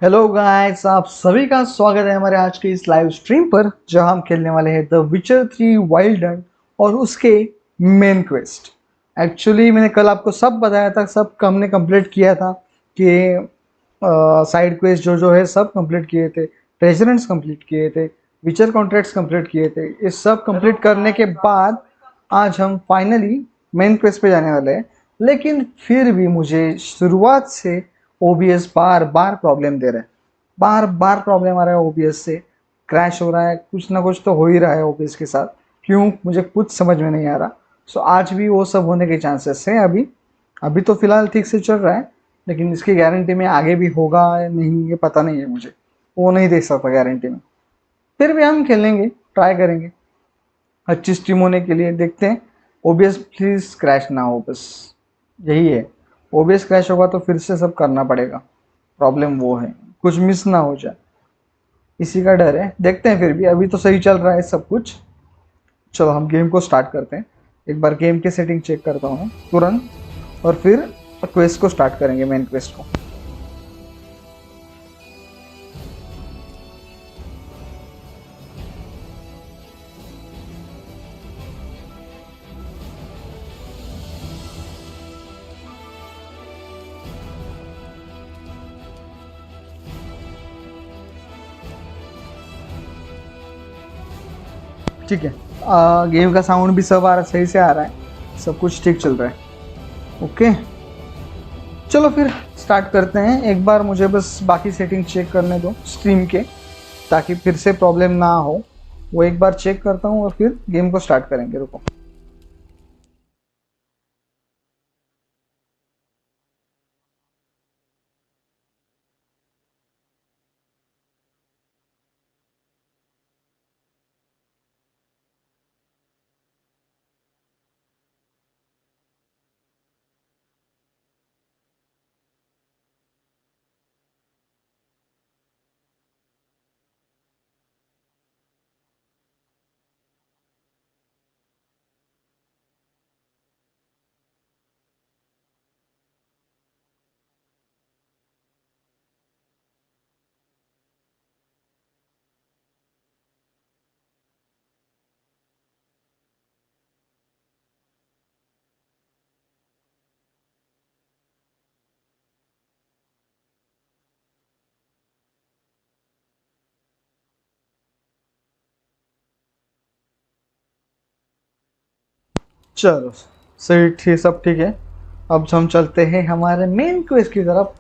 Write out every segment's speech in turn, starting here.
Hello guys, आप सभी का स्वागत है हमारे आज के इस लाइव स्ट्रीम पर जहां हम खेलने वाले हैं द विचर 3 वाइल्ड हंट और उसके मेन क्वेस्ट। एक्चुअली मैंने कल आपको सब बताया था, सब हमने कंप्लीट किया था कि साइड क्वेस्ट जो है सब कंप्लीट किए थे, ट्रेजरेंट्स कंप्लीट किए थे, विचर कॉन्ट्रैक्ट्स कंप्लीट किए थे। ये सब कंप्लीट करने के बाद आज हम फाइनली मेन क्वेस्ट पे जाने वाले हैं। लेकिन फिर भी मुझे शुरुआत से ओबीएस बार बार प्रॉब्लम दे रहा है, बार बार प्रॉब्लम आ रहा है। ओबीएस से क्रैश हो रहा है, कुछ ना कुछ तो हो ही रहा है ओबीएस के साथ। क्यों मुझे कुछ समझ में नहीं आ रहा। सो आज भी वो सब होने के चांसेस हैं। अभी अभी तो फिलहाल ठीक से चल रहा है, लेकिन इसकी गारंटी में आगे भी होगा या नहीं ये पता नहीं है मुझे, वो नहीं देख सकता गारंटी में। फिर भी हम खेलेंगे, ट्राई करेंगे अच्छी स्ट्रीम होने के लिए। देखते हैं ओबीएस प्लीज क्रैश ना हो, बस यही है। ओबीएस क्रैश होगा तो फिर से सब करना पड़ेगा, प्रॉब्लम वो है, कुछ मिस ना हो जाए, इसी का डर है। देखते हैं, फिर भी अभी तो सही चल रहा है सब कुछ। चलो हम गेम को स्टार्ट करते हैं। एक बार गेम के सेटिंग चेक करता हूँ तुरंत, और फिर क्वेस्ट को स्टार्ट करेंगे, मेन क्वेस्ट को। ठीक है, गेम का साउंड भी सब आ रहा, सही से आ रहा है, सब कुछ ठीक चल रहा है। ओके चलो फिर स्टार्ट करते हैं। एक बार मुझे बस बाकी सेटिंग चेक करने दो स्ट्रीम के, ताकि फिर से प्रॉब्लम ना हो। वो एक बार चेक करता हूँ और फिर गेम को स्टार्ट करेंगे। रुको। चलो सही, ठीक, सब ठीक है। अब हम चलते हैं हमारे मेन क्वेस्ट की तरफ।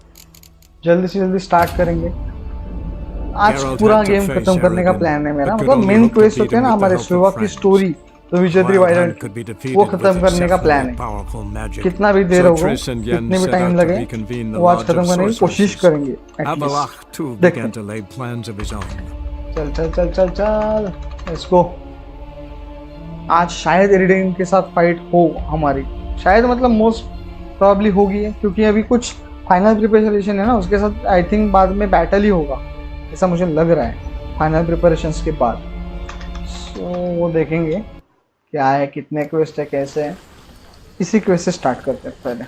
जल्दी से जल्दी स्टार्ट करेंगे। आज पूरा गेम खत्म करने का प्लान है मेरा, मतलब मेन क्वेस्ट होते हैं ना हमारे शुरुआत की स्टोरी, तो विचर वायलेंट, वो खत्म करने का प्लान है। कितना भी देर होगा, कितने भी टाइम लगे, वो आज खत्म करने की कोशिश करेंगे एटलीस्ट। देखते हैं। चल चल चल चल चल, लेट्स गो। आज शायद एरिडिन के साथ फाइट हो हमारी, शायद मतलब मोस्ट प्रॉब्ली होगी है, क्योंकि अभी कुछ फाइनल प्रिपरेशन है ना, उसके साथ आई थिंक बाद में बैटल ही होगा, ऐसा मुझे लग रहा है फाइनल प्रिपरेशंस के बाद। सो वो देखेंगे क्या है, कितने क्वेस्ट है, कैसे है। इसी क्वेस्ट से स्टार्ट करते हैं पहले,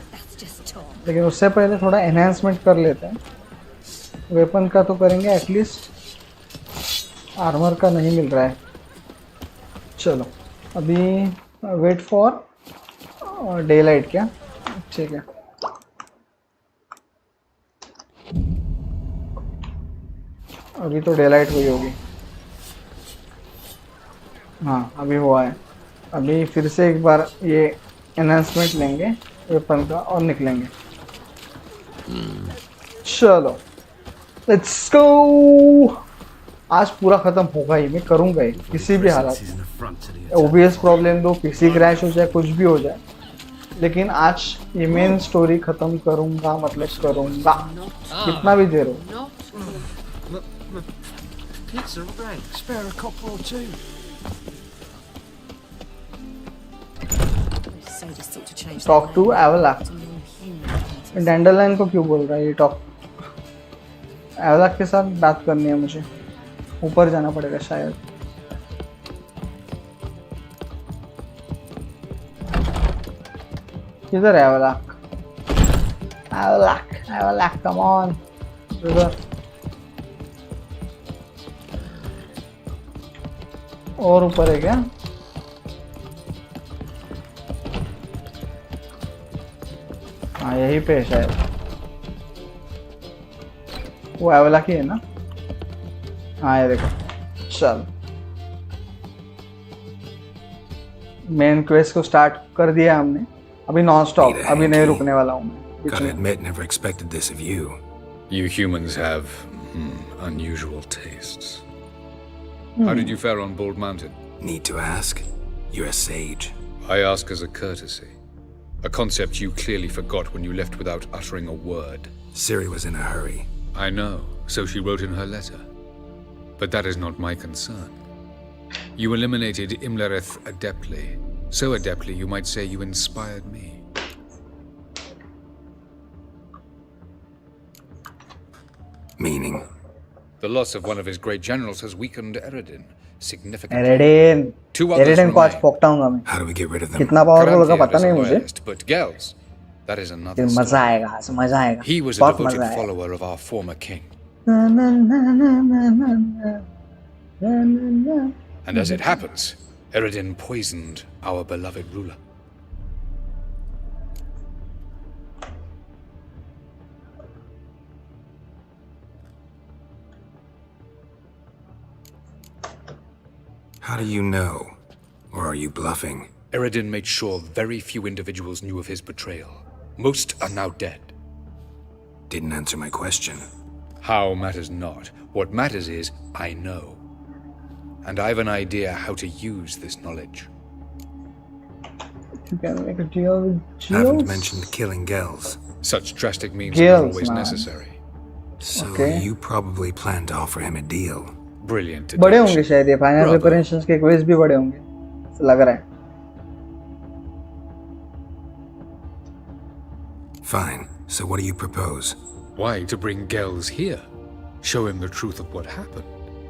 लेकिन उससे पहले थोड़ा एनहांसमेंट कर लेते हैं। वेपन का तो करेंगे एटलीस्ट, आर्मर का नहीं मिल रहा है। चलो अभी वेट फॉर डे लाइट, क्या ठीक है। अभी तो डे लाइट हुई होगी, हाँ अभी हुआ है। अभी फिर से एक बार ये एनहांसमेंट लेंगे वेपन का और निकलेंगे। चलो लेट्स गो। आज पूरा खत्म होगा ही, मैं करूंगा ही किसी भी हालत में। ओबीएस प्रॉब्लम दो, पीसी क्रैश हो जाए, कुछ भी हो जाए, लेकिन आज ये मेन स्टोरी खत्म करूंगा, मतलब करूंगा, कितना भी देर हो। Talk to एवलाक। डैंडरलाइन को क्यों बोल रहा है ये टॉक? एवलाक के साथ बात करनी है मुझे, ऊपर जाना पड़ेगा शायद। किधर है एवलाक? एवलाक, एवलाक कम ऑन ब्रदर। और ऊपर है क्या? हाँ यही पे है शायद, वो एवला की है ना? हाँ ये देखो। चल मेन क्वेस्ट को स्टार्ट कर दिया हमने, अभी नॉन स्टॉप, अभी नहीं रुकने वाला हूँ मैं। Gotta admit, never expected this of you. You humans have unusual tastes. How did you fare on Bald Mountain? Need to ask? You're a sage. I ask as a courtesy. A concept you clearly forgot when you left without uttering a word. Siri was in a hurry. I know, so she wrote in her letter. But that is not my concern. You eliminated Imlereth adeptly. So adeptly, you might say you inspired me. Meaning? The loss of one of his great generals has weakened EREDIN significantly. एरेडिन, Two others एरेडिन को आज remain. फोकटाऊंगा मैं। How do we get rid of them? कितना powerful होगा Karanthir पता is a नहीं मुझे, loyalist, but Gels, that is another लेकिन मजा story. आएगा, आज मजा आएगा। He was a बहुत devoted मजा आएगा। follower of our former king. ना, ना, ना, ना, ना, ना, ना, ना, ना। And as it happens, EREDIN poisoned our beloved ruler. How do you know? Or are you bluffing? EREDIN made sure very few individuals knew of his betrayal. Most are now dead. Didn't answer my question. How matters not. What matters is, I know. And I have an idea how to use this knowledge. You can make a deal with Haven't Geos? mentioned killing Gels. Such drastic means Gels, are always man. necessary. So Okay. you probably plan to offer him a deal. Brilliant बड़े होंगे deduction. शायद ये final Bravo. Preparations के quiz भी बड़े होंगे, ऐसा लग रहा है। Fine. So what do you propose? Why to bring Gels here? Show him the truth of what happened.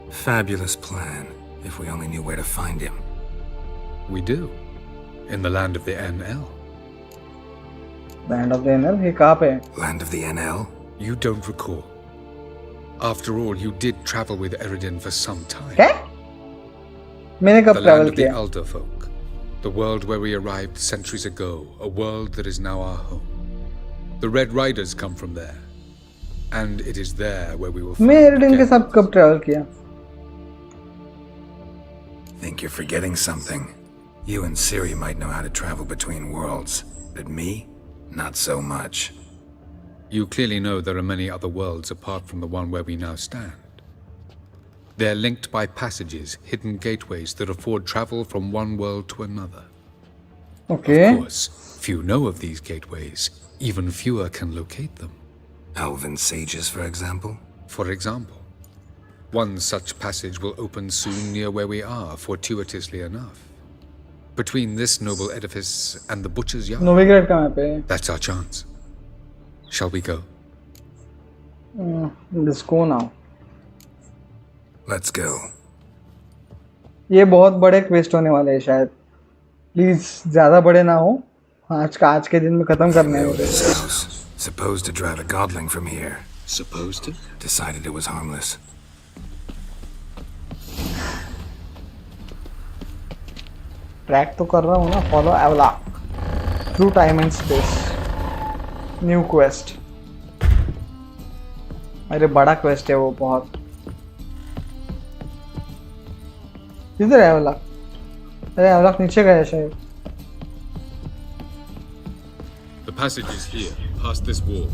Fabulous plan. If we only knew where to find him. We do. In the land of the NL. Band of the anal ये कहाँ पे है? Land of the NL? You don't recall. After all, you did travel with EREDIN for some time. क्या? मैंने कब The land travel of the किया? Elder Folk. The world where we arrived centuries ago. A world that is now our home. The Red Riders come from there. And it is there where we will मैं find एरेडिन के Gels. साथ कब travel किया? Think you're forgetting something. You and Siri might know how to travel between worlds. But me? Not so much. You clearly know there are many other worlds apart from the one where we now stand. They're linked by passages, hidden gateways that afford travel from one world to another. Okay. Of course, few know of these gateways. Even fewer can locate them. Elven sages, for example? For example, one such passage will open soon near where we are, fortuitously enough. Between this noble edifice and the butcher's yard. नोविग्रेड कहाँ पे है? That's our chance. Shall we go? Let's go now. Let's go. ये बहुत बड़े quest होने वाले हैं शायद, प्लीज ज्यादा बड़े ना हो, आज के दिन में खत्म करने हैं मुझे। This house. Supposed to drive a godling from here. Supposed to? Decided it was harmless. Track तो कर रहा हूँ ना, follow Yeola through time and space, new quest. अरे बड़ा क्वेस्ट है वो बहुत। किधर है एवला? अरे एवला नीचे गया शायद। The passage is here, past this wall.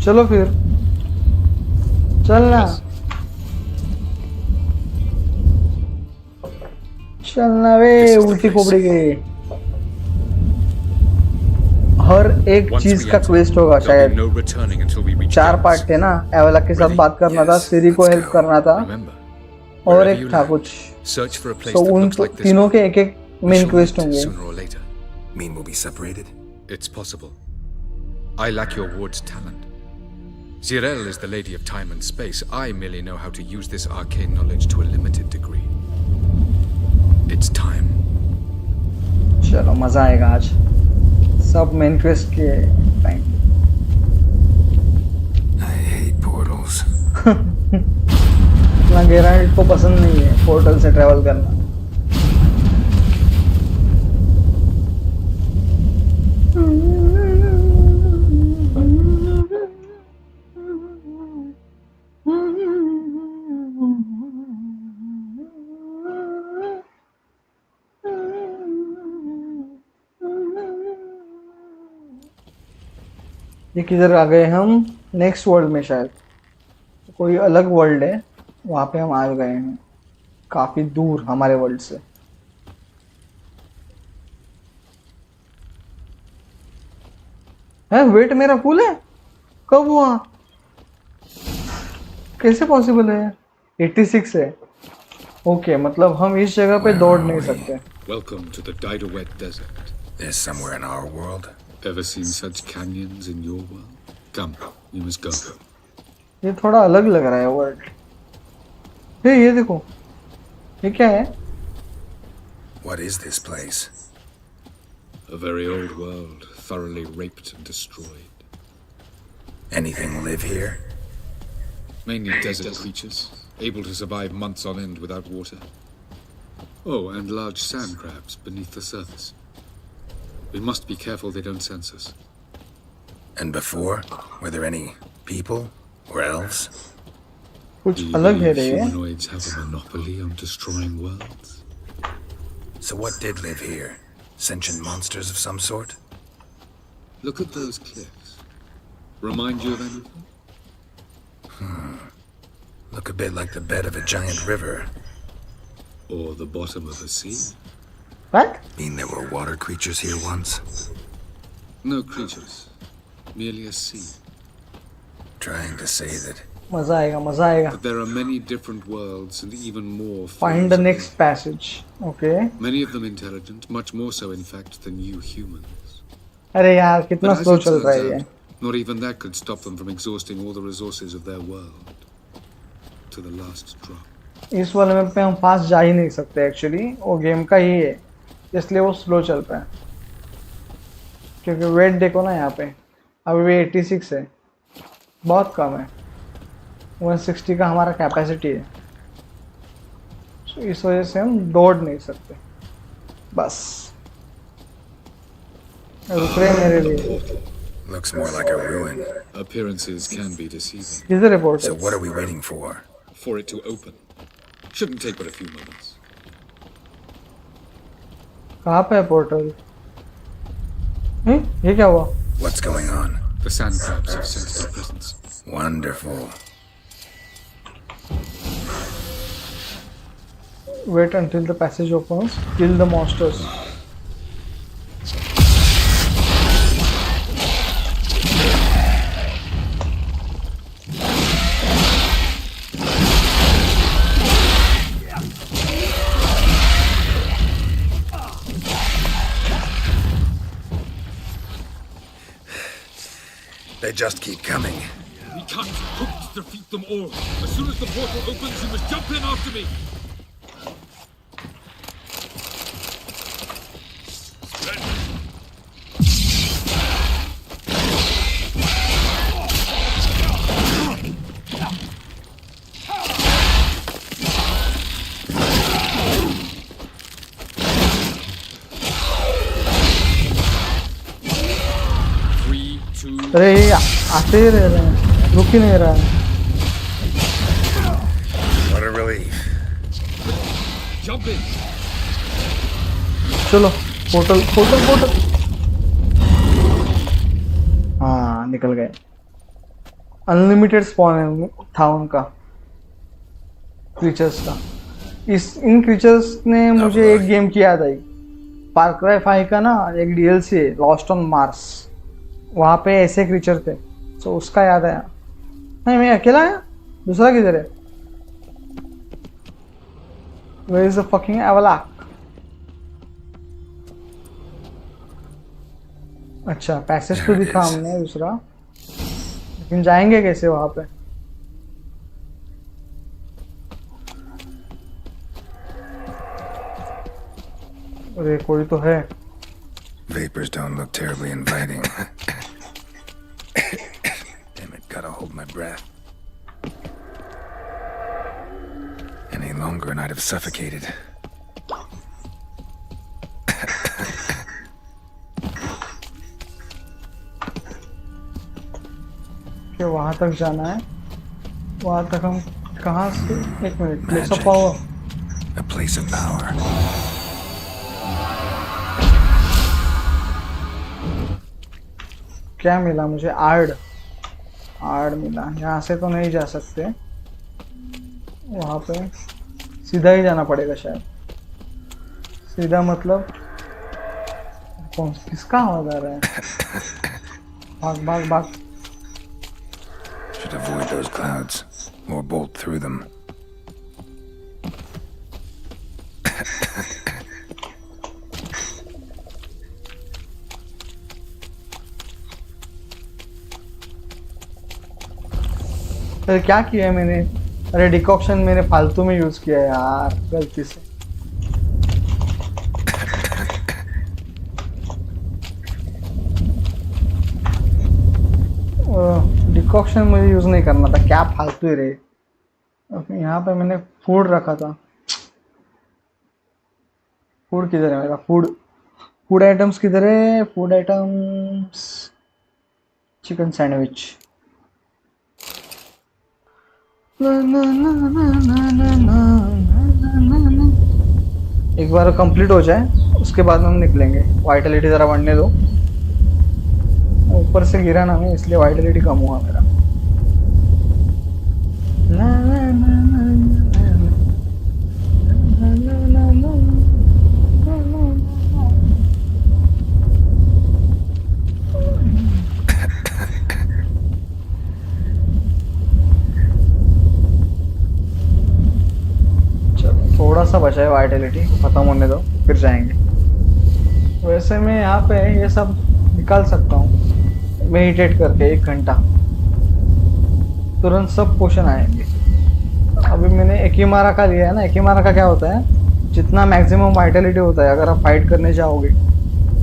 चलो फिर चलना। Yes. चलना वे This is the उल्टी place. खोपड़ी के। हर एक Once चीज we का enter, क्वेस्ट होगा there'll शायद। be no returning until we reach 4 Gels. Part थे ना, एवला के साथ Really? बात करना था, Yes, सिरी को let's हेल्प go. करना था, Remember, और wherever एक you था land, कुछ। search for a place तो that उन looks like this तीनों one. के एक एक We main shall quest meet होंगे। sooner or later. Mean we'll be separated? It's possible. I lack your ward's talent. Zirel is the lady of time and space. I merely know how to use this arcane knowledge to a limited degree. It's time. चलो मजा आएगा आज, सब main quest के time. I hate portals. इतना गहराई को पसंद नहीं है पोर्टल से ट्रैवल करना। ये किधर आ गए हम? नेक्स्ट वर्ल्ड में शायद, कोई अलग वर्ल्ड है, वहां पे हम आ गए हैं काफी दूर हमारे वर्ल्ड से। है वेट मेरा फुल है? कब हुआ? कैसे पॉसिबल है? 86 है। ओके, मतलब हम इस जगह पे दौड़ नहीं सकते। Welcome to the Dido-wet desert. This somewhere in our world? Ever seen such canyons in your world? Come, we must go. ये थोड़ा अलग लग रहा है वर्ल्ड। ये देखो, ये क्या है? What is this place? A very old world, thoroughly raped and destroyed. Anything live here? Mainly desert creatures, able to survive months on end without water. Oh, and large sand crabs beneath the surface. We must be careful they don't sense us. And before, were there any people or elves? कुछ Do you अलग है believe रे। humanoids have a monopoly on destroying worlds? So what did live here? Sentient monsters of some sort? Look at those cliffs. Remind you of anything? Look a bit like the bed of a giant river. Or the bottom of a sea? What? Mean there were water creatures here once? No creatures. Merely a sea. Trying to say that मजा आएगा, मजा आएगा। But there are many different worlds and even more. Find the next passage. Okay. Many of them intelligent, much more so in fact than you humans. अरे यार कितना But as slow it चल रहा turns है ये। out, not even that could stop them from exhausting all the resources of their world. To the last drop. इस वाले में पे हम फास्ट जा ही नहीं सकते एक्चुअली, वो गेम का ही है, इसलिए वो स्लो चल रहा है। क्योंकि वेट देखो ना यहाँ पे, अभी भी 86 है, बहुत कम है। 160 का हमारा कैपेसिटी है, तो इस वजह से हम दौड़ नहीं सकते। बस रुक रहे मेरे लिए। looks more like a ruin. Appearances can be deceiving. किधर है portal? So what are we waiting for? For it to open. Shouldn't take but a few moments. कहाँ पे है पोर्टल? ये क्या हुआ? What's going on? The sand crabs have sensed our presence. Wonderful. Wait until the passage opens. Kill the monsters. They just keep coming. We can't hope to defeat them all. As soon as the portal opens, you must jump in after me. अरे ये आते ही रह रहे हैं, रुक ही नहीं रहा है। What a relief. Jump in. चलो पोर्टल पोर्टल पोर्टल। हाँ निकल गए। अनलिमिटेड स्पॉन था उनका, क्रीचर्स का। इन क्रीचर्स ने मुझे एक गेम की याद आई, फार क्राई 5 का ना एक DLC है, लॉस्ट ऑन मार्स, वहाँ पे ऐसे क्रीचर थे, तो उसका याद आया। नहीं मैं अकेला आया, दूसरा किधर है? Where is the fucking Avalak? अच्छा पैसेज तो दिखा हमने दूसरा, लेकिन जाएंगे कैसे वहाँ पे? अरे कोई तो है। Vapors don't look terribly inviting. Damn it, gotta hold my breath. longer and I'd have suffocated. कि वहां तक जाना है। वहां तक हम कहाँ से? एक minute, place of power. A place of power. क्या मिला मुझे? आर्ड। आर्ड मिला। यहाँ से तो नहीं जा सकते, वहां पे सीधा ही जाना पड़ेगा शायद। सीधा मतलब कौन, किसका आवाज आ रहा है? भाग भाग भाग। Should avoid those clouds or bolt through them. अरे क्या किया है मैंने? अरे डिकॉक्शन मैंने फालतू में यूज किया है यार, गलती से। डिकॉक्शन मुझे यूज नहीं करना था, क्या फालतू ही रहे। यहाँ पे मैंने फूड रखा था। फूड किधर है मेरा? फूड आइटम्स किधर है? Food items, chicken sandwich. एक बार कंप्लीट हो जाए उसके बाद हम निकलेंगे। वाइटलिटी ज़रा बढ़ने दो। ऊपर से गिरा ना मैं, इसलिए वाइटलिटी कम हुआ मेरा। थोड़ा सा बचा है वाइटलिटी, खत्म होने दो फिर जाएंगे। वैसे मैं यहाँ पे ये सब निकाल सकता हूँ मेडिटेट करके 1 घंटा, तुरंत सब पोषण आएंगे। अभी मैंने एकिमारा का लिया है ना। एकिमारा का क्या होता है, जितना मैक्सिमम वाइटलिटी होता है अगर आप फाइट करने जाओगे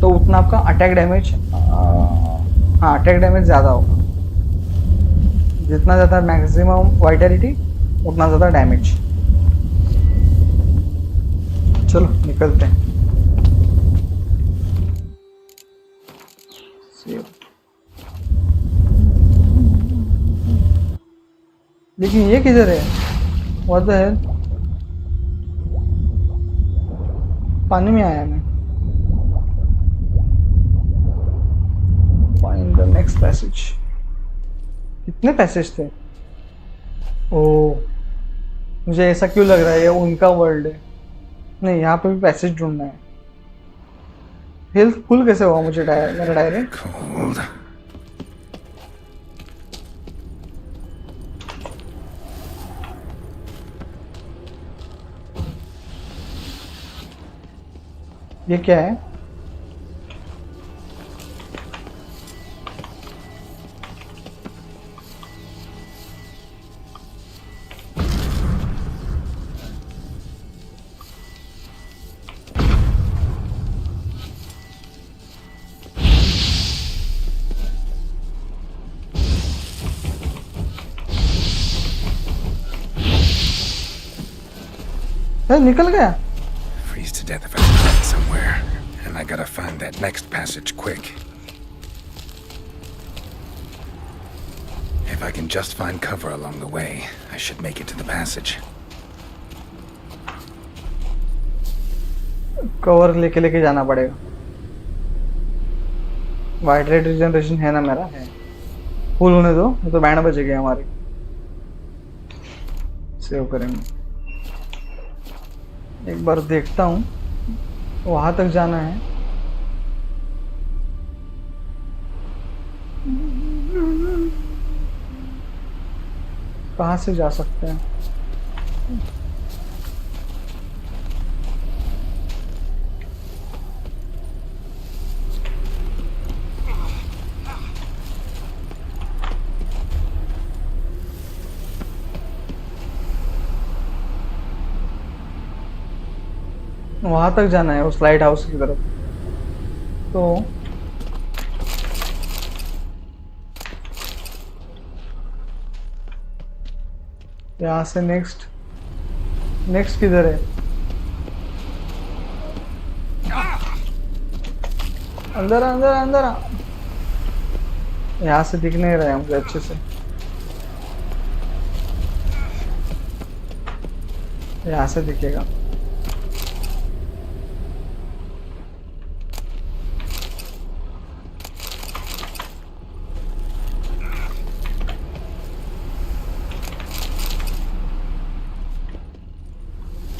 तो उतना आपका अटैक डैमेज, हाँ अटैक डैमेज ज़्यादा होगा। जितना ज़्यादा मैक्सिमम वाइटलिटी उतना ज़्यादा डैमेज। चलो निकलते हैं। लेकिन ये किधर है? What the hell? पानी में आया मैं। Find the next passage. कितने पैसेज थे? ओह, मुझे ऐसा क्यों लग रहा है ये उनका वर्ल्ड है। नहीं, यहाँ पे भी पैसेज ढूंढना है। हेल्थ फुल कैसे हुआ मुझे? मेरा डायरेक्ट Cold. ये क्या है? निकल गया। Freeze to death if I can find somewhere. And I gotta find that next passage quick. If I can just find cover along the way, I should make it to the passage. Cover लेके जाना पड़ेगा। वाइटरेट regeneration है ना मेरा? है। Full होने दो, तो बैंड बचेगी हमारी। सेव करेंगे। एक बार देखता हूँ, वहां तक जाना है। कहाँ से जा सकते हैं? वहां तक जाना है, उस लाइट हाउस की तरफ। तो यहाँ से नेक्स्ट नेक्स्ट किधर है? अंदर अंदर अंदर आ। यहाँ से दिख नहीं रहा है मुझे अच्छे से। यहाँ से दिखेगा।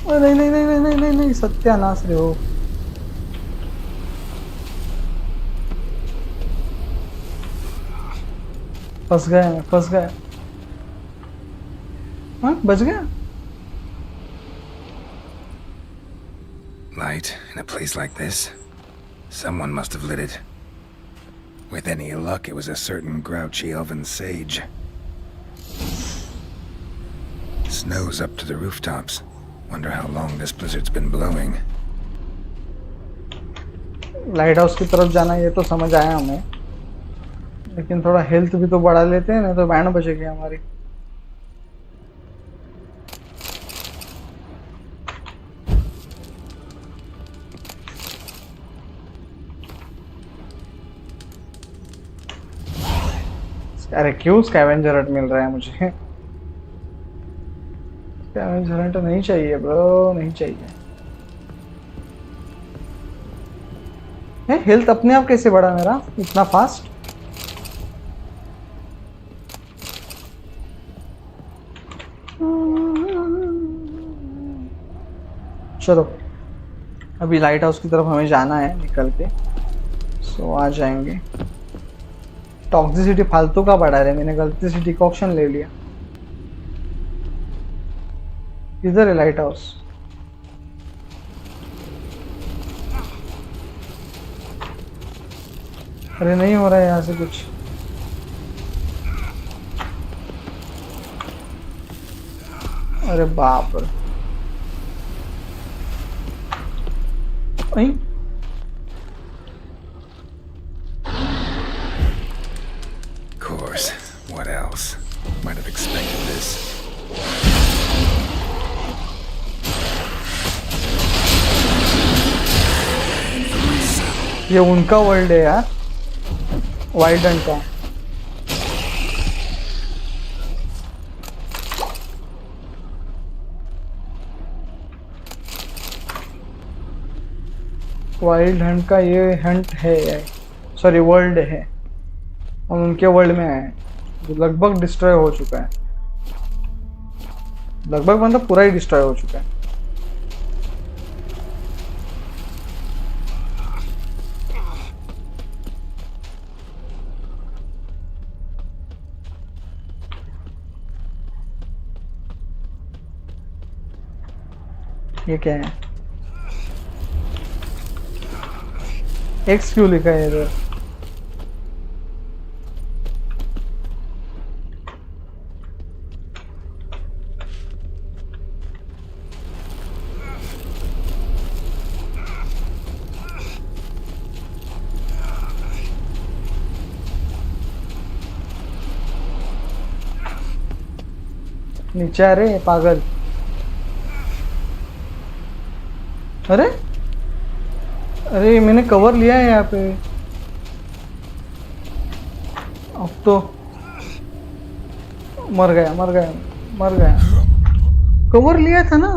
नहीं नहीं नहीं नहीं नहीं नहीं नहीं, सत्यानाश रे हो। फंस गया मैं, फंस गया। हाँ बच गया। Light in a place like this? Someone must have lit it. With any luck, it was a certain grouchy elven sage. Snow's up to the rooftops. Wonder how long this blizzard's been blowing. Light house की तरफ जाना ये तो समझ आया हमें, लेकिन थोड़ा हेल्थ भी तो बढ़ा लेते हैं, नहीं तो बैंड बचेगी हमारी। अरे क्यों स्कैवेंजर हट मिल रहा है मुझे? स्कैवेंजर हट नहीं चाहिए ब्रो, नहीं चाहिए। हेल्थ अपने आप कैसे बढ़ा मेरा इतना फास्ट? चलो अभी लाइट हाउस की तरफ हमें जाना है निकल के, सो आ जाएंगे। टॉक्सिसिटी फालतू का बढ़ा रहे, मैंने गलती से डिकॉक्शन ले लिया। इधर है लाइट हाउस। अरे नहीं हो रहा है यहाँ से कुछ। अरे बाप रे। Course. What else? Might have expected this. ये उनका वर्ल्ड है यार, वाइल्डन का। वाइल्ड हंट का ये हंट है, सॉरी वर्ल्ड है। हम उनके वर्ल्ड में आए जो लगभग डिस्ट्रॉय हो चुका है। लगभग मतलब पूरा ही डिस्ट्रॉय हो चुका है। ये क्या है? एक्स क्यों लिखा है इधर? नीचे आ रहे पागल। अरे अरे मैंने कवर लिया है यहाँ पे। अब तो मर गया मर गया मर गया। कवर लिया था ना,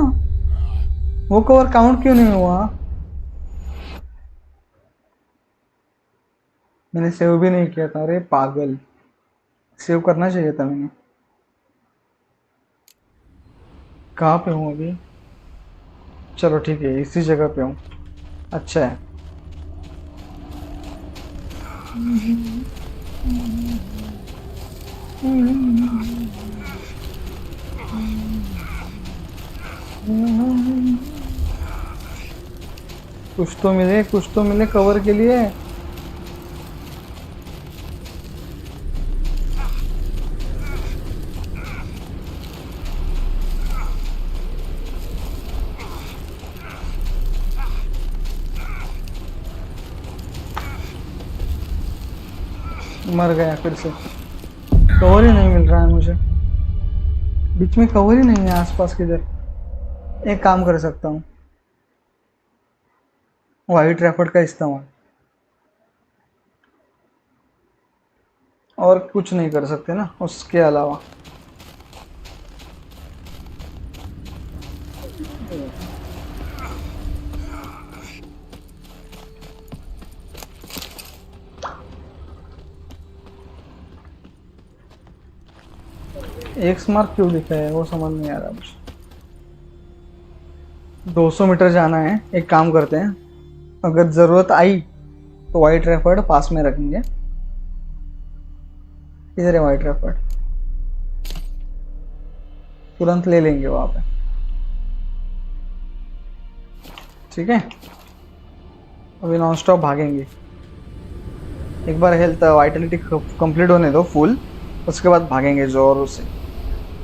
वो कवर काउंट क्यों नहीं हुआ? मैंने सेव भी नहीं किया था। अरे पागल, सेव करना चाहिए था मैंने। कहाँ पे हूँ अभी? चलो ठीक है, इसी जगह पे हूँ। अच्छा है। कुछ तो मिले कवर के लिए। मर गया फिर से। कवर ही नहीं मिल रहा है मुझे, बीच में कवर ही नहीं है आसपास किधर। एक काम कर सकता हूँ, वाइट रैफर्ड का इस्तेमाल, और कुछ नहीं कर सकते ना उसके अलावा। एक्स मार्क क्यों लिखा है वो समझ नहीं आ रहा मुझे। 200 मीटर जाना है, एक काम करते हैं, अगर ज़रूरत आई तो वाइट रैफर्ड पास में रखेंगे। इधर है वाइट रैफर्ड, तुरंत ले लेंगे वहाँ पे, ठीक है। अभी नॉन स्टॉप भागेंगे, एक बार हेल्थ वाइटलिटी कंप्लीट होने दो फुल, उसके बाद भागेंगे, जोरों से,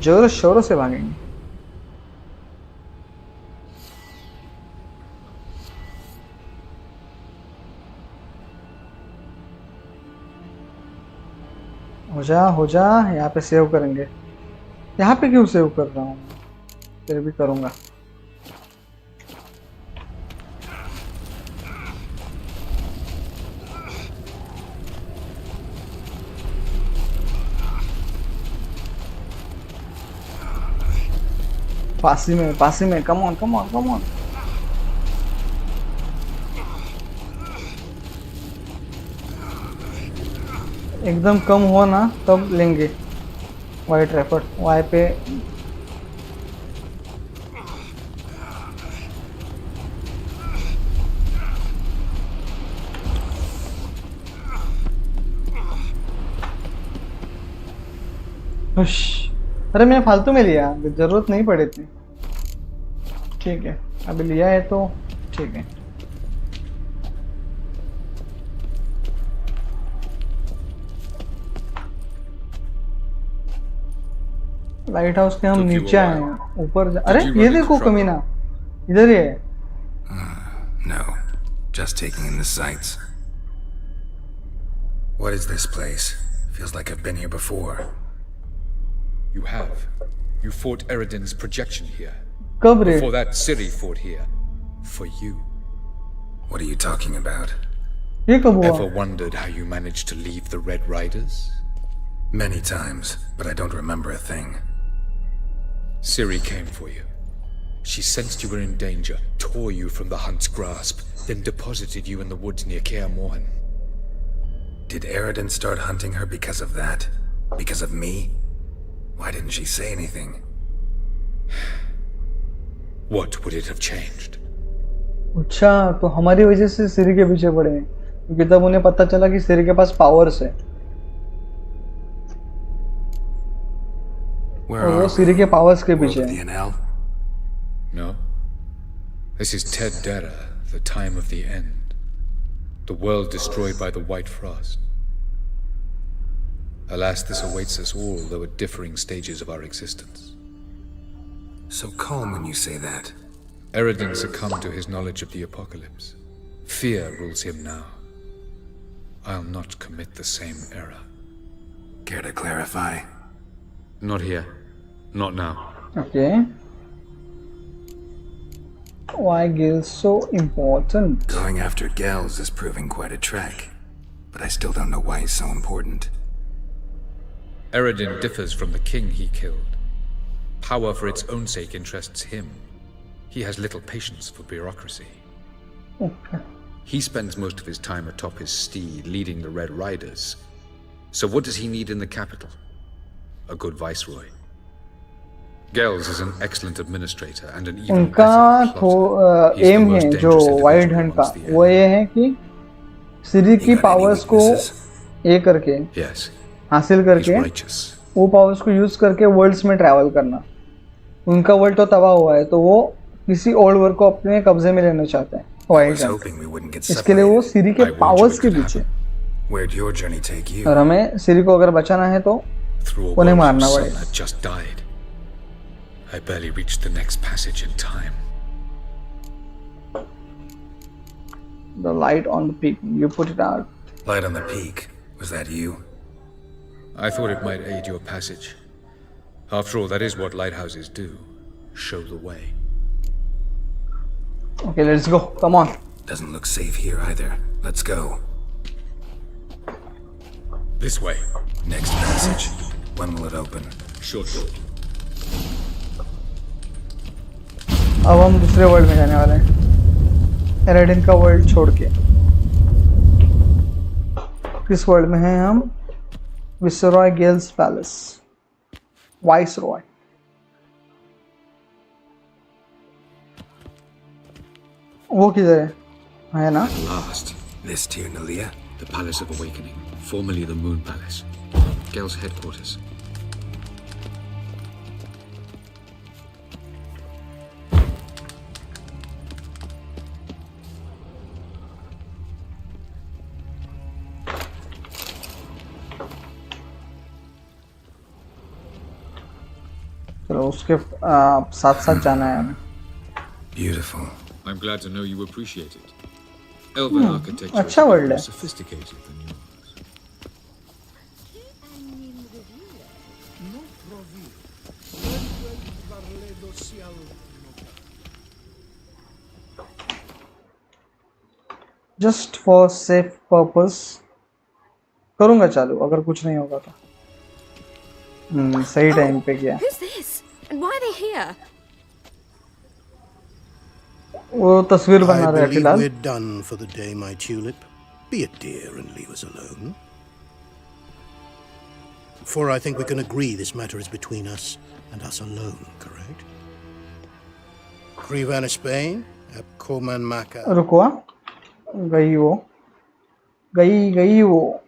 जोरों शोरों से भागेंगे। हो जा, यहाँ पे सेव करेंगे। यहाँ पे क्यों सेव कर रहा हूँ, फिर भी करूँगा। पासी में, come on come on come on. एकदम कम हो ना तब लेंगे वाइट रैफर्ड। वाई पे अरे मैंने फालतू में लिया, जरूरत नहीं पड़ी थी। ठीक है, अभी लिया है तो ठीक है। लाइट हाउस के हम नीचे आए हैं, ऊपर अरे ये देखो कमीना, इधर ही है। No, just taking in the sights. What is this place? Feels like I've been here before. You have. You fought EREDIN's projection here. कब रे? Before that, Siri fought here. For you. What are you talking about? ये कब हुआ? Ever wondered how you managed to leave the Red Riders? Many times, but I don't remember a thing. Siri came for you. She sensed you were in danger, tore you from the hunt's grasp, then deposited you in the woods near Kaer Morhen. Did EREDIN start hunting her because of that? Because of me? Why didn't she say anything? What would it have changed? अच्छा, तो हमारी वजह से सिरी के पीछे पड़े हैं, क्योंकि तब उन्हें पता चला कि सिरी के पास पावर्स है, और वो सिरी के पावर्स के पीछे है। No. This is Ted Dara, the time of the end. The world destroyed by the White Frost. Alas, this awaits us all, though at differing stages of our existence. So calm when you say that. EREDIN succumbed to his knowledge of the apocalypse. Fear rules him now. I'll not commit the same error. Care to clarify? Not here. Not now. Okay. Why Gil's so important? Going after Gels is proving quite a trek, but I still don't know why he's so important. EREDIN differs from the king he killed. Power for its own sake interests him. He has little patience for bureaucracy. Okay. He spends most of his time atop his steed, leading the Red Riders. So what does he need in the capital? A good viceroy. Gels is an excellent administrator and an even उनका better plotter. He's the एम है most जो dangerous wild individual hunt का, once the वो end. ये है कि सिरी की You got any पावर्स को weaknesses? ये करके Yes, हासिल he's करके righteous. वो पावर्स को यूज करके वर्ल्ड्स में ट्रैवल करना। उनका वर्ल्ड तो तबाह हुआ है, तो वो किसी ओल्ड वर्ल्ड को अपने कब्जे में लेना चाहते हैं I wild was Hunt. hoping we wouldn't get इसके लिए वो separated. सिरी I के warned you पावर्स it के could पीछे, happen. Where'd your journey take you? और हमें सिरी को अगर बचाना है तो Through a उन्हें world मारना whose पड़ेगा। son had just died. I barely reached the next passage in time. The light on the peak, you put it out. Light on the peak. Was that you? I thought it might aid your passage. After all, that is what lighthouses do. Show the way. Okay, let's go. Come on. Doesn't look safe here either. Let's go. This way. Next passage. When will it open? Shortly. अब हम दूसरे world में जाने वाले हैं, एरेडिन का world छोड़ के। किस वर्ल्ड में हैं हम? विसरॉय गेल्स पैलेस, वाइस रॉय। वो किधर है ना? Last. This Tirnalia? The Palace of Awakening, formerly the Moon Palace. Gel's headquarters. चलो उसके साथ साथ जाना है हमें। Beautiful. I'm glad to know you appreciate it. Elven architecture अच्छा is world more है। sophisticated than yours. Just for safe purpose करूंगा चालू, अगर कुछ नहीं होगा तो। सही टाइम पे किया। Who's this? And why are they here? वो तस्वीर बना I रहे हैं believe फिलहाल। we're done for the day, my tulip. Be a dear and leave us alone. For I think we can agree this matter is between us and us alone, correct? Krivan Spain, Koman Maka. रुको, गई वो, गई वो।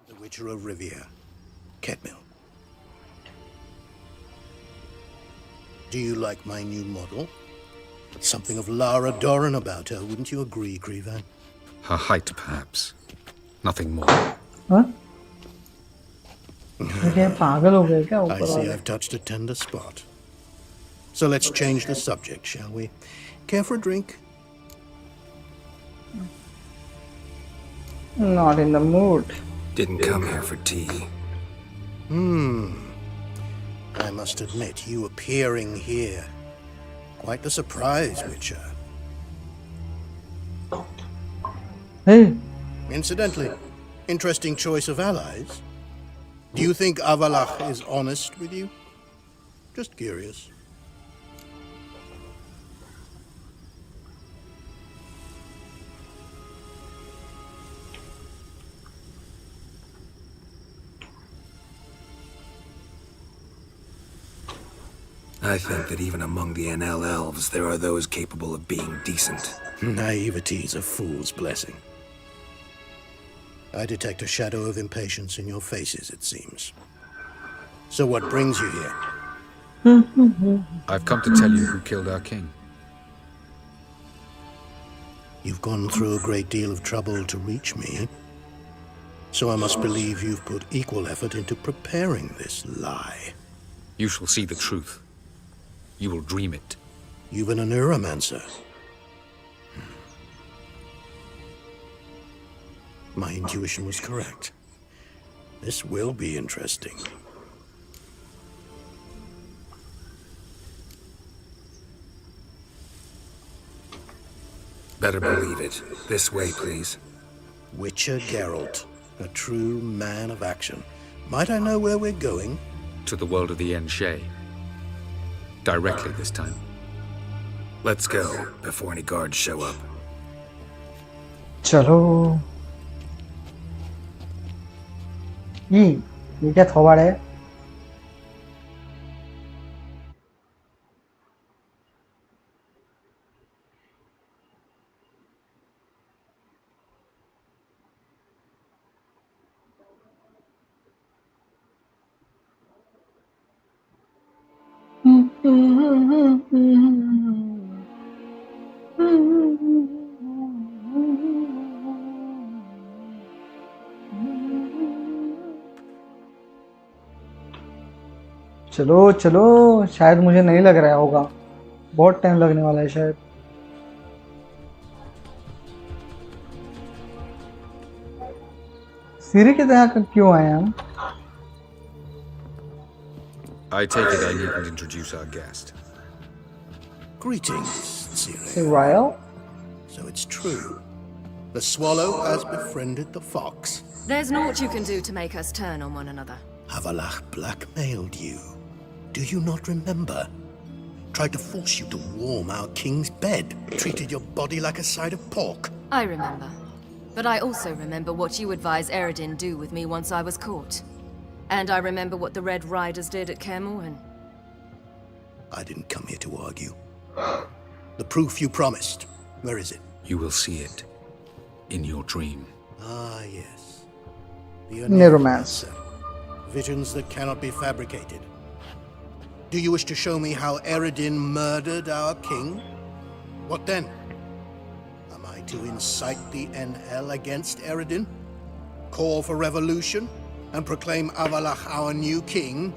The Witcher of Rivia, Ketmil. Do you like my new model? Something of Lara Doran about her, wouldn't you agree, Krivan? Her height, perhaps. Nothing more. हाँ? क्या पागल हो गए क्या I ऊपर see वाले? I've touched a tender spot. So let's change the subject, shall we? Care for a drink? Not in the mood. Didn't come here for tea. I must admit, you appearing here, quite the surprise, Witcher. Hey, Incidentally, interesting choice of allies. Do you think Avalach is honest with you? Just curious. I think that even among the NL elves, there are those capable of being decent. Naivety's a fool's blessing. I detect a shadow of impatience in your faces, it seems. So what brings you here? I've come to tell you who killed our king. You've gone through a great deal of trouble to reach me. So I must believe you've put equal effort into preparing this lie. You shall see the truth. You will dream it. You've been a neuromancer. My intuition was correct. This will be interesting. Better believe it. This way, please. Witcher Geralt, a true man of action. Might I know where we're going? To the world of the Enshe. Directly this time. Let's go, before any guards show up. चलो। ये क्या थोबाड़ है? चलो चलो, शायद मुझे नहीं लग रहा होगा, बहुत टाइम लगने वाला है शायद। सीरी के तरह क्यों आए हम? I take it I needn't introduce our guest. Greetings, Cyril. Cyril? So it's true. The swallow has befriended the fox. There's naught you can do to make us turn on one another. Avalach blackmailed you. Do you not remember? Tried to force you to warm our king's bed. Treated your body like a side of pork. I remember. But I also remember what you advised EREDIN do with me once I was caught. And I remember what the Red Riders did at Kermorhen. I didn't come here to argue. The proof you promised. Where is it? You will see it in your dream. Ah, yes. The Neuromancer. Visions that cannot be fabricated. Do you wish to show me how EREDIN murdered our king? What then? Am I to incite the NL against EREDIN? Call for revolution? And proclaim Avalach our new king?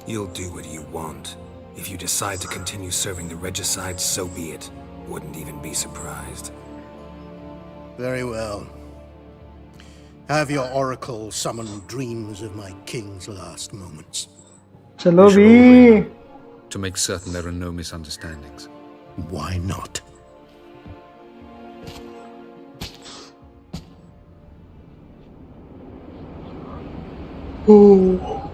You'll do what you want. If you decide to continue serving the regicide, so be it. Wouldn't even be surprised. Very well. Have your oracle summon dreams of my king's last moments. चलो We shall भी. all to make certain there are no misunderstandings. Why not? Oh.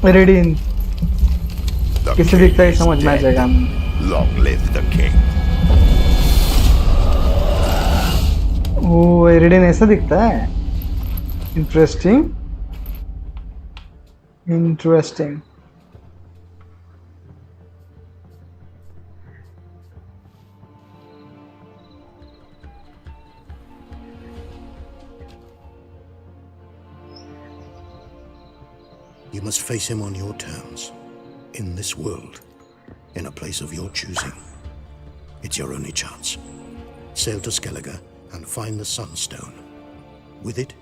EREDIN किसे दिखता है समझ में आ जाएगा. Long live the king. O EREDIN ऐसा दिखता है. Interesting. You must face him on your terms. In this world. In a place of your choosing. It's your only chance. Sail to Skellige and find the Sunstone. With it,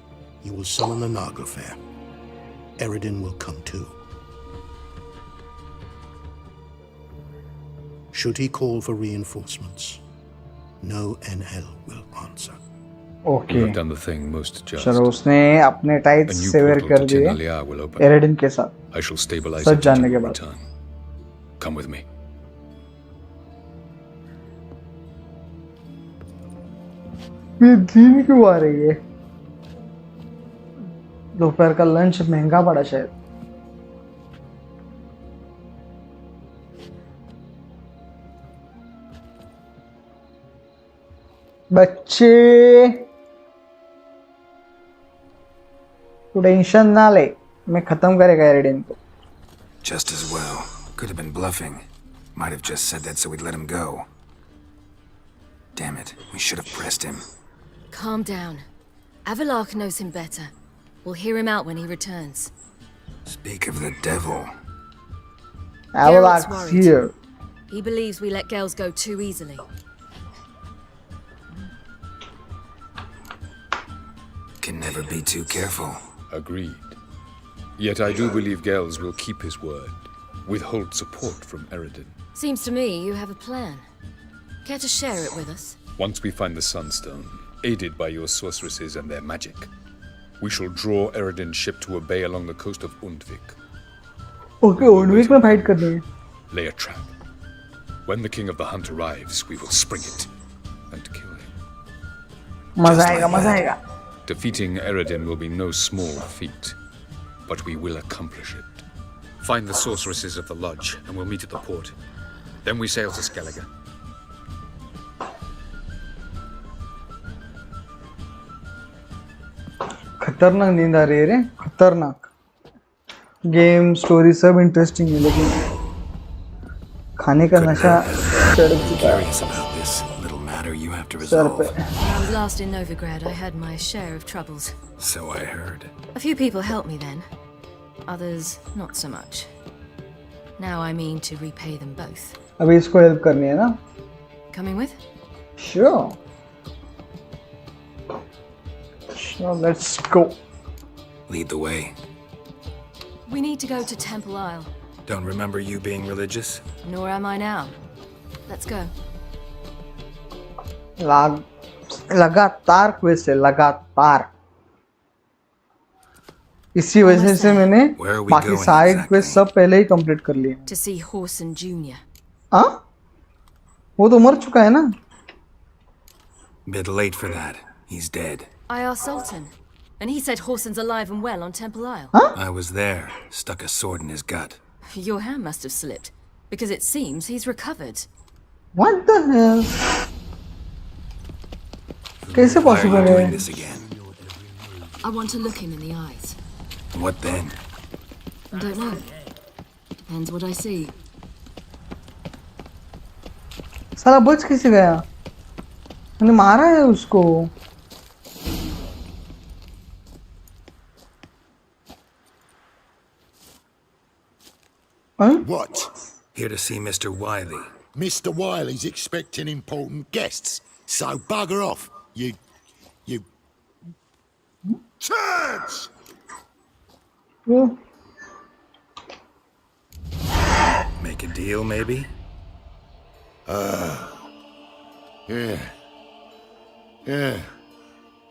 you will summon the Nagelfair. EREDIN will come too. Should he call for reinforcements, no NL will answer. You okay. have done the thing most just. चलो उसने अपने tight A new saver portal कर to दिए Tenalia will open. EREDIN के साथ. I shall stabilize such it जानने until के you बाद. return. Come with me. ये दिन क्यों आ रही है? दोपहर का लंच महंगा पड़ा शायद. बच्चे तू टेंशन ना ले, मैं खत्म करेगा EREDIN को. Just as well. Could have been bluffing. Might have just said that so we'd let him go. Damn it, we should have pressed him. Calm down. Avalach knows him better. We'll hear him out when he returns. Speak of the devil. Avalach's worried. here. He believes we let girls go too easily. Can never be too careful. Agreed. Yet I do believe Gels will keep his word. Withhold support from EREDIN. Seems to me you have a plan. Care to share it with us? Once we find the Sunstone, aided by your sorceresses and their magic, we shall draw EREDIN's ship to a bay along the coast of Undvik. Okay ओल्डविक में fight करनी है. Lay a trap. When the king of the hunt arrives, we will spring it and kill him. मजा आएगा, मजा आएगा. Defeating EREDIN will be no small feat, but we will accomplish it. Find the sorceresses of the lodge, and we'll meet at the port. Then we sail to Skellige. खतरनाक नींद आ रही है रे, खतरनाक. गेम स्टोरी सब interesting है लेकिन खाने का नशा चढ़ चुका है Curious about this little matter you have to sir resolve. पे. When I was last in Novigrad, I had my share of troubles. So I heard. A few people helped me then. Others, not so much. Now I mean to repay them both. अभी इसको help करनी है ना? Coming with? Sure. Sure, let's go. Lead the way. We need to go to Temple Isle. Don't remember you being religious? Nor am I now. Let's go. लगातार quest है, लगातार. इसी वजह से मैंने बाकी साइड क्वेस्ट सब पहले ही कंप्लीट कर लिए. To see Horson Jr. हाँ? वो तो मर चुका है ना? Bit late for that. He's dead. I asked Sultan, and he said Horson's alive and well on Temple Isle. Huh? I was there. Stuck a sword in his gut. Your hand must have slipped, because it seems he's recovered. What the hell? कैसे Why are possible you doing है? this again? I want to look him in the eyes. What then? I don't know. Depends what I see. साला बच कैसे गया? मैंने मारा है उसको. हाँ? What? Here to see Mr. Wiley. Mr. Wiley's expecting important guests, so bugger off, you... Turds! वो Make a deal, maybe? Yeah,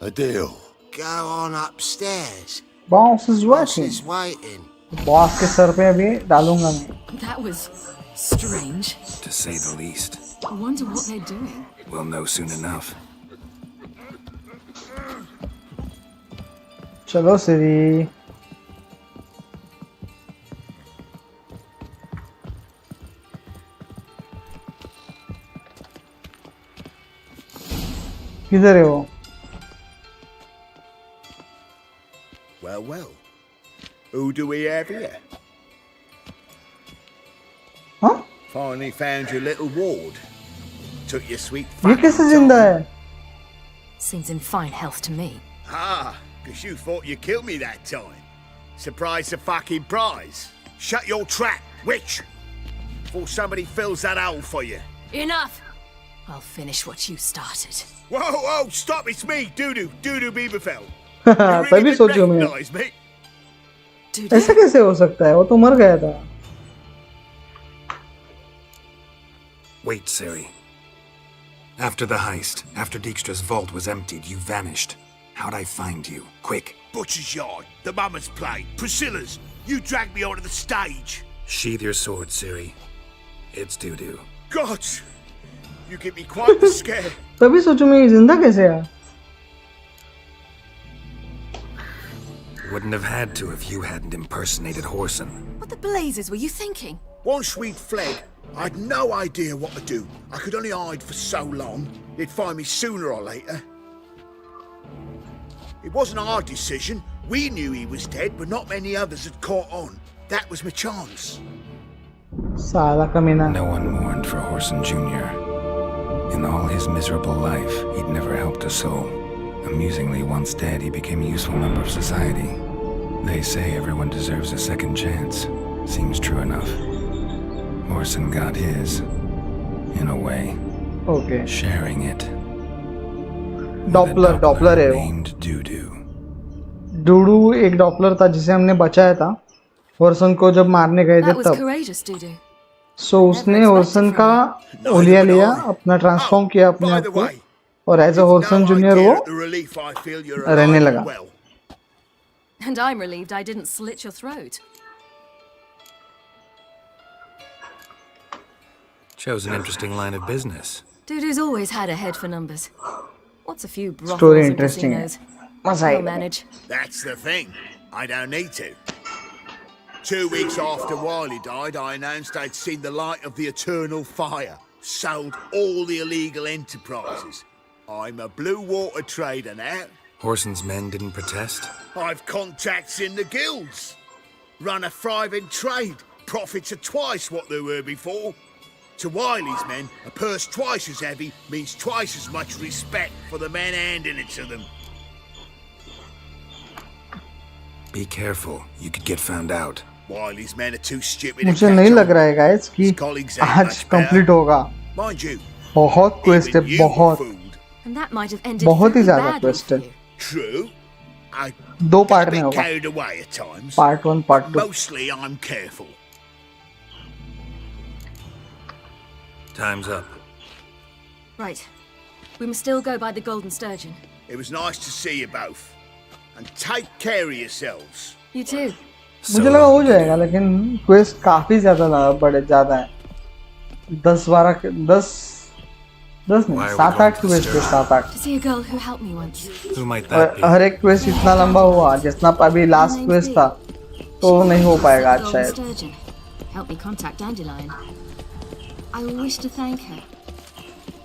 a deal. Go on upstairs. Boss is Boss watching. is waiting. Boss के sir पे अभी डालूंगा मैं. That was strange. To say the least. I wonder what they're doing. We'll know soon enough. चलो सिरी. किधर है वो? Well. Who do we have here? हाँ? Finally found your little ward. Took your sweet ये fucking कैसे जिंदा time. है? Seems in fine health to me. Ah, because you thought you killed me that time. Surprise the fucking prize. Shut your trap, witch! Before somebody fills that hole for you. Enough! I'll finish what you started. Whoa, stop, it's me, Doodoo Beaverfell. तभी सोचो मैं. Recognise me? Dude, ऐसा कैसे हो सकता है? वो तो मर गया था. Wait, Siri. After the heist, after Dijkstra's vault was emptied, you vanished. How'd I find you? Quick. Butcher's Yard, the Mama's Plate, Priscilla's. You dragged me onto the stage. Sheathe your sword, Siri. It's doo-doo. God, you give me quite the scare. तभी सोचो मैं ये जिंदा कैसे है? Wouldn't have had to if you hadn't impersonated Horson. what the blazes were you thinking? Once we'd fled, I had no idea what to do. I could only hide for so long. They'd find me sooner or later. It wasn't our decision. We knew he was dead, but not many others had caught on. That was my chance. साला कमीना. No one mourned for Horson Jr. In all his miserable life, he'd never helped a soul. Amusingly, once dead, he became a useful member of society. They say everyone deserves a second chance. Seems true enough. Horson got his, in a way. Okay. Sharing it. Doppler है वो. named Doo-doo. डूडू एक Doppler था जिसे हमने बचाया था हॉर्सन को जब मारने गए थे That was तब. courageous, Dudu. सो उसने हॉर्सन का ओलिया लिया, अपना ट्रांसफॉर्म किया अपने By आप the को, way, और एज अ हॉर्सन no जूनियर idea वो at the relief I feel you're रहने alive लगा. and well. And I'm relieved I didn't slit your throat. Chose an interesting line of business. Dudu's always had a head for numbers. What's a few brothels Story and interesting है. casinos? मजा I'll आएगा. manage. That's the thing. I don't need to. 2 weeks after Wiley died, I announced I'd seen the light of the eternal fire. Sold all the illegal enterprises. I'm a blue water trader now. Horson's men didn't protest? I've contacts in the guilds. Run a thriving trade. Profits are twice what they were before. To Wiley's men, a purse twice as heavy means twice as much respect for the men handing it to them. Be careful. You could get found out. Wiley's men are too stupid to मुझे नहीं catch लग on. रहा है guys कि His colleagues ain't आज much complete better. होगा. Mind you, बहुत quest है, even you were बहुत fooled. And that might have ended बहुत ही very ज्यादा badly क्वेस्ट for है. you. True. I दो get पार्ट a में bit होगा, carried away at times. Part 1 part 2. Mostly I'm careful. Time's up. Right. We must still go by the Golden Sturgeon. It was nice to see you both. And take care of yourselves. You too. मुझे लगा हो जाएगा, लेकिन quest काफी ज्यादा है. 10 नहीं, 7-8 quest है, 7-8. To see a girl who helped me once. Who might और that be? हर एक क्वेस्ट इतना लंबा हुआ, जितना अभी लास्ट क्वेस्ट था, तो नहीं हो पाएगा आज Golden शायद. Sturgeon. Help me contact Dandelion. I wish to thank her.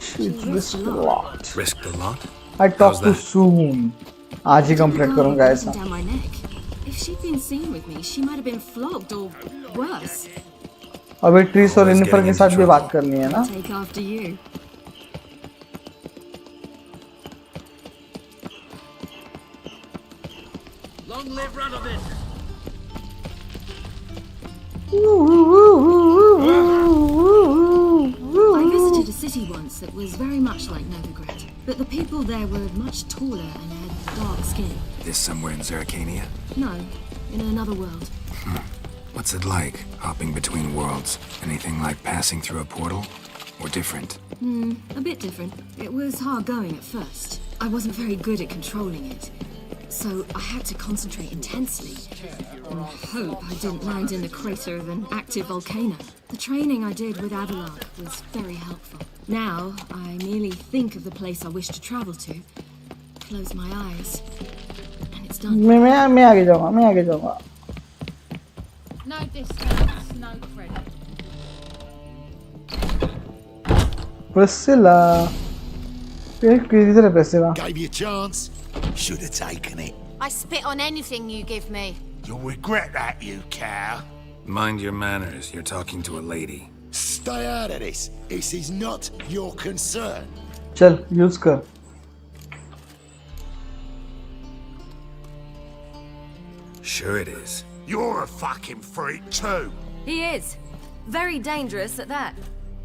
She risked a lot. Risked a lot? I talk How's too that? soon. आज ही कंप्लीट करूंगा ऐसा. Down my neck. If she'd been seen with me, she might have been flogged or worse. अभी trees और Always इनिफर getting के into साथ भी trouble. बात करनी है ना. Take after you. Long live Radovid! I visited a city once that was very much like Novigrad, but the people there were much taller and had dark skin. This somewhere in Zeracania? No, in another world. What's it like, hopping between worlds? Anything like passing through a portal? Or different? A bit different. It was hard going at first. I wasn't very good at controlling it, so I had to concentrate intensely and hope I didn't land in the crater of an active volcano. The training I did with Avalark was very helpful. Now, I merely think of the place I wish to travel to, close my eyes, and it's done. मैं आगे जाऊंगा. No discounts, no credit. Priscilla. किधर है Priscilla? Gave you a chance. Should have taken it. I spit on anything you give me. You'll regret that, you cow. Mind your manners, you're talking to a lady. Stay out of this. This is not your concern. चल use कर. Sure it is. You're a fucking freak too. He is. Very dangerous at that.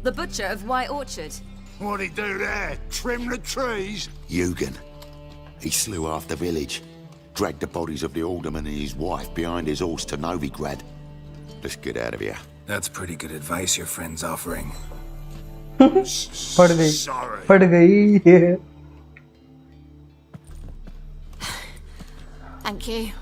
The butcher of White Orchard. What'd he do there? Trim the trees? Eugen. He slew half the village, dragged the bodies of the alderman and his wife behind his horse to Novigrad. Let's get out of here. That's pretty good advice your friend's offering. फट गई. Sorry. फट गई. Thank you.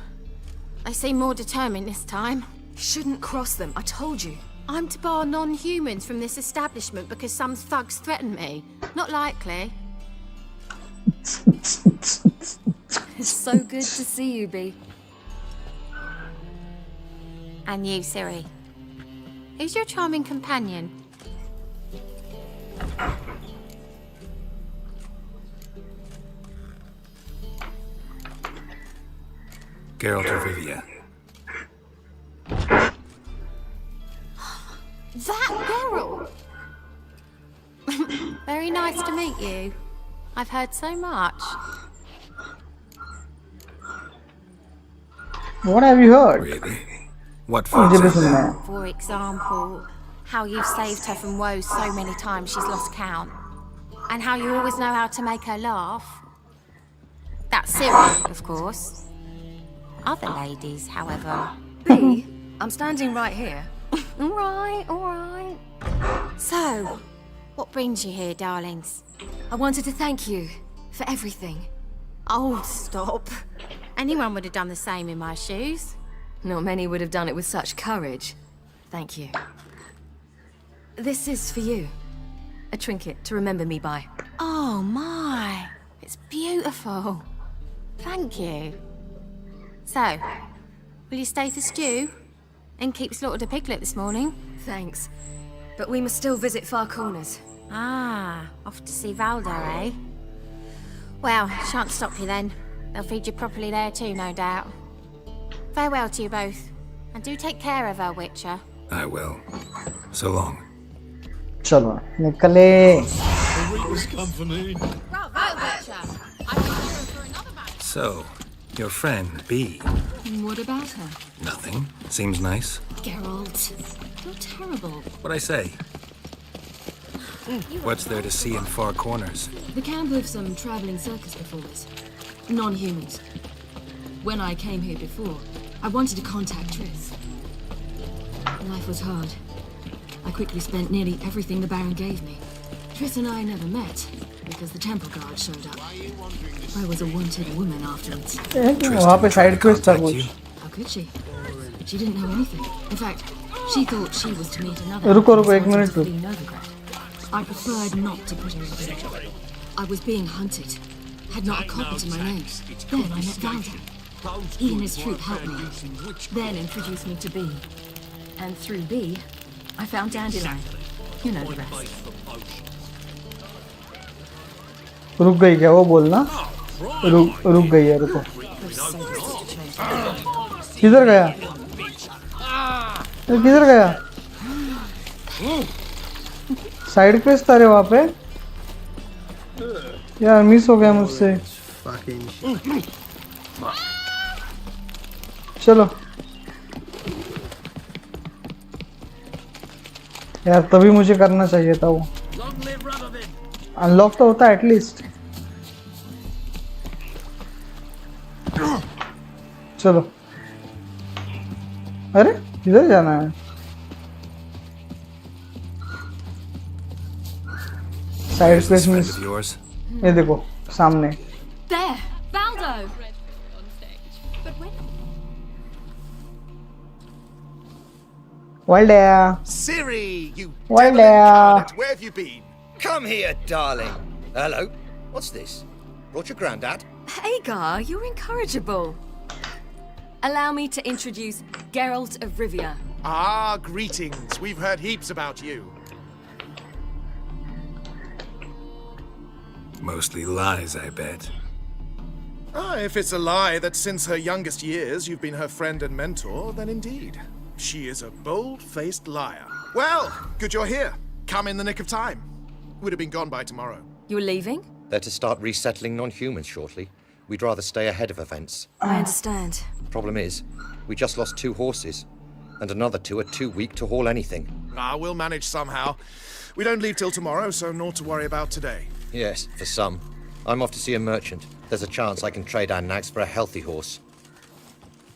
They seem more determined this time. Shouldn't cross them, I told you. I'm to bar non-humans from this establishment because some thugs threaten me. Not likely. It's so good to see you, Bee. And you, Siri. Who's your charming companion? Geralt of Rivia. That girl! Very nice to meet you. I've heard so much. What have you heard? Really? What for मुझे भी example? सुनना है. For example, how you've saved her from woes so many times she's lost count. And how you always know how to make her laugh. That's Siri, of course. Other ladies, however. Bee, I'm standing right here. Alright, alright. So, what brings you here, darlings? I wanted to thank you for everything. Oh, stop. Anyone would have done the same in my shoes. Not many would have done it with such courage. Thank you. This is for you. A trinket to remember me by. Oh my, it's beautiful. Thank you. So, will you stay for stew? And keep slaughtered a piglet this morning? Thanks. But we must still visit Far Corners. Ah, off to see Valda, eh? Well, shan't stop you then. They'll feed you properly there too, no doubt. Farewell to you both. And do take care of her, Witcher. I will. So long. चलो निकले. The weakest company. Bravo, Witcher! I've been here for another match. So, Your friend, B. What about her? Nothing. Seems nice. Geralt, you're terrible. What'd I say? What's there to see in far corners? The camp of some traveling circus performers. Non-humans. When I came here before, I wanted to contact Triss. Life was hard. I quickly spent nearly everything the Baron gave me. Triss and I never met, because the temple guard showed up. I was a wanted woman afterwards. वहाँ पे side quest था कुछ. How could she? She didn't know anything. In fact, she thought she was to meet another. रुको एक minute रुक. I preferred not to put her in danger. I was being hunted. Had not a copy to my name. Then I met Valda. He and his troop helped me. Then introduced me to B. And through B, I found Dandelion. You know the rest. रुक गई क्या वो बोलना? रुक गई है रुको. किधर गया? किधर गया? साइड क्वेस्ट था रे वहाँ पे. यार मिस हो गया मुझसे. चलो यार तभी मुझे करना चाहिए था वो. अनलॉक तो होता है एटलीस्ट. चलो. अरे किधर जाना है? साइड क्वेस्ट में ये देखो सामने. There, Valdo. Well there. Ciri, you Well devil there. incarnate, where have you been? Come here, darling. Hello. What's this? Brought your granddad? Hagar, you're incorrigible. Allow me to introduce Geralt of Rivia. Ah, greetings. We've heard heaps about you. Mostly lies, I bet. Ah, if it's a lie that since her youngest years you've been her friend and mentor, then indeed. She is a bold-faced liar. Well, good you're here. Come in the nick of time. Would have been gone by tomorrow. You're leaving? They're to start resettling non-humans shortly. We'd rather stay ahead of events. I understand. Problem is, we just lost 2 horses, and another 2 are too weak to haul anything. Ah, we'll manage somehow. We don't leave till tomorrow, so naught to worry about today. Yes, for some. I'm off to see a merchant. There's a chance I can trade our nags for a healthy horse.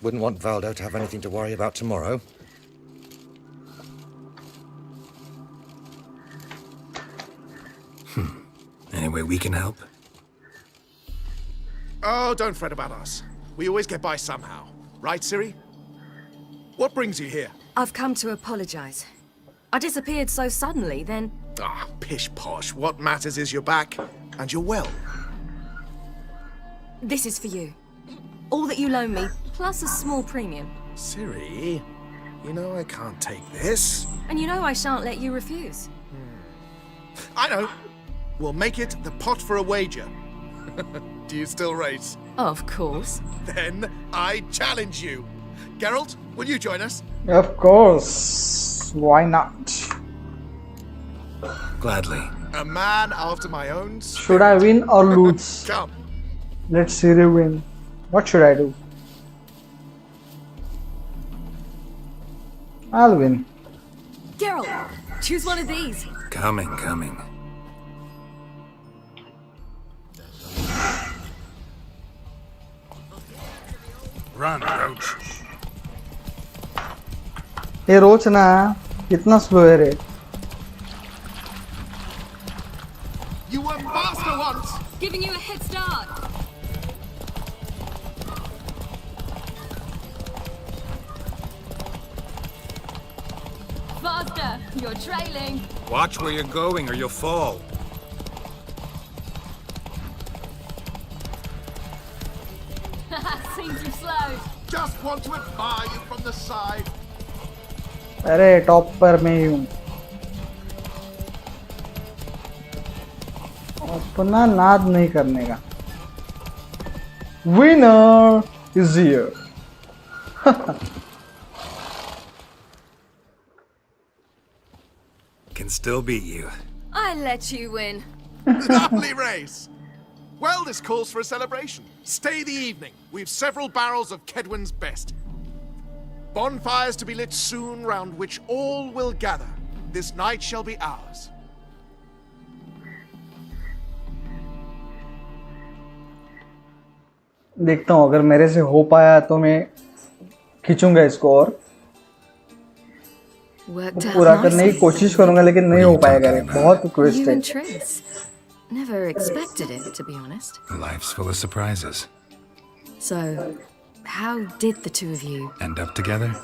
Wouldn't want Valdo to have anything to worry about tomorrow. Any way we can help? Oh, don't fret about us. We always get by somehow. Right, Ciri? What brings you here? I've come to apologize. I disappeared so suddenly, then... Ah, pish-posh. What matters is you're back, and you're well. This is for you. All that you loan me, plus a small premium. Ciri, you know I can't take this. And you know I shan't let you refuse. I know. We'll make it the pot for a wager. Do you still race? Of course. Then I challenge you. Geralt, will you join us? Of course. Why not? Gladly. A man after my own spirit. Should I win or lose? Come. Let's see the win. What should I do? I'll win. Geralt, choose one of these. Coming. Run, Roach. ये रोच ना कितना slow है रे. You were master once. Giving you a head start. Faster, you're trailing. Watch where you're going or you'll fall. Seems you've slowed. Just want to admire you from the side. अरे top पर मैं ही हूँ. अपना नाद नहीं करने का. Winner is here. Can still beat you. I let you win. Lovely race. Well, this calls for a celebration. Stay the evening. We've several barrels of Kedwin's best. Bonfires to be lit soon, round which all will gather. This night shall be ours. देखता हूँ अगर मेरे से हो पाया तो मैं खींचूंगा इसको और पूरा करने की कोशिश करूंगा, लेकिन नहीं हो पाएगा रे, बहुत ट्विस्ट है. Never expected it, to be honest. Life's full of surprises. So, how did the two of you End up together?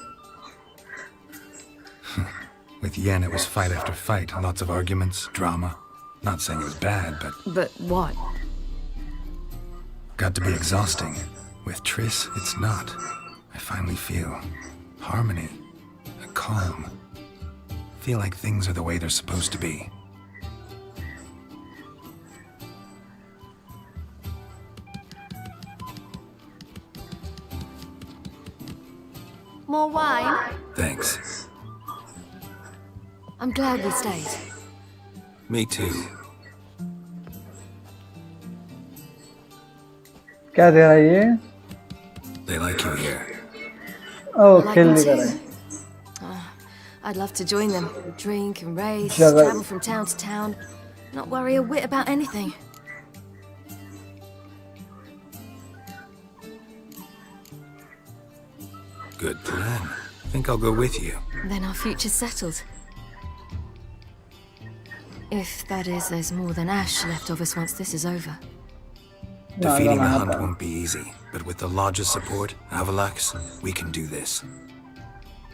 With Yen, it was fight after fight. Lots of arguments, drama. Not saying it was bad, but... But what? Got to be exhausting. With Triss, it's not. I finally feel harmony, a calm. Feel like things are the way they're supposed to be. More wine? Thanks. I'm glad we stayed. Me too. क्या दे रहा है ये? They like you here. Oh, I like खेल them नहीं कर too. रहा है. I'd love to join them. Drink and race, Juggle. travel from town to town. Not worry a whit about anything. Good plan. Think I'll go with you. Then our future's settled. If that is, there's more than ash left of us once this is over. Defeating the hunt won't be easy, but with the Lodge's support, Avalax, we can do this.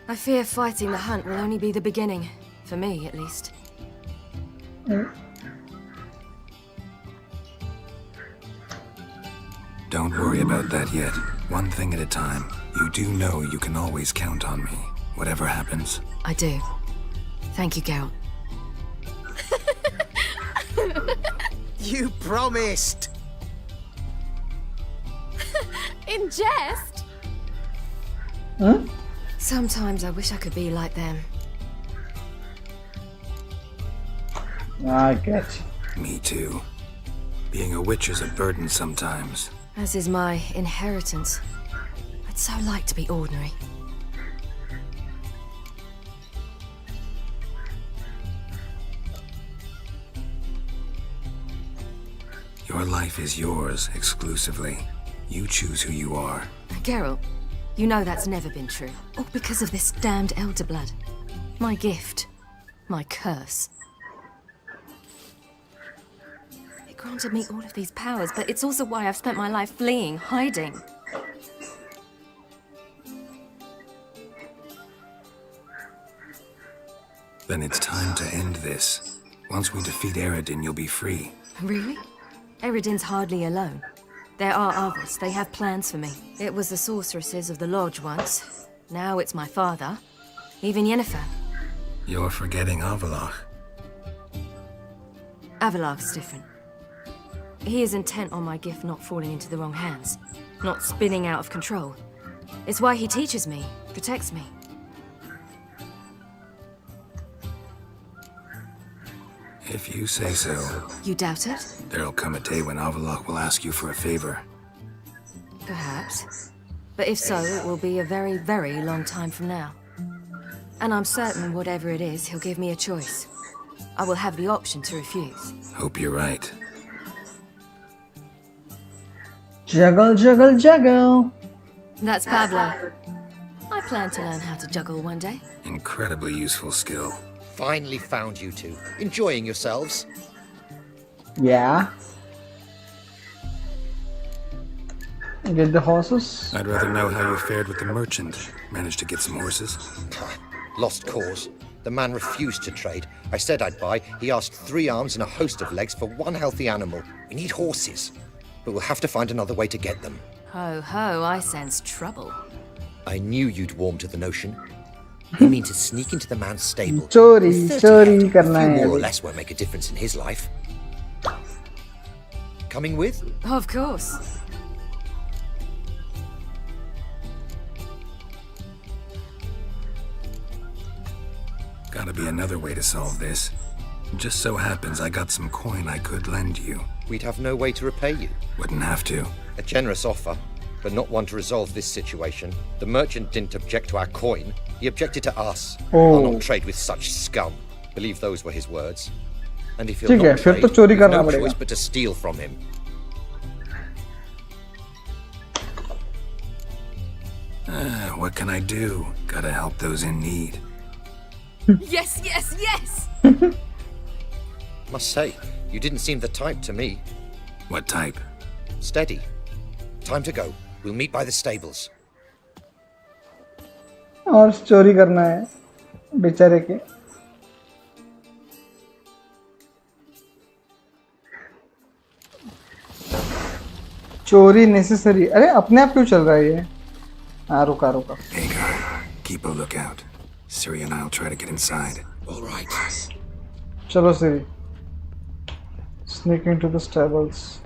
I fear fighting the hunt will only be the beginning. For me, at least. Don't worry about that yet. One thing at a time. You do know you can always count on me, whatever happens. I do. Thank you, Geralt. You promised! In jest? Sometimes I wish I could be like them. I get you. Me too. Being a witch is a burden sometimes. As is my inheritance. I'd so like to be ordinary. Your life is yours exclusively. You choose who you are. Geralt, you know that's never been true. All because of this damned elder blood. My gift. My curse. It granted me all of these powers, but it's also why I've spent my life fleeing, hiding. Then it's time to end this. Once we defeat EREDIN, you'll be free. Really? EREDIN's hardly alone. There are others. They have plans for me. It was the sorceresses of the Lodge once. Now it's my father. Even Yennefer. You're forgetting Avalach. Avalach's different. He is intent on my gift not falling into the wrong hands. Not spinning out of control. It's why he teaches me, protects me. If you say so. You doubt it? There'll come a day when Avalach will ask you for a favor. Perhaps. But if so, it will be a very, very long time from now. And I'm certain whatever it is, he'll give me a choice. I will have the option to refuse. Hope you're right. Juggle, juggle, juggle. That's Pablo. I plan to learn how to juggle one day. Incredibly useful skill. Finally found you two. Enjoying yourselves? Yeah. Get the horses. I'd rather know how you fared with the merchant. Managed to get some horses? Lost cause. The man refused to trade. I said I'd buy. He asked 3 arms and a host of legs for 1 healthy animal. We need horses. But we'll have to find another way to get them. Ho ho, I sense trouble. I knew you'd warm to the notion. You mean to sneak into the man's stable? Chori, With 30 chori head, karna a few hai more or abhi. less won't make a difference in his life. Coming with? Of course. Gotta be another way to solve this. Just so happens I got some coin I could lend you. We'd have no way to repay you. Wouldn't have to. A generous offer, but not one to resolve this situation. The merchant didn't object to our coin. He objected to us. I'll not trade with such scum. Believe those were his words. And if he'll ठीक है, not फिर trade, तो चोरी we've करना no पड़ेगा। choice but to steal from him. What can I do? Gotta help those in need. Yes, yes, yes! Must say, you didn't seem the type to me. What type? Steady. Time to go. We'll meet by the stables. और चोरी करना है बेचारे के। चोरी necessary. अरे अपने आप क्यों चल रहा है ये? हाँ रुका रुका। Hey guy, keep a lookout. Siri and I'll try to get inside. All right. चलो सिरी। Sneak into the stables.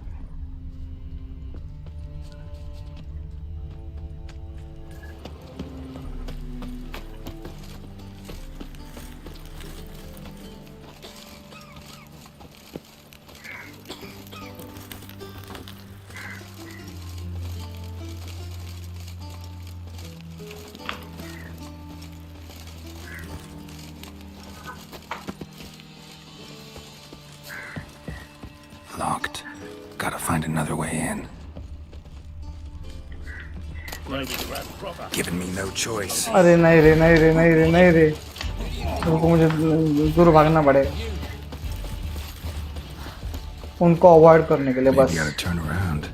Locked. Gotta find another way in. Giving me no choice. अरे नहीं रे नहीं रे नहीं रे नहीं रे, उनको मुझे दूर भागना पड़ेगा उनको अवॉइड करने के लिए बस। Maybe gotta turn around.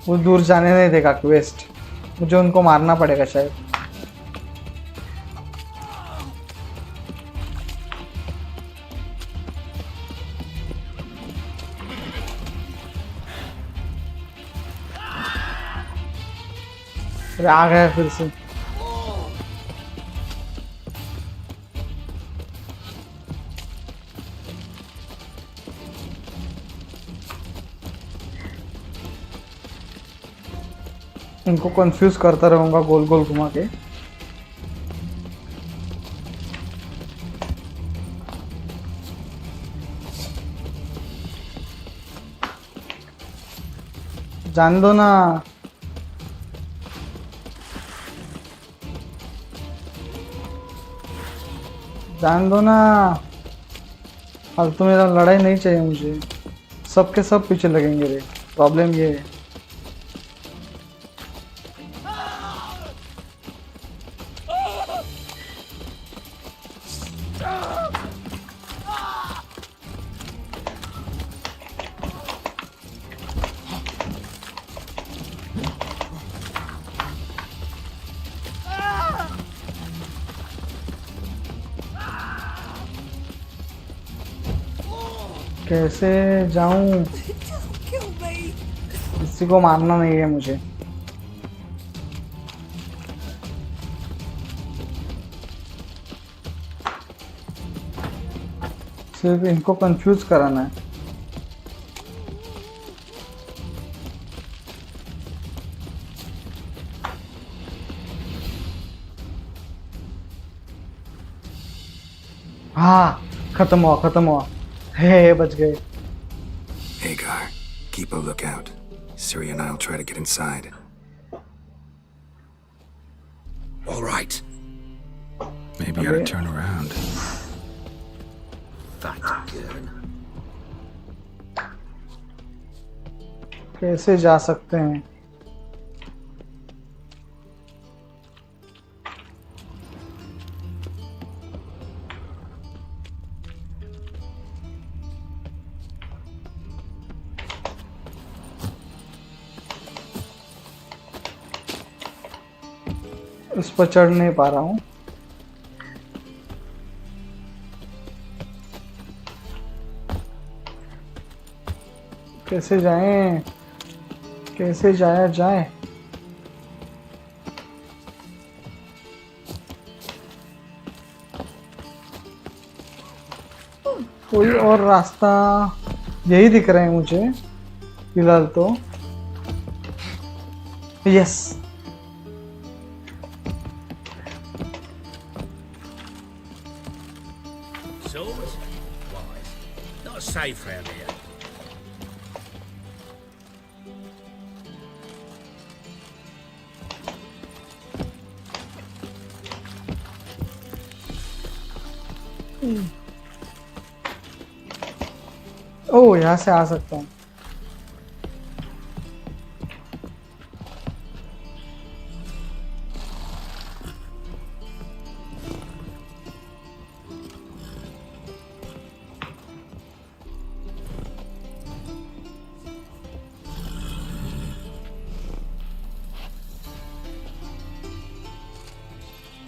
वो दूर जाने नहीं देगा क्वेस्ट, मुझे उनको मारना पड़ेगा शायद। अरे आ गया फिर से। इनको कंफ्यूज करता रहूंगा गोल गोल घुमा के। जान दो ना। जान दो ना। अब तो मेरा लड़ाई नहीं चाहिए मुझे, सबके सब पीछे लगेंगे रे। प्रॉब्लम ये है। कैसे जाऊं? किसी को मारना नहीं है मुझे। सिर्फ इनको कंफ्यूज कराना है। हाँ खत्म हुआ खत्म हुआ। हे बच गए। Hey guy, keep a lookout. Siri and I'll try to get inside. All right. Maybe I ought to turn around. Fat girl. कैसे जा सकते हैं? इस पर चढ़ नहीं पा रहा हूँ। कैसे जाएं? कैसे जाया जाए? कोई और रास्ता यही दिख रहा है मुझे फिलहाल तो। Yes, Swords? Why? Not safe round here. ओ यहाँ से आ सकता हूँ।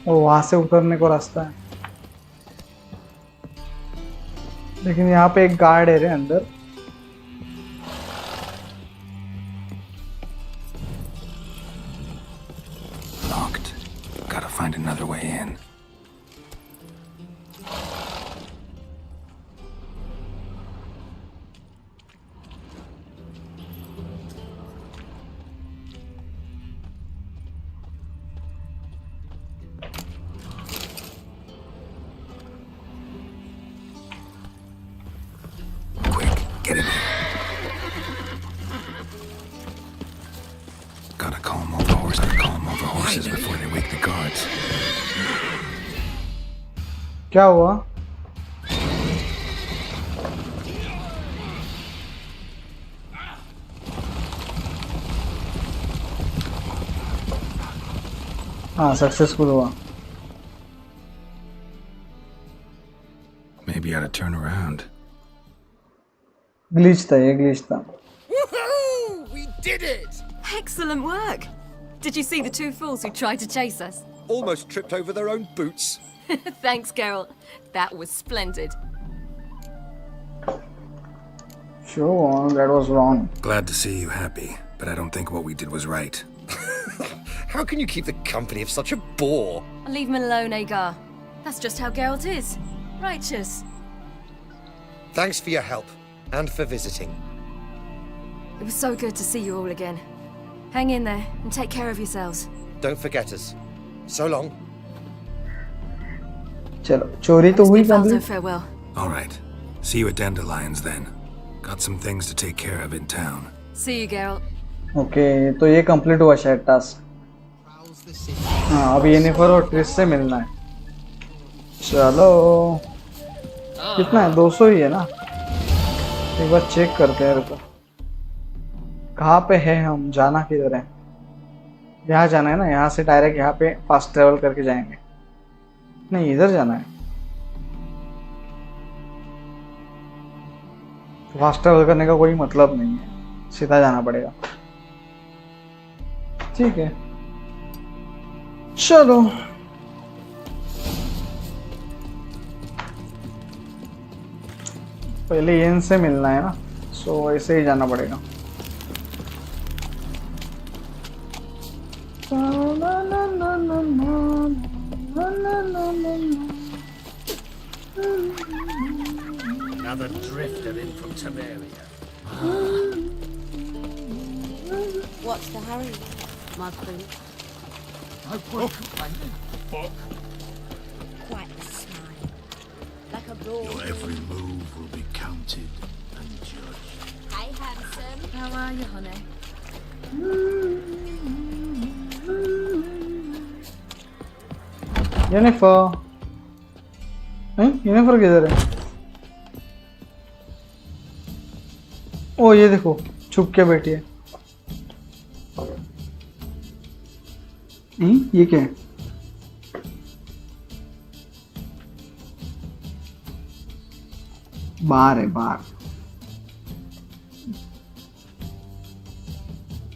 ओ वहां से उतरने को रास्ता है, लेकिन यहाँ पे एक गार्ड है रे अंदर। Locked. Gotta find another way in. Get in here. Gotta call them over horses. Gotta call them over horses before they wake the guards. क्या हुआ? हाँ, सक्सेसफुल हुआ। Maybe you ought to turn around. Glitch था, ये glitch था। Woohoo! We did it! Excellent work! Did you see the two fools who tried to chase us? Almost tripped over their own boots. Thanks, Carol. That was splendid. Sure, that was wrong. Glad to see you happy, but I don't think what we did was right. How can you keep the company of such a bore? Leave him alone, Agar. That's just how Geralt is. Righteous. Thanks for your help, and for visiting. It was so good to see you all again. Hang in there, and take care of yourselves. Don't forget us. So long. चलो, चोरी तो हुई Farewell, complete. farewell. All right. See you at Dandelions then. Got some things to take care of in town. See you, Geralt. Okay, तो ये complete हुआ शायद task. हाँ, अब येनिफर और ट्रिस से मिलना है। चलो, कितना है? 200 ही है ना? एक बार चेक करते हैं। रुको, कहाँ पे है हम? जाना किधर है? यहाँ जाना है ना? यहाँ से डायरेक्ट यहाँ पे फास्ट ट्रेवल करके जाएंगे। नहीं, इधर जाना है। फास्ट ट्रेवल करने का कोई मतलब नहीं है, सीधा जाना पड़ेगा। ठीक है, चलो। पहले इनसे मिलना है ना, सो ऐसे ही जाना पड़ेगा। Another drifter in from Temeria. What's the hurry, my queen? No point complaining. Book. Quite a smile. Like a broad. Your every move will be counted and judged. Hey, handsome. How are you, honey? Jennifer, Jennifer किधर है? ओ ये देखो, छुप के बैठी है। ये क्या है? बार है, बार।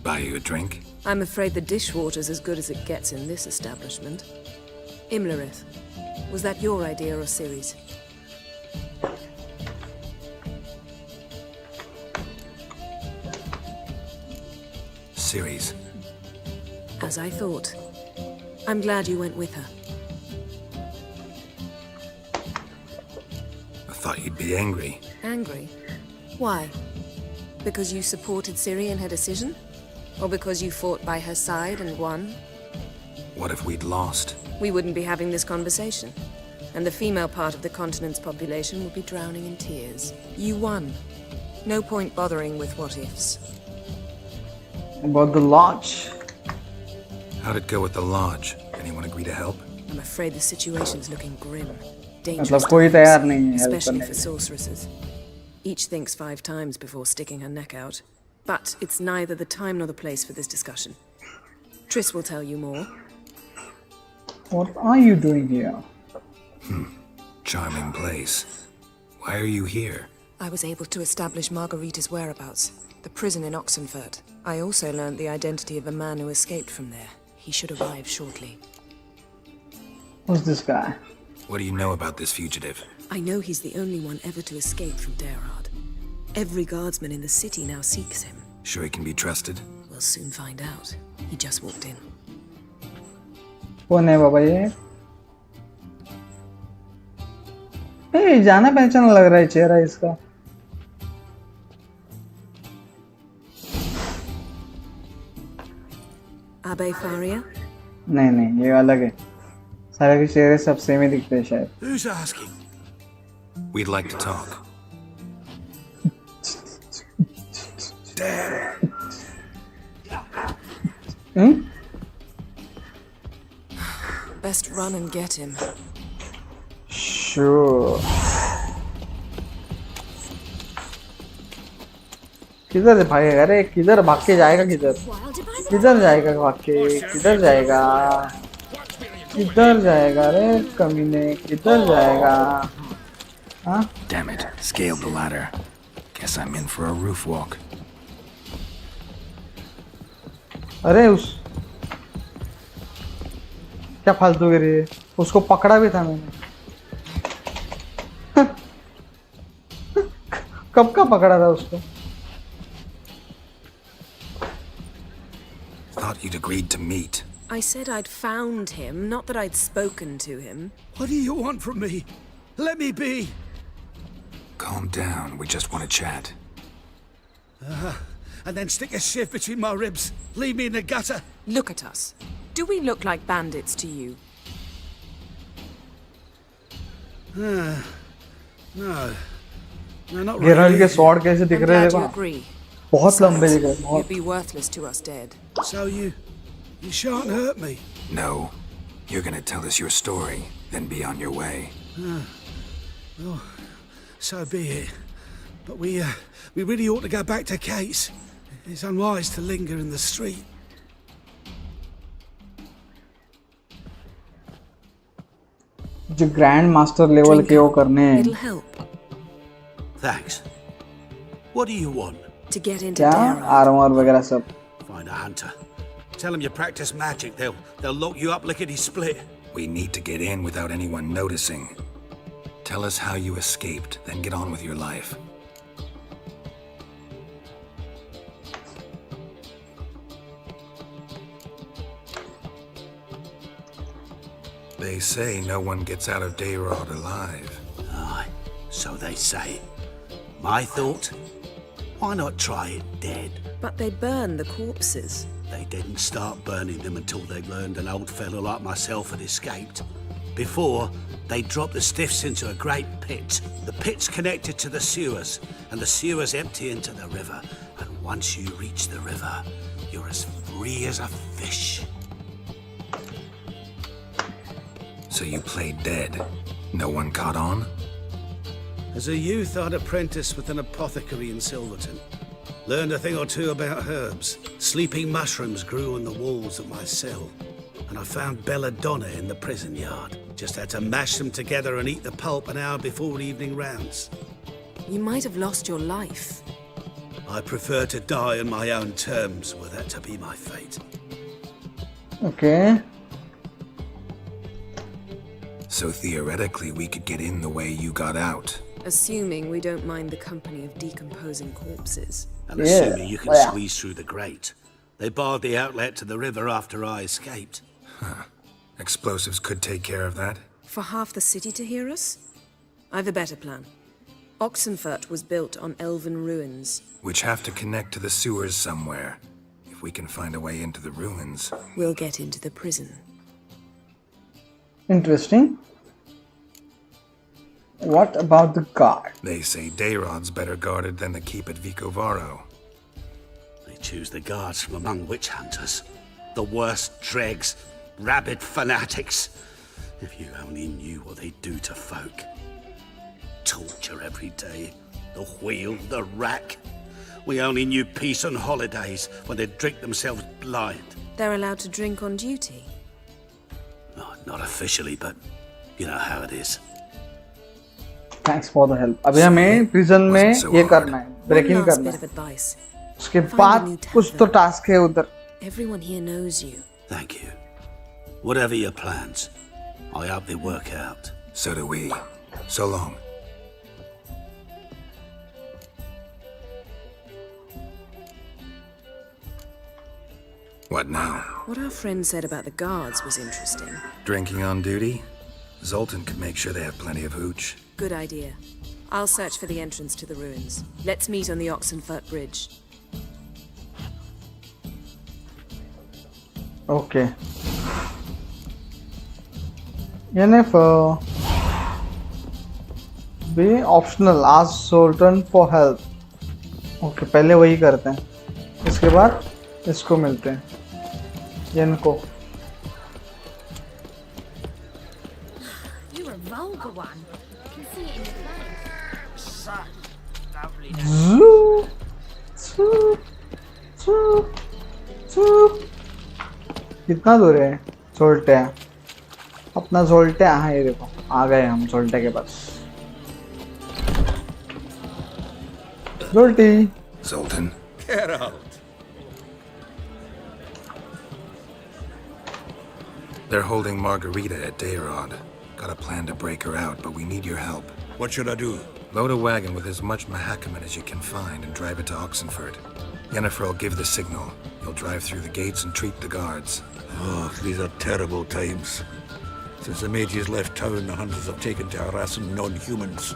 Buy you a drink? I'm afraid the dishwater's as good as it gets in this establishment. Imlerith, was that your idea or Ciri's? Series. As I thought. I'm glad you went with her. thought you'd be angry. Angry? Why? Because you supported Ciri in her decision? Or because you fought by her side and won? What if we'd lost? We wouldn't be having this conversation. And the female part of the continent's population would be drowning in tears. You won. No point bothering with what-ifs. About the lodge. How'd it go with the lodge? Anyone agree to help? I'm afraid the situation's looking grim. मतलब Dangerous कोई times, तैयार नहीं है help especially करने for के लिए. sorceresses. Each thinks 5 times before sticking her neck out. But it's neither the time nor the place for this discussion. Triss will tell you more. What are you doing here? Charming place. Why are you here? I was able to establish Margarita's whereabouts, the prison in Oxenfurt. I also learned the identity of a man who escaped from there. He should arrive shortly. Who's this guy? What do you know about this fugitive? I know he's the only one ever to escape from Derard. Every guardsman in the city now seeks him. Sure he can be trusted? We'll soon find out. He just walked in. कौन है बाबा ये? ए, जाना पहचाना लग रहा है चेहरा इसका. Abbe Faria? नहीं नहीं, ये अलग है. सारे के चेहरे सब सेम ही दिखते हैं शायद. Who's asking? We'd like to talk. Hmm? Best run and get him. Sure. किधर भागेगा रे? किधर भाग के जाएगा? किधर जाएगा भाग के? किधर जाएगा? किधर जाएगा रे कमीने? किधर जाएगा? हाँ? Damn it, scaled the ladder. Guess I'm in for a roof walk. अरे क्या फालतू गिरी है? उसको पकड़ा भी था मैंने. कब का पकड़ा था उसको? Thought you'd agreed to meet. I said I'd found him, not that I'd spoken to him. What do you want from me? Let me be. Calm down, we just want to chat. And then stick a shiv between my ribs. Leave me in the gutter. Look at us. Do we look like bandits to you? No. No, not Gerald के really. Sword कैसे दिख I'm रहे glad थे? you agree. बहुत लंबे दिख रहे. You'd बहुत. be worthless to us dead. So you shan't hurt me. No. You're gonna tell us your story, then be on your way. Oh, so be it. But we really ought to go back to Kate's. It's unwise to linger in the street. जो grand master level के वो करने हैं. It'll help. Thanks. What do you want? To get into क्या Derard. Armour वगैरह सब. Find a hunter. Tell them you practice magic. They'll lock you up lickety split. We need to get in without anyone noticing. Tell us how you escaped, then get on with your life. They say no one gets out of Dayrod alive. Aye, so they say. My thought? Why not try it dead? But they burn the corpses. They didn't start burning them until they learned an old fellow like myself had escaped. Before, they dropped the stiffs into a great pit. The pit's connected to the sewers, and the sewers empty into the river. And once you reach the river, you're as free as a fish. So you played dead. No one caught on? As a youth, I'd apprenticed with an apothecary in Silverton. Learned a thing or two about herbs. Sleeping mushrooms grew on the walls of my cell. And I found belladonna in the prison yard. Just had to mash them together and eat the pulp an hour before evening rounds. You might have lost your life. I prefer to die on my own terms, were that to be my fate. Okay. So theoretically, we could get in the way you got out. Assuming we don't mind the company of decomposing corpses. And assuming you can squeeze through the grate. They barred the outlet to the river after I escaped. Huh. Explosives could take care of that. For half the city to hear us? I've a better plan. Oxenfurt was built on elven ruins. Which have to connect to the sewers somewhere. If we can find a way into the ruins, we'll get into the prison. Interesting. What about the guard? They say Dayrod's better guarded than the keep at Vicovaro. They choose the guards from among witch hunters. The worst dregs, rabid fanatics. If you only knew what they do to folk. Torture every day. The wheel, the rack. We only knew peace on holidays when they'd drink themselves blind. They're allowed to drink on duty? Oh, not officially, but you know how it is. Thanks for the help. अभी हमें prison में ये करना है, breaking करना है. उसके बाद कुछ तो टास्क है उधर. Everyone here knows you. Thank you. Whatever your plans, I hope they work out. So do we. So long. What now? What our friend said about the guards was interesting. Drinking on duty? Zoltan could make sure they have plenty of hooch. Good idea. I'll search for the entrance to the ruins. Let's meet on the Oxenfurt Bridge. Okay. Yennefer. Be optional. Ask Zoltan for help. Okay, पहले वही करते हैं. इसके बाद इसको मिलते हैं. येन को. You're a vulgar one. I can see it in your face. कितना दूर है सोल्टे? अपना सोल्टे. हाँ ये देखो आ गए हम सोल्टे के पास. सोल्टी. Zoltan. Get out. They're holding Margarita at Dayrod. Got a plan to break her out, but we need your help. What should I do? Load a wagon with as much Mahakaman as you can find and drive it to Oxenfurt. Yennefer will give the signal. You'll drive through the gates and treat the guards. Oh, these are terrible times. Since the mages left town, the hunters have taken to harassing non-humans.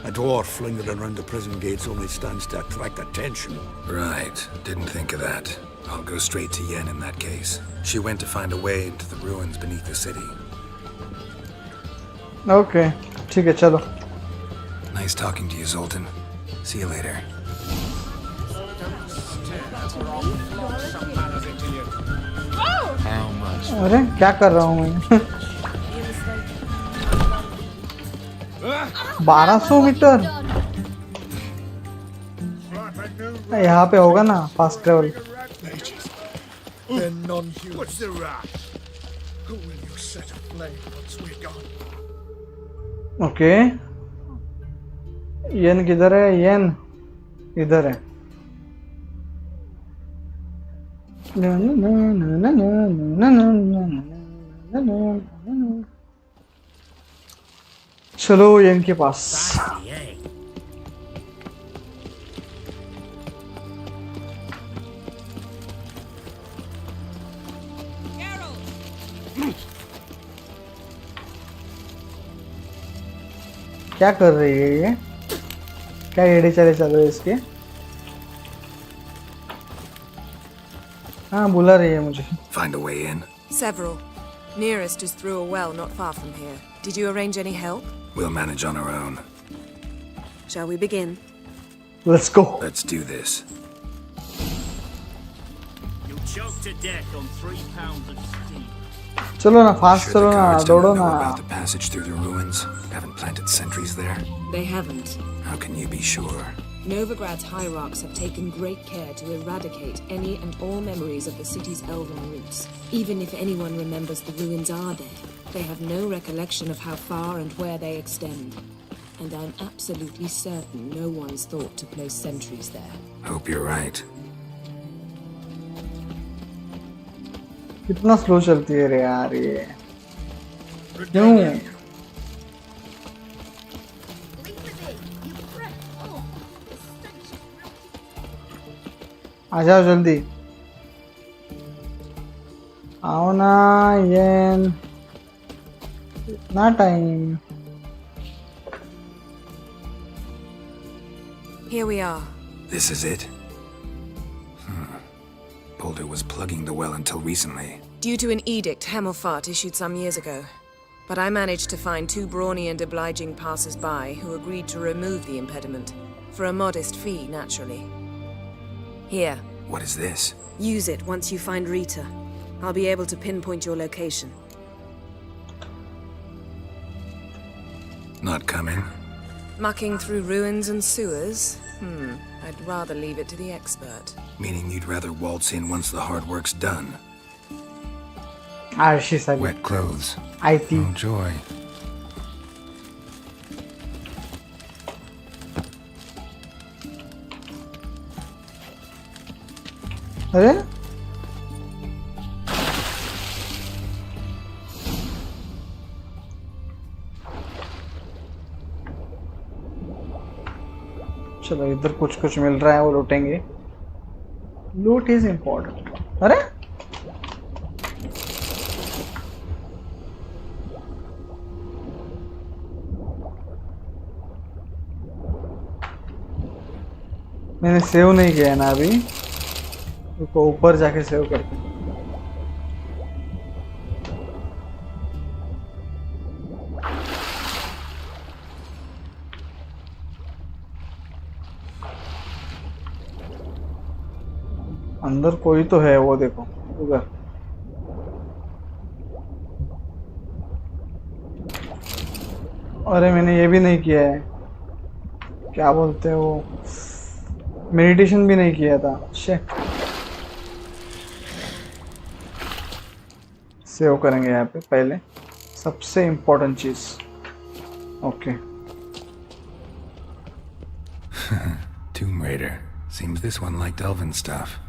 A dwarf lingering around the prison gates only stands to attract attention. Right. Didn't think of that. I'll go straight to Yen in that case. She went to find a way into the ruins beneath the city. Okay. ठीक है चलो. Nice talking to you, Zoltan. See you later. How much? अरे क्या कर रहा हूँ मैं? 1200 metre. यहाँ पे होगा ना fast travel. They're non-human. What's the rush? Who will you set aflame once we're gone? Okay. येन किधर है? येन इधर है. चलो येन के पास. क्या कर रही है ये? क्या एड़े चले चल रहे इसके? हाँ बुला रही है मुझे. Find a way in? Several. Nearest is through a well not far from here. Did you arrange any help? We'll manage on our own. Shall we begin? Let's go. Let's do this. You'll choke to death on 3 pounds of steam. चलो ना fast चलो ना दौड़ो ना. About the passage through the ruins. Haven't planted sentries there. They haven't. How can you be sure? Novigrad's hierarchs have taken great care to eradicate any and all memories of the city's elven roots. Even if anyone remembers the ruins are there, they have no recollection of how far and where they extend. And I'm absolutely certain no one's thought to place sentries there. Hope you're right. कितना slow चलती है रे यार ये. क्यों? आ जाओ जल्दी. आओ ना येन. इतना time. Here we are. This is it? Boulder was plugging the well until recently. Due to an edict Hemmelfart issued some years ago. But I managed to find 2 brawny and obliging passers-by who agreed to remove the impediment. For a modest fee, naturally. Here. What is this? Use it once you find Rita. I'll be able to pinpoint your location. Not coming? Mucking through ruins and sewers? I'd rather leave it to the expert. Meaning you'd rather waltz in once the hard work's done? She said. Wet clothes. IT. Oh, joy. अरे चलो इधर कुछ कुछ मिल रहा है, वो लूटेंगे. लूट is important. अरे मैंने सेव नहीं किया है ना अभी, उसको ऊपर जाके सेव करते हैं. अंदर कोई तो है, वो देखो उधर. अरे मैंने ये भी नहीं किया है, क्या बोलते हैं वो, मेडिटेशन भी नहीं किया था. शिट. सेव करेंगे यहाँ पे पहले, सबसे इम्पोर्टेंट चीज. Okay. Tomb Raider. Seems this one liked elven stuff.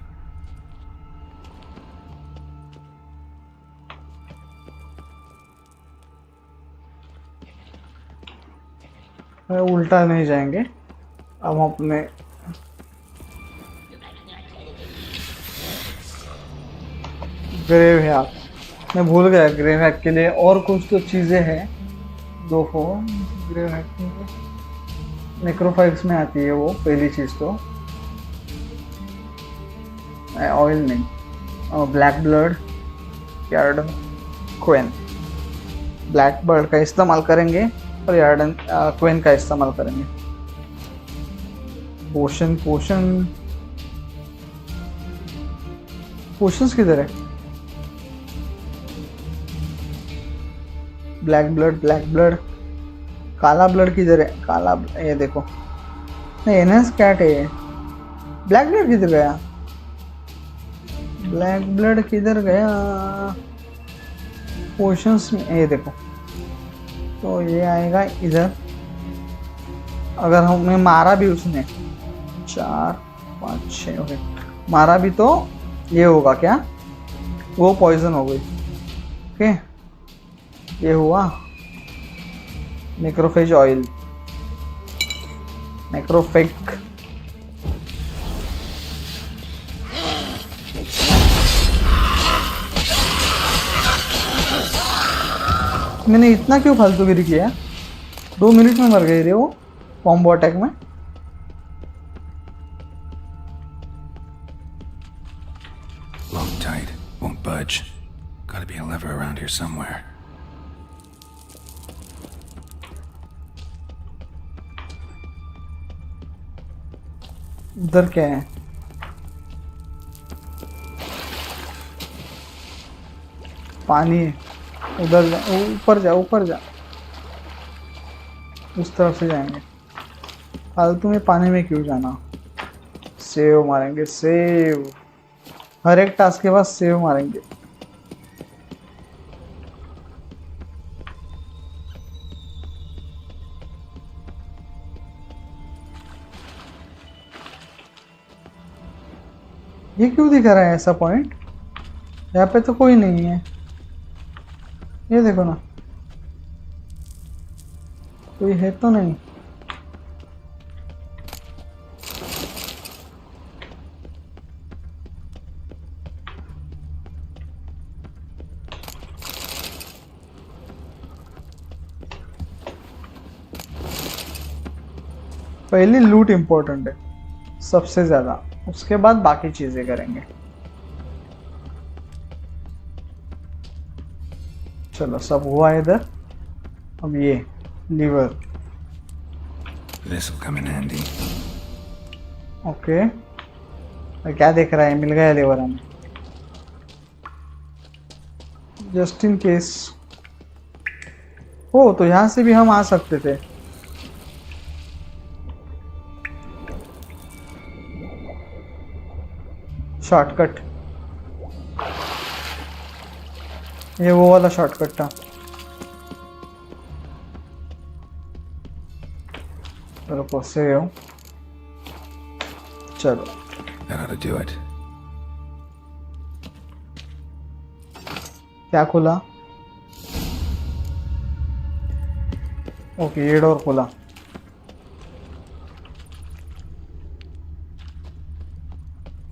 उल्टा नहीं जाएंगे अब हम अपने ग्रेव है. आप मैं भूल गया ग्रेव हैक के लिए और कुछ तो चीज़ें हैं. 2 ग्रेव हैक नेक्रोफाइल्स में आती है वो पहली चीज़. तो ऑयल नहीं, ब्लैक ब्लड यार्डन क्वेन. ब्लैक ब्लड का इस्तेमाल करेंगे और यार्डन क्वेन का इस्तेमाल करेंगे. पोशंस किधर है? Black blood. काला ब्लड किधर है? काला ये देखो, नहीं एनएस कैट है ये. ब्लैक ब्लड किधर गया? ब्लैक ब्लड किधर गया? पोशंस में ये देखो. तो ये आएगा इधर. अगर हमें मारा भी उसने 4 5 6 ओके मारा भी तो ये होगा क्या? वो पॉइजन हो गई. ओके ये हुआ नेक्रोफेज ऑयल. नेक्रोफेक मैंने इतना क्यों फालतूगिरी किया? 2 मिनट में मर गए थे वो कॉम्बो अटैक में. Locked tight. Won't budge. Gotta be a lever around here somewhere. इधर क्या है? पानी है. उधर जा, ऊपर जा. उस तरफ से जाएंगे. फालतू में पानी में क्यों जाना? सेव मारेंगे. सेव हर एक टास्क के बाद सेव मारेंगे. ये क्यों दिखा रहा है ऐसा पॉइंट? यहाँ पे तो कोई नहीं है. ये देखो ना, कोई है तो नहीं. पहली लूट इम्पोर्टेंट है सबसे ज़्यादा, उसके बाद बाकी चीज़ें करेंगे। चलो सब हुआ इधर। अब ये lever. This will come in handy. Okay, क्या देख रहा है? मिल गया लीवर हमें, जस्ट इन केस। ओ, तो यहाँ से भी हम आ सकते थे। शॉर्टकट, ये वो वाला शॉर्टकट था। चलो पहुंचे हो, चलो। That ought to do it. क्या खुला? ओके, ये डोर खुला।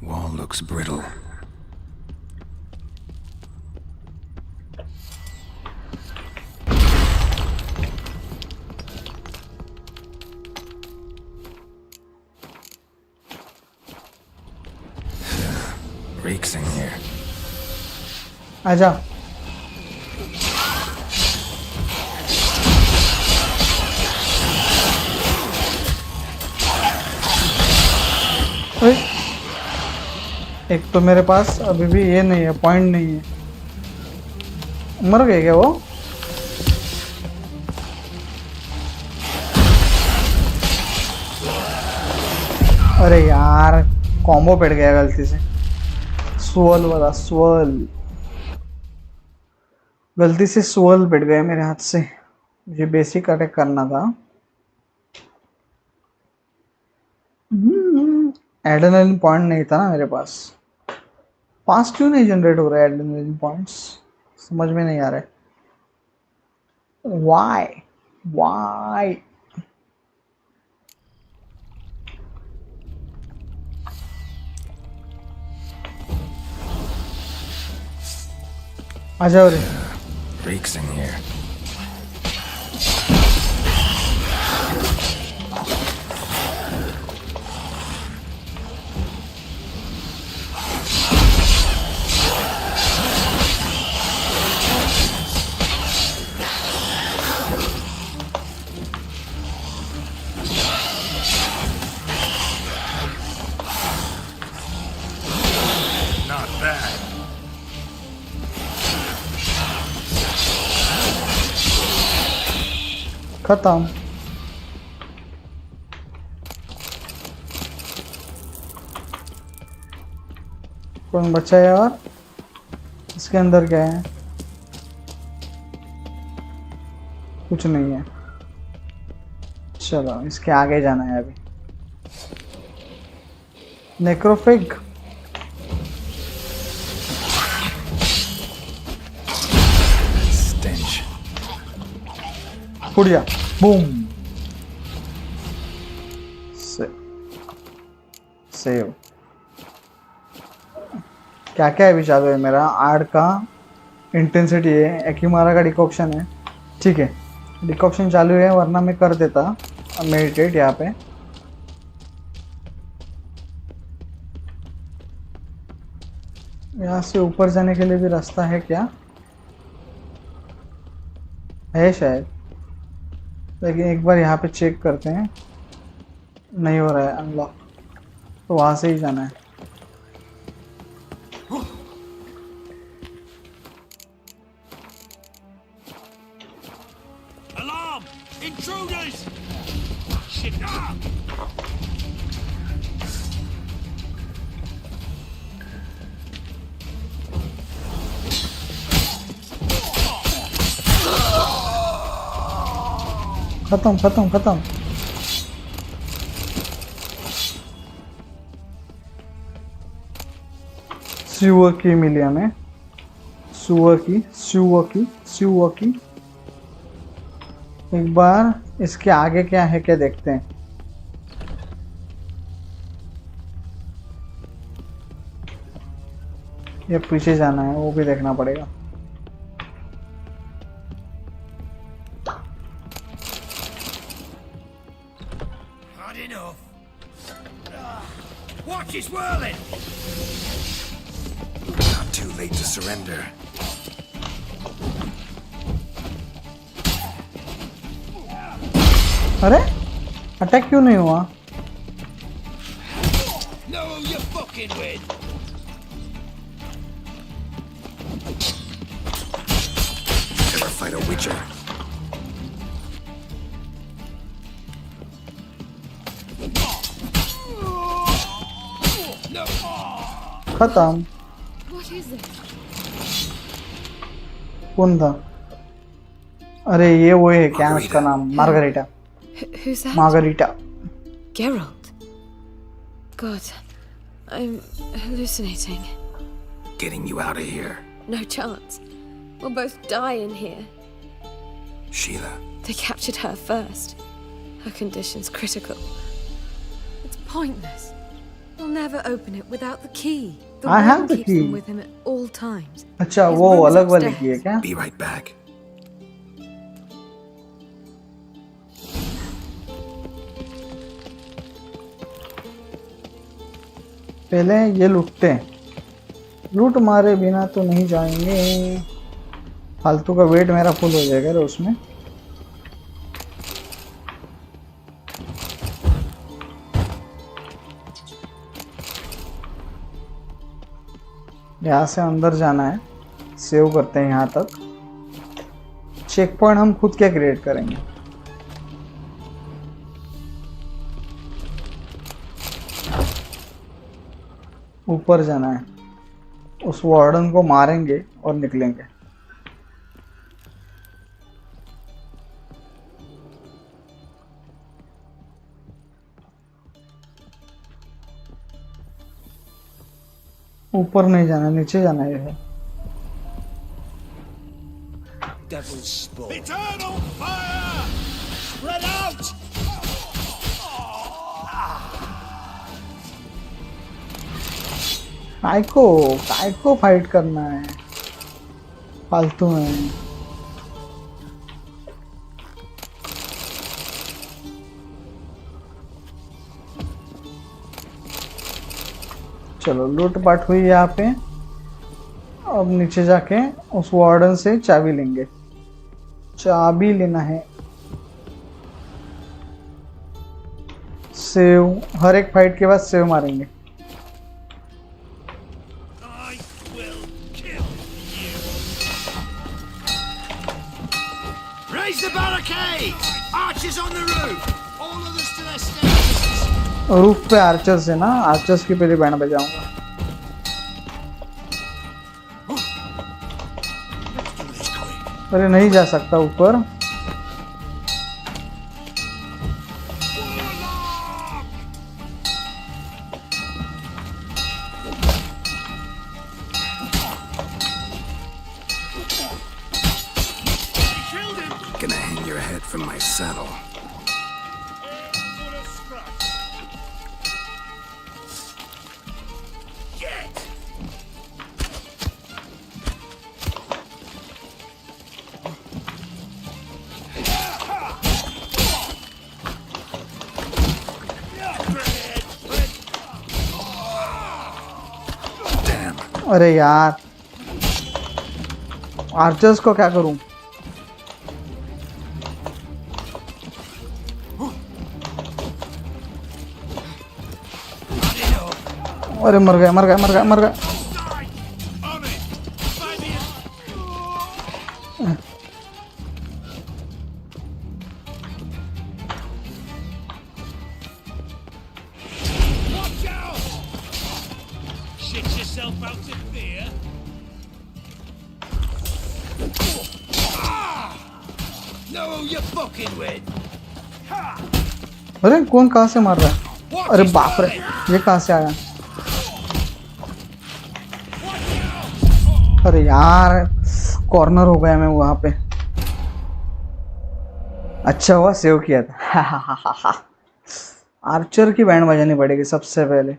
Wall looks brittle. Reeks in here. आजा। एक तो मेरे पास अभी भी ये नहीं है, पॉइंट नहीं है। मर गए क्या वो? अरे यार, कॉम्बो पड़ गया गलती से। स्वल वाला स्वल, गलती से स्वल पड़ गया मेरे हाथ से। मुझे बेसिक अटैक करना था। एड्रेनलिन पॉइंट नहीं था ना मेरे पास। पास क्यों नहीं जनरेट हो रहा है एड्रेनलिन पॉइंट्स? समझ में नहीं आ रहा है। वाई आ जाओ रे। Reeks in here. Not bad. खत्म। कौन बचा है और इसके अंदर क्या है? कुछ नहीं है। चलो इसके आगे जाना है अभी। नेक्रोफेग, Stench. फुट जा, बूम। सेव। क्या क्या अभी चालू है मेरा? आर्ट का इंटेंसिटी है, एक्यूमारा का डिकॉक्शन है। ठीक है, डिकॉक्शन चालू है, वरना मैं कर देता मेडिटेट यहाँ पे। यहाँ से ऊपर जाने के लिए भी रास्ता है क्या? है शायद, लेकिन एक बार यहाँ पे चेक करते हैं। नहीं हो रहा है अनलॉक, तो वहाँ से ही जाना है। Alarm! Intruders! Shit! Ah! खत्म खत्म खत्म। सुअर की मिली हमें, सुअर की। एक बार इसके आगे क्या है क्या देखते हैं। ये पीछे जाना है, वो भी देखना पड़ेगा। Had enough. Watch is whirling. Not too late to surrender. अरे अटैक क्यों नहीं हुआ? Know who you're fucking with. Ever fight a witcher? खत्म। What is it? कौन था? अरे ये वो है क्या उसका नाम? Margarita. Who's that? Margarita. Geralt. God, I'm hallucinating. Getting you out of here. No chance. We'll both die in here. Sheila. They captured her first. Her condition's critical. It's pointless. We'll never open it without the key. The I have warden the keeps key. them with him at all times. अच्छा His वो room is अलग वाली upstairs. की है क्या? Be right back. पहले ये लूटते हैं। लूट मारे बिना तो नहीं जाएंगे। फालतू का वेट मेरा फुल हो जाएगा रे उसमें। यहाँ से अंदर जाना है। सेव करते हैं यहाँ तक। चेक पॉइंट हम खुद क्या क्रिएट करेंगे? ऊपर जाना है। उस वार्डन को मारेंगे और निकलेंगे। ऊपर नहीं जाना, नीचे जाना है। Devil's spawn. Eternal fire! Spread out! काय को फाइट करना है फालतू में। चलो लूट पाट हुई यहाँ पे। अब नीचे जाके उस वार्डन से चाबी लेंगे। चाबी लेना है। सेव, हर एक फाइट के बाद सेव मारेंगे। Raise the barricade! Archers on the roof! All others to their stations! Roof पे आर्चर्स है ना, आर्चर्स की पहले बैंड बजाऊंगा। अरे नहीं जा सकता ऊपर। Gonna hang your head from my saddle. अरे यार आर्चर्स को क्या करूं? अरे मर गया मर गया मर गया मर गया। अरे कौन कहां से मार रहा है? अरे बाप रे, ये कहां से आया? अरे यार कॉर्नर हो गया मैं वहां पे। अच्छा हुआ सेव किया था। आर्चर की बैंड बजानी पड़ेगी सबसे पहले।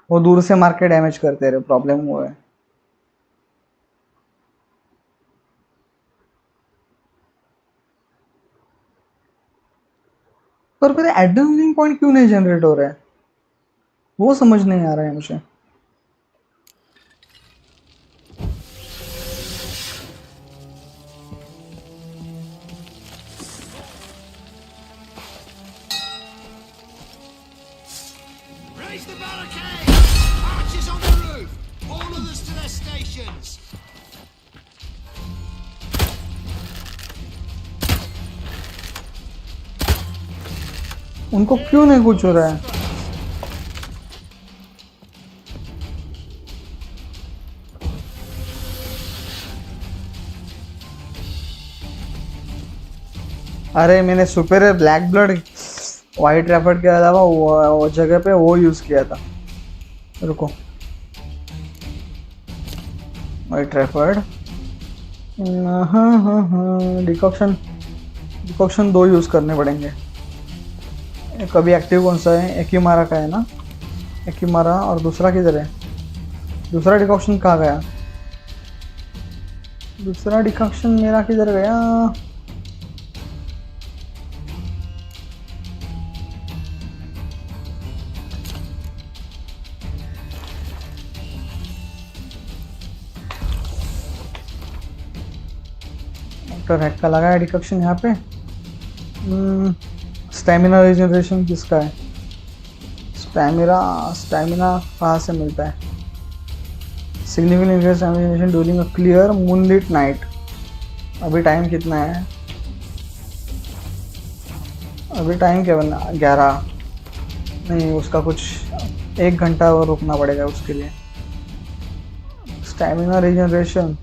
वो दूर से मार के डैमेज करते रहे, प्रॉब्लम हुआ है। पर मेरे एड्रेनलिन पॉइंट क्यों नहीं जनरेट हो रहा है, वो समझ नहीं आ रहा है मुझे। Raise the barricade! Archers on the roof! All others to their stations! उनको क्यों नहीं कुछ हो रहा है? अरे मैंने सुपीरियर ब्लैक ब्लड वाइट रैफर्ड के अलावा वो जगह पे वो यूज किया था। रुको, वाइट रैफर्ड, हाँ, डिकॉक्शन 2 यूज करने पड़ेंगे। एक अभी एक्टिव कौन सा है? एकीमारा का है ना, एकीमारा। और दूसरा किधर है? दूसरा डिकॉक्शन कहाँ गया? दूसरा डिकॉक्शन मेरा किधर गया? हैक का लगा है डिकॉक्शन यहाँ पे। स्टैमिना रिजनरेशन किसका है? स्टैमिना कहाँ से मिलता है? Significant increase stamina during a clear moonlit night. अभी टाइम कितना है? अभी टाइम क्या बना? 11। नहीं, उसका कुछ 1 घंटा और रुकना पड़ेगा उसके लिए। Stamina regeneration,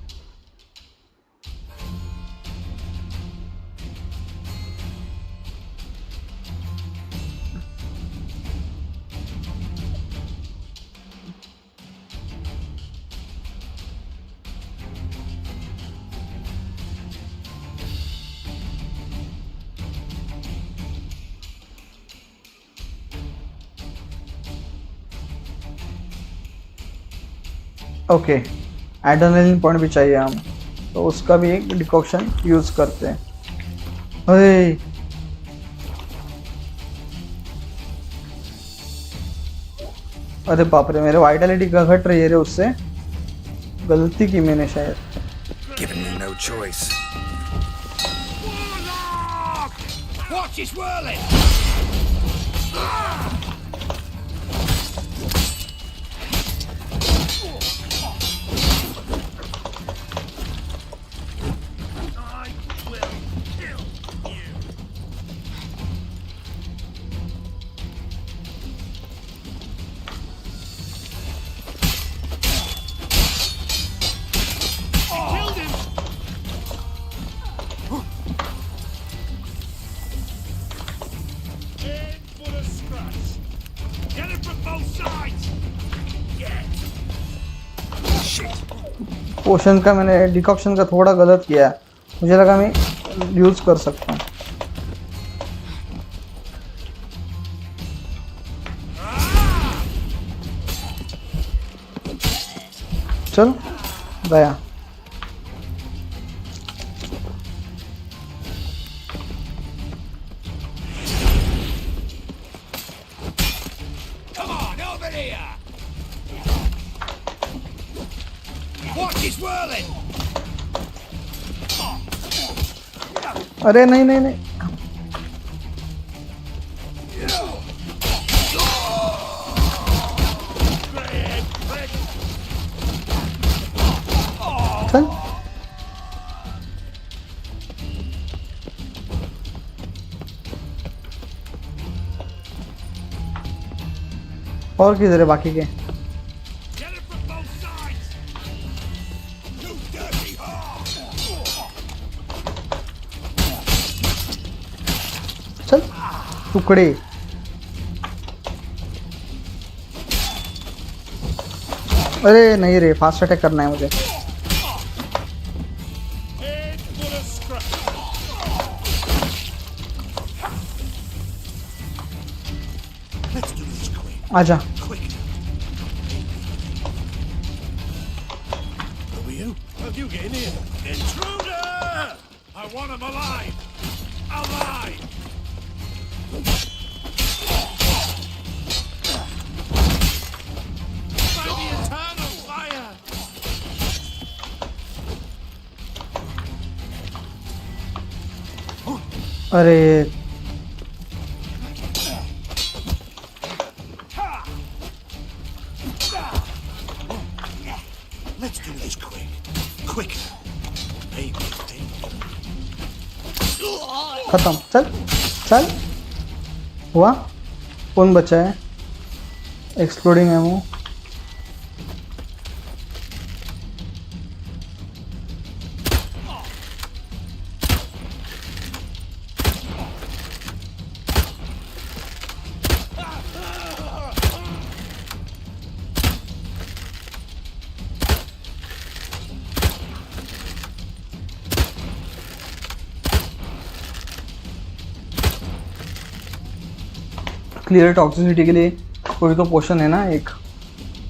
okay. Adrenaline point भी चाहिए हम, तो उसका भी एक डिकॉक्शन यूज करते हैं। अरे अरे बाप रे, मेरे वाइटलिटी घट रही है रे, उससे गलती की मैंने शायद। Given me no choice. Watch it whirling! पोशन का मैंने डिकॉक्शन का थोड़ा गलत किया है, मुझे लगा मैं यूज कर सकता हूँ। चल गया। अरे नहीं नहीं नहीं, चल। और किधर है बाकी के? चल टुकड़े। अरे नहीं रे, फास्ट अटैक करना है मुझे। आजा। अरे Let's do this quick. Quick. Baby, खत्म। चल चल हुआ। कौन बचा है? Exploding ammo. क्लियर टॉक्सिसिटी के लिए कोई तो पोशन है ना, एक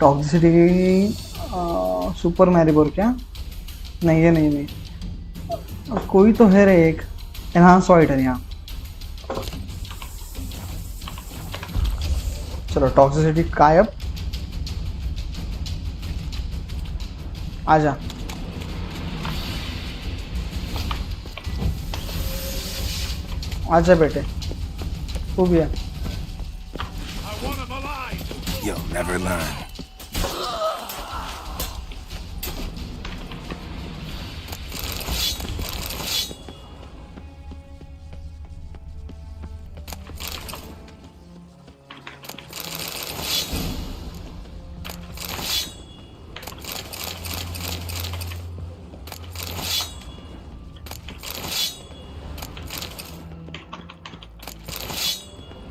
टॉक्सिसिटी सुपर मैरिबोर क्या? नहीं है, नहीं कोई तो है रे, एक एनहांस वाइट है यहाँ। चलो टॉक्सिसिटी गायब। आजा। आजा बेटे, तू भी है। You'll never learn.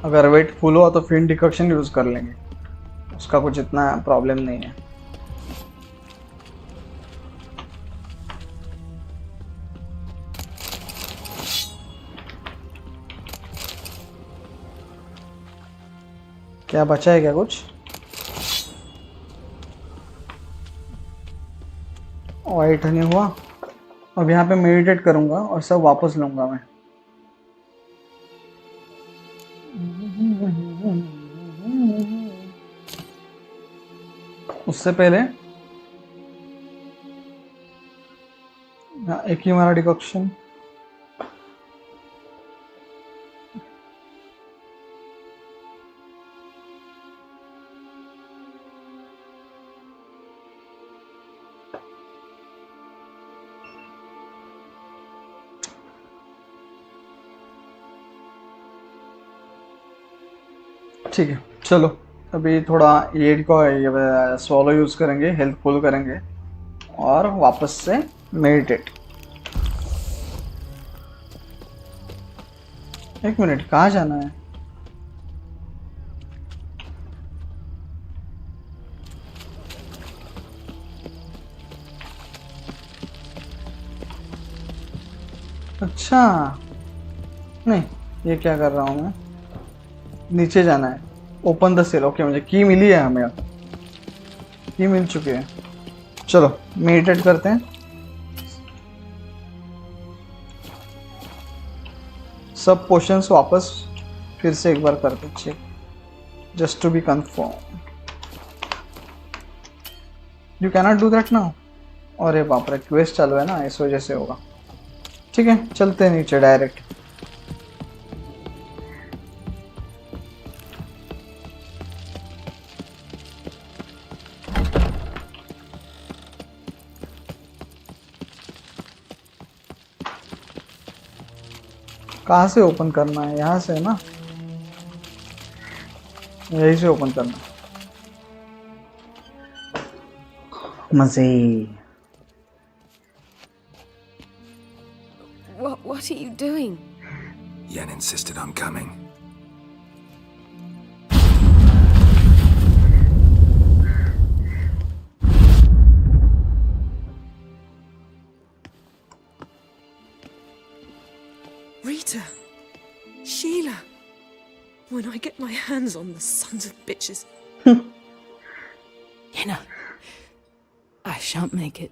अगर वेट फुल हुआ तो फिर डिकॉक्शन यूज कर लेंगे, उसका कुछ इतना प्रॉब्लम नहीं है। क्या बचा है क्या कुछ? वाइट नहीं हुआ। अब यहाँ पे मेडिटेट करूंगा और सब वापस लूंगा मैं। उससे पहले एक ही हमारा डिकॉक्शन। ठीक है चलो, अभी थोड़ा एड को स्वॉलो यूज करेंगे, हेल्थ फुल करेंगे और वापस से मेडिटेट। एक मिनट, कहाँ जाना है? अच्छा नहीं, ये क्या कर रहा हूँ मैं? नीचे जाना है। Open the cell. ओके, मुझे की मिली है, हमें की मिल चुकी है। चलो मेडिटेट करते हैं। सब पोशंस वापस फिर से एक बार करते हैं check, just to be confirm. You cannot do that now. अरे बाप रे, क्वेस्ट चालू है ना, इस वजह से होगा। ठीक है, चलते हैं नीचे डायरेक्ट। कहाँ से ओपन करना है? यहाँ से ना, यही से ओपन करना। मजे। What are you doing? Yen insisted on coming. Rita! Sheila! When I get my hands on the sons of bitches. Yenna, I shan't make it.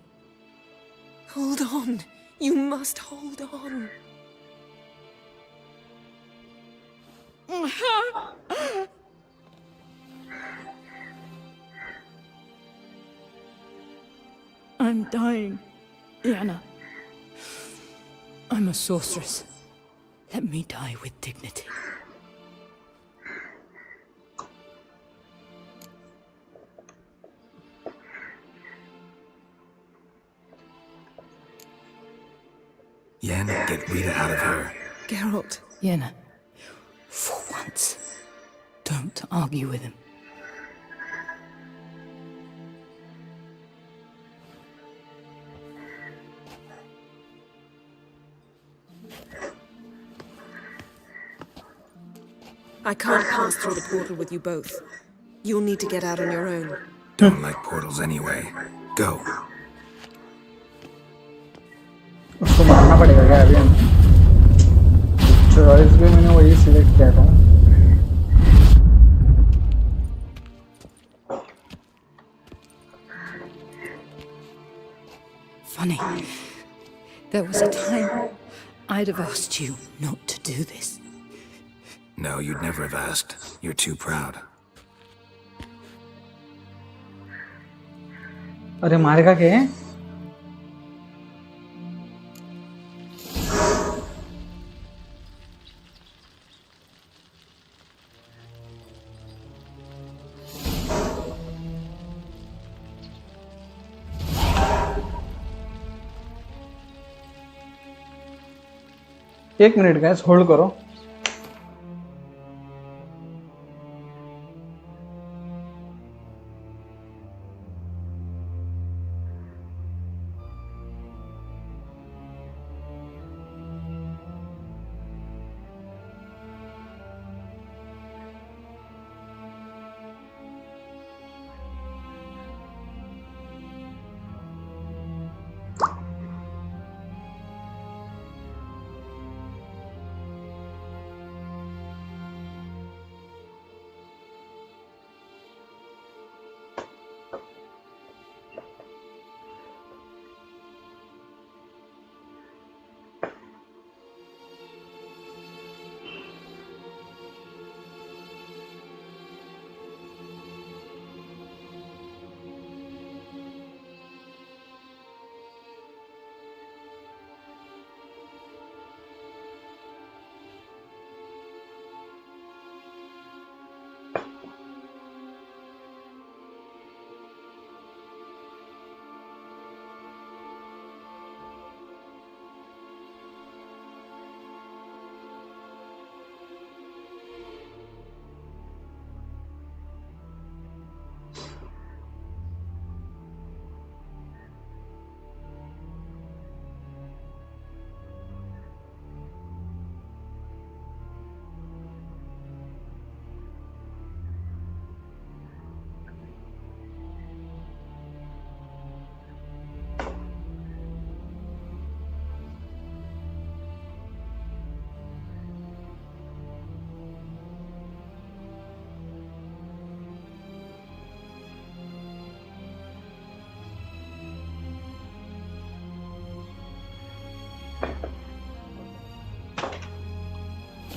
Hold on. You must hold on. I'm dying, Yana. I'm a sorceress. Let me die with dignity. Yen, get Rita out of here. Geralt. Yana, for once, don't argue with him. I can't pass through the portal with you both. You'll need to get out on your own. Don't like portals anyway. Go. उसको मारना पड़ेगा क्या अभी हमें? Choice भी मैंने वही select किया था. Funny. There was a time I'd have asked you not to do this. No, you'd never have asked. You're too proud. अरे मारेगा क्या? एक मिनट गाइस होल्ड करो.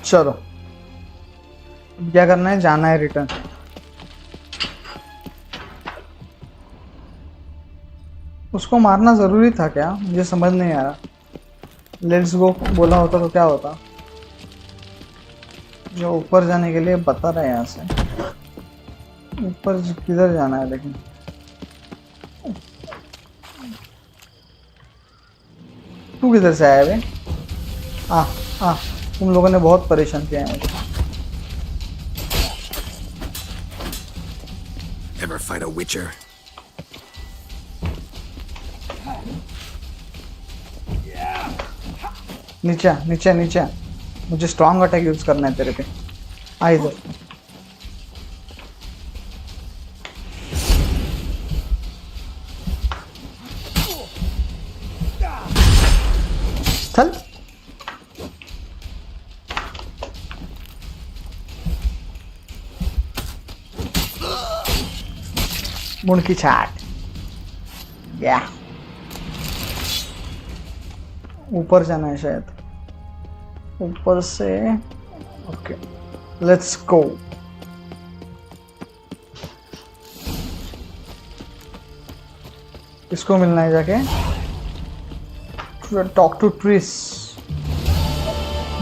चलो अब क्या करना है? जाना है रिटर्न. उसको मारना जरूरी था क्या? मुझे समझ नहीं आ रहा. लेट्स गो बोला होता तो क्या होता? जो ऊपर जाने के लिए बता रहा है. यहाँ से ऊपर किधर जाना है? लेकिन तू किधर से आया बे? तुम लोगों ने बहुत परेशान किया है मुझे. Ever fight a witcher? नीचे नीचे नीचे. मुझे स्ट्रॉन्ग अटैक यूज करना है तेरे पे. आ इधर. चल. मुड़की छाट. या ऊपर जाना है शायद. ऊपर से ओके. लेट्स गो। इसको मिलना है जाके। Talk to Tris.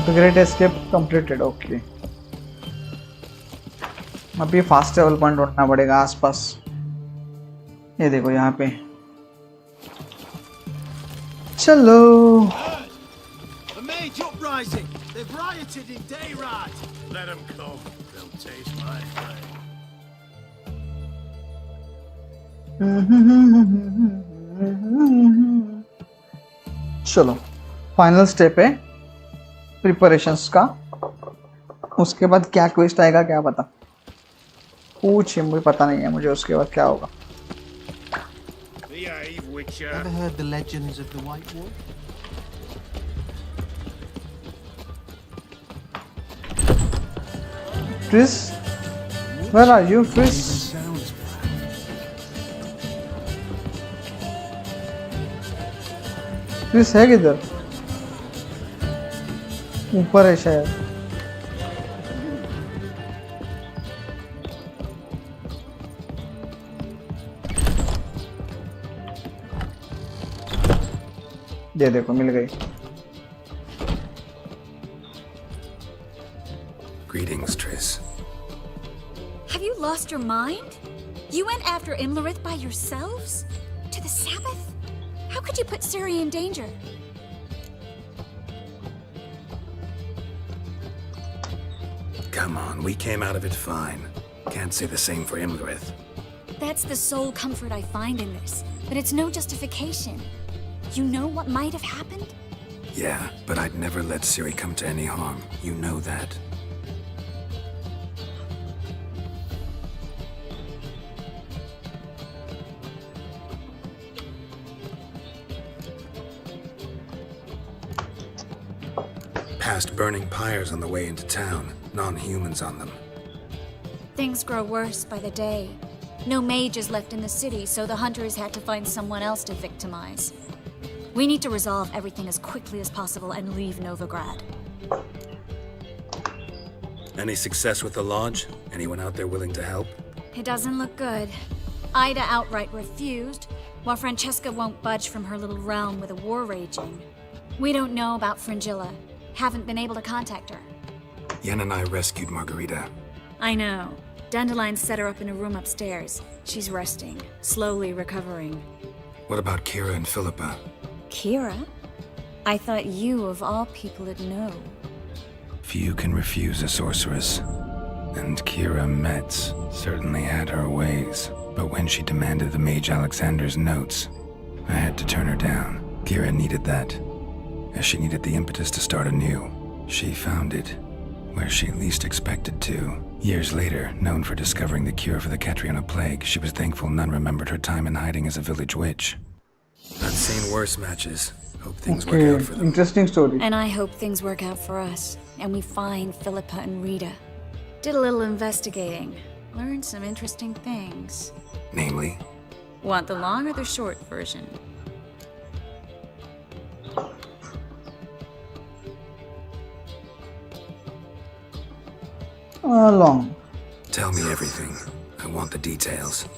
The great escape completed. Okay, अभी फास्ट ट्रेवल पॉइंट ढूंढना पड़ेगा आसपास। ये देखो यहाँ पे। चलो। A mage uprising. They've rioted in Dayrad. Let them come. They'll taste my flame. चलो, फाइनल स्टेप है प्रिपरेशंस का। उसके बाद क्या क्वेस्ट आएगा क्या पता, पूछिए, मुझे पता नहीं है मुझे उसके बाद क्या होगा। Behave, Witcher. Ever heard the legends of the White Wolf? Tris, where are you, Tris? Tris है किधर? ऊपर है शायद। ये देखो मिल गई। Greetings, Tris. Have you lost your mind? You went after Imlerith by yourselves? To the Sabbath? How could you put Ciri in danger? Come on, we came out of it fine. Can't say the same for Imlerith. That's the sole comfort I find in this, but it's no justification. You know what might have happened? Yeah, but I'd never let Ciri come to any harm. You know that. Past burning pyres on the way into town, non-humans on them. Things grow worse by the day. No mages left in the city, so the hunters had to find someone else to victimize. We need to resolve everything as quickly as possible and leave Novigrad. Any success with the lodge? Anyone out there willing to help? It doesn't look good. Ida outright refused, while Francesca won't budge from her little realm with a war raging. We don't know about Fringilla. Haven't been able to contact her. Yen and I rescued Margarita. I know. Dandelion set her up in a room upstairs. She's resting, slowly recovering. What about Kira and Philippa? Kira? I thought you, of all people, would know. Few can refuse a sorceress. And Kira Metz certainly had her ways. But when she demanded the Mage Alexander's notes, I had to turn her down. Kira needed that, as she needed the impetus to start anew. She found it where she least expected to. Years later, known for discovering the cure for the Catriona plague, she was thankful none remembered her time in hiding as a village witch. I've seen worse matches. Hope things work out for them. Interesting story. And I hope things work out for us, and we find Philippa and Rita. Did a little investigating. Learned some interesting things. Namely? Want the long or the short version? Long. Tell me everything. I want the details.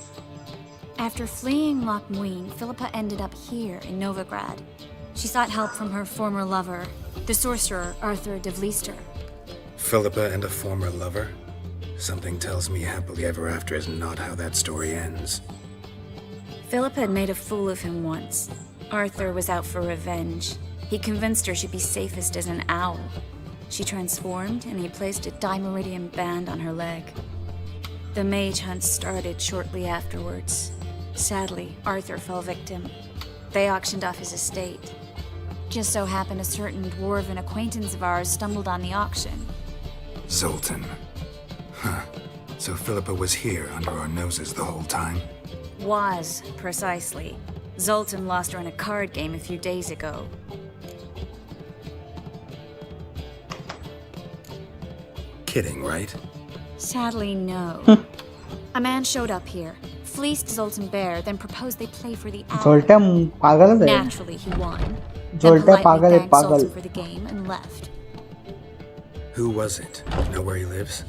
After fleeing Loch Muin, Philippa ended up here in Novigrad. She sought help from her former lover, the sorcerer Arthur de Vlister. Philippa and a former lover? Something tells me happily ever after is not how that story ends. Philippa had made a fool of him once. Arthur was out for revenge. He convinced her she'd be safest as an owl. She transformed, and he placed a dimeridium band on her leg. The mage hunt started shortly afterwards. Sadly, Arthur fell victim. They auctioned off his estate. Just so happened a certain dwarven acquaintance of ours stumbled on the auction. Zoltan. Huh. So Philippa was here under our noses the whole time? Was, precisely. Zoltan lost her in a card game a few days ago. Kidding, right? Sadly, no. A man showed up here, fleeced Zoltan bare, then proposed they play for the hour. Zoltan pagal hai. Naturally, he won. Zoltan pagal hai, pagal. Zoltan for the game and left. Who was it? Know where he lives?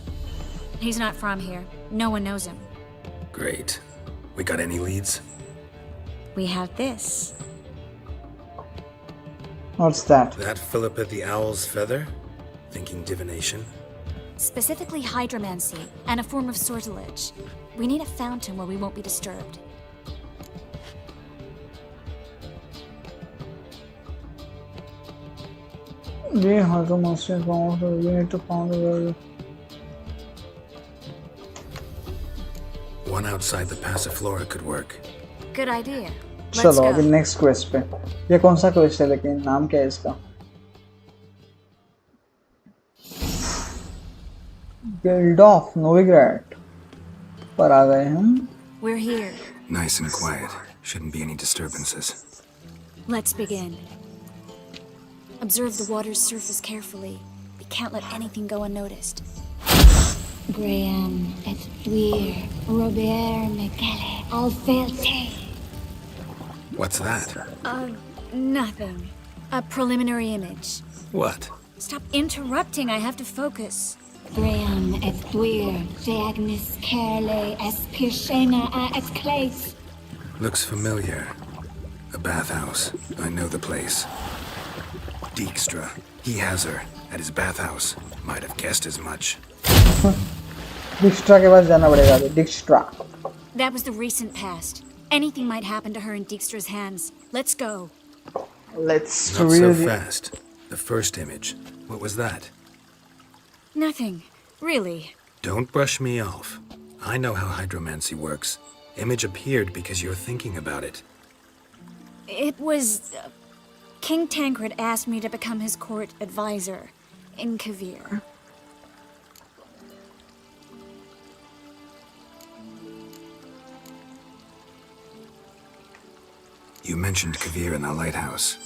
He's not from here. No one knows him. Great. We got any leads? We have this. What's that? That Philippa the Owl's feather? Thinking divination? Specifically hydromancy and a form of sortilege. We need a fountain where we won't be disturbed. ये hydromancy found. We need to find a One outside the Passiflora could work. Good idea. चलो अभी next quest पे. ये कौन सा quest है लेकिन नाम क्या है इसका? गिल्ड ऑफ नोविग्राड पर आ गए हम. We're here. Nice and quiet. Shouldn't be any disturbances. Let's begin. Observe the water's surface carefully. We can't let anything go unnoticed. Graham, et wir, Robert, Michele, Alfelte. What's that? Nothing. A preliminary image. What? Stop interrupting, I have to focus. Graham, et wir, Diagnis, Kerle, Espirshena, Exclase. Looks familiar. A bathhouse. I know the place. Dijkstra. He has her. At his bathhouse. Might have guessed as much. Dijkstra के पास जाना पड़ेगा. Dijkstra. That was the recent past. Anything might happen to her in Dijkstra's hands. Let's go. Let's Not really... so fast. The first image. What was that? Nothing. Really. Don't brush me off. I know how hydromancy works. Image appeared because you're thinking about it. It was... King Tancred asked me to become his court advisor in Kavir. You mentioned Kavir in the lighthouse.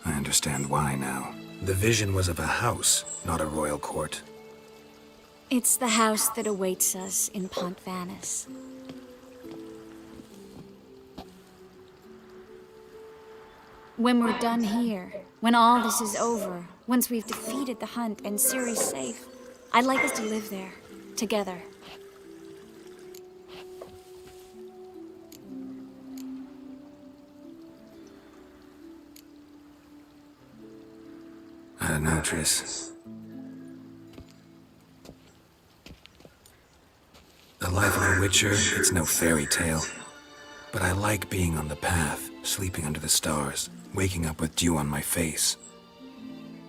I understand why now. The vision was of a house, not a royal court. It's the house that awaits us in Pont Vanis. When we're done here, when all this is over, once we've defeated the hunt and Ciri's safe, I'd like us to live there, together. I don't know, Triss. The life of a witcher, it's no fairy tale. But I like being on the path, sleeping under the stars, waking up with dew on my face.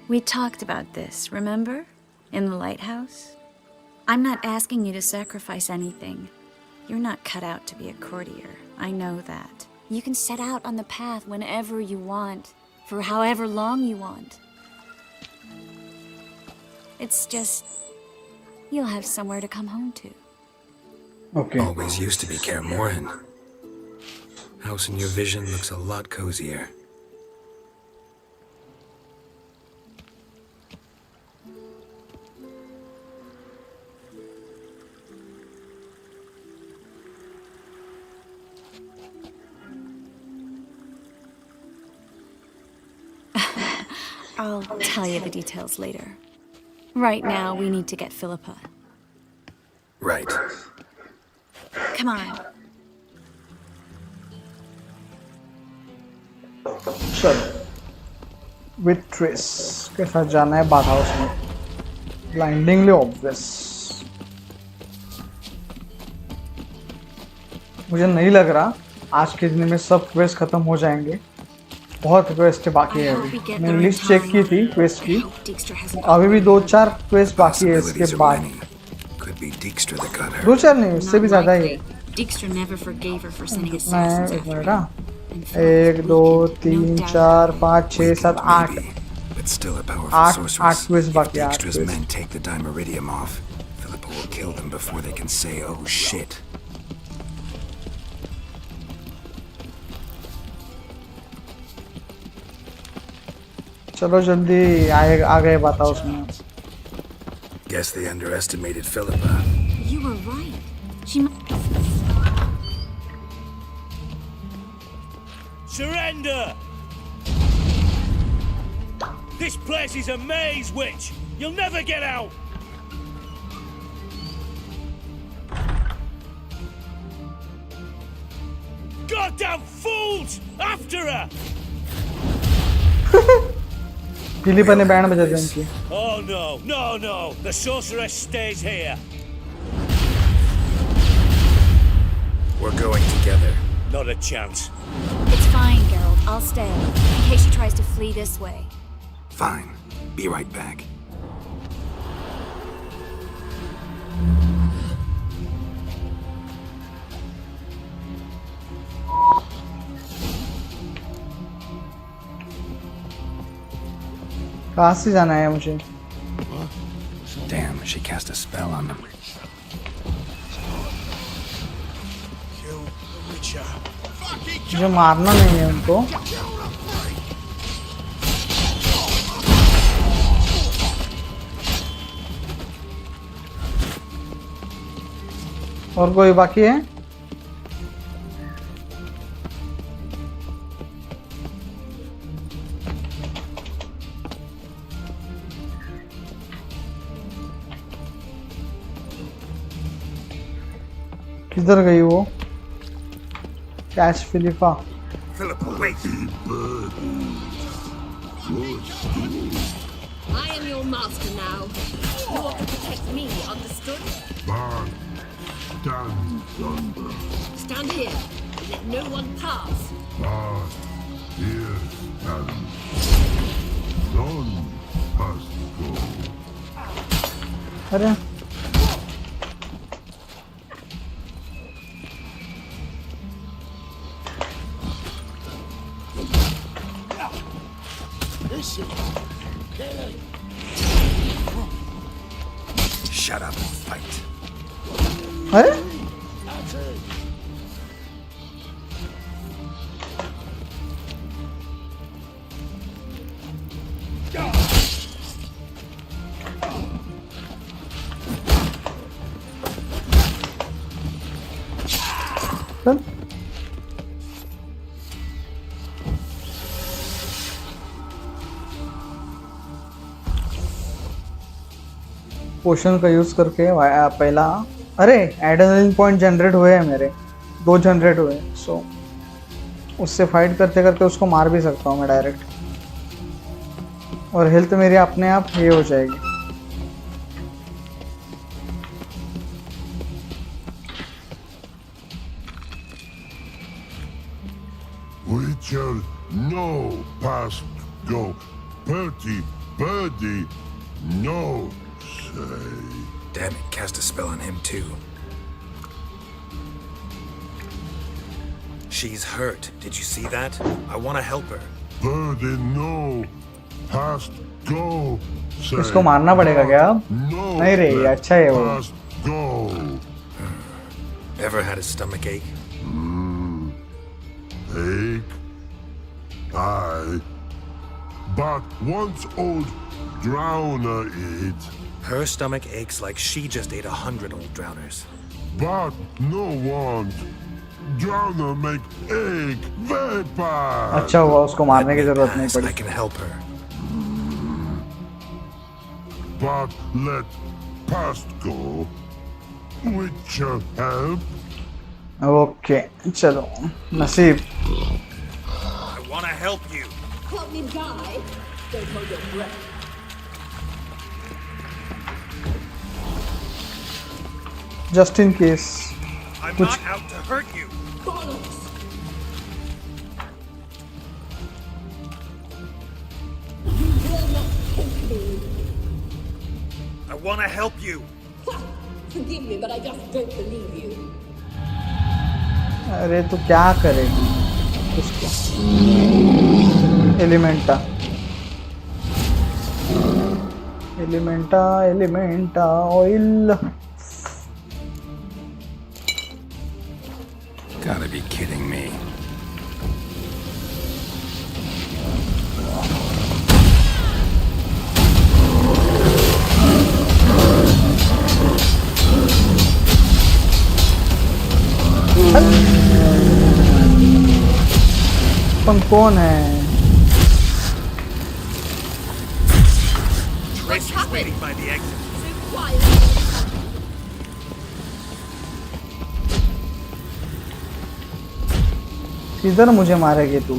We talked about this, remember? In the lighthouse? I'm not asking you to sacrifice anything. You're not cut out to be a courtier. I know that. You can set out on the path whenever you want, for however long you want. It's just... you'll have somewhere to come home to. Okay. Always used to be Kaer Morhen. House in your vision looks a lot cozier. I'll tell you the details later. Right now, we need to get Philippa. Right. Come on. चलो. With Triss के साथ जाना है bath house में. Blindingly obvious. मुझे नहीं लग रहा आज के दिन में सब क्वेस्ट खत्म हो जाएंगे. बहुत क्वेस्ट बाकी है अभी. मैंने लिस्ट चेक की थी क्वेस्ट की. अभी भी 2-4 क्वेस्ट बाकी है इसके बाद. 2-4 नहीं, उससे भी ज़्यादा ही. Dijkstra never forgave her for sending मैं assassins एक after minute. her. 1, 2, 3, 4, 5, 6, 7, 8. But still a powerful sorceress. 8 quest बाकी है. Dijkstra's men take the Dimeridium off. Philippa will kill them before they can say, oh shit. चलो जल्दी आ गए बात house में. Guess they underestimated Philippa. You were right. She Surrender! This place is a maze, witch! You'll never get out! goddamn fools! After her! पीली पन्ने band बजा दे इनकी. Oh no, no, no! The sorceress stays here. We're going together. Not a chance. It's fine, Geralt. I'll stay, in case she tries to flee this way. Fine. Be right back. कहाँ से जाना है मुझे? Damn, she cast a spell on them. मुझे मारना नहीं है उनको. और कोई बाकी है? किधर गई वो? Cash Philippa. Philippa, wait! I am your master now. You are to protect me, understood? Stand here. Let no one pass. अरे Shut up and fight. अरे चल. पोशन का यूज करके पहला. अरे एड्रेनलिन पॉइंट जनरेट हुए हैं मेरे. 2 जनरेट हुए. सो उससे फाइट करते करते उसको मार भी सकता हूँ मैं डायरेक्ट. और हेल्थ मेरी अपने आप ये हो जाएगी. Witcher, no past go. Bertie, birdie, no say. Damn it, cast a spell on him too. She's hurt. Did you see that? I want to help her. Birdie, no past go. Say. इसको मारना पड़ेगा क्या अब? No. नहीं रे, अच्छा है वो. Past go. Ever had a stomach ache? Ache? Aye. But once old drowner eat. Her stomach aches like she just ate 100 old drowners. But no want. Drowner make ache very bad. अच्छा हुआ उसको मारने की जरूरत नहीं पड़ी. I can help her. But let past go. Witcher help. Okay चलो. नसीब. I want to help you. Help me die. Don't hold your breath. Just in case. I'm कुछ not out to hurt you. Bollocks. You will not take me. I want to help you. Forgive me, but I just don't believe you. अरे तू क्या करेगी उसको? एलिमेंटा एलिमेंटा एलिमेंटा oil. Gotta be kidding me. अपन कौन है? Tracy's waiting by the exit. So quiet. किधर मुझे मारेगी तू?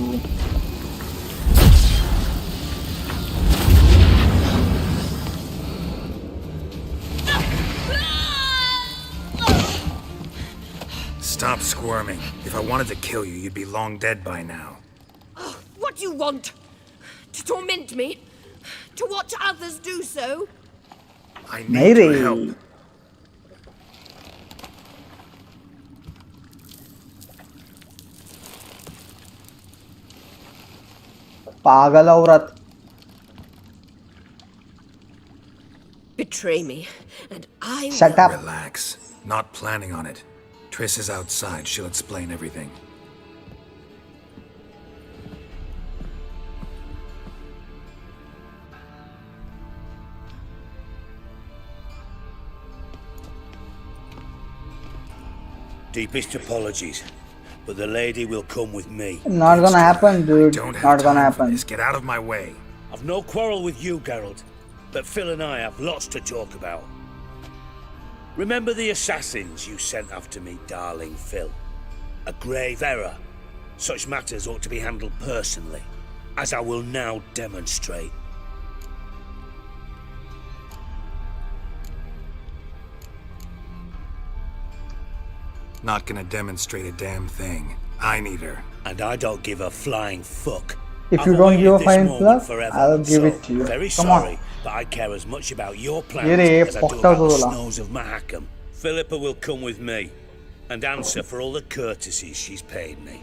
Stop squirming. If I wanted to kill you, you'd be long dead by now. What do you want? To torment me? To watch others do so? I need your help. पागल औरत. Betray me, and I will... Shut up. Relax. Not planning on it. Triss is outside. She'll explain everything. Deepest apologies, but the lady will come with me. Not gonna happen, dude. Don't have Not gonna time for happen. this. Get out of my way. I've no quarrel with you, Geralt, but Phil and I have lots to talk about. Remember the assassins you sent after me, darling Phil? A grave error. Such matters ought to be handled personally, as I will now demonstrate. Not gonna demonstrate a damn thing. I need her. And I don't give a flying fuck. If you don't give a fine plus, I'll give it to you. Very Come sorry, on. but I care as much about your plans Ye re, as I do pokta about the zola. snows of Mahakam. Philippa will come with me and answer for all the courtesies she's paid me.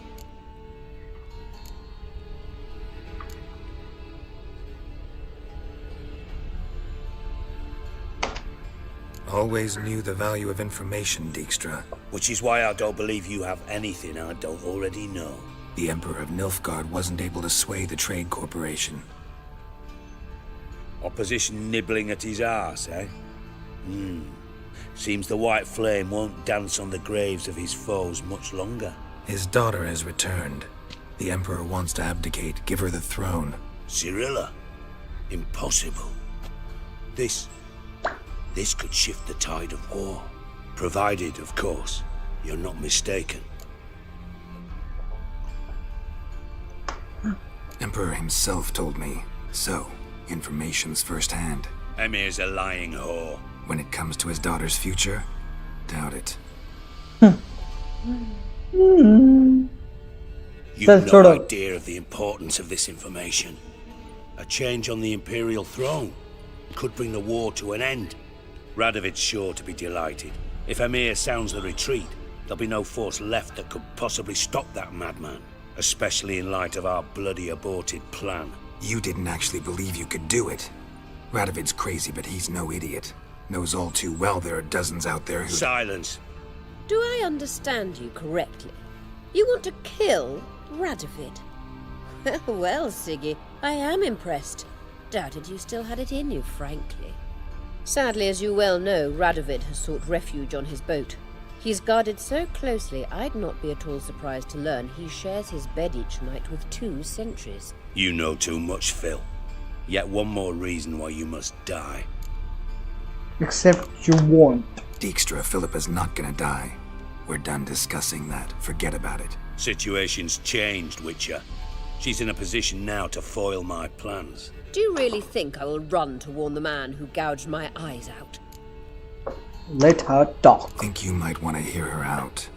Always knew the value of information, Dijkstra. Which is why I don't believe you have anything I don't already know. The Emperor of Nilfgaard wasn't able to sway the Trade Corporation. Opposition nibbling at his arse, eh? Seems the White Flame won't dance on the graves of his foes much longer. His daughter has returned. The Emperor wants to abdicate, give her the throne. Cirilla? Impossible. This could shift the tide of war. Provided, of course, you're not mistaken. Emperor himself told me. So, information's firsthand. Emir's a lying whore. When it comes to his daughter's future, doubt it. You've no idea of the importance of this information. A change on the Imperial throne could bring the war to an end. Radovid's sure to be delighted. If Emir sounds the retreat, there'll be no force left that could possibly stop that madman. Especially in light of our bloody aborted plan. You didn't actually believe you could do it. Radovid's crazy, but he's no idiot. Knows all too well there are dozens out there who... Silence! Do I understand you correctly? You want to kill Radovid? Well, Siggy, I am impressed. Doubted you still had it in you, frankly. Sadly, as you well know, Radovid has sought refuge on his boat. He's guarded so closely, I'd not be at all surprised to learn he shares his bed each night with 2 sentries. You know too much, Phil. Yet one more reason why you must die. Except you won't. Dijkstra, Philippa's not gonna die. We're done discussing that. Forget about it. Situation's changed, Witcher. She's in a position now to foil my plans. Do you really think I will run to warn the man who gouged my eyes out? Let her talk. Think you might want to hear her out.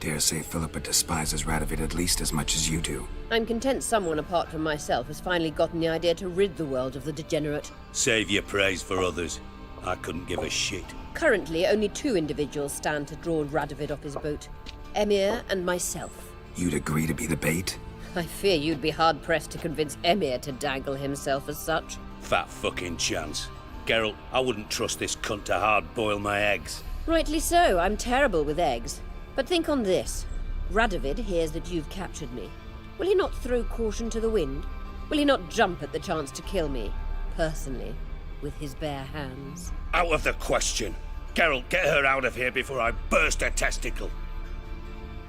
Dare say Philippa despises Radovid at least as much as you do. I'm content someone apart from myself has finally gotten the idea to rid the world of the degenerate. Save your praise for others. I couldn't give a shit. Currently, only 2 individuals stand to draw Radovid off his boat. Emir and myself. You'd agree to be the bait? I fear you'd be hard-pressed to convince Emir to dangle himself as such. Fat fucking chance. Geralt, I wouldn't trust this cunt to hard-boil my eggs. Rightly so, I'm terrible with eggs. But think on this. Radovid hears that you've captured me. Will he not throw caution to the wind? Will he not jump at the chance to kill me, personally, with his bare hands? Out of the question. Geralt, get her out of here before I burst her testicle.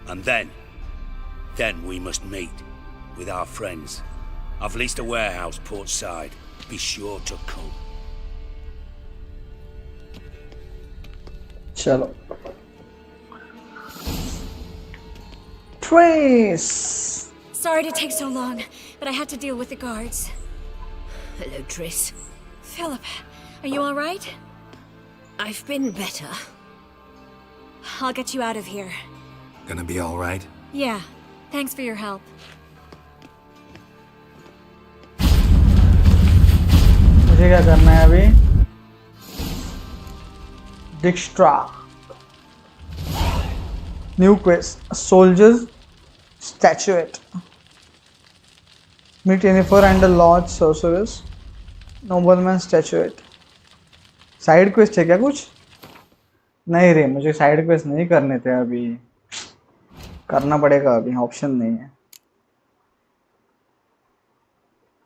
And then we must meet, with our friends. I've leased a warehouse port side. Be sure to come. Chalo. Trace. Sorry to take so long, but I had to deal with the guards. Hello, Triss. Philip, are you all right? I've been better. I'll get you out of here. Gonna be all right? Yeah, thanks for your help. मुझे क्या करना है अभी? Dijkstra. New quest. Soldier's statuette. Meet Jennifer and the Lord Sorceress. Nobleman statuette. Side quest है क्या कुछ? नहीं रे, मुझे साइड क्वेस्ट नहीं करने थे अभी. करना पड़ेगा अभी, ऑप्शन नहीं है.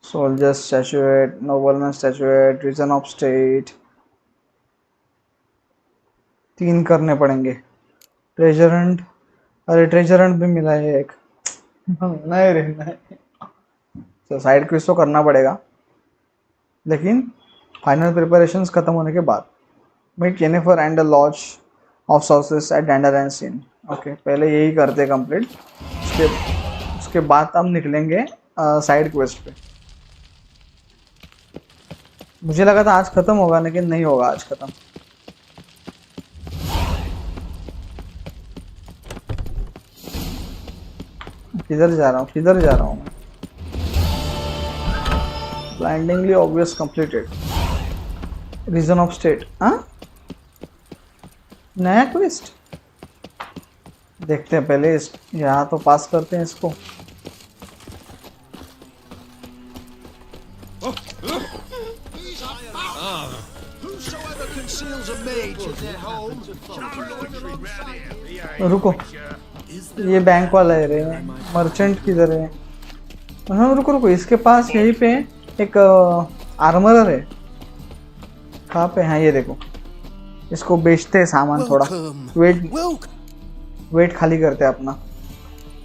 Soldier statuette, nobleman statuette, reason of state. 3 करने पड़ेंगे. Treasure Hunt. अरे ट्रेजर हंट भी मिला है एक. नहीं रे नहीं. तो साइड क्वेस्ट तो करना पड़ेगा, लेकिन फाइनल प्रिपरेशंस खत्म होने के बाद. Meet Jennifer and the laws of sources at डैंडरलाइन सीन. ओके, पहले यही करते कंप्लीट. उसके बाद हम निकलेंगे साइड क्वेस्ट पे. मुझे लगा था आज खत्म होगा, लेकिन नहीं होगा आज खत्म. किधर जा रहा हूँ मैं? Blindingly obvious completed. Reason of state. हाँ, नया क्वेस्ट देखते हैं पहले. यहाँ तो पास करते हैं इसको. रुको, ये बैंक वाला है रे. मर्चेंट किधर है? हाँ रुको, इसके पास यहीं पे एक आर्मरर है. कहाँ पे? हाँ ये देखो, इसको बेचते हैं सामान थोड़ा. वेट खाली करते हैं अपना.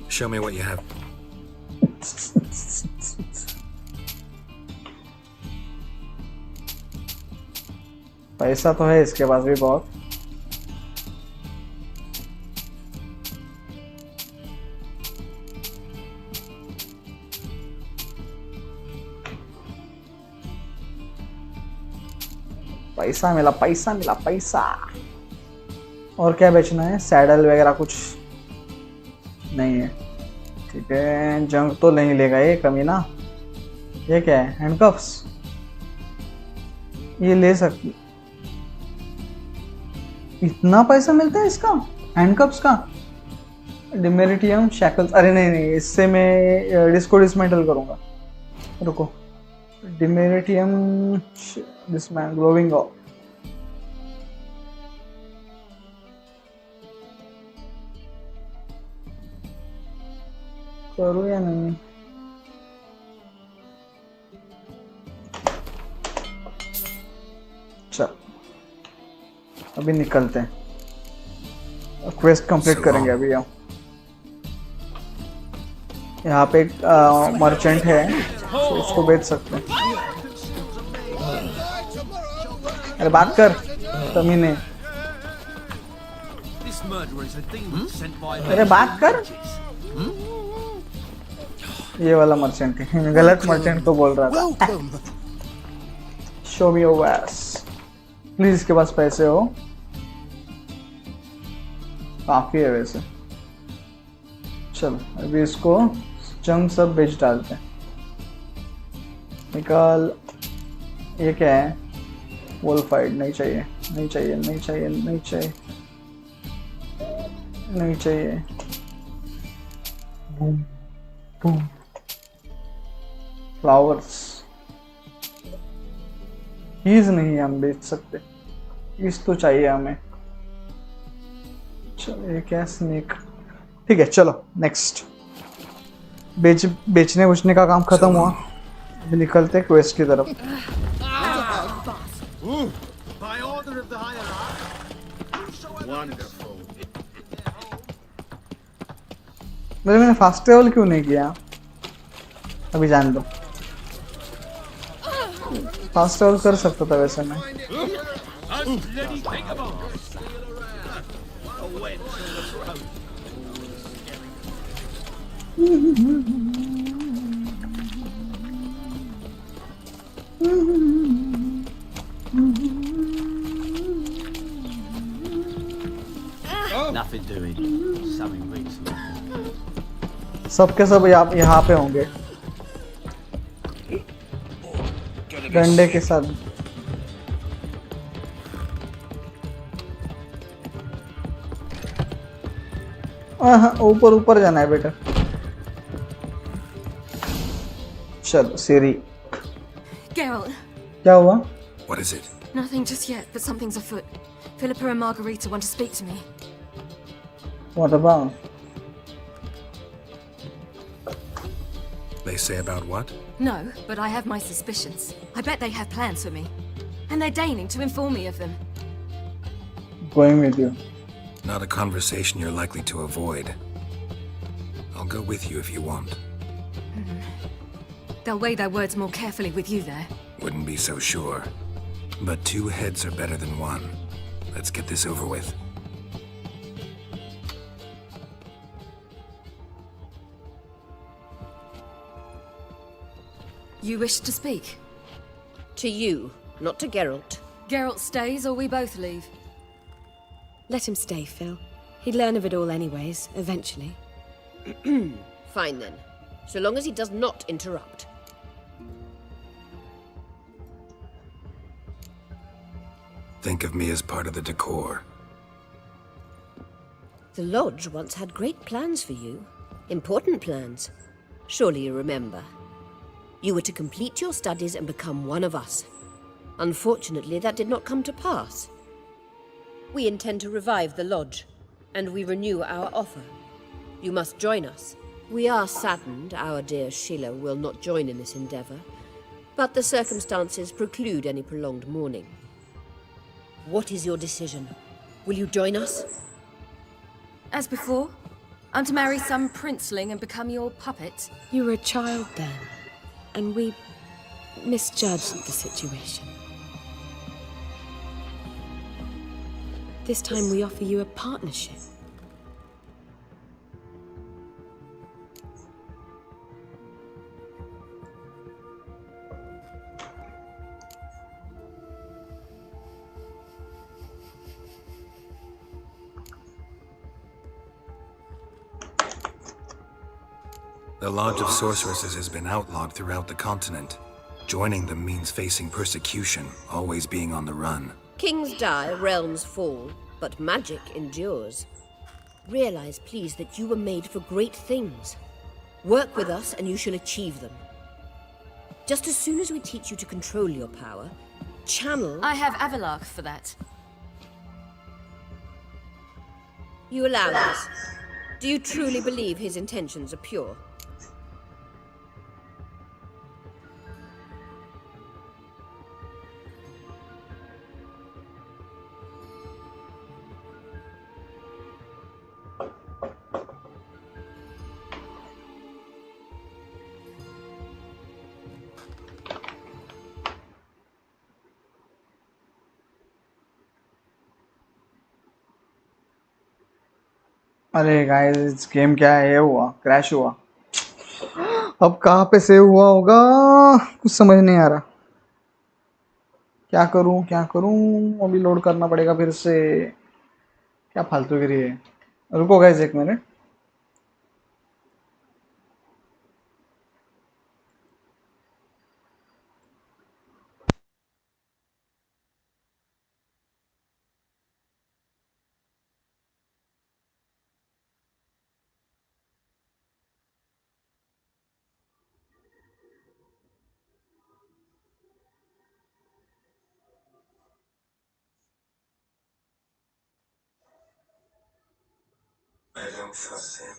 Show me what you have. पैसा तो है इसके पास भी बहुत. पैसा मिला. और क्या बेचना है? सैडल वगैरह कुछ नहीं है. ठीक है, जंग तो नहीं लेगा ये कमीना. ये क्या है? हैंडकफ्स. ये ले सकती. इतना पैसा मिलता है इसका हैंडकफ्स का? डिमेरिटियम शैकल्स. अरे नहीं, इससे मैं डिस्को डिसमेंटल करूंगा. रुको, डिमेरिटियम डिसमेंटल ग्लोविंग ऑफ. करूँ या नहीं? चल अभी निकलते हैं. क्वेस्ट कंप्लीट करेंगे अभी. यहाँ पे एक मर्चेंट है, तो इसको बेच सकते हैं. अरे बात कर कमीने. अरे बात कर. ये वाला मर्चेंट है. गलत मर्चेंट तो बोल रहा था. शो मी योर वैस प्लीज. इसके पास पैसे हो? काफी है वैसे. चलो अभी इसको जंग सब बेच डालते हैं. निकाल. ये क्या है? वोल्फाइड. नहीं चाहिए. Boom boom. फ्लावर्स. कीज नहीं हम बेच सकते. कीज तो चाहिए हमें. चलो ये क्या? स्नेक. ठीक है, चलो नेक्स्ट. बेचने बुचने का काम खत्म हुआ. अभी निकलते क्वेस्ट की तरफ. मैंने फास्ट ट्रेवल क्यों नहीं किया? अभी जान दो. फास्ट ट्रेवल कर सकता था वैसे मैं. Nothing doing. Something recently. सबके सब यहाँ पे होंगे डंडे के साथ। हाँ ऊपर ऊपर जाना है बेटा। चलो सीरी। Geralt. क्या हुआ? What is it? Nothing just yet, but something's afoot. Philippa and Margarita want to speak to me. What about? They say about what? No, but I have my suspicions. I bet they have plans for me. And they're deigning to inform me of them. Going with you. Not a conversation you're likely to avoid. I'll go with you if you want. They'll weigh their words more carefully with you there. Wouldn't be so sure. But 2 heads are better than 1. Let's get this over with. You wish to speak? To you, not to Geralt. Geralt stays or we both leave? Let him stay, Phil. He'd learn of it all anyways, eventually. Fine then. So long as he does not interrupt. Think of me as part of the decor. The Lodge once had great plans for you. Important plans. Surely you remember. You were to complete your studies and become one of us. Unfortunately, that did not come to pass. We intend to revive the Lodge, and we renew our offer. You must join us. We are saddened our dear Sheila will not join in this endeavor, but the circumstances preclude any prolonged mourning. What is your decision? Will you join us? As before? I'm to marry some princeling and become your puppet? You were a child then, and we misjudged the situation. This time we offer you a partnership. The Lodge of Sorceresses has been outlawed throughout the continent. Joining them means facing persecution, always being on the run. Kings die, realms fall, but magic endures. Realize, please, that you were made for great things. Work with us and you shall achieve them. Just as soon as we teach you to control your power, channel... I have Avalark for that. You allow this? Do you truly believe his intentions are pure? अरे guys game क्या है? ये हुआ crash हुआ। अब कहाँ पे save हुआ होगा कुछ समझ नहीं आ रहा। क्या करूं अभी लोड करना पड़ेगा फिर से। क्या फालतूगिरी है। रुको guys 1 minute. I don't trust him.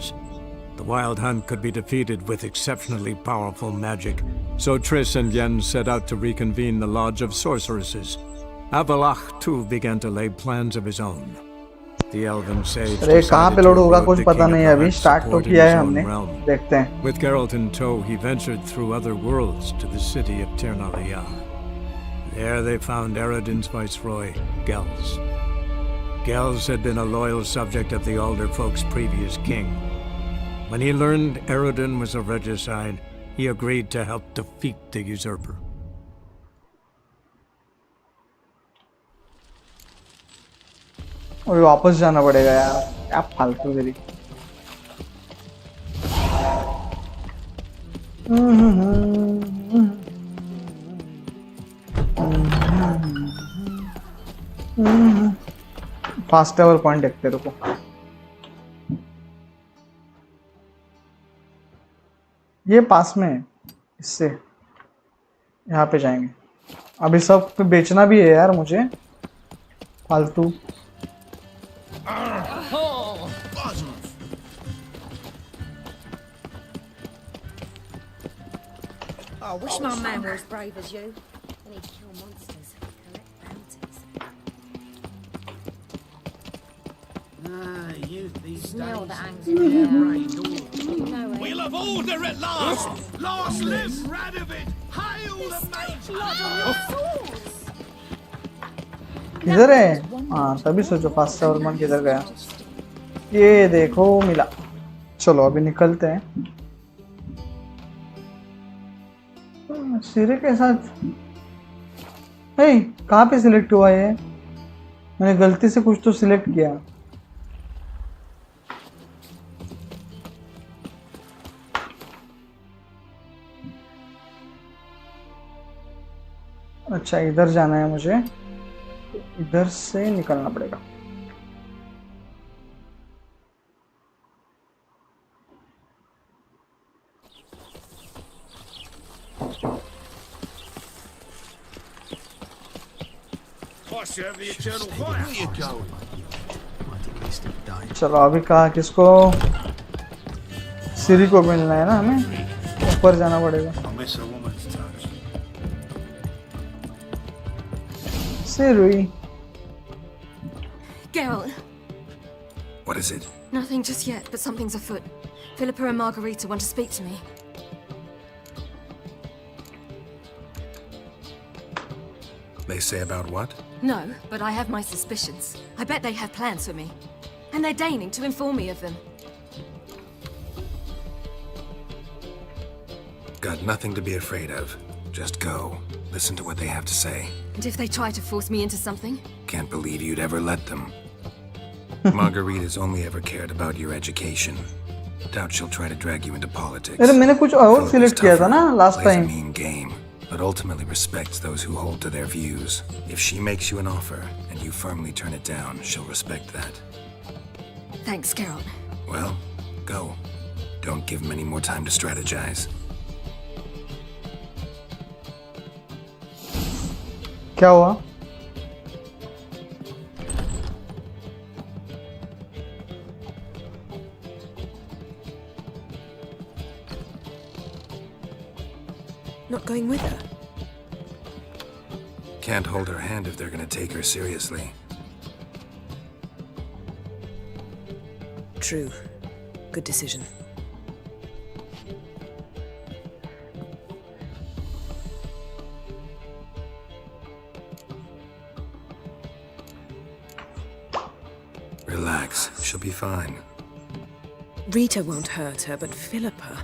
lands. The Wild Hunt could be defeated with exceptionally powerful magic, so Triss and Yen set out to reconvene the Lodge of Sorceresses. Avalach, too, began to lay plans of his own. The elven sage decided to erode the King of the Hunt support in his own realm. With Geralt in tow, he ventured through other worlds to the city of Ternalia. There they found Eredin's viceroy, Gels. Gels had been a loyal subject of the Alder folk's previous king. When he learned Eredin was a regicide, he agreed to help defeat the usurper. अभी वापस जाना पड़ेगा यार, क्या फालतू मेरी। Fast travel point देखते रुको। ये पास में है, इससे यहाँ पे जाएंगे। अभी सब पे बेचना भी है यार मुझे, फालतू। I wish my man were as brave as you. Then he'd kill monsters, collect bounties. Youth these Smell days. the anger. We'll have order at last! Last live Radovid! Hail the mate! किधर है? हाँ तभी सोचो fast travel point किधर गया। ये देखो मिला। चलो अभी निकलते हैं। सिरे के साथ कहाँ पे सिलेक्ट हुआ है? मैंने गलती से कुछ तो सिलेक्ट किया। अच्छा इधर जाना है मुझे, इधर से निकलना पड़ेगा। चलो अभी कहा किसको? सिरी को मिलना है ना, हमें ऊपर जाना पड़ेगा। Siri. Geralt. What is it? Nothing just yet, but something's afoot. Philippa and Margarita want to speak to me. They say about what? No, but I have my suspicions. I bet they have plans for me. And they're deigning to inform me of them. Got nothing to be afraid of. Just go. Listen to what they have to say. And if they try to force me into something? Can't believe you'd ever let them. Margarita's only ever cared about your education. Doubt she'll try to drag you into politics. अरे मैंने कुछ और select किया था ना last time. Plays a mean game, but ultimately respects those who hold to their views. If she makes you an offer and you firmly turn it down, she'll respect that. Thanks, Geralt. Well, go. Don't give him any more time to strategize. क्या हुआ? Not going with her? Can't hold her hand if they're gonna take her seriously. True. Good decision. Relax, she'll be fine. Rita won't hurt her, but Philippa,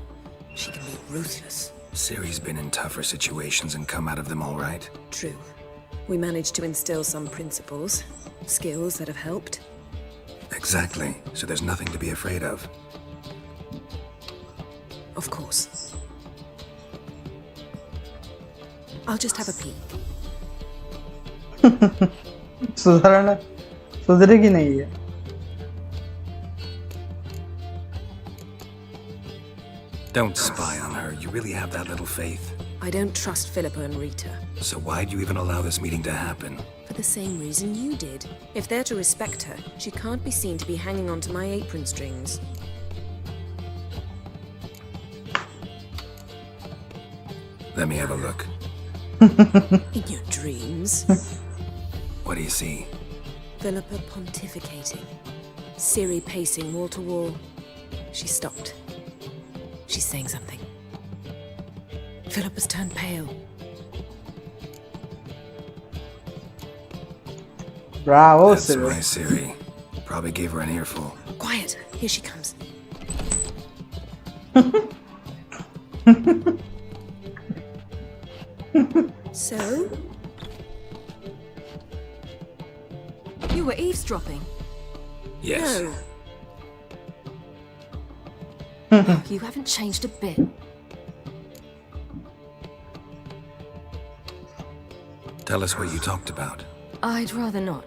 she can be ruthless. Ciri's been in tougher situations and come out of them all right. True. We managed to instill some principles, skills that have helped. Exactly, so there's nothing to be afraid of. Of course. I'll just have a peek. सुधरेगी नहीं है। Don't spy on her. You really have that little faith. I don't trust Philippa and Rita. So why'd you even allow this meeting to happen? For the same reason you did. If they're to respect her, she can't be seen to be hanging onto my apron strings. Let me have a look. In your dreams. What do you see? Philippa pontificating. Ciri pacing wall to wall. She stopped. She's saying something. Philippa's turned pale. Bravo, That's Ciri. right, Ciri. Probably gave her an earful. Quiet. Here she comes. So? You were eavesdropping? Yes. No. You haven't changed a bit. Tell us what you talked about. I'd rather not.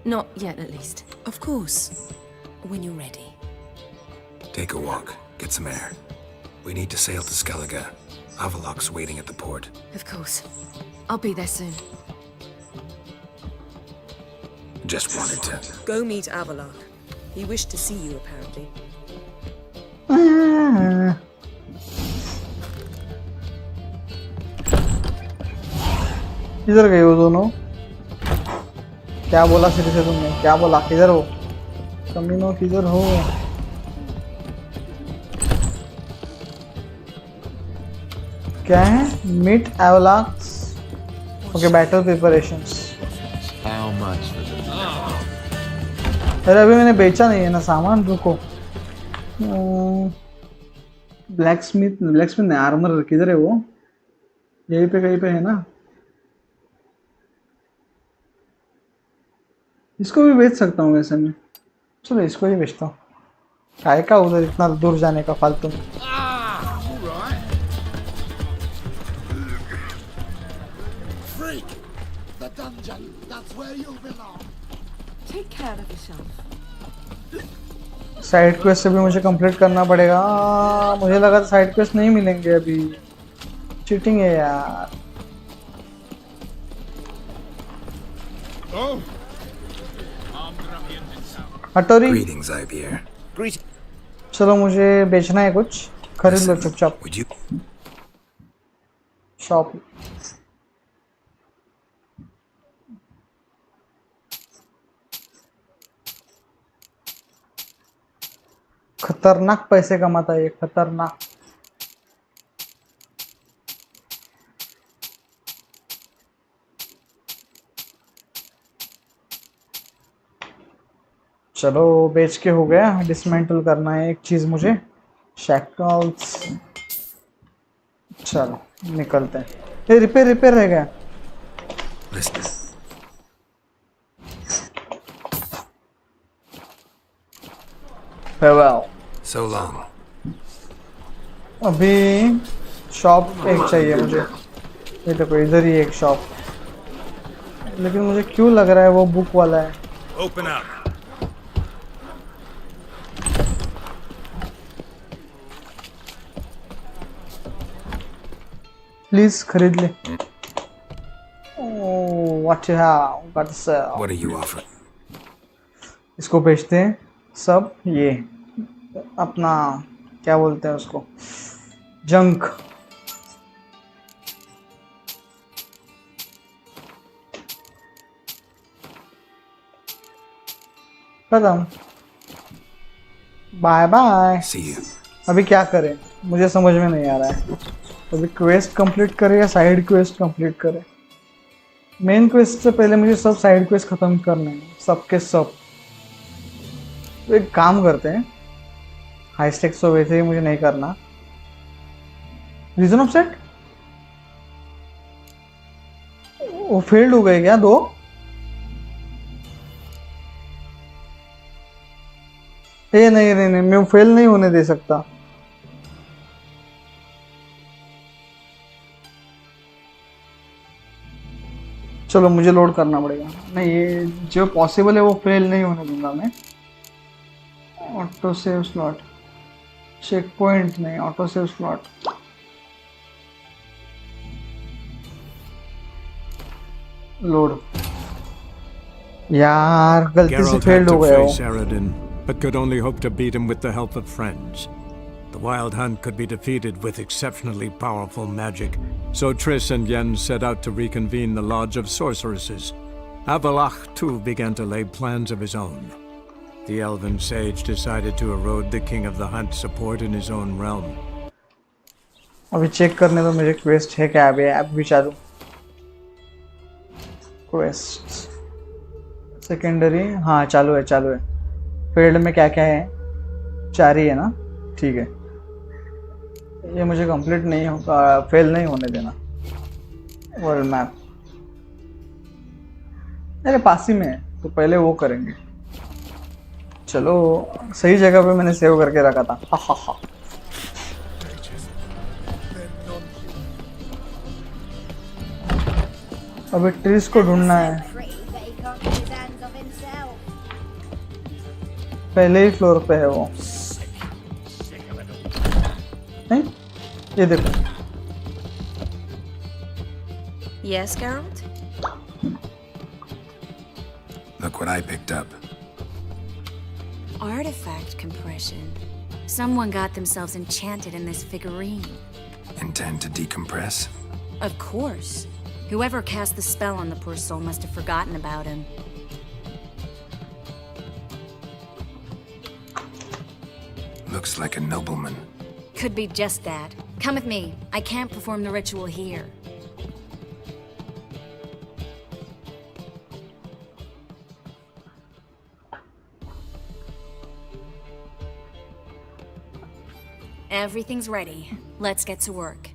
Not yet, at least. Of course. When you're ready. Take a walk. Get some air. We need to sail to Skellige. Avalok's waiting at the port. Of course. I'll be there soon. Just wanted to... Go meet Avalok. He wished to see you, apparently. किधर गए वो दोनों? क्या बोला सिरी से तुमने? क्या बोला? किधर हो? कमीनो किधर हो? क्या है? Meet Avalok's. Okay, battle preparations. How much for the... अरे अभी मैंने बेचा नहीं है ना सामान. रुको. ब्लैकस्मिथ नहीं, आर्मर किधर है वो? यहीं पे कहीं पे है ना? इसको भी बेच सकता हूँ वैसे मैं. चलो इसको ही बेचता हूँ. काय का उधर इतना दूर जाने का फालतू में. Freak! The dungeon, that's where you belong. Take care of yourself. Side quest से भी मुझे कंप्लीट करना पड़ेगा. मुझे लगा था साइड क्वेस्ट नहीं मिलेंगे अभी. चीटिंग है यार. हटोरी. Greetings, Ivier. चलो मुझे बेचना है कुछ. खरीद लो चुपचाप. Would you... shop. खतरनाक पैसे कमाता है ये. खतरनाक. चलो बेच के हो गया. डिसमेंटल करना है एक चीज मुझे. शैकल्स. चलो निकलते हैं. ये रिपेयर रह गया. Farewell. So long. अभी शॉप एक चाहिए मुझे. ये देखो इधर ही एक शॉप. लेकिन मुझे क्यों लग रहा है वो बुक वाला है. Open up. प्लीज खरीद ले. Oh, what you have? Got to sell. What are you offering? इसको बेचते हैं सब. ये अपना क्या बोलते हैं उसको? जंक. खत्म. Bye bye. See you. अभी क्या करें मुझे समझ में नहीं आ रहा है. अभी क्वेस्ट कंप्लीट करे या साइड क्वेस्ट कंप्लीट करे. मेन क्वेस्ट से पहले मुझे सब साइड क्वेस्ट खत्म करने हैं. सबके सब. तो एक काम करते हैं. हाई स्टेक्स तो वैसे ही मुझे नहीं करना. रीजन ऑफ सेट वो फेल्ड हो गए क्या 2? ये नहीं मैं फेल नहीं होने दे सकता. चलो मुझे लोड करना पड़ेगा. नहीं ये जो पॉसिबल है वो फेल नहीं होने दूंगा मैं. Auto save slot. Checkpoint नहीं. Auto save slot. लोड. यार गलती से फेल्ड हो गया वो. EREDIN, but could only hope to beat him with the help of friends. The Wild Hunt could be defeated with exceptionally powerful magic, So Triss and Yen set out to reconvene the Lodge of Sorceresses. Avalach, too, began to lay plans of his own. The elven sage decided to erode the King of the Hunt support in his own realm. अभी check करने दो मेरे quest है क्या, अभी app भी चालू। Quest secondary, हाँ चालू है चालू है। फील्ड में क्या क्या है, 4 ही है ना, ठीक है। ये मुझे कंप्लीट नहीं होगा, फेल नहीं होने देना। वर्ल्ड मैप मेरे पास ही में है, तो पहले वो करेंगे। चलो, सही जगह पे मैंने सेव करके रखा था। हा हा हा। अभी ट्रिस को ढूंढना है, पहले ही फ्लोर पे है वो। नहीं, ये देखो। Yes, Geralt? Look what I picked up. Artifact compression. Someone got themselves enchanted in this figurine. Intend to decompress? Of course. Whoever cast the spell on the poor soul must have forgotten about him. Looks like a nobleman. Could be just that. Come with me. I can't perform the ritual here. Everything's ready. Let's get to work.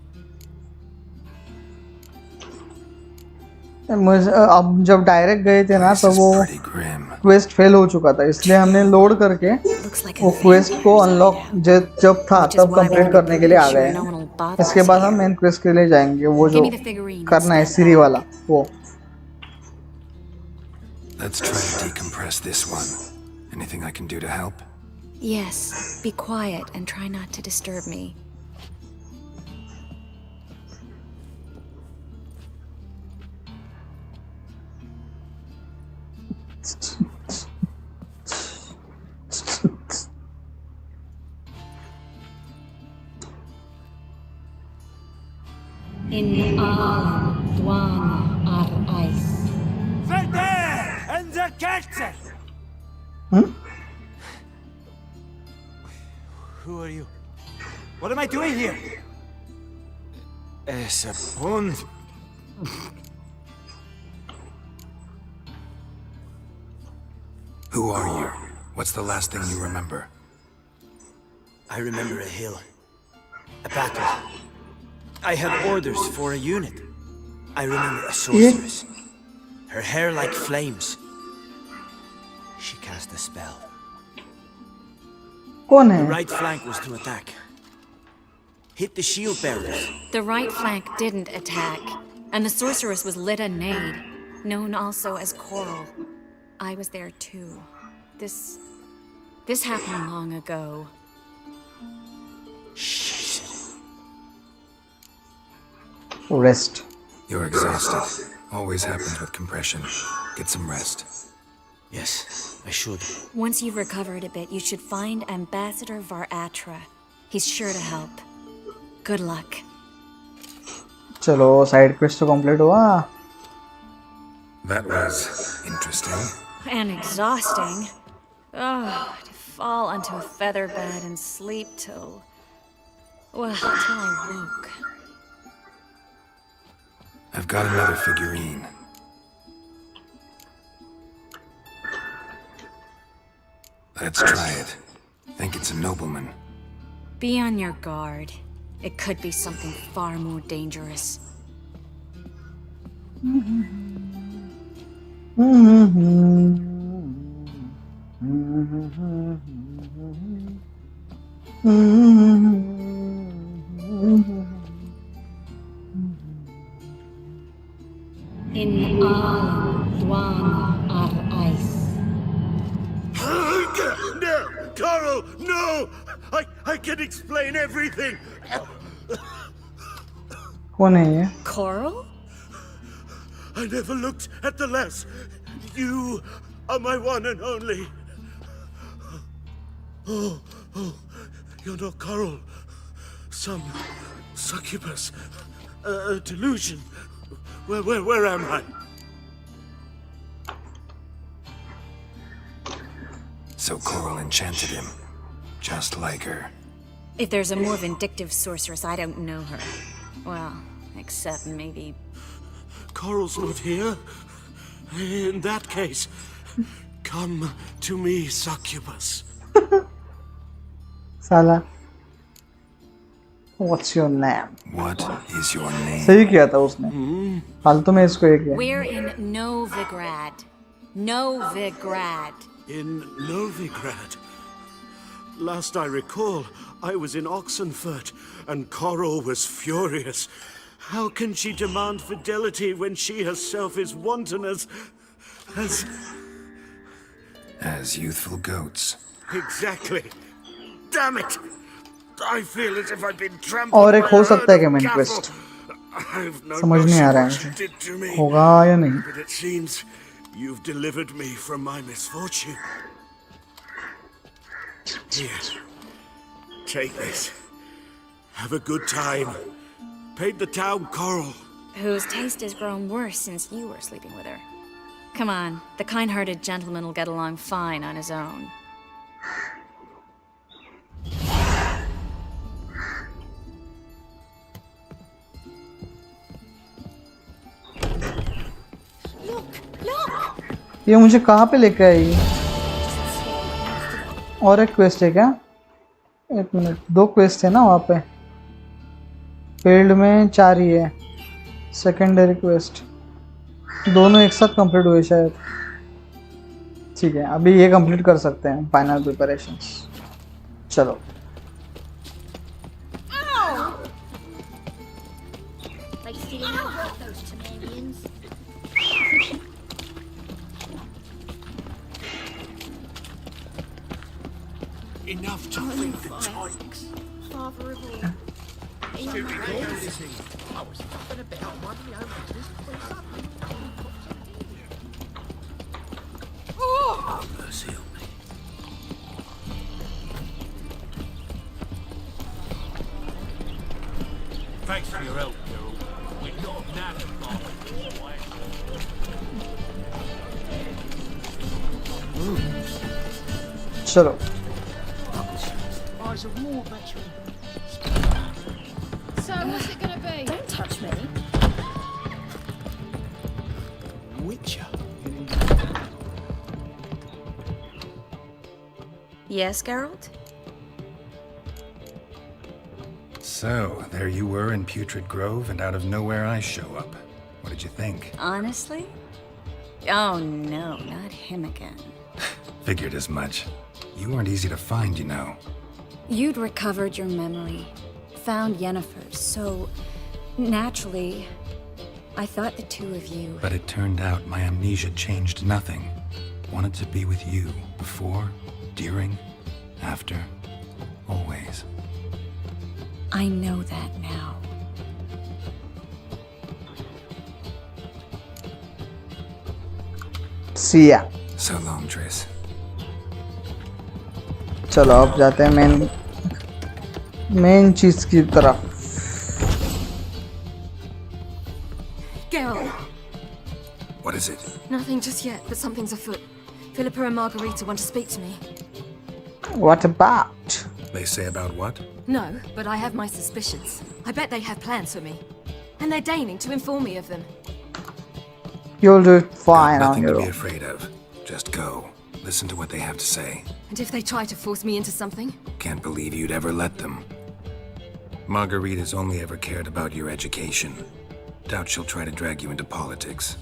अब जब direct गए थे ना, तो वो quest fail हो चुका था, इसलिए हमने लोड करके वो क्वेस्ट को अनलॉक जब था तब कंप्लीट करने के लिए आ गए हैं। इसके बाद हम मेन क्वेस्ट के लिए जाएंगे, वो जो करना है सीरी वाला वो। Let's try to decompress this one. Anything I can do to help? Yes, be quiet and try not to disturb me. In Dwan ar ice. Verder and the Kerze! Who are you? What am I doing here? Es a pond. Who are you? What's the last thing you remember? I remember a hill. A battle. I had orders for a unit. I remember a sorceress. Her hair like flames. She cast a spell. The right flank was to attack. Hit the shield bearers. The right flank didn't attack, and the sorceress was Lita Nade, known also as Coral. I was there too. This happened long ago. Rest. You're exhausted. Always happens with compression. Get some rest. Yes, I should. Once you've recovered a bit, you should find Ambassador Varatra. He's sure to help. Good luck. चलो side quest तो complete हुआ। That was interesting. And exhausting. Oh, to fall onto a feather bed and sleep till I woke. I've got another figurine. Let's try it. Think it's a nobleman. Be on your guard. It could be something far more dangerous. In Dwan ar ice. No! Coral, no! I can explain everything! कौन है ये? Coral? I never looked at the lass. You are my one and only. Oh, you're not Coral. Some succubus. a delusion. Where am I? So Coral enchanted him, just like her. If there's a more vindictive sorceress, I don't know her. Well, except maybe... Coral's not here. In that case, come to me, succubus. साला. What's your name? What is your name? सही किया था उसने. फालतू में इसको ये किया. We're in Novigrad. Novigrad. In Novigrad. Last I recall, I was in Oxenfurt, and Coral was furious. How can she demand fidelity when she herself is wanton as youthful goats. Exactly. Damn it! I feel as if I've been trampled और एक by हो a सकता है कि herd main of quest. cattle. I've no समझ नहीं आ notion रहा what है she मुझे. did to me. होगा या नहीं? But it seems you've delivered me from my misfortune. Here, take this. Have a good time. Paint the town coral. Whose taste has grown worse since you were sleeping with her. Come on, the kind-hearted gentleman will get along fine on his own. ये मुझे कहाँ पे लेके आई? और एक quest है क्या? एक मिनट, 2 क्वेस्ट है ना वहाँ पे. फील्ड में 4 ही है. सेकेंडरी क्वेस्ट दोनों एक साथ कंप्लीट हुए शायद. ठीक है, अभी ये कंप्लीट कर सकते हैं. Final preparations. चलो. Enough to feed the tykes. Father of all. I was fucking about minding my own business when suddenly... Oh, mercy on me. Thanks for your help, Carol. We're not mad at चलो. Eyes a war veteran. So, what's it gonna be? Don't touch me. Witcher. Yes, Geralt? So, there you were in Putrid Grove, and out of nowhere I show up. What did you think? Honestly? Oh no, not him again. Figured as much. You weren't easy to find, you know. You'd recovered your memory, found Yennefer's, so naturally, I thought the two of you... But it turned out my amnesia changed nothing. Wanted to be with you, before, during, after, always. I know that now. See ya. So long, Triss. चलो अब जाते हैं main चीज की तरफ. Geralt. What is it? Nothing just yet, but something's afoot. Philippa and Margarita want to speak to me. What about? They say about what? No, but I have my suspicions. I bet they have plans for me. And they're deigning to inform me of them. You'll do it fine on Nothing your to be own. afraid of. Just go. Listen to what they have to say. And if they try to force me into something? Can't believe you'd ever let them. Margarita's only ever cared about your education. Doubt she'll try to drag you into politics.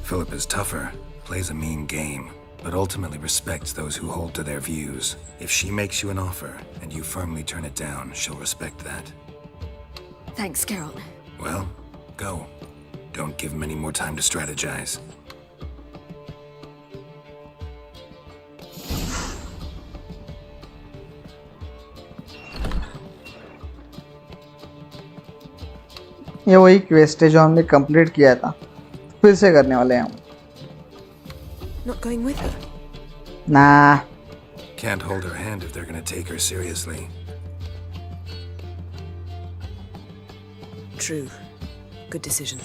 Philippa's tougher, plays a mean game, but ultimately respects those who hold to their views. If she makes you an offer, and you firmly turn it down, she'll respect that. Thanks, Geralt. Well, go. Don't give him any more time to strategize. ये वही quest है जो हमने complete किया था. फिर से करने वाले हैं हम. Not going with her? Nah. Can't hold her hand if they're gonna take her seriously. True. Good decision.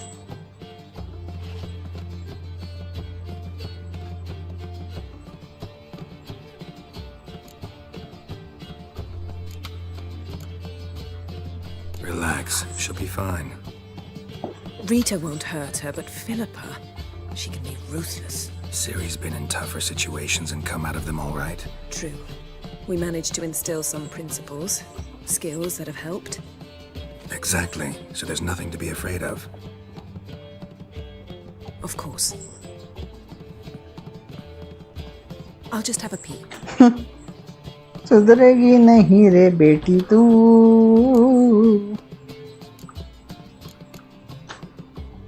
Relax, she'll be fine. Rita won't hurt her, but Philippa, she can be ruthless. Ciri's been in tougher situations and come out of them all right. True. We managed to instill some principles, skills that have helped. Exactly, so there's nothing to be afraid of. Of course. I'll just have a peek. सुधरेगी नहीं रे बेटी तू.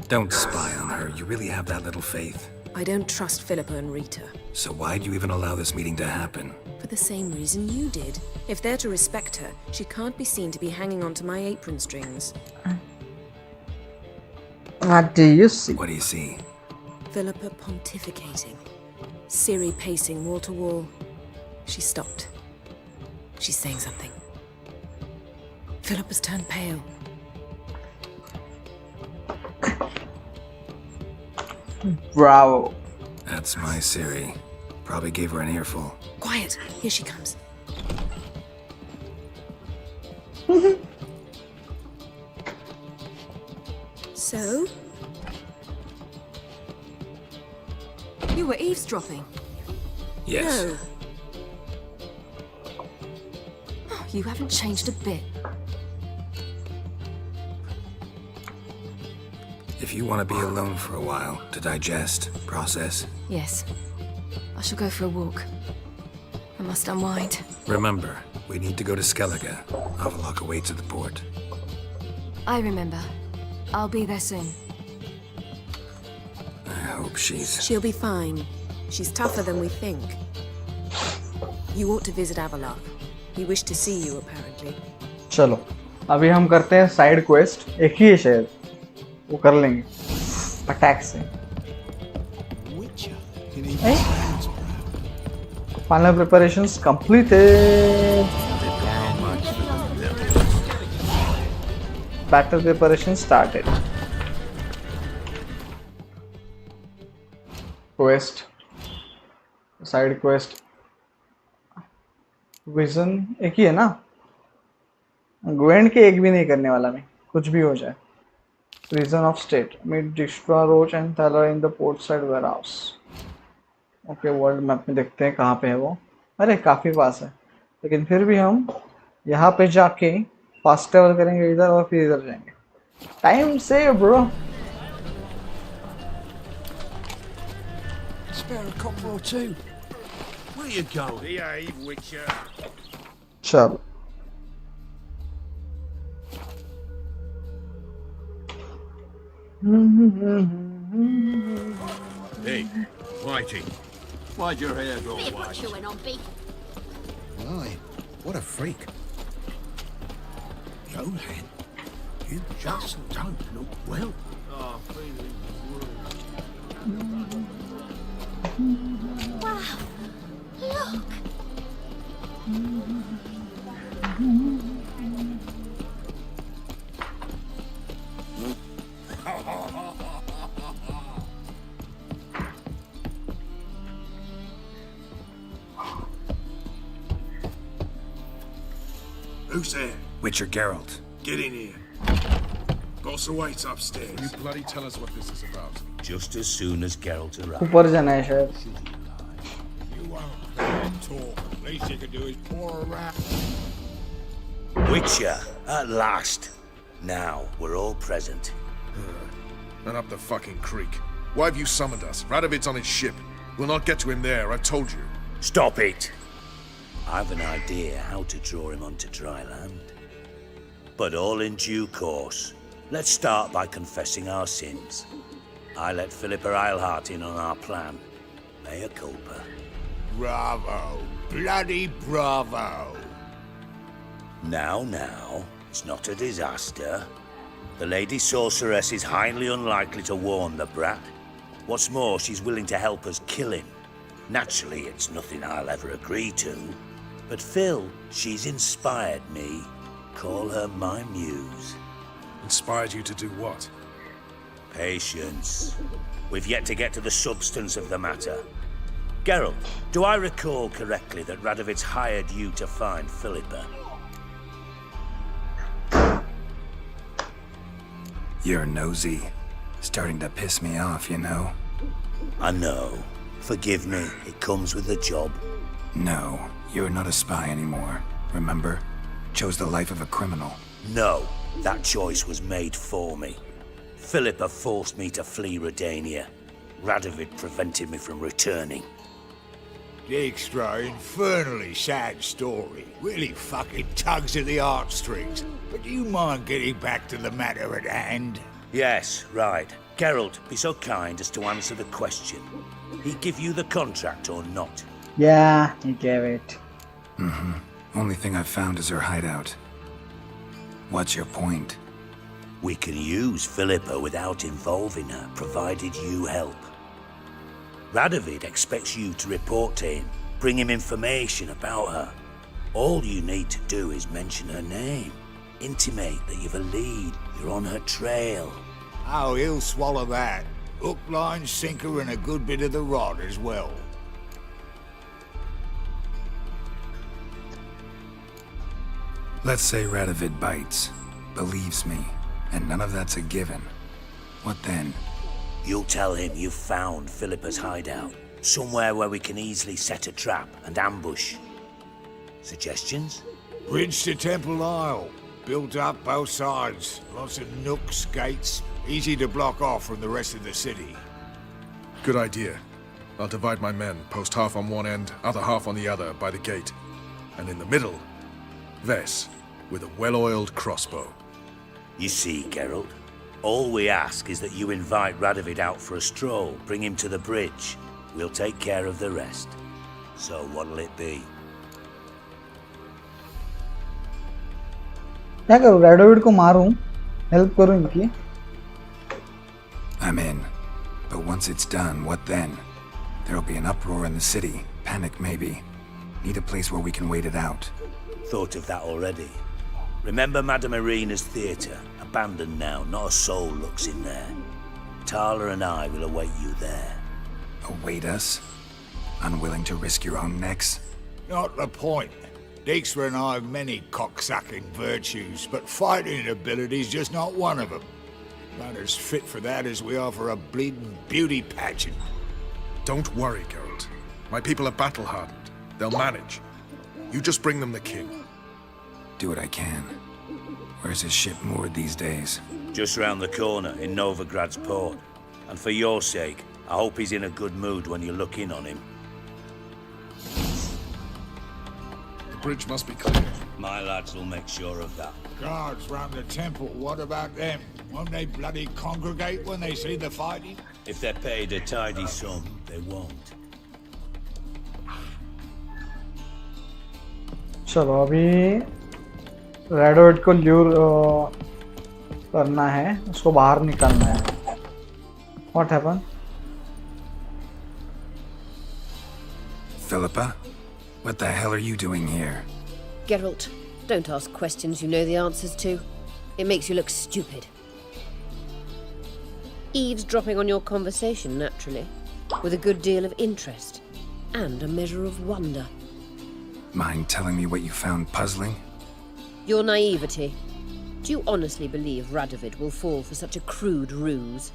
Don't spy on her. You really have that little faith. I don't trust Philippa and Rita. So why'd you even allow this meeting to happen? For the same reason you did. If they're to respect her, she can't be seen to be hanging onto my apron strings. What do you see? What do you see? Philippa pontificating. Ciri pacing wall to wall. She stopped. She's saying something. Philippa's turned pale. Bravo. That's my Ciri. Probably gave her an earful. Quiet! Here she comes. So? You were eavesdropping? Yes. No. Oh, you haven't changed a bit. If you want to be alone for a while, to digest, process. Yes. I shall go for a walk. I must unwind. Remember, we need to go to Skellige. Avalok awaits at the port. I remember. I'll be there soon. I hope she's... She'll be fine. She's tougher than we think. You ought to visit Avalok. He wished to see you, apparently. चलो अभी हम करते हैं side quest. एक ही है शायद, वो कर लेंगे अटैक से. Final preparations completed. Battle preparation started. Quest, side quest, vision एक ही है ना. ग्वेंड के एक भी नहीं करने वाला मैं, कुछ भी हो जाए. Prison of State, meet Dijkstra, Roach and Thaler in the portside warehouse. Okay, world map में देखते हैं कहाँ पे है वो. अरे काफ़ी पास है, लेकिन फिर भी हम यहाँ पे जाके फास्ट ट्रेवल करेंगे इधर और फिर इधर जाएंगे. Time save bro. Spare a copper or two. Where you go? Behave, Witcher. चलो. Hey, Whitey. Why'd your hair go What white? chewing on, Beak? My, what a freak. Johan, you just don't look well. Oh, Wow, look. Who's there? Witcher Geralt. Get in here. Boss awaits upstairs. You bloody tell us what this is about. Just as soon as Geralt arrives. ऊपर जाना है शायद. You won't talk. Least you can do is pour around. Witcher, at last. Now we're all present. And up the fucking creek. Why have you summoned us? Radovid's on his ship. We'll not get to him there, I've told you. Stop it! I've an idea how to draw him onto dry land. But all in due course. Let's start by confessing our sins. I let Philippa Eilhart in on our plan. Mea culpa. Bravo. Bloody bravo. Now, it's not a disaster. The Lady Sorceress is highly unlikely to warn the brat. What's more, she's willing to help us kill him. Naturally, it's nothing I'll ever agree to. But Phil, she's inspired me. Call her my muse. Inspired you to do what? Patience. We've yet to get to the substance of the matter. Geralt, do I recall correctly that Radovid's hired you to find Philippa? You're nosy. Starting to piss me off, you know? I know. Forgive me, it comes with the job. No, you're not a spy anymore. Remember? Chose the life of a criminal. No, that choice was made for me. Philippa forced me to flee Redania. Radovid prevented me from returning. Dijkstra, infernally sad story. Really fucking tugs at the heartstrings. But do you mind getting back to the matter at hand? Yes, right. Geralt, be so kind as to answer the question. He give you the contract or not? Yeah, he gave it. Only thing I've found is her hideout. What's your point? We can use Philippa without involving her, provided you help. Radovid expects you to report to him, bring him information about her. All you need to do is mention her name. Intimate that you've a lead, you're on her trail. Oh, he'll swallow that. Hook, line, sinker, and a good bit of the rod as well. Let's say Radovid bites, believes me, and none of that's a given. What then? You'll tell him you've found Philippa's hideout, somewhere where we can easily set a trap and ambush. Suggestions? Bridge to Temple Isle. Built up both sides. Lots of nooks, gates. Easy to block off from the rest of the city. Good idea. I'll divide my men, post half on one end, other half on the other, by the gate. And in the middle, Ves, with a well-oiled crossbow. You see, Geralt, all we ask is that you invite Radovid out for a stroll, bring him to the bridge. We'll take care of the rest. So what'll it be? क्या करूँ? रैडोविड को मारूं? Help करूँ इनकी? I'm in. But once it's done, what then? There'll be an uproar in the city. Panic, maybe. Need a place where we can wait it out. Thought of that already. Remember Madame Irina's theatre? Abandoned now, not a soul looks in there. Tala and I will await you there. Await us? Unwilling to risk your own necks? Not the point. Dijkstra and I have many cocksucking virtues, but fighting ability's just not one of them. Not as fit for that as we are for a bleeding beauty pageant. Don't worry, Geralt. My people are battle-hardened. They'll manage. You just bring them the king. Do what I can. Where's his ship moored these days? Just round the corner, in Novigrad's port. And for your sake, I hope he's in a good mood when you look in on him. The bridge must be clear. My lads will make sure of that. Guards round the temple, what about them? Won't they bloody congregate when they see the fighting? If they're paid a tidy sum, they won't. चलो अभी रेडोविड को lure करना है, उसको बाहर निकालना है. What happened? Philippa? What the hell are you doing here? Geralt, don't ask questions you know the answers to. It makes you look stupid. Eavesdropping on your conversation, naturally, with a good deal of interest and a measure of wonder. Mind telling me what you found puzzling? Your naivety. Do you honestly believe Radovid will fall for such a crude ruse?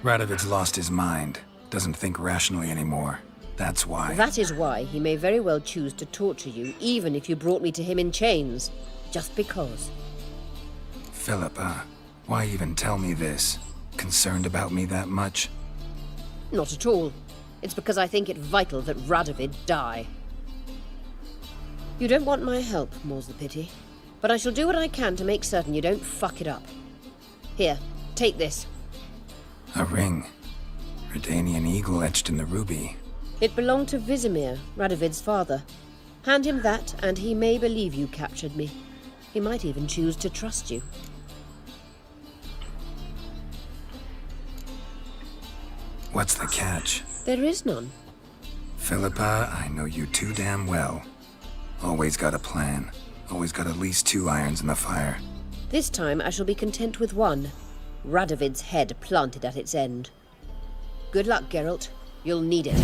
Radovid's lost his mind. Doesn't think rationally anymore. That's why. That is why he may very well choose to torture you, even if you brought me to him in chains. Just because. Philippa, why even tell me this? Concerned about me that much? Not at all. It's because I think it vital that Radovid die. You don't want my help, more's the pity. But I shall do what I can to make certain you don't fuck it up. Here, take this. A ring. Redanian eagle etched in the ruby. It belonged to Vizimir, Radovid's father. Hand him that, and he may believe you captured me. He might even choose to trust you. What's the catch? There is none. Philippa, I know you too damn well. Always got a plan. Always got at least 2 irons in the fire. This time I shall be content with one. Radovid's head planted at its end. Good luck, Geralt. You'll need it.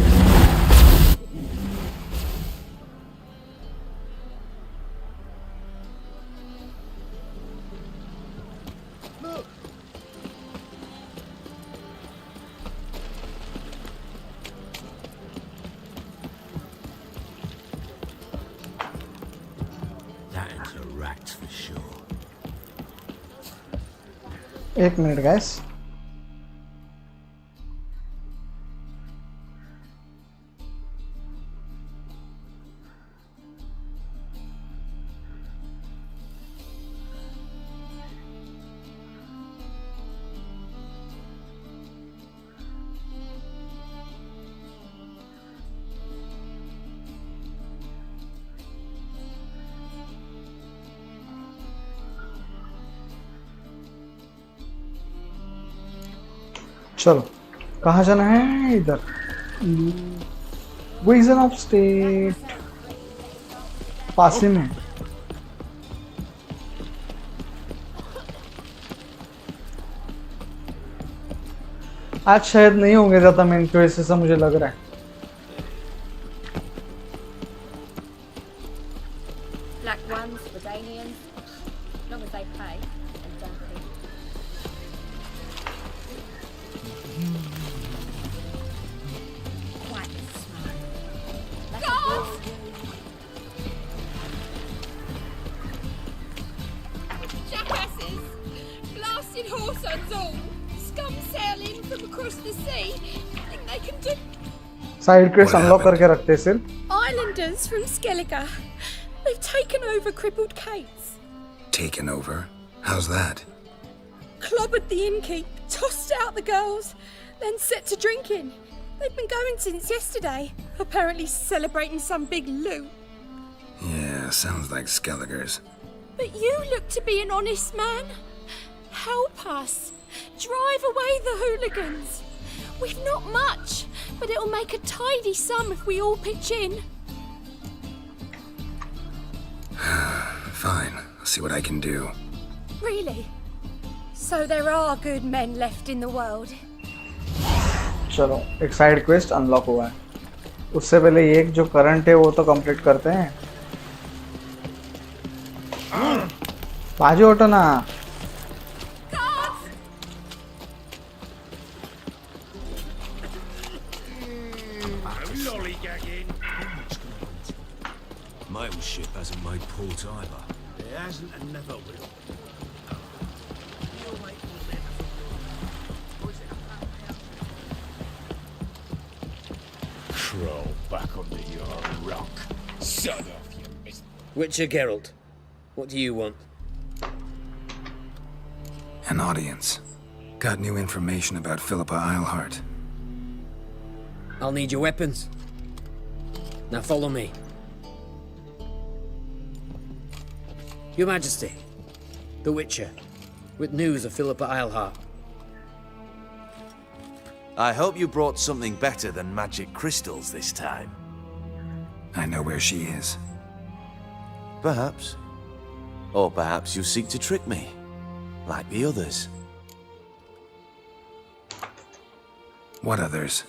That is a rat for sure. 1 minute, guys. चलो कहाँ जाना है? इधर vision of state पास ही में। आज शायद नहीं होंगे ज्यादा मेन क्वेस्ट, ऐसा मुझे लग रहा है। Black ones, Redanians, as long as they pay and don't pay. Quite smart. God! Jackasses! Blasted horse and all! Scum sailing from across the sea! Think they can do... side quest unlock करके रखते हैं सिर्फ। Islanders from Skellige. They've taken over crippled Kate's. Taken over? How's that? Clobbered the innkeep, tossed out the girls, then set to drinking. They've been going since yesterday, apparently celebrating some big loot. Yeah, sounds like Skelligers. But you look to be an honest man. Help us. Drive away the hooligans. We've not much, but it'll make a tidy sum if we all pitch in. Fine, I'll see what I can do. Really? So there are good men left in the world. चलो एक side quest unlock हुआ है, उससे पहले एक जो current है वो तो कंप्लीट करते हैं। बाजू हटो ना। Mail ship hasn't made port either. It hasn't and never will. Crawl back under your rock. Son of you miss. Witcher Geralt, what do you want? An audience. Got new information about Philippa Eilhart. I'll need your weapons. Now follow me. Your Majesty, the Witcher, with news of Philippa Eilhart. I hope you brought something better than magic crystals this time. I know where she is. Perhaps. Or perhaps you seek to trick me, like the others. What others?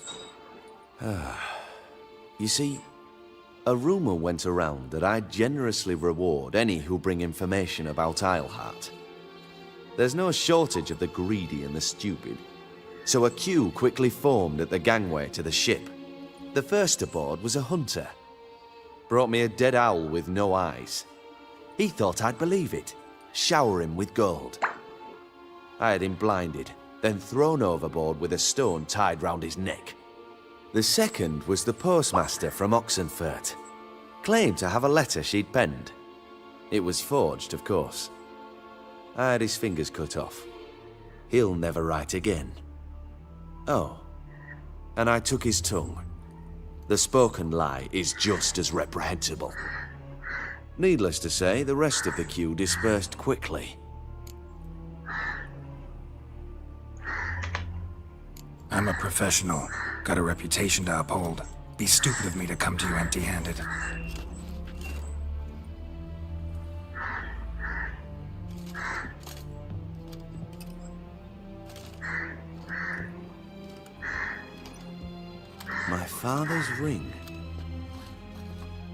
You see, a rumor went around that I'd generously reward any who bring information about Eilhart. There's no shortage of the greedy and the stupid, so a queue quickly formed at the gangway to the ship. The first aboard was a hunter. Brought me a dead owl with no eyes. He thought I'd believe it, shower him with gold. I had him blinded, then thrown overboard with a stone tied round his neck. The second was the postmaster from Oxenfurt. Claimed to have a letter she'd penned. It was forged, of course. I had his fingers cut off. He'll never write again. Oh, and I took his tongue. The spoken lie is just as reprehensible. Needless to say, the rest of the queue dispersed quickly. I'm a professional. Got a reputation to uphold. Be stupid of me to come to you empty-handed. My father's ring.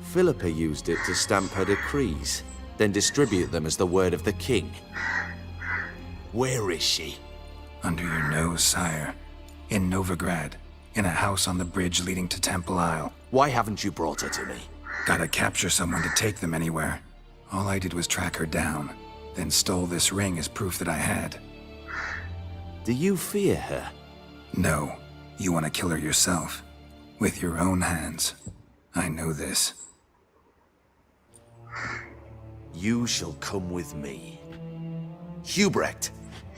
Philippa used it to stamp her decrees, then distribute them as the word of the king. Where is she? Under your nose, sire. In Novigrad. In a house on the bridge leading to Temple Isle. Why haven't you brought her to me? Gotta capture someone to take them anywhere. All I did was track her down, then stole this ring as proof that I had. Do you fear her? No. You want to kill her yourself. With your own hands. I know this. You shall come with me. Hubrecht,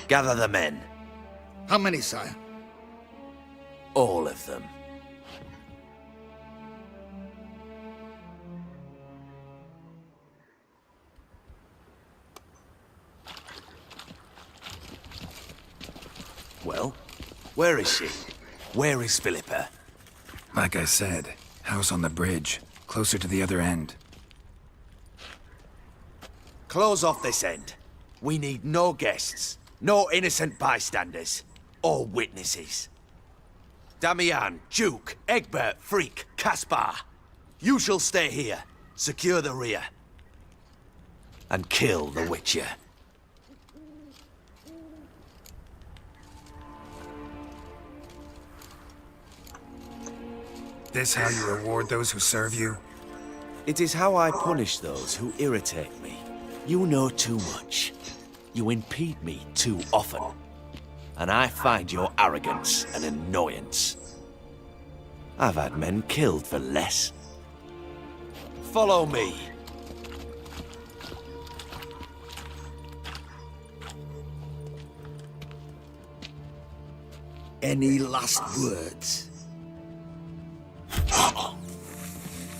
gather the men. How many, sire? All of them. Well, where is she? Where is Philippa? Like I said, house on the bridge, closer to the other end. Close off this end. We need no guests, no innocent bystanders, or witnesses. Damian, Duke, Egbert, Freak, Caspar. You shall stay here, secure the rear, and kill the Witcher. This how you reward those who serve you? It is how I punish those who irritate me. You know too much. You impede me too often. And I find your arrogance an annoyance. I've had men killed for less. Follow me. Any last words?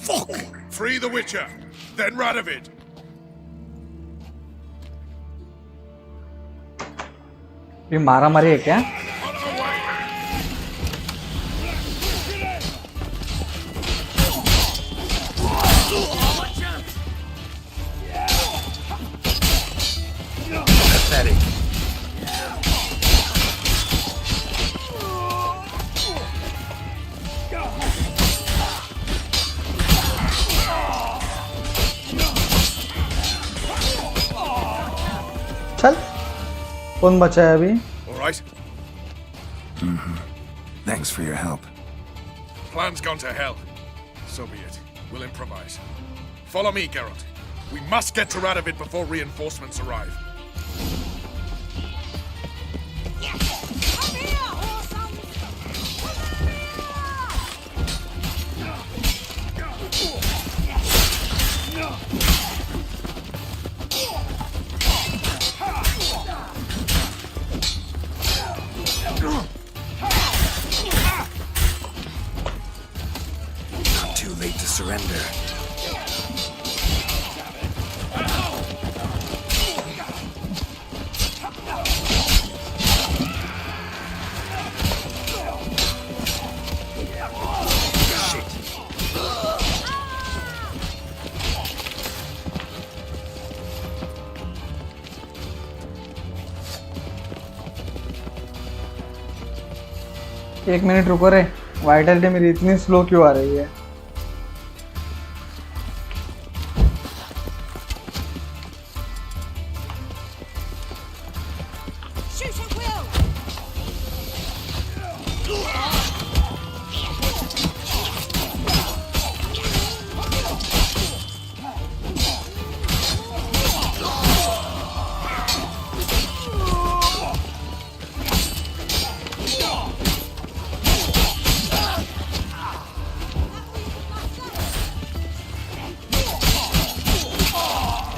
Fuck! Free the Witcher, then Radovid. ये मारा मारी है क्या? Pathetic. चल कौन बचा है अभी? All right. Thanks for your help. Plan's gone to hell. So be it. We'll improvise. Follow me, Geralt. We must get to Radovid before reinforcements arrive. Not too late to surrender. एक minute रुको रे, Vitality मेरी इतनी slow क्यों आ रही है?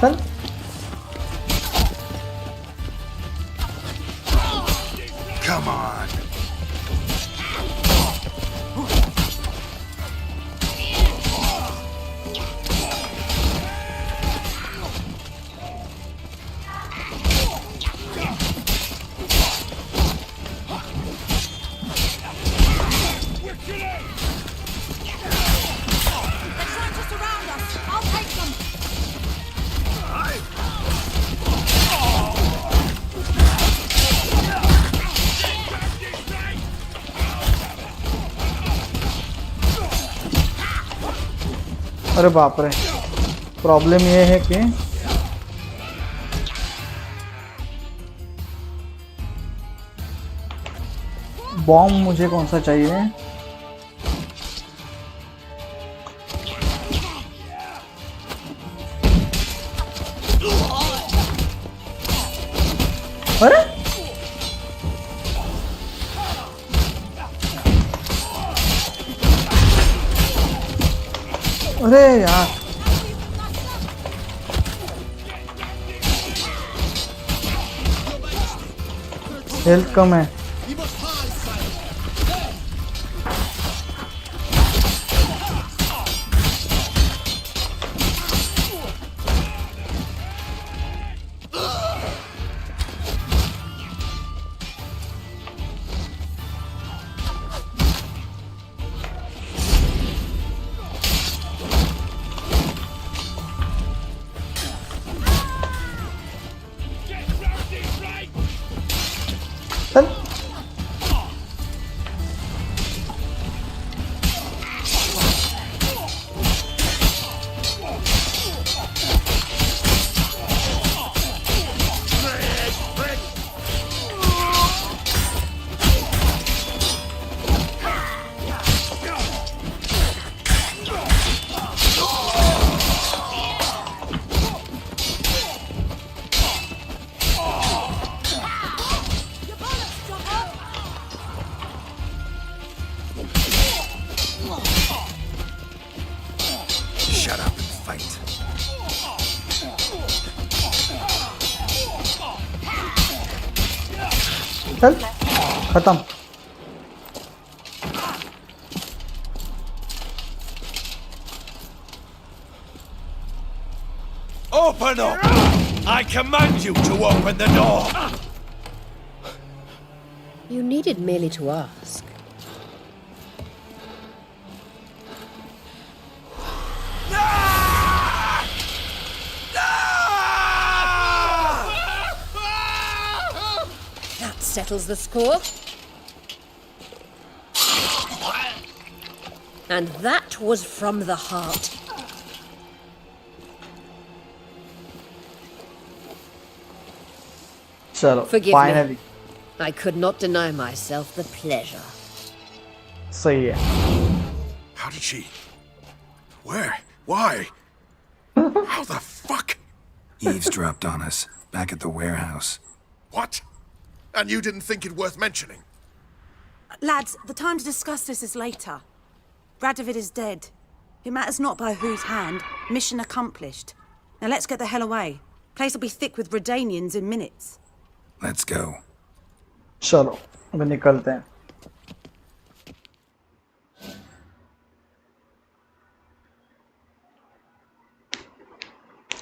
चल Come on. अरे बाप रे, प्रॉब्लम ये है कि बॉम्ब मुझे कौन सा चाहिए? अरे अरे यार, हेल्थ कम है। चल Shut up and fight. चल खत्म। Open up! I command you to open the door! You needed merely to ask. That settles the score. And that was from the heart. चलो Forgive finally me. I could not deny myself the pleasure. सही है। How did she? Where? Why? How the fuck? Eavesdropped on us, back at the warehouse. What? And you didn't think it worth mentioning? Lads, the time to discuss this is later. Radovid is dead. It matters not by whose hand. Mission accomplished. Now let's get the hell away. Place will be thick with Redanians in minutes. Let's go. चलो अभी निकलते हैं।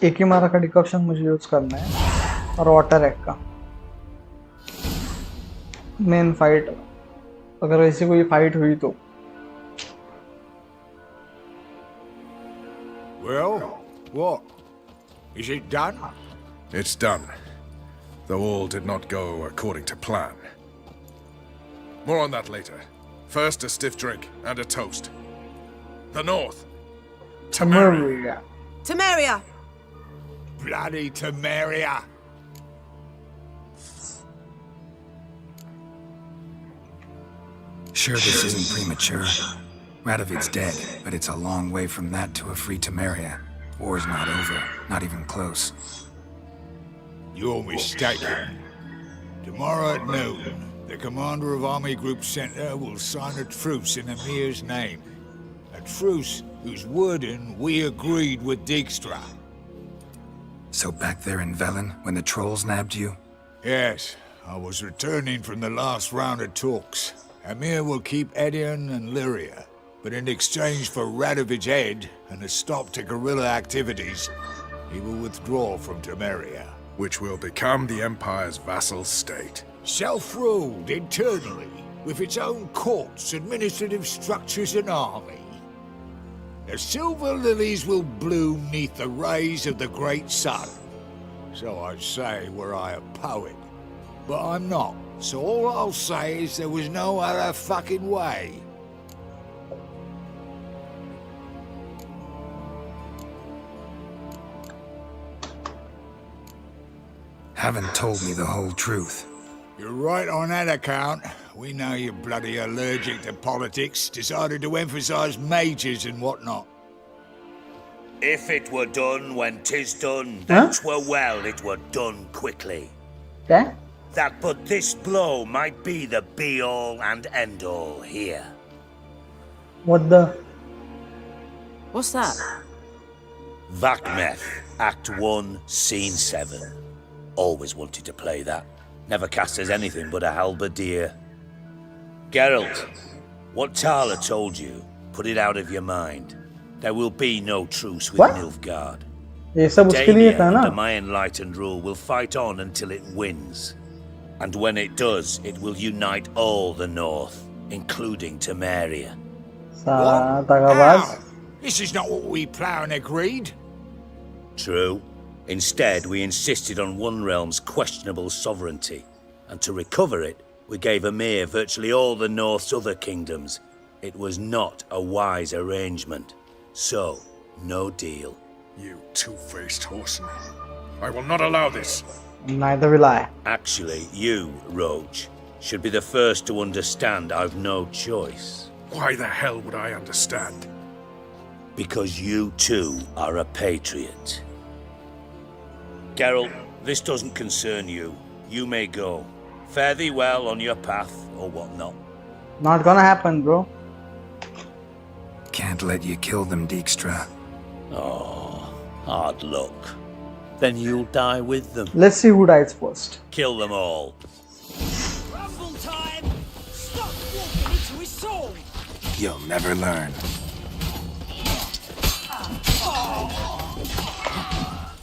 एक ही मारा का decoction मुझे use करना है और वाटर एग का मेन फाइट, अगर ऐसी कोई फाइट हुई तो। Well, what? Is it done? It's done. Though all did not go according to plan. More on that later. First, a stiff drink and a toast. The North. Temeria. Temeria! Bloody Temeria! Sure this isn't premature? Radovid's dead, but it's a long way from that to a free Temeria. War's not over, not even close. You're mistaken. Tomorrow at noon, the commander of Army Group Center will sign a truce in Emir's name. A truce whose wording we agreed with Dijkstra. So back there in Velen, when the trolls nabbed you? Yes, I was returning from the last round of talks. Emir will keep Edion and Lyria, but in exchange for Radovid's head and a stop to guerrilla activities, he will withdraw from Temeria. Which will become the Empire's vassal state. Self-ruled internally, with its own courts, administrative structures and army. The silver lilies will bloom neath the rays of the great sun. So I'd say were I a poet. But I'm not, so all I'll say is there was no other fucking way. Haven't told me the whole truth. You're right on that account. We know you're bloody allergic to politics, decided to emphasize majors and whatnot. If it were done when 'tis done, then 'twere well it were done quickly. क्या? That but this blow might be the be-all and end-all here. What the? What's that? Vakmeth, Act 1, Scene 7. Always wanted to play that. Never cast as anything but a halberdier. Geralt, what Tala told you, put it out of your mind. There will be no truce with Nilfgaard. ये सब उसके लिए था ना? Under my enlightened rule, will fight on until it wins. And when it does, it will unite all the North, including Temeria. साला दगाबाज. This is not what we planned and agreed. True. Instead, we insisted on one realm's questionable sovereignty, and to recover it, we gave Emir virtually all the North's other kingdoms. It was not a wise arrangement. So, no deal. You two-faced horseman. I will not allow this. Neither will I. Actually, you, Roach, should be the first to understand I've no choice. Why the hell would I understand? Because you too are a patriot. Geralt, this doesn't concern you. You may go. Fare thee well on your path or whatnot. Not gonna happen, bro. Can't let you kill them, Dijkstra. Oh, hard luck. Then you'll die with them. Let's see who dies first. Kill them all. Rumble time! Stop walking into his soul! You'll never learn.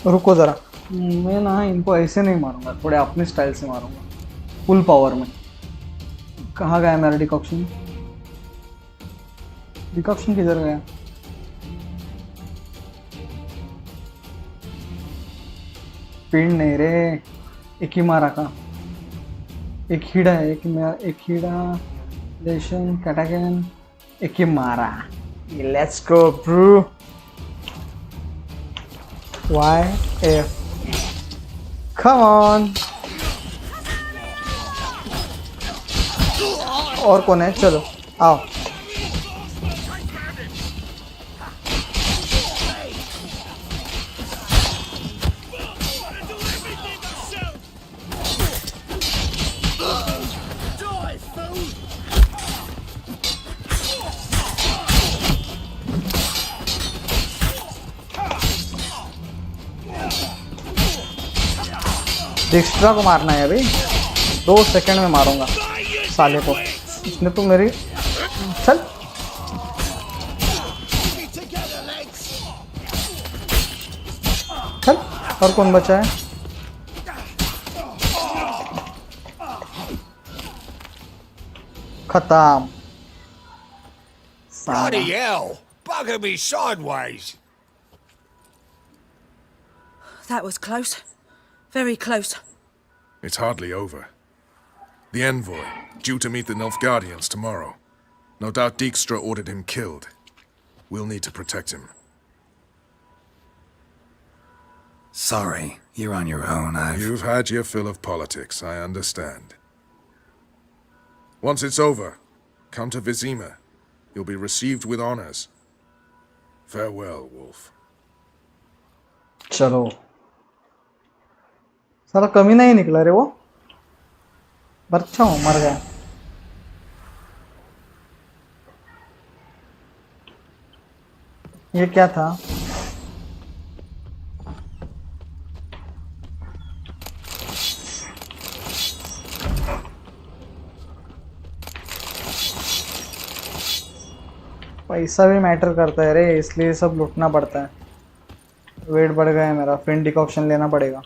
रुको जरा, मैं ना इनको ऐसे नहीं मारूंगा, थोड़े अपने स्टाइल से मारूंगा, फुल पावर में। कहाँ गया मेरा डिकॉक्शन? डिकॉक्शन किधर गया? पिंड नहीं रे, एक ही मारा का, एक हीड़ा है, एक हीड़ा लेशन कैटागन, एक ही मारा। Let's go bro. YF, come on। और कौन है? चलो आओ। डिक्स्ट्रा को मारना है अभी, 2 सेकंड में मारूंगा साले को। इसने तो मेरी चल चल। और कौन बचा है? खत्म। Bloody hell! Bugger me sideways! That was close. Very close. It's hardly over. The envoy, due to meet the Nilfgaardians tomorrow. No doubt Dijkstra ordered him killed. We'll need to protect him. Sorry, you're on your own. You've had your fill of politics, I understand. Once it's over, come to Vizima. You'll be received with honors. Farewell, Wolf. चलो, साला कमी नहीं निकला रे वो। बच्चा हूँ, मर गया। ये क्या था? पैसा भी मैटर करता है रे, इसलिए सब लूटना पड़ता है। वेट बढ़ गया है मेरा, फिंड डिकॉक्शन लेना पड़ेगा।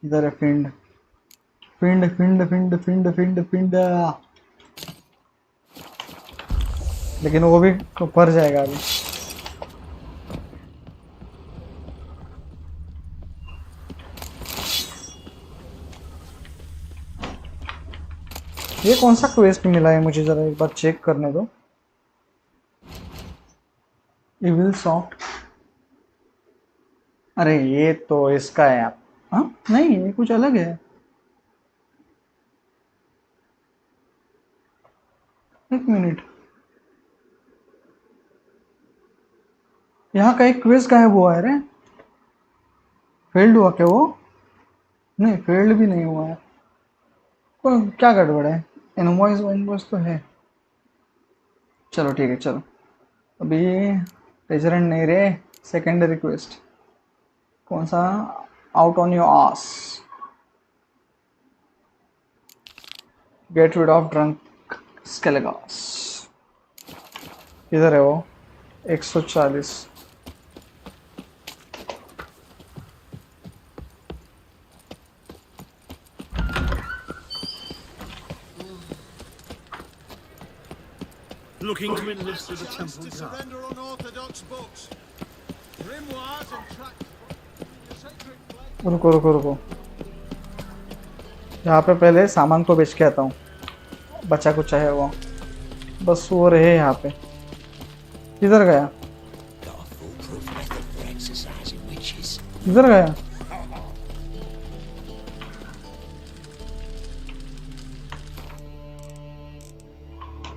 इधर है फिंड फिंड फिंड फिंड फिंड फिंड फिंड, लेकिन वो भी भर जाएगा अभी। ये कौन सा क्वेस्ट मिला है मुझे, जरा एक बार चेक करने दो। इविल सॉफ्ट, अरे ये तो इसका है। हाँ नहीं, ये कुछ अलग है। एक मिनट, यहाँ का एक क्विज गायब हुआ है रे। फेल्ड हुआ क्या वो? नहीं, फेल्ड भी नहीं हुआ है। क्या गड़बड़ है? इनवॉइस इनवॉइस तो है। चलो ठीक है, चलो अभी रेजरेंट नहीं रे, सेकेंडरी रिक्वेस्ट कौन सा? Out on your ass, get rid of drunk Skelligers. किधर है वो? 140। Looking to enlist with the temple to guard. surrender unorthodox books, grimoires and tracts. रुको रुको रुको, यहाँ पे पहले सामान को बेच के आता हूँ, बचा कुछ है वो, बस वो रहे यहाँ पे। किधर गया? किधर गया?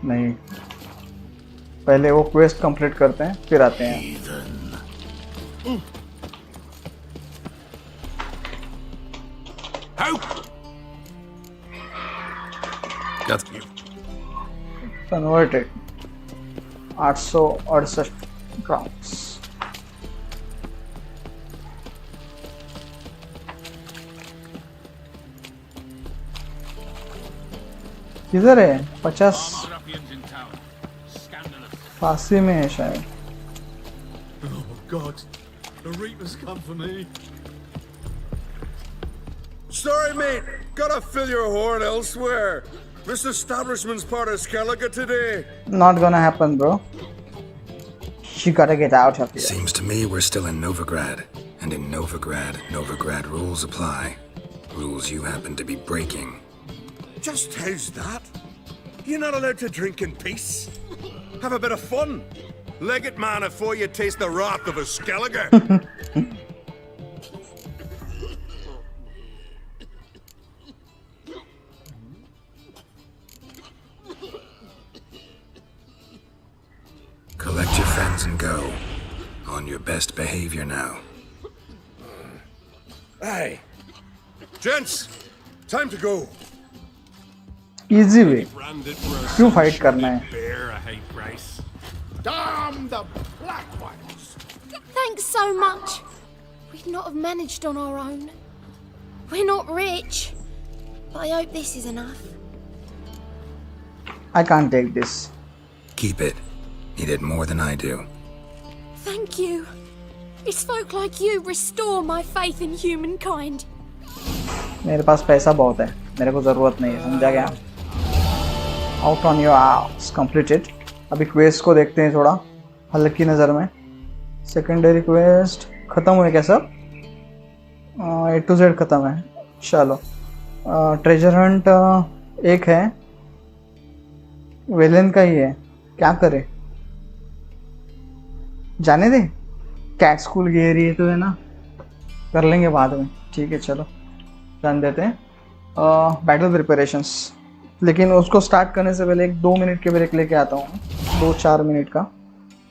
नहीं, पहले वो क्वेस्ट कंप्लीट करते हैं फिर आते हैं। Converted 868 grams. किधर है? 50 फांसी में है शायद। Oh God, the Reapers come for me. Sorry, mate. Gotta fill your horn elsewhere. This establishment's part of Skellige today. Not gonna happen, bro. You gotta get out of here. Seems to me we're still in Novigrad. And in Novigrad rules apply. Rules you happen to be breaking. Just how's that? You're not allowed to drink in peace. Have a bit of fun. Leg it, man, before you taste the wrath of a Skellige. Collect your friends and go. On your best behavior now. Hey, gents, time to go. Easy way. क्यों fight करना है? Damn the black ones! Thanks so much. We'd not have managed on our own. We're not rich, but I hope this is enough. I can't take this. Keep it. He did more than I do. Thank you. It's folk like you restore my faith in humankind. मेरे पास पैसा बहुत है, मेरे को ज़रूरत नहीं है, समझा गया? Out on your ass, completed. अभी क्वेस्ट को देखते हैं थोड़ा हल्की नज़र में। सेकेंडरी क्वेस्ट ख़त्म हुए क्या सब? A to Z ख़त्म है। चलो, ट्रेजर हंट एक है, वेलेन का ही है, क्या करे? जाने दे, कैट स्कूल गए रही है तो है ना, कर लेंगे बाद में। ठीक है, चलो रन देते हैं। बैटल प्रिपरेशंस, लेकिन उसको स्टार्ट करने से पहले एक 2 मिनट के ब्रेक लेके आता हूँ, 2-4 मिनट का।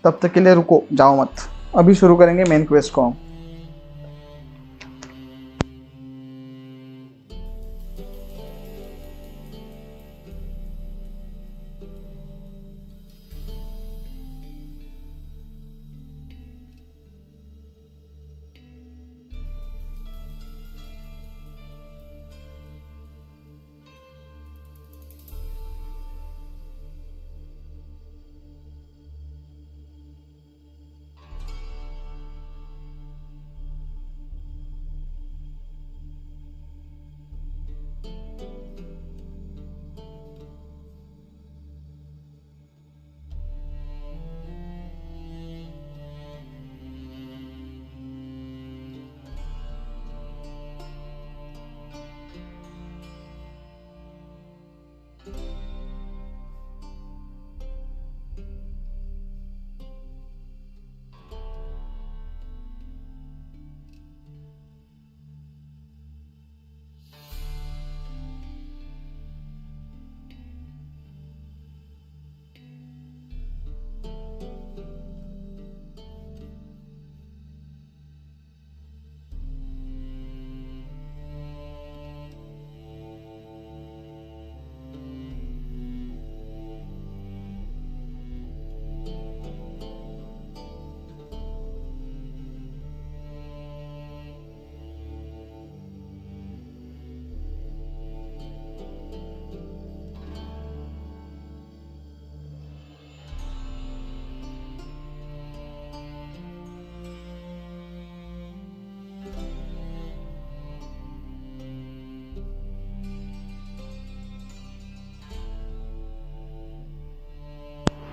तब तक के लिए रुको, जाओ मत, अभी शुरू करेंगे मेन क्वेस्ट को हम।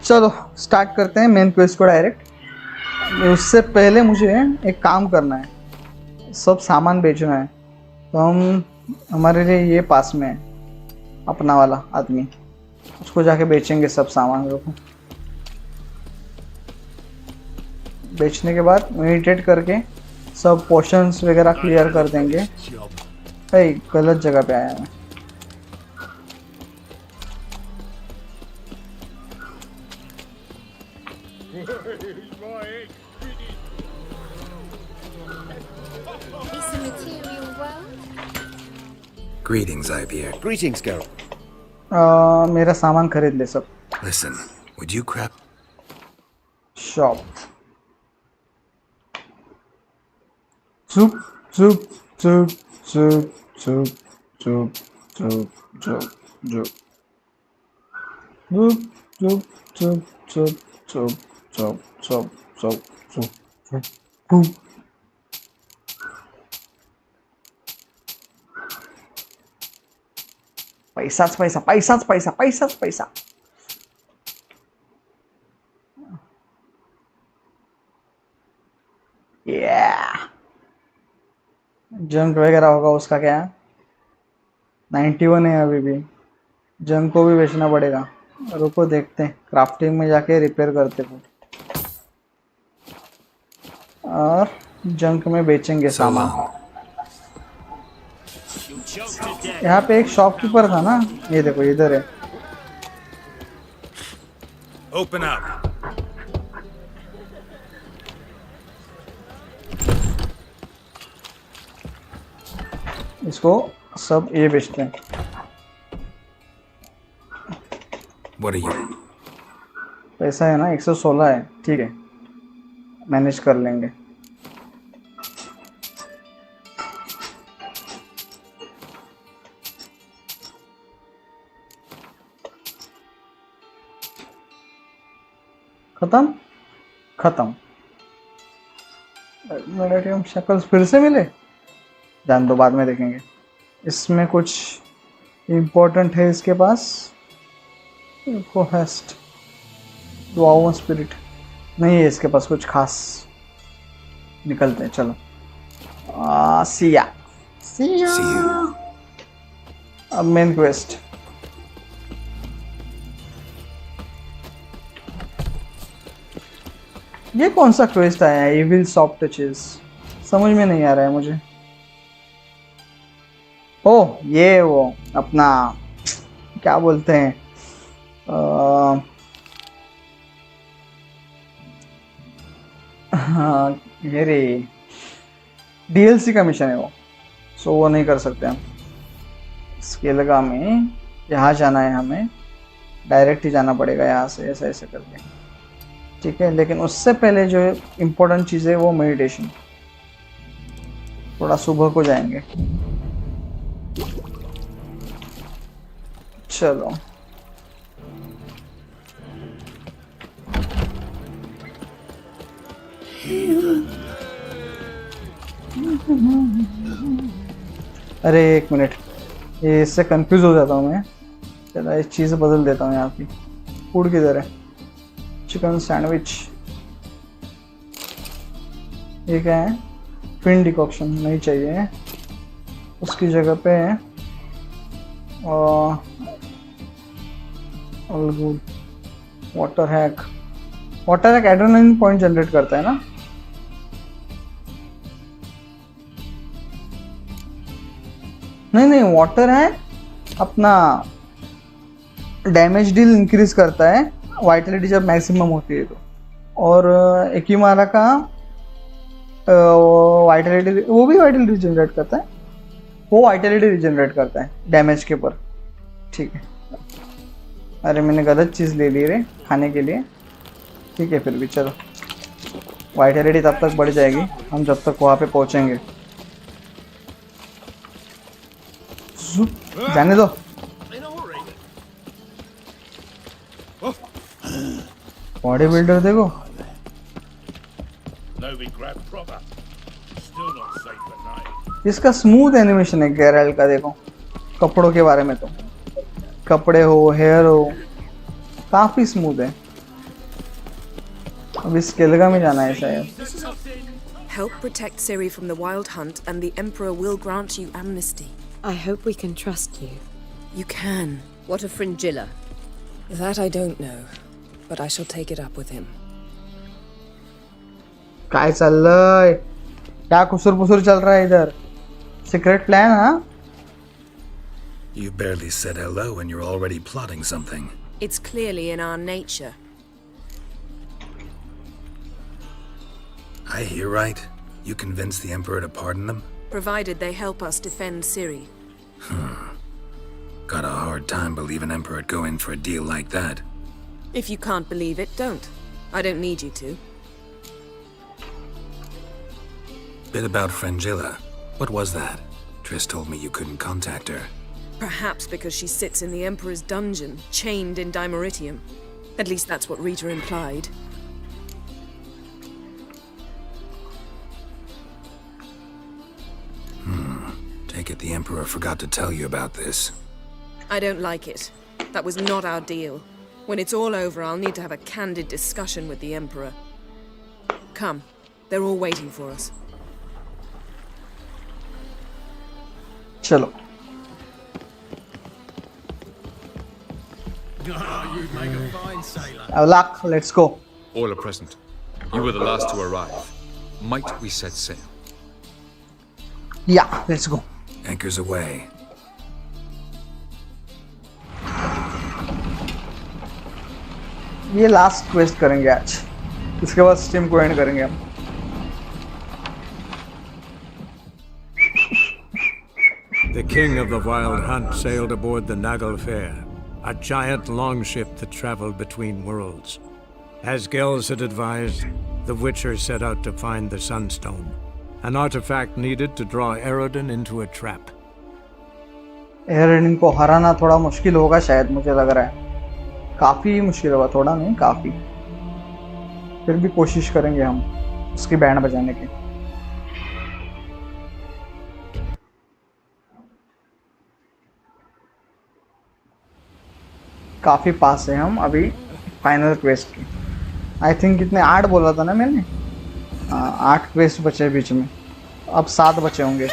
चलो स्टार्ट करते हैं मेन क्वेस्ट को डायरेक्ट। उससे पहले मुझे एक काम करना है, सब सामान बेचना है। तो हम हमारे लिए ये पास में है अपना वाला आदमी, उसको जाके बेचेंगे सब सामान को। बेचने के बाद मेडिटेट करके सब पोर्शंस वगैरह क्लियर कर देंगे। भाई गलत जगह पे आया मैं। It's a material world. Greetings, IBR. Greetings, girl. मेरा सामान खरीद ले सब। Listen, would you crap? Shop. Zoop, zoop, zoop, zoop, zoop, zoop, zoop, zoop, zoop. Zoop, zoop, zoop, zoop, zoop, zoop, zoop, zoop, zoop, zoop, boop. पैसाच पैसा, पैसाच पैसा, पैसाच पैसा। जंक वगैरह होगा उसका क्या? 91 है अभी भी। जंक को भी बेचना पड़ेगा। रुको देखते हैं, क्राफ्टिंग में जाके रिपेयर करते हैं और जंक में बेचेंगे सामान। यहाँ पे एक शॉपकीपर था ना, ये देखो इधर है। Open up. इसको सब ये बेचते हैं। What are you? पैसा है ना 116 है, ठीक है मैनेज कर लेंगे। खत्म खत्म। मेडिटेम शक्ल्स फिर से मिले, जान दो बाद में देखेंगे। इसमें कुछ इम्पोर्टेंट है इसके पास। कोहेस्ट दुआओं स्पिरिट नहीं है इसके पास कुछ खास। निकलते हैं चलो। सिया अब मेन क्वेस्ट। ये कौन सा क्वेस्ट आया है? इविल सॉफ्ट टचेस, समझ में नहीं आ रहा है मुझे। ओ ये वो अपना क्या बोलते हैं, हाँ ये रे DLC का मिशन है वो। सो वो नहीं कर सकते हम। स्केलगा में यहाँ जाना है, हमें डायरेक्ट ही जाना पड़ेगा यहाँ से, ऐसा ऐसे करके, ठीक है। लेकिन उससे पहले जो इम्पोर्टेंट चीज़ है वो मेडिटेशन। थोड़ा सुबह को जाएंगे। चलो अरे एक मिनट, ये इससे कंफ्यूज हो जाता हूँ मैं। चलो इस चीज़ बदल देता हूँ यहाँ की। फूड किधर है? Chicken sandwich. ये क्या है? फिन डिकॉक्शन नहीं चाहिए, उसकी जगह पे है water hack. Water hack adrenaline point generate करता है ना। नहीं वाटर हैक अपना डैमेज डील इंक्रीज करता है, वाइटलिटी जब मैक्सिमम होती है तो। और एकिमारा का वाइटलिटी, वो भी वाइटलिटी जनरेट करता है, वो वाइटलिटी रिजनरेट करता है डैमेज के ऊपर, ठीक है। अरे मैंने गलत चीज़ ले ली रे खाने के लिए, ठीक है। फिर भी चलो, वाइटलिटी तब तक बढ़ जाएगी हम जब तक वहाँ पे पहुँचेंगे। जाने दो। बॉडी बिल्डर देखो। इसका स्मूथ एनिमेशन है गैरल का, देखो कपड़ों के बारे में तो, कपड़े हो हेयर हो काफी स्मूथ है। अभी स्केलगा में जाना है शायद. Help protect Ciri from the wild hunt, and the Emperor will grant you amnesty. I hope we can trust you. You can. What of Fringilla? That I don't know, but I shall take it up with him. काय चाललंय? क्या कुसूर-पुसूर चल रहा है इधर? Secret plan, huh? You barely said hello and you're already plotting something. It's clearly in our nature. I hear right. You convinced the Emperor to pardon them? Provided they help us defend Ciri. Got a hard time believing Emperor would go in for a deal like that. If you can't believe it, don't. I don't need you to. Bit about Fringilla. What was that? Triss told me you couldn't contact her. Perhaps because she sits in the Emperor's dungeon, chained in Dimeritium. At least that's what Rita implied. Take it the Emperor forgot to tell you about this. I don't like it. That was not our deal. When it's all over, I'll need to have a candid discussion with the Emperor. Come. They're all waiting for us. चलो. You'd make a fine sailor. Avlak, let's go. All are present. You were the last to arrive. Might we set sail? Yeah, let's go. Anchors away. ये last quest करेंगे आज. इसके बाद stream को and करेंगे हम. The king of the Wild Hunt sailed aboard the Naglfair, a giant longship that traveled between worlds. As Gels had advised, the Witcher set out to find the Sunstone, an artifact needed to draw EREDIN into a trap. EREDIN को हराना थोड़ा मुश्किल होगा शायद, मुझे लग रहा है. काफी मुश्किल होगा, थोड़ा नहीं काफी. फिर भी कोशिश करेंगे हम उसकी बैंड बजाने की. काफी पास है हम अभी फाइनल क्वेस्ट की. आई थिंक कितने 8 बोला था ना मैंने. 8 क्वेस्ट बचे बीच में. अब 7 बचे होंगे.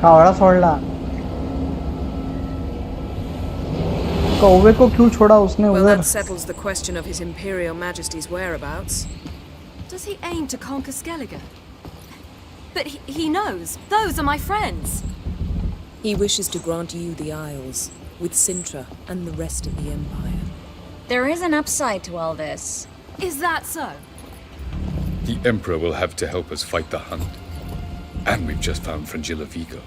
कावड़ा छोड़ला. कौवे को क्यों छोड़ा उसने Well, उधर? that settles the question of His Imperial Majesty's whereabouts. Does he aim to conquer Skellige? But he knows. Those are my friends. He wishes to grant you the Isles, with Sintra and the rest of the Empire. There is an upside to all this. Is that so? The Emperor will have to help us fight the hunt. And we've just found Fringilla Vigo.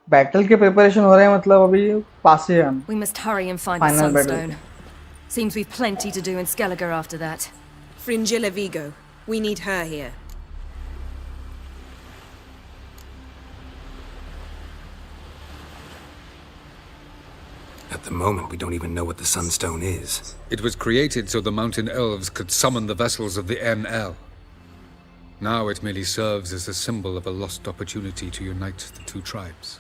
Battle के preparation हो रहे हैं, मतलब अभी पास ही हैं हम. We must hurry and find the Final battle. Sunstone. Seems we've plenty to do in Skellige after that. Fringilla Vigo. We need her here. At the moment, we don't even know what the Sunstone is. It was created so the mountain elves could summon the vessels of the NL. Now it merely serves as a symbol of a lost opportunity to unite the two tribes.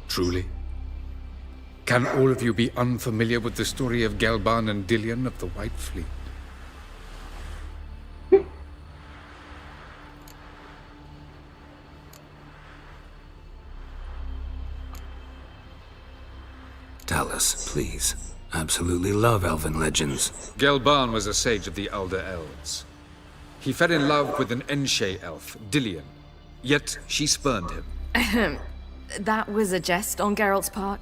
Truly? Can all of you be unfamiliar with the story of Gelban and Dillion of the White Fleet? Tell us, please. Absolutely love elven legends. Gelban was a sage of the Elder Elves. He fell in love with an Enshe elf, Dillion. Yet she spurned him. That was a jest on Geralt's part.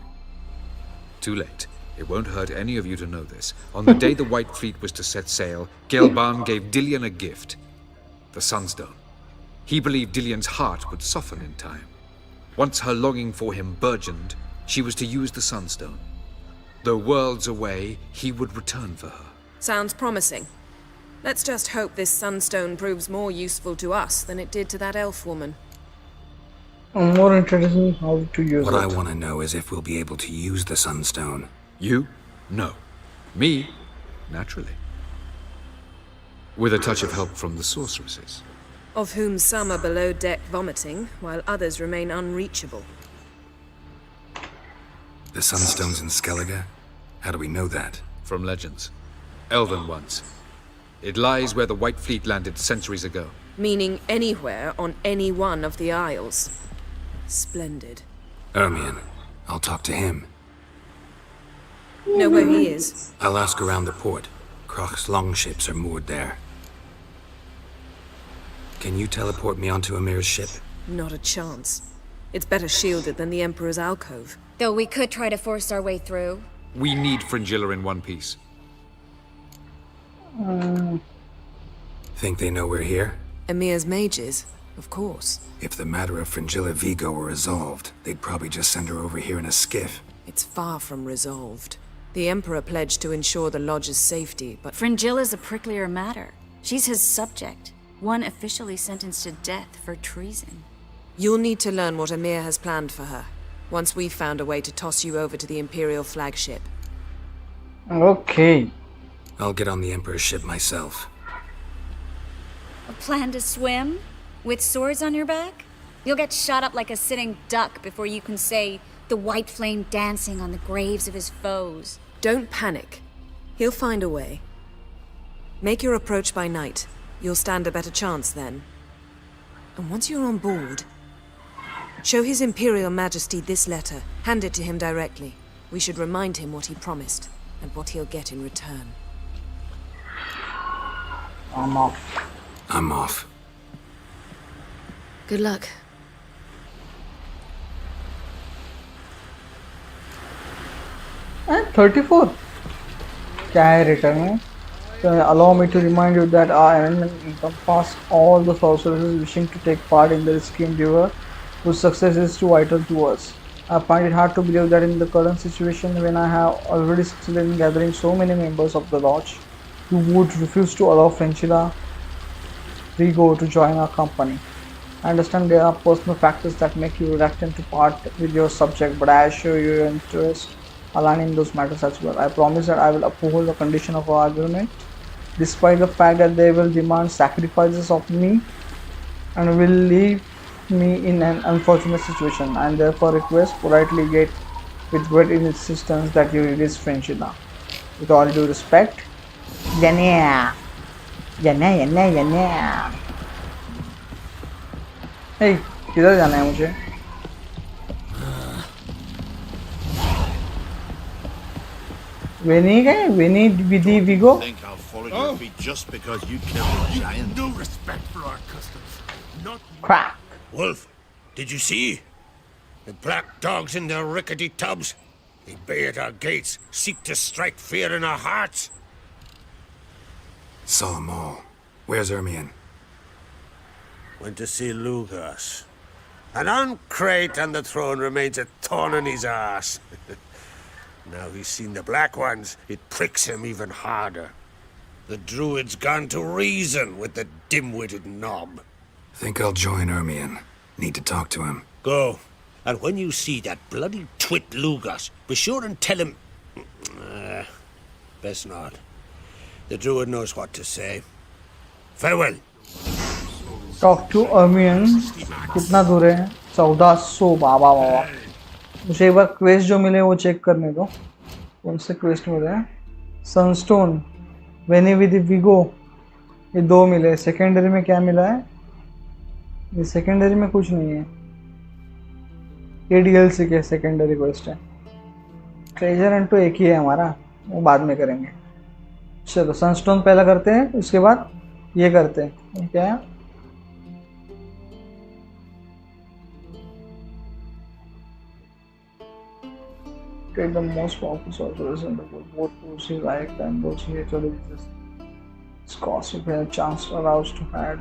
Too late. It won't hurt any of you to know this. On the day the White Fleet was to set sail, Gelban gave Dillian a gift. The Sunstone. He believed Dillian's heart would soften in time. Once her longing for him burgeoned, she was to use the Sunstone. Though worlds away, he would return for her. Sounds promising. Let's just hope this Sunstone proves more useful to us than it did to that elf woman. I'm more interested in how to use What it. I want to know is if we'll be able to use the Sunstone. You? No. Me? Naturally. With a touch of help from the sorceresses. Of whom some are below deck vomiting, while others remain unreachable. The Sunstone's in Skellige? How do we know that? From legends. Elven ones. It lies where the White Fleet landed centuries ago. Meaning anywhere on any one of the Isles. Splendid. Ermion. I'll talk to him. Know where he is? I'll ask around the port. Krach's longships are moored there. Can you teleport me onto Amir's ship? Not a chance. It's better shielded than the Emperor's alcove. Though we could try to force our way through. We need Fringilla in one piece. Think they know we're here? Emir's mages, of course. If the matter of Fringilla Vigo were resolved, they'd probably just send her over here in a skiff. It's far from resolved. The Emperor pledged to ensure the Lodge's safety, but... Fringilla's a pricklier matter. She's his subject. One officially sentenced to death for treason. You'll need to learn what Emir has planned for her, once we've found a way to toss you over to the Imperial flagship. Okay. I'll get on the Emperor's ship myself. A plan to swim? With swords on your back? You'll get shot up like a sitting duck before you can say the white flame dancing on the graves of his foes. Don't panic. He'll find a way. Make your approach by night. You'll stand a better chance then. And once you're on board, show His Imperial Majesty this letter. Hand it to him directly. We should remind him what he promised, and what he'll get in return. I'm off. I'm off. Good luck. And 34. क्या है return में? So allow me to remind you that our arrangement encompasses all the sorcerers wishing to take part in the risky endeavor, whose success is too vital to us. I find it hard to believe that in the current situation, when I have already succeeded in gathering so many members of the Lodge, you would refuse to allow Fringilla Vigo to join our company. I understand there are personal factors that make you reluctant to part with your subject, but I assure you your interest align in those matters as well. I promise that I will uphold the condition of our agreement, despite the fact that they will demand sacrifices of me and will leave me in an unfortunate situation, and therefore request politely yet with great insistence that you release Fringilla. With all due respect, Yana. Hey, किधर जाना है मुझे? Winnie गए? Winnie Vidhi Vigo? I think I'll follow your feet just because you killed a giant. No respect for our customs. Not Crack. Wolf, did you see? The black dogs in their rickety tubs. They bay at our gates, seek to strike fear in our hearts. Saw them all. Where's Ermion? Went to see Lugas. An uncrate on the throne remains a thorn in his ass. Now he's seen the Black Ones, it pricks him even harder. The Druid's gone to reason with the dim-witted knob. Think I'll join Ermion. Need to talk to him. Go. And when you see that bloody twit Lugas, be sure and tell him... best not. The Druid knows what to say. Farewell. Talk to Ermion. कितना दूर है? 1400 बाबा बाबा. मुझे एक बार quest जो मिले वो check करने दो. कौन से क्वेस्ट मिले हैं? सनस्टोन, वेनी विद विगो, ये 2 मिले. सेकेंडरी में क्या मिला है? ये सेकेंडरी में कुछ नहीं है. ये DLC के सेकेंडरी क्वेस्ट है. ट्रेजर एंड तो एक ही है हमारा, वो बाद में करेंगे. चलो सनस्टोन पहला करते हैं, उसके बाद ये करते हैं. क्या है? Take the most powerful sorcerers in the world, both those he liked and those he hated exist. His cost if he had a chance to arouse to had.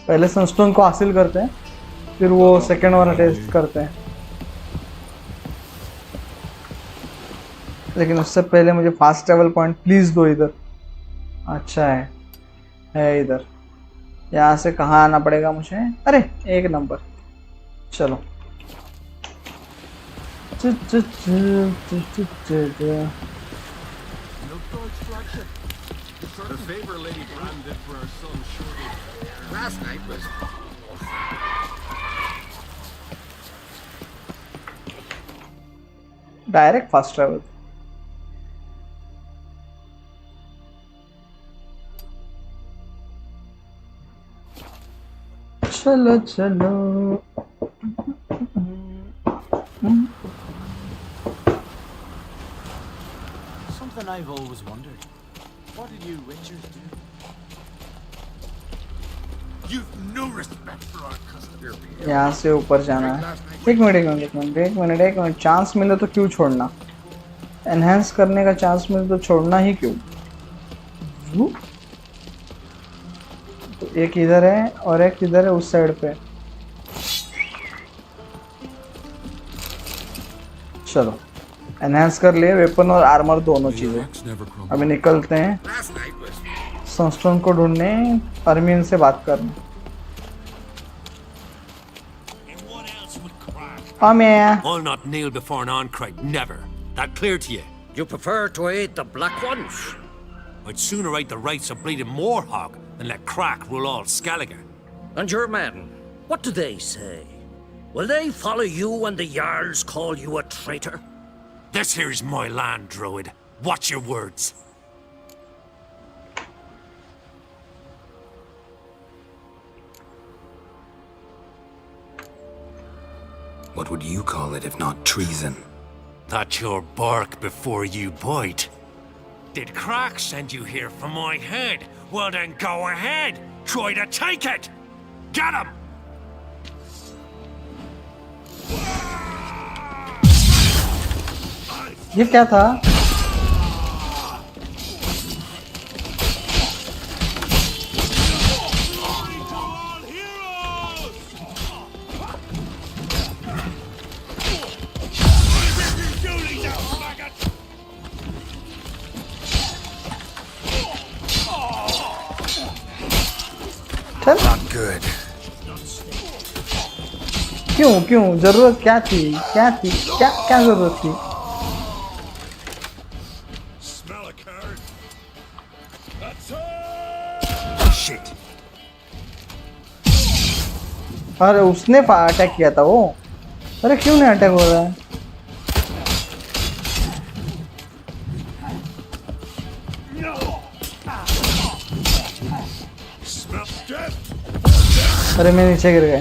पहले सनस्टोन को हासिल करते हैं, फिर वो सेकंड वाला टेस्ट करते हैं। लेकिन उससे पहले मुझे फास्ट ट्रैवल पॉइंट प्लीज दो इधर। अच्छा है इधर। यहाँ से कहाँ आना पड़ेगा मुझे? अरे एक नंबर। चलो डायरेक्ट फास्ट ट्रैवल। चलो चलो। Something I've always wondered. What did you witchers do? You've no respect for our custom. यहाँ से ऊपर जाना है। एक मिनट चांस मिले तो क्यों छोड़ना? एनहेंस करने का चांस मिले तो छोड़ना ही क्यों? तो एक इधर है और एक इधर है उस साइड पे। चलो एनहेंस कर लिए वेपन और आर्मर दोनों चीजें। अभी निकलते हैं सनस्टोन को ढूंढने, अरमीन से बात करने। I'll not kneel before an Oncrite, never. That clear to you? You prefer to aid the Black Ones? I'd sooner aid the rights of bleeding Moorhog than let Crack rule all Skellige. And your men, what do they say? Will they follow you when the Jarls call you a traitor? This here is my land, Druid. Watch your words. What would you call it if not treason? That's your bark before you bite. Did Crack send you here for my head? Well then go ahead. Try to take it. Get him! ये क्या था? Not good. क्यों जरूरत क्या थी? क्या जरूरत थी? Shit. अरे उसने अटैक किया था वो। अरे क्यों नहीं अटैक हो रहा है? अरे मैं नीचे गिर गया।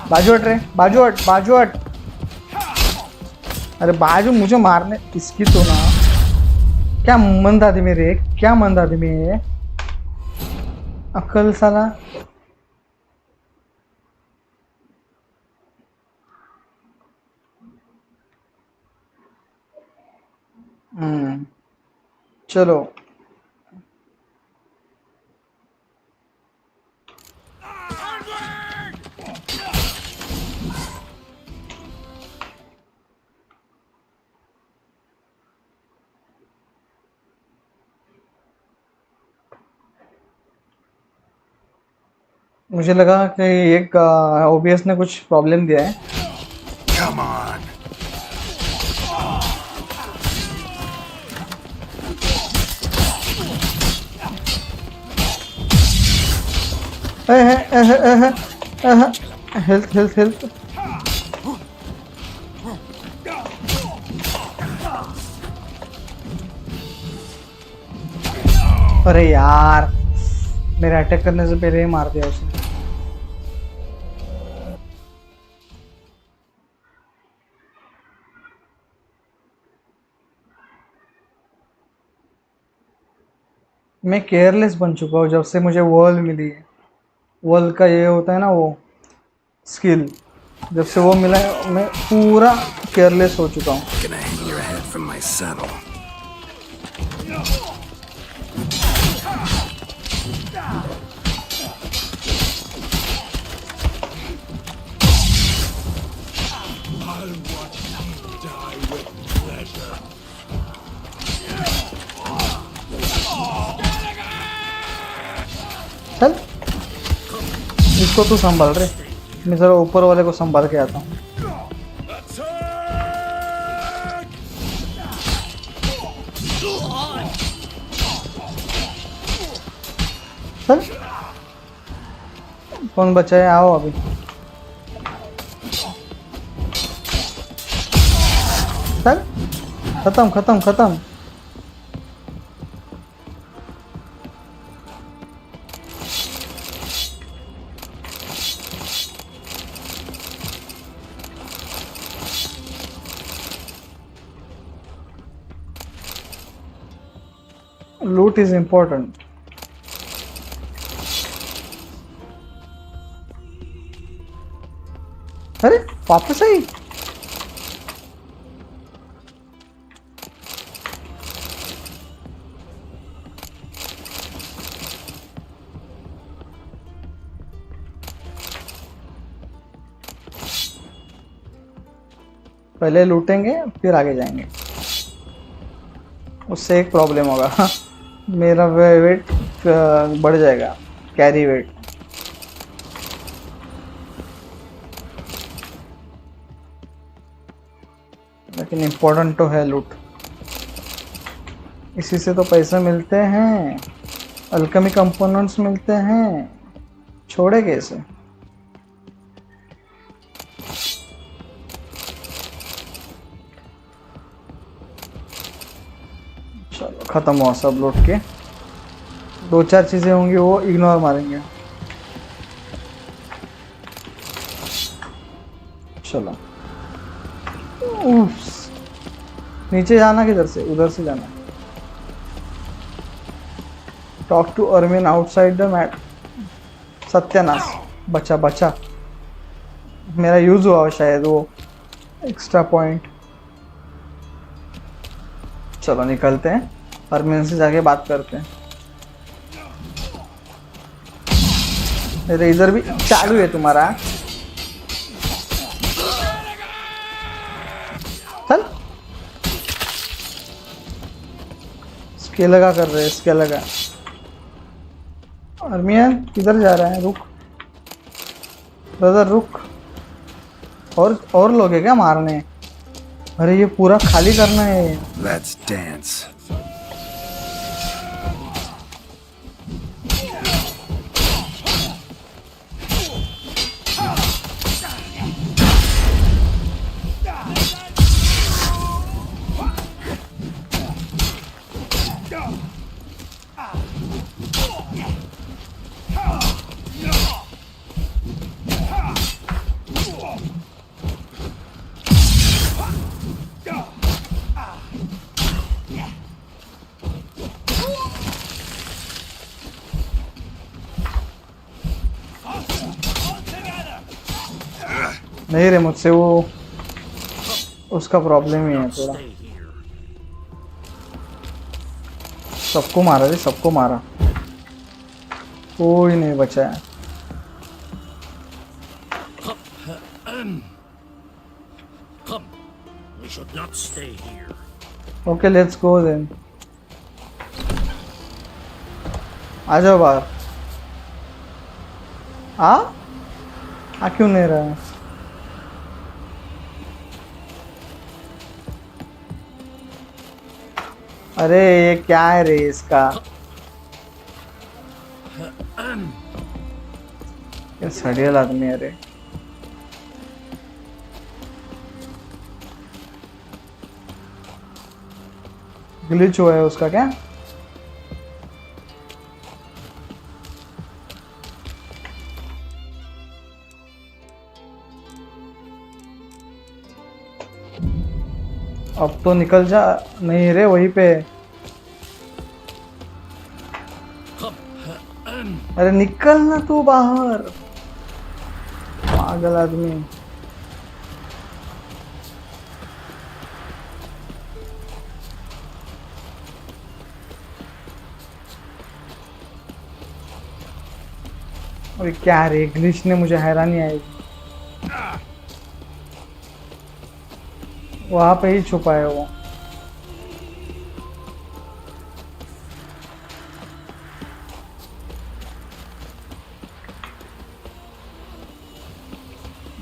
बाजू हट रे, बाजू हट। अरे बाजू मुझे मारने इसकी तो ना। क्या मंद आदमी रे, क्या मंद आदमी है। अक्ल साला। चलो मुझे लगा कि एक ओबीएस ने कुछ प्रॉब्लम दिया है। Come on. हेल्थ। अरे यार मेरे अटैक करने से पहले ही मार दिया उसने। मैं केयरलेस बन चुका हूँ जब से मुझे वर्ल मिली है। वर्ल का ये होता है ना वो स्किल, जब से वो मिला है मैं पूरा केयरलेस हो चुका हूँ। Gonna hang your head from my saddle. चल इसको तू संभाल रहे, मैं जरा ऊपर वाले को संभाल के आता हूँ। चल कौन बचा है, आओ अभी। चल खत्म खत्म खत्म। Loot is important. अरे वापस आई। पहले लूटेंगे फिर आगे जाएंगे। उससे एक प्रॉब्लम होगा मेरा वेट बढ़ जाएगा, कैरी वेट। लेकिन इम्पोर्टेंट तो है लूट, इसी से तो पैसे मिलते हैं, अल्केमी कंपोनेंट्स मिलते हैं, छोड़े कैसे। चलो खत्म हुआ सब लूट के। दो चार चीजें होंगी वो इग्नोर मारेंगे। चलो नीचे जाना, किधर से, उधर से जाना। Talk to Armin outside the mat. सत्यानाश, बचा बचा, मेरा यूज हुआ शायद वो एक्स्ट्रा पॉइंट। चलो निकलते हैं, अर्मिन से जाके बात करते हैं। मेरे इधर भी चालू है तुम्हारा। चल स्केल लगा कर रहे, स्केल लगा। अर्मियन किधर जा रहा है, रुक ब्रदर रुक। और लोग है क्या मारने? अरे ये पूरा खाली करना है। Let's dance. नहीं रे, मुझसे वो उसका प्रॉब्लम ही है थोड़ा। सबको मारा रे, सबको मारा, कोई नहीं बचा है। Okay let's go then. आ जाओ बाहर। आ क्यों नहीं रहा है? अरे ये क्या है रे इसका, ये सड़ियल आदमी है रे। ग्लिच हुआ है उसका क्या? अब तो निकल जा। नहीं रे वहीं पे। अरे निकल ना तू बाहर, पागल आदमी। अरे क्या रे, ग्लिच ने मुझे हैरानी आई। वहां पे ही छुपा है वो।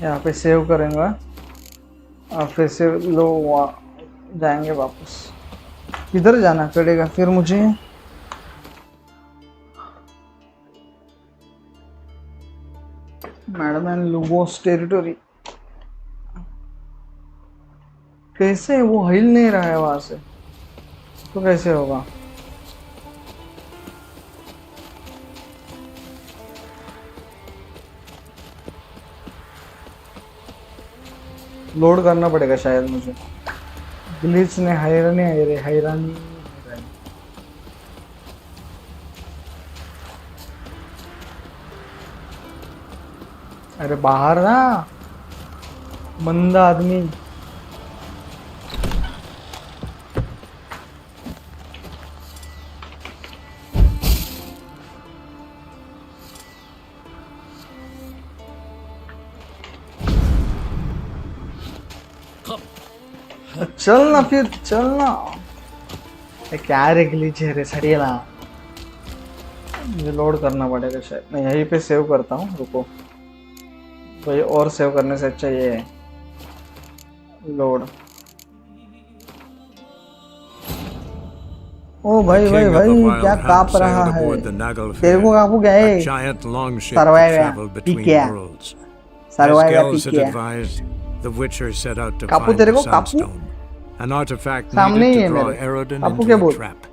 यहाँ पे सेव करेंगे और फिर से लो जाएंगे वापस। किधर जाना पड़ेगा फिर मुझे? Madam and Lugos territory. कैसे वो हिल नहीं रहा है वहां से, तो कैसे होगा? लोड करना पड़ेगा शायद मुझे। ग्लिच ने हैरानी। अरे बाहर ना, मंदा आदमी। चलना फिर चलना। क्या रे ग्लिच है रे सड़िएला। मुझे लोड करना पड़ेगा शायद। मैं यहीं पे सेव करता हूँ, रुको भाई। और सेव करने से अच्छा ये है लोड। ओ भाई भाई भाई, क्या कांप रहा है? तेरे को कांपू क्या है? सर्वाइव पिकिया, सर्वाइव पिकिया। कापू तेरे को कापू? An artifact सामने ही needed है to draw मेरे। EREDIN आपको into क्या a बोल? trap.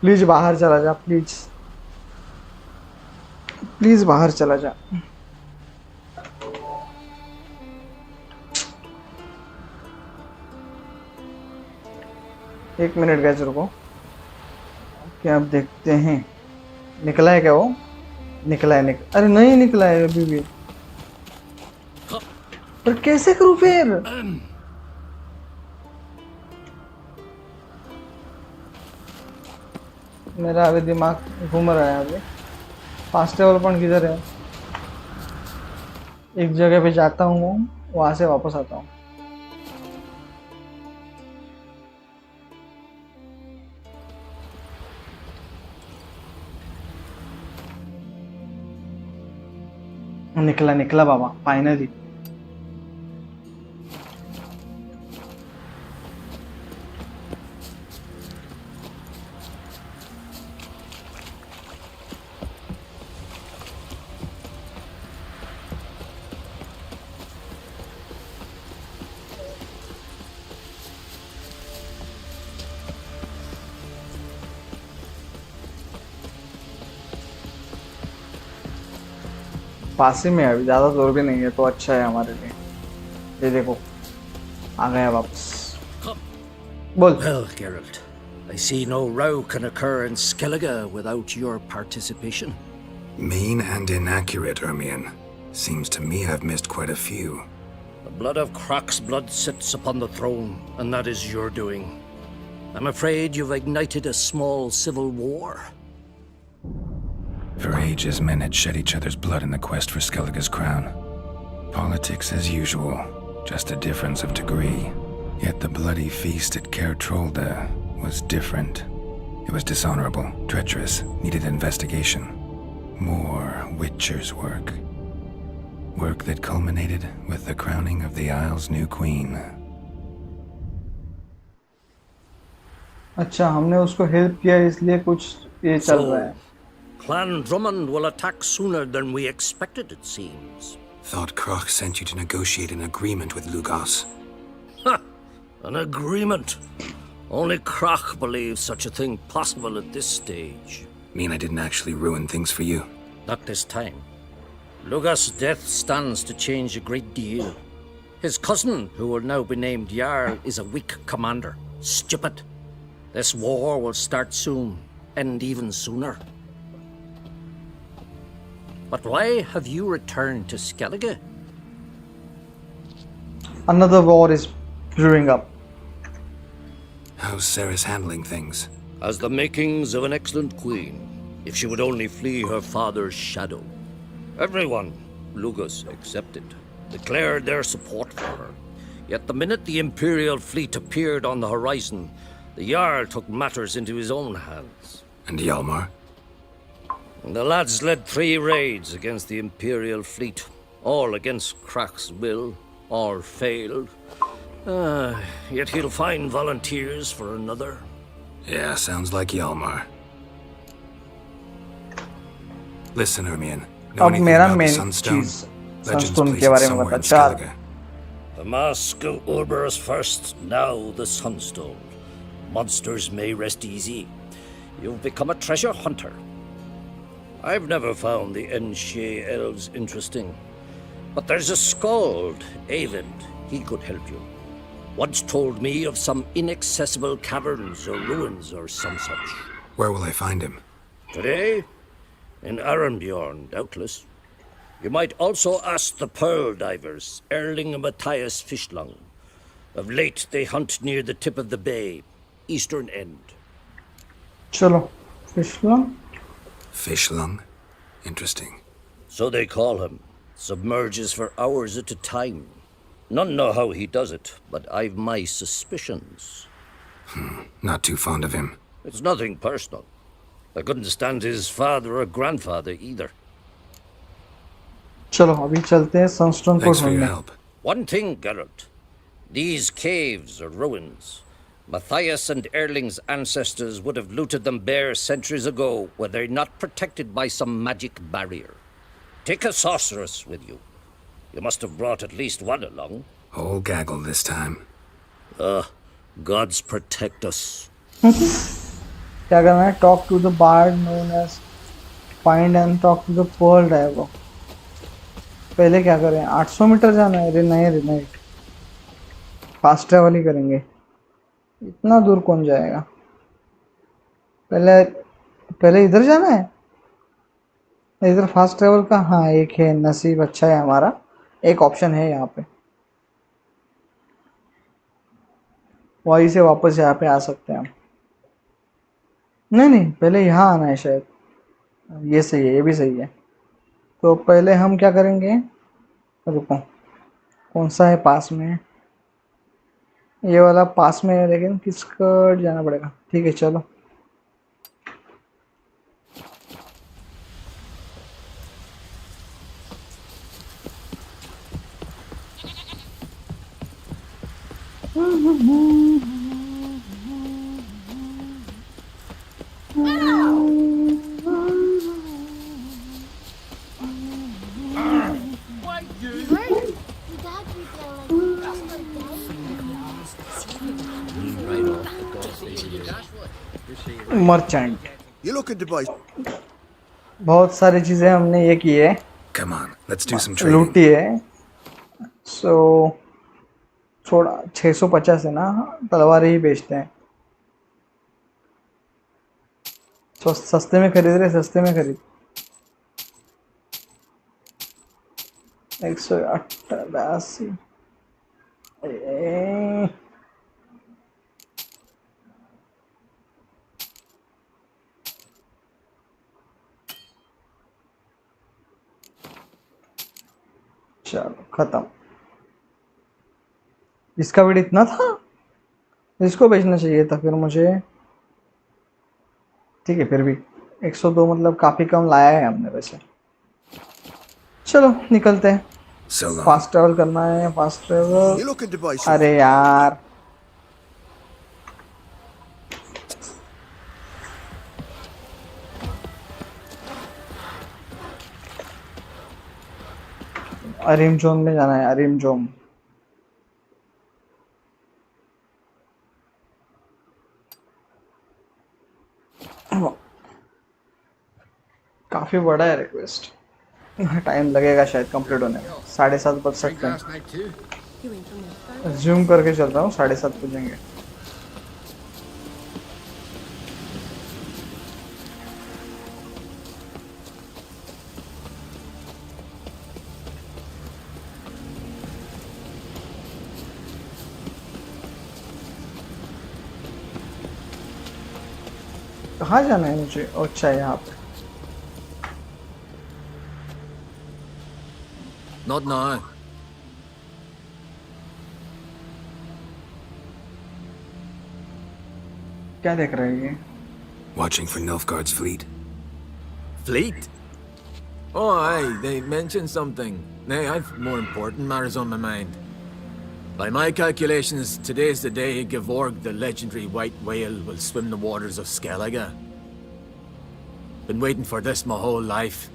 प्लीज बाहर चला जा, प्लीज प्लीज बाहर चला जा। एक मिनट गैस रुको। क्या अब देखते हैं निकला है क्या वो? निकला है अरे नहीं निकला है अभी भी। पर कैसे करूं फिर? मेरा अभी दिमाग घूम रहा है। अभी फास्ट ट्रैवल पॉइंट किधर है? एक जगह पे जाता हूँ, वहां से वापस आता हूँ। निकला निकला बाबा, फाइनली। पास ही में है, अभी ज़्यादा दूर भी नहीं है, तो अच्छा है हमारे लिए। ये देखो आ गया वापस। बोल। Well, Geralt, I see no row can occur in Skellige without your participation. Mean and inaccurate, Ermion. Seems to me I've missed quite a few. The blood of Croc's blood sits upon the throne, and that is your doing. I'm afraid you've ignited a small civil war. For ages, men had shed each other's blood in the quest for Skellige's crown. Politics as usual, just a difference of degree. Yet the bloody feast at Caer Trolda was different. It was dishonorable, treacherous, needed investigation. More Witcher's work. Work that culminated with the crowning of the Isle's new queen. अच्छा, हमने उसको help किया इसलिए कुछ ये चल रहा है। Clan Drummond will attack sooner than we expected, it seems. Thought Croc sent you to negotiate an agreement with Lugos. Ha! An agreement? Only Croc believes such a thing possible at this stage. Mean I didn't actually ruin things for you? Not this time. Lugos' death stands to change a great deal. His cousin, who will now be named Jarl, is a weak commander. Stupid. This war will start soon, end even sooner. But why have you returned to Skellige? Another war is brewing up. How's Ceres handling things? Has the makings of an excellent queen, if she would only flee her father's shadow. Everyone, Lugus excepted, declared their support for her. Yet the minute the Imperial fleet appeared on the horizon, the Jarl took matters into his own hands. And Hjalmar? The lads led 3 raids against the Imperial fleet, all against Krak's will, all failed. Yet he'll find volunteers for another. Yeah, sounds like Hjalmar. Listen, Hermione. Know अब anything मेरा about the main Sunstone? चीज Legends Sunstone place के it बारे में somewhere बता in 4 Skellige. The Mask of Urberus first, now the Sunstone. Monsters may rest easy. You've become a treasure hunter. I've never found the Enshe elves interesting. But there's a skald, Avind. He could help you. Once told me of some inaccessible caverns or ruins or some such. Where will I find him? Today? In Arenbjorn, doubtless. You might also ask the pearl divers, Erling and Matthias Fishlung. Of late, they hunt near the tip of the bay, eastern end. चलो Fishlung. Fishlung? Interesting. So they call him. Submerges for hours at a time. None know how he does it, but I've my suspicions. Not too fond of him. It's nothing personal. I couldn't stand his father or grandfather either. चलो अभी चलते हैं Sunstone को Thanks for your ढूंढने. help. One thing, Geralt. These caves are ruins. Matthias and Erling's ancestors would have looted them bare centuries ago were they not protected by some magic barrier. Take a sorceress with you. You must have brought at least one along. Whole gaggle this time. Gods protect us. क्या करना है? Talk to the bard known as find and talk to the pearl diver. पहले क्या करें? 800 metre जाना है. नहीं fast travel ही करेंगे. इतना दूर कौन जाएगा? पहले इधर जाना है. इधर फास्ट ट्रैवल का हाँ एक है. नसीब अच्छा है हमारा, एक ऑप्शन है यहाँ पे. वहीं से वापस यहाँ पे आ सकते हैं हम. नहीं पहले यहाँ आना है शायद. ये सही है, ये भी सही है. तो पहले हम क्या करेंगे? रुको, कौन सा है पास में? ये वाला पास में है, लेकिन किसका जाना पड़ेगा. ठीक है चलो. Merchant. You looking to buy? बहुत सारी चीजें हमने ये की है. Come on, let's do some trading. लूटी है. सो थोड़ा 650 है ना. तलवार ही बेचते हैं. तो सस्ते में खरीद रहे, सस्ते में खरीद. 188. चलो खत्म. इसका वेट इतना था. इसको बेचना चाहिए था फिर मुझे. ठीक है फिर भी 102 मतलब काफी कम लाया है हमने वैसे. चलो निकलते हैं. फास्ट ट्रैवल करना है. Fast travel. अरे यार अरिम जोन में जाना है. अरिम जोन. काफी बड़ा है रिक्वेस्ट. टाइम लगेगा शायद कंप्लीट होने में. 7:30 बज सकते हैं. जूम करके चल रहा हूँ. 7:30 बजेंगे. कहाँ जाना है मुझे? अच्छा यहाँ पे। Not now. क्या देख रहे हैं ये? Watching for Nilfgaard's fleet. Fleet? Oh, aye, they mentioned something. Nay, I've more important matters on my mind. By my calculations, today's the day Gevorg, the legendary white whale, will swim the waters of Skellige. Been waiting for this my whole life.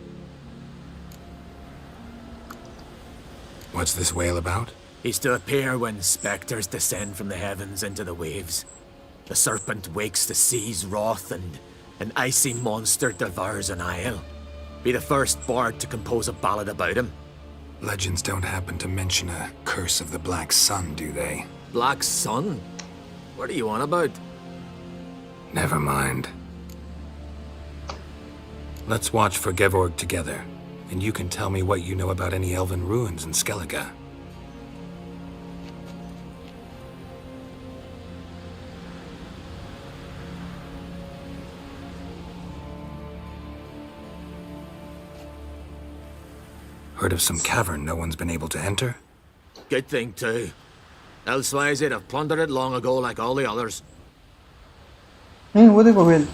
What's this whale about? He's to appear when spectres descend from the heavens into the waves. The serpent wakes the sea's wrath and an icy monster devours an isle. Be the first bard to compose a ballad about him. Legends don't happen to mention a curse of the Black Sun, do they? Black Sun? What are you on about? Never mind. Let's watch for Gevorg together, and you can tell me what you know about any elven ruins in Skellige. Heard of some cavern no one's been able to enter? Good thing, too. Elsewise, they'd have plundered it long ago like all the others. वो देखो whale.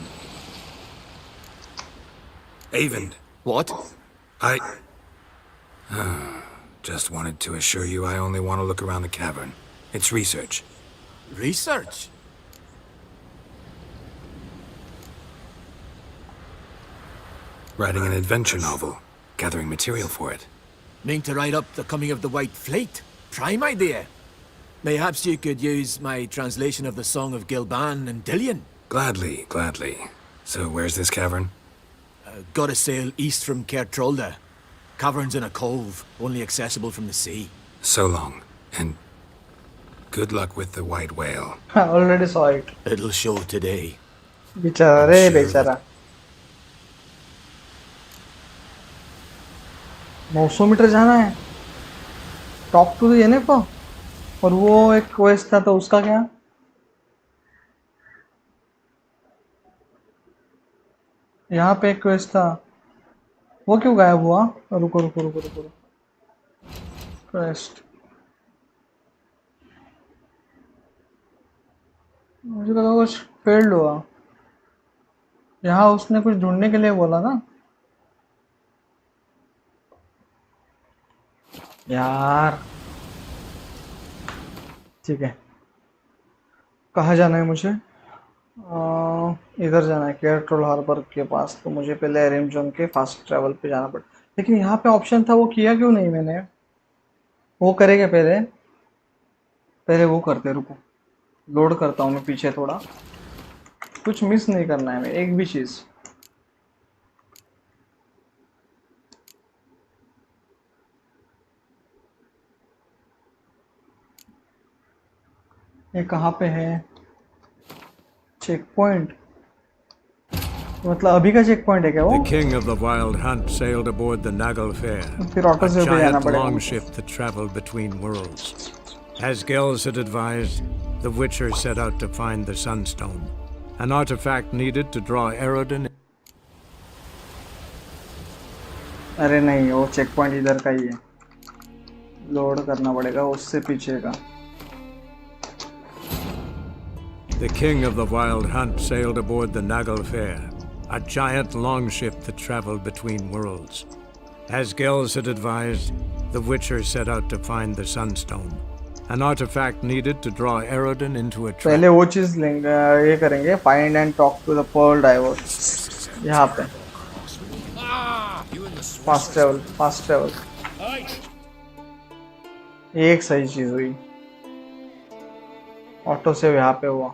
Avon. What? Just wanted to assure you I only want to look around the cavern. It's research. Research? Writing an adventure novel. Gathering material for it. Mean to write up the coming of the White Fleet? Prime idea. Mayhaps you could use my translation of the Song of Gilban and Dillion. Gladly, gladly. So where's this cavern? Gotta sail east from Kertrolde. Cavern's in a cove, only accessible from the sea. So long. And good luck with the white whale. I already saw it. It'll show today. बेचारे बेचारा 900 metre जाना है top to the NF और वो एक quest था तो उसका क्या यहाँ पे एक क्वेस्ट था वो क्यों गायब हुआ रुको रुको रुको रुको क्वेस्ट मुझे लगा कुछ फेल्ड हुआ यहाँ उसने कुछ ढूंढने के लिए बोला ना यार ठीक है कहाँ जाना है मुझे इधर जाना है केयरट्रोल हार्बर के पास तो मुझे पहले एरिम जोन के फास्ट ट्रैवल पे जाना पड़ा लेकिन यहाँ पे ऑप्शन था वो किया क्यों नहीं मैंने वो करेगा पहले वो करते रुको लोड करता हूँ मैं पीछे थोड़ा कुछ मिस नहीं करना है एक भी चीज़ ये कहाँ पे है चेक पॉइंट मतलब अभी का चेक पॉइंट है क्या वो The king of the wild hunt sailed aboard the Naglfair, फिर ऑटो a से भी जाना giant पड़ेगा longship that traveled between worlds. As Gels had advised, the Witcher set out to find the Sunstone, an artifact needed to draw EREDIN. अरे नहीं वो check point इधर का ही है लोड करना पड़ेगा उससे पीछे का The king of the wild hunt sailed aboard the Naglfair, a giant longship that traveled between worlds. As Gels had advised, the Witcher set out to find the Sunstone, an artifact needed to draw EREDIN into a trap. पहले वो चीज लेंगे ये करेंगे find and talk to the pearl diver यहाँ पे fast travel एक सही चीज हुई ऑटो से यहाँ पे हुआ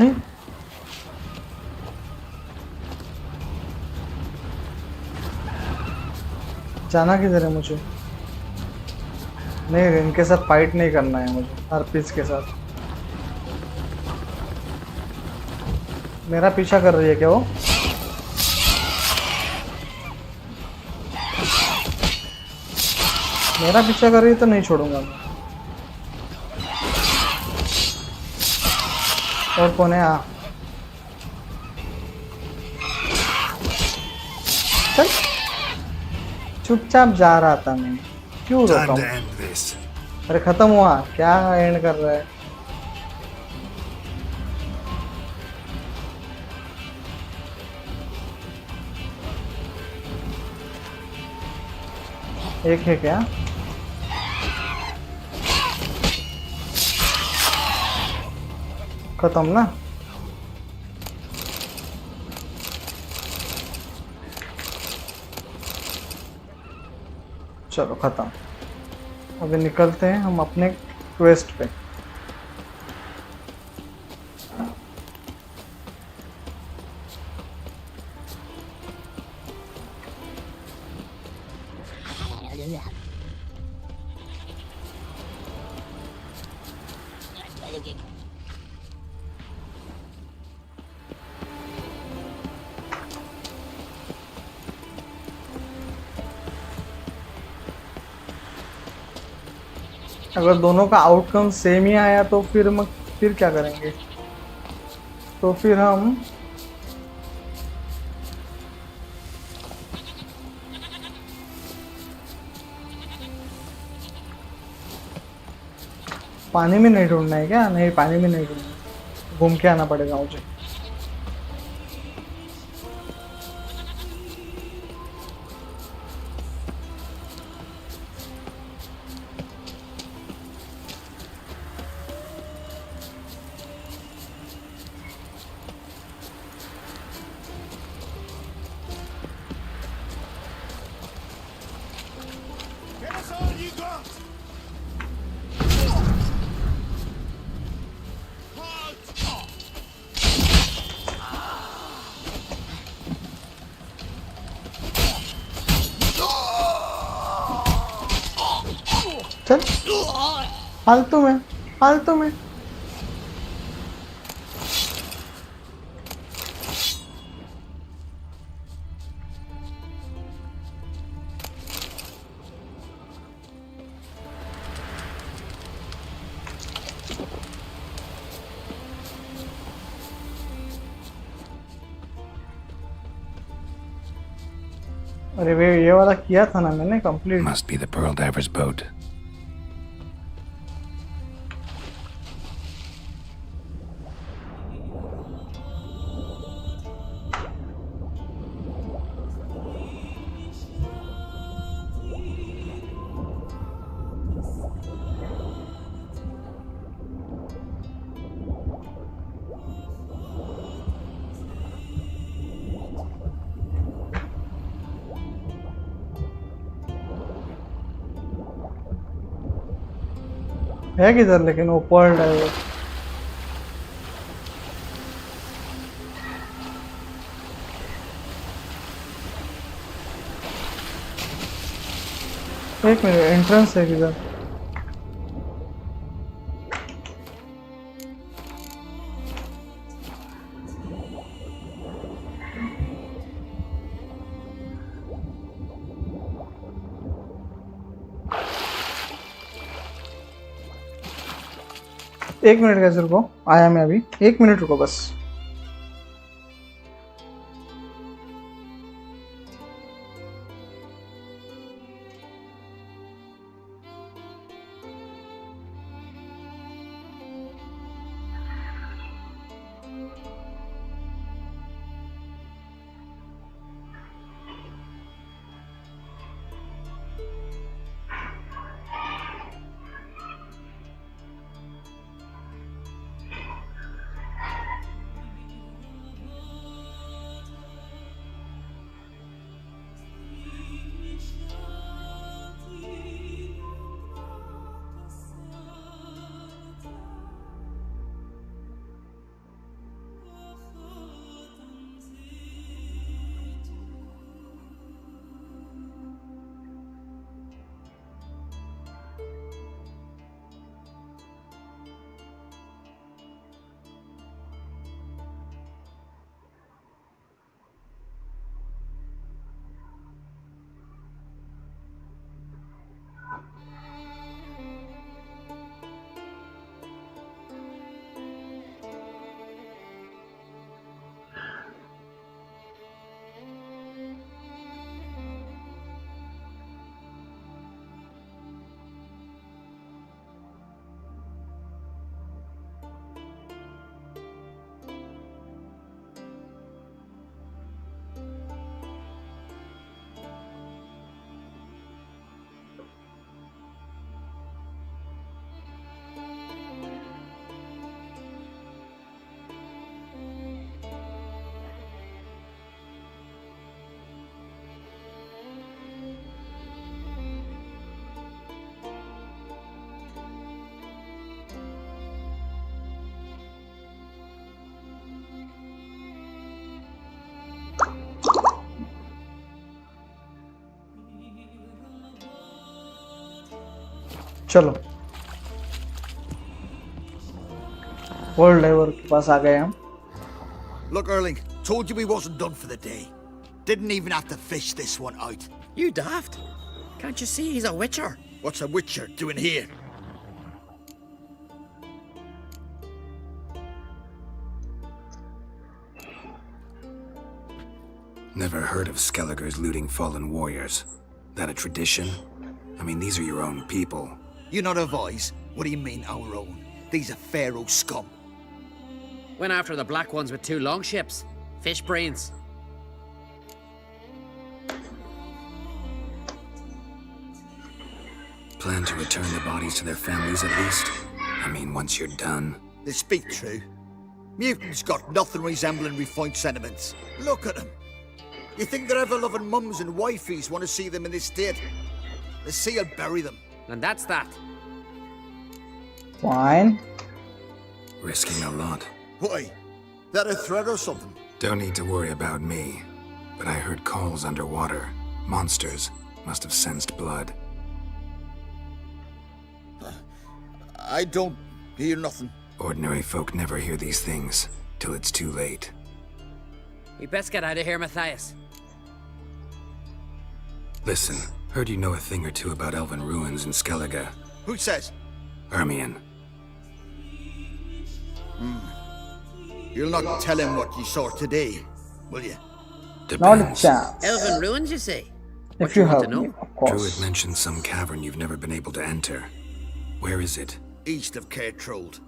नहीं जाना किधर है मुझे नहीं इनके साथ फाइट नहीं करना है मुझे हार्पिस के साथ मेरा पीछा कर रही है क्या वो मेरा पीछा कर रही तो नहीं छोड़ूंगा मैं। और कौन है? हाँ चल, चुपचाप जा रहा था मैं, क्यों रोका हूँ? अरे खत्म हुआ, क्या एंड कर रहा है? एक है क्या? खत्म ना? चलो खत्म। अभी निकलते हैं हम अपने क्वेस्ट पे। अगर दोनों का आउटकम सेम ही आया तो फिर क्या करेंगे? तो फिर हम पानी में नहीं ढूंढना है क्या? नहीं, पानी में नहीं ढूंढना, घूम के आना पड़ेगा मुझे। चल, फालतू में फालतू में। अरे वे ये वाला किया था ना मैंने complete. Must be the Pearl Diver's boat. है किधर? लेकिन वो पर्ल है वो। एक मिनट, एंट्रेंस है किधर? एक मिनट कैसे रुको, आया मैं अभी। एक मिनट रुको बस। चलो वर्ल्ड लेवर के पास आ गए हम। Look, Erling, told you we wasn't done for the day. Didn't even have to fish this one out. You daft? Can't you see he's a witcher? What's a witcher doing here? Never heard of Skelligers looting fallen warriors. That a tradition? I mean, these are your own people. You not advise? What do you mean, our own? These are Pharaoh scum. Went after the black ones with 2 longships. Fish brains. Plan to return the bodies to their families at least? I mean, once you're done. They speak true. Mutants got nothing resembling refined sentiments. Look at them. You think their ever-loving mums and wifeys want to see them in this state? The sea will bury them. And that's that. Fine. Risking a lot. Why? That a threat or something? Don't need to worry about me. But I heard calls underwater. Monsters must have sensed blood. I don't hear nothing. Ordinary folk never hear these things till it's too late. We best get out of here, Matthias. Listen, heard you know a thing or two about elven ruins in Skellige. Who says? Ermion. You'll not tell him what you saw today, will you? Not a chance. Elven ruins, you say? If you want help to know? me, of course. Druid mentioned some cavern you've never been able to enter. Where is it? East of Cairtrold.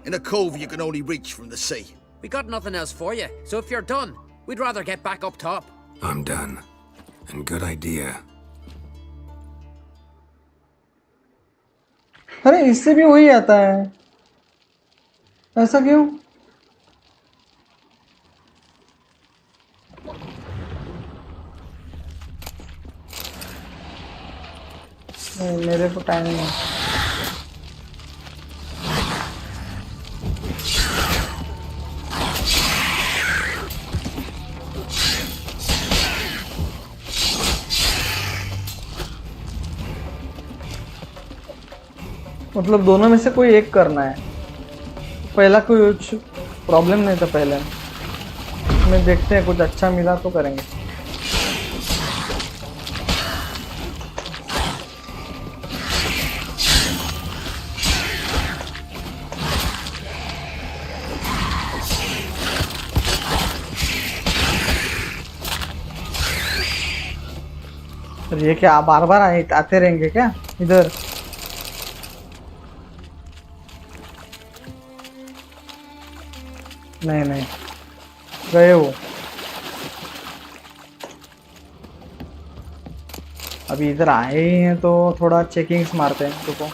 In a cove you can only reach from the sea. We got nothing else for you, so if you're done, we'd rather get back up top. I'm done. And good idea. अरे इससे भी वही आता है, ऐसा क्यों? नहीं, मेरे को टाइम नहीं। मतलब दोनों में से कोई एक करना है। पहला कोई प्रॉब्लम नहीं था पहले में, देखते हैं कुछ अच्छा मिला तो करेंगे। ये क्या बार बार आते रहेंगे क्या इधर? नहीं नहीं गए वो। अभी इधर आए ही हैं तो थोड़ा चेकिंग्स मारते हैं। रुको,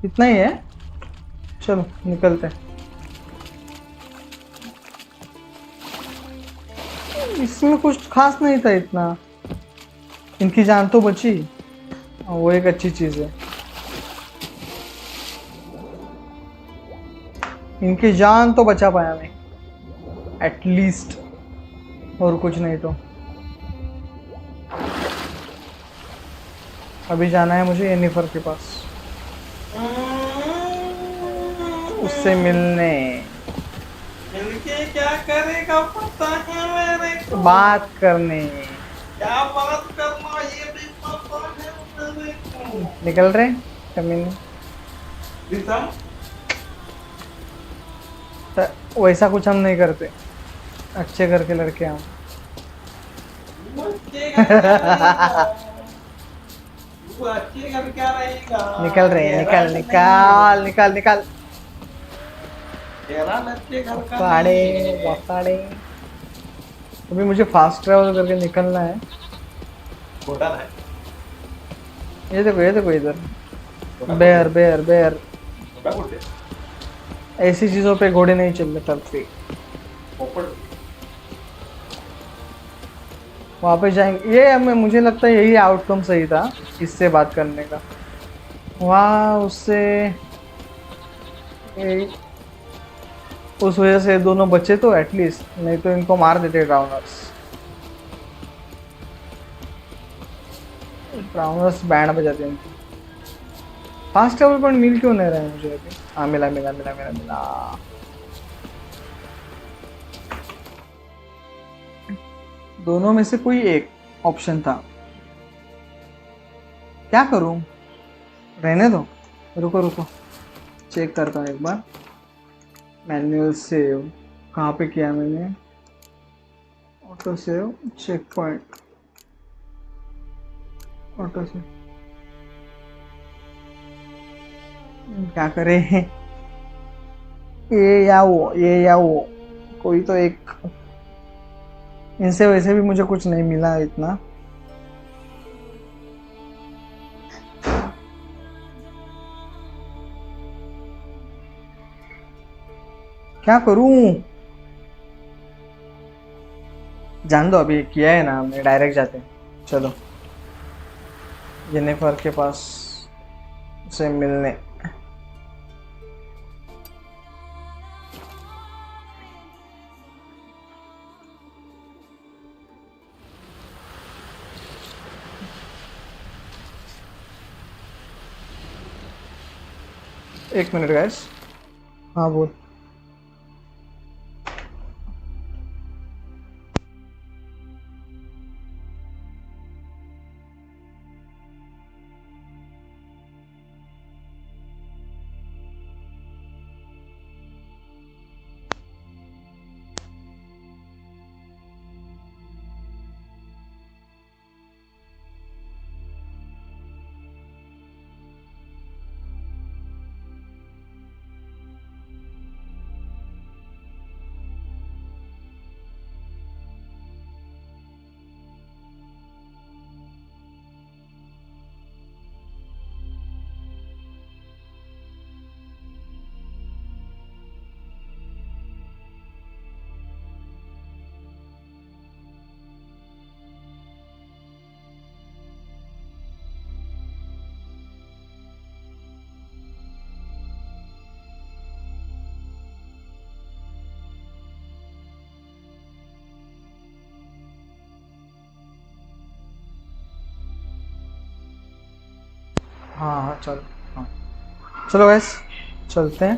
इतना ही है, चलो निकलते हैं। इसमें कुछ खास नहीं था इतना, इनकी जान तो बची, वो एक अच्छी चीज है। इनकी जान तो बचा पाया मैं एटलीस्ट, और कुछ नहीं तो। अभी जाना है मुझे येनिफर के पास, उससे मिलने। मिलके क्या करेगा पता है मेरे को? बात करने। क्या बात करना ये भी पता है मेरे को। निकल रहे कमीने। वैसा कुछ हम नहीं करते, अच्छे घर के लड़के हम। निकल रहे, निकल निकल निकल निकल। पाड़े अभी मुझे फास्ट ट्रैवल करके निकलना है। ये देखो इधर बेयर बेयर बेयर। ऐसी चीजों पे घोड़े नहीं चल रहे तरफ। वापस जाएंगे। ये हमें, मुझे लगता है यही आउटकम सही था इससे बात करने का। वहाँ उससे उस वजह से दोनों बचे तो एटलीस्ट, नहीं तो इनको मार देते ड्राउनर्स बैंड बजाते हैं। फास्ट ट्रैवल पॉइंट मिल क्यों नहीं रहा है मुझे अभी? हाँ मिला मिला मिला मिला मिला। दोनों में से कोई एक ऑप्शन था। क्या करूं? रहने दो, रुको रुको चेक करता हूँ एक बार। मैनुअल सेव कहाँ पे किया मैंने? Auto save, check point, auto save. क्या करें? ये या वो कोई तो एक। इनसे वैसे भी मुझे कुछ नहीं मिला इतना। क्या करूं? जान दो, अभी किया है ना हमने, डायरेक्ट जाते हैं। चलो जेनिफर के पास से मिलने। एक मिनट गाइस। हाँ बोल। हाँ चलो, हाँ चलो गैस चलते हैं।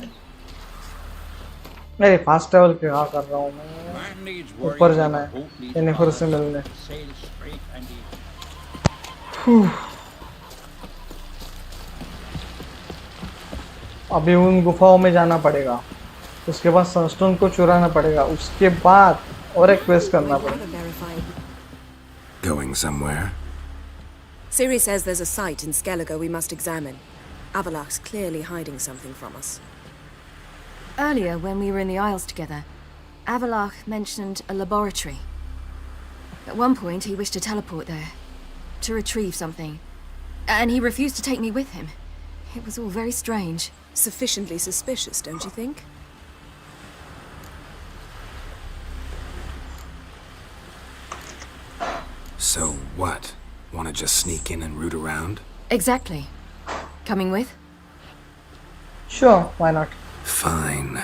अरे फास्ट ट्रैवल क्या कर रहा हूँ मैं? ऊपर जाना है जेनिफर से मिलने। अभी उन गुफाओं में जाना पड़ेगा, उसके बाद सनस्टोन को चुराना पड़ेगा, उसके बाद और एक क्वेस्ट करना पड़ेगा। Going somewhere? Siri says there's a site in Skellige we must examine. Avalok's clearly hiding something from us. Earlier, when we were in the Isles together, Avalok mentioned a laboratory. At one point, he wished to teleport there, to retrieve something, and he refused to take me with him. It was all very strange. Sufficiently suspicious, don't you think? So what? Want to just sneak in and root around? Exactly. Coming with? Sure, why not? Fine.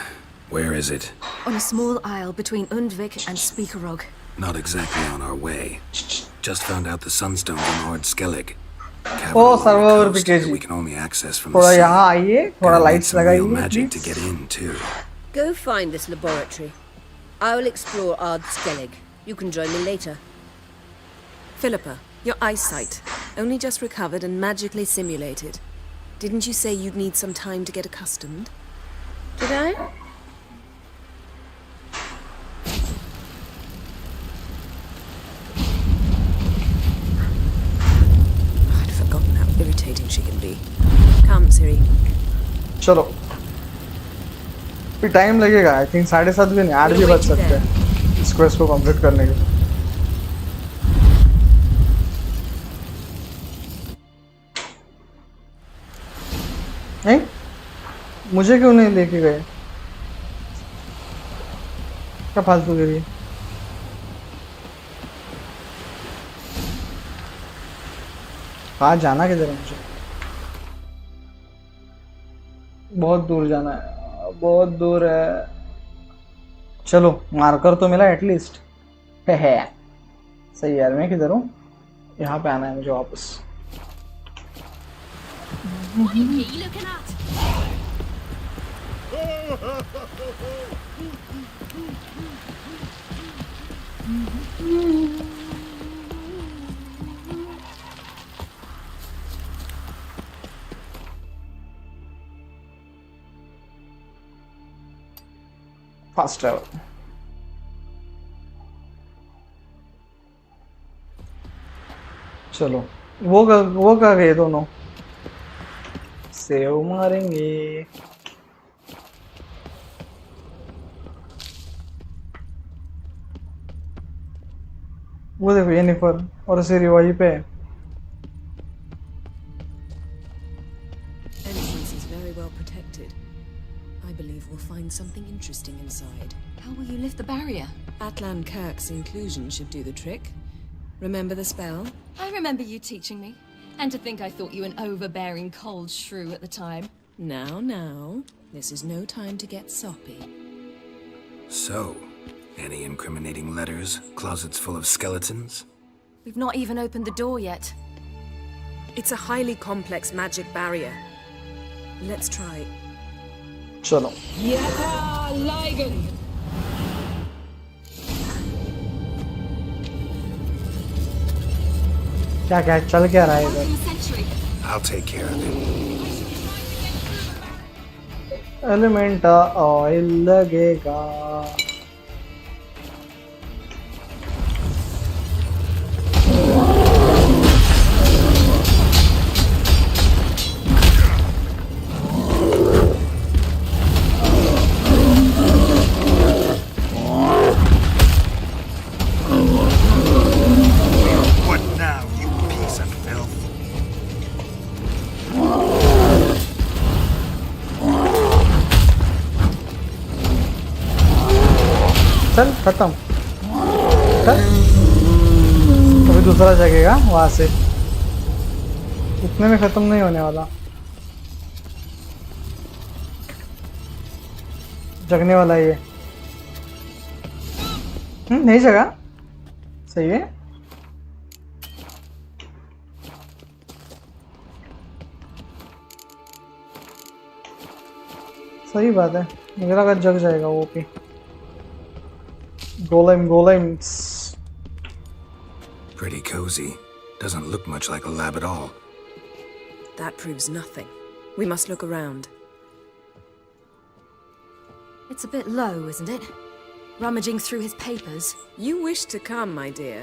Where is it? On a small isle between Undvik and Speakerog. Not exactly on our way. Just found out the sunstones in Lord Skellig. Oh, server we can only access from the थोड़ा sea. यहाँ आइए, थोड़ा lights Real लगाइए, magic to please. get in too. Go find this laboratory. I will explore Ard Skellig. You can join me later. Philippa, your eyesight. Only just recovered and magically simulated. Didn't you say you'd need some time to get accustomed? Did I? I'd forgotten how irritating she can be. Come, Siri. चलो फिर time लगेगा। I think 7:30 भी नहीं, 8 भी बज सकते हैं इस क्वेस्ट को कंप्लीट करने के लिए। नहीं मुझे क्यों नहीं लेके गए? क्या फालतू गिरी? कहाँ जाना किधर है मुझे? बहुत दूर जाना है, बहुत दूर है। चलो मार्कर तो मिला एटलीस्ट। है सही यार, मैं किधर हूँ? यहाँ पे आना है मुझे वापस। What are you looking at? Fast travel. चलो वो कर गए दोनों, सेव मारेंगे। वो देखो येनिफर और सिरी वहीं पे है। Entrance is very well protected. I believe we'll find something interesting inside. How will you lift the barrier? Atlan Kirk's inclusion should do the trick. Remember the spell? I remember you teaching me. And to think I thought you an overbearing cold shrew at the time. Now. This is no time to get soppy. So, any incriminating letters? Closets full of skeletons? We've not even opened the door yet. It's a highly complex magic barrier. Let's try. चलो। Yata Ligon! क्या चल क्या रहा है इधर? I'll take care of it. Element oil लगेगा। What now, you piece of filth? चल खत्म। अभी दूसरा जगेगा वहां से, इतने में खत्म नहीं होने वाला, जगने वाला ये। नहीं जगा, सही है। सही बात है, मुझे लगा जग जाएगा वो भी। Golems. Pretty cozy. Doesn't look much like a lab at all. That proves nothing. We must look around. It's a bit low, isn't it? Rummaging through his papers. You wish to come, my dear.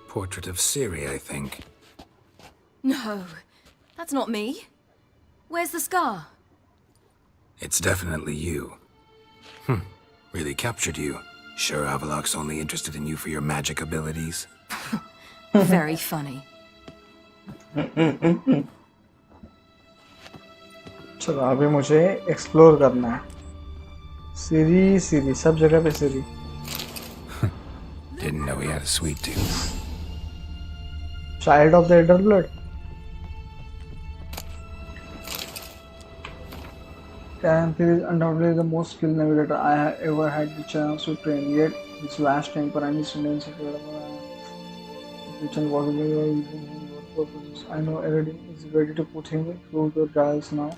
Portrait of Siri, I think. No, that's not me. Where's the scar? It's definitely you. Really captured you. Sure Avalok's only interested in you for your magic abilities? Very funny. चलो अभी मुझे explore करना है। सीरी सब जगह पे सीरी। Didn't know he had a sweet tooth. Child of the elder blood. Karanthir is undoubtedly the most skilled navigator I have ever had the chance to train. Yet his vast temper and his tendency to which and possibly using him for purposes. I know EREDIN is ready to put him through the trials now,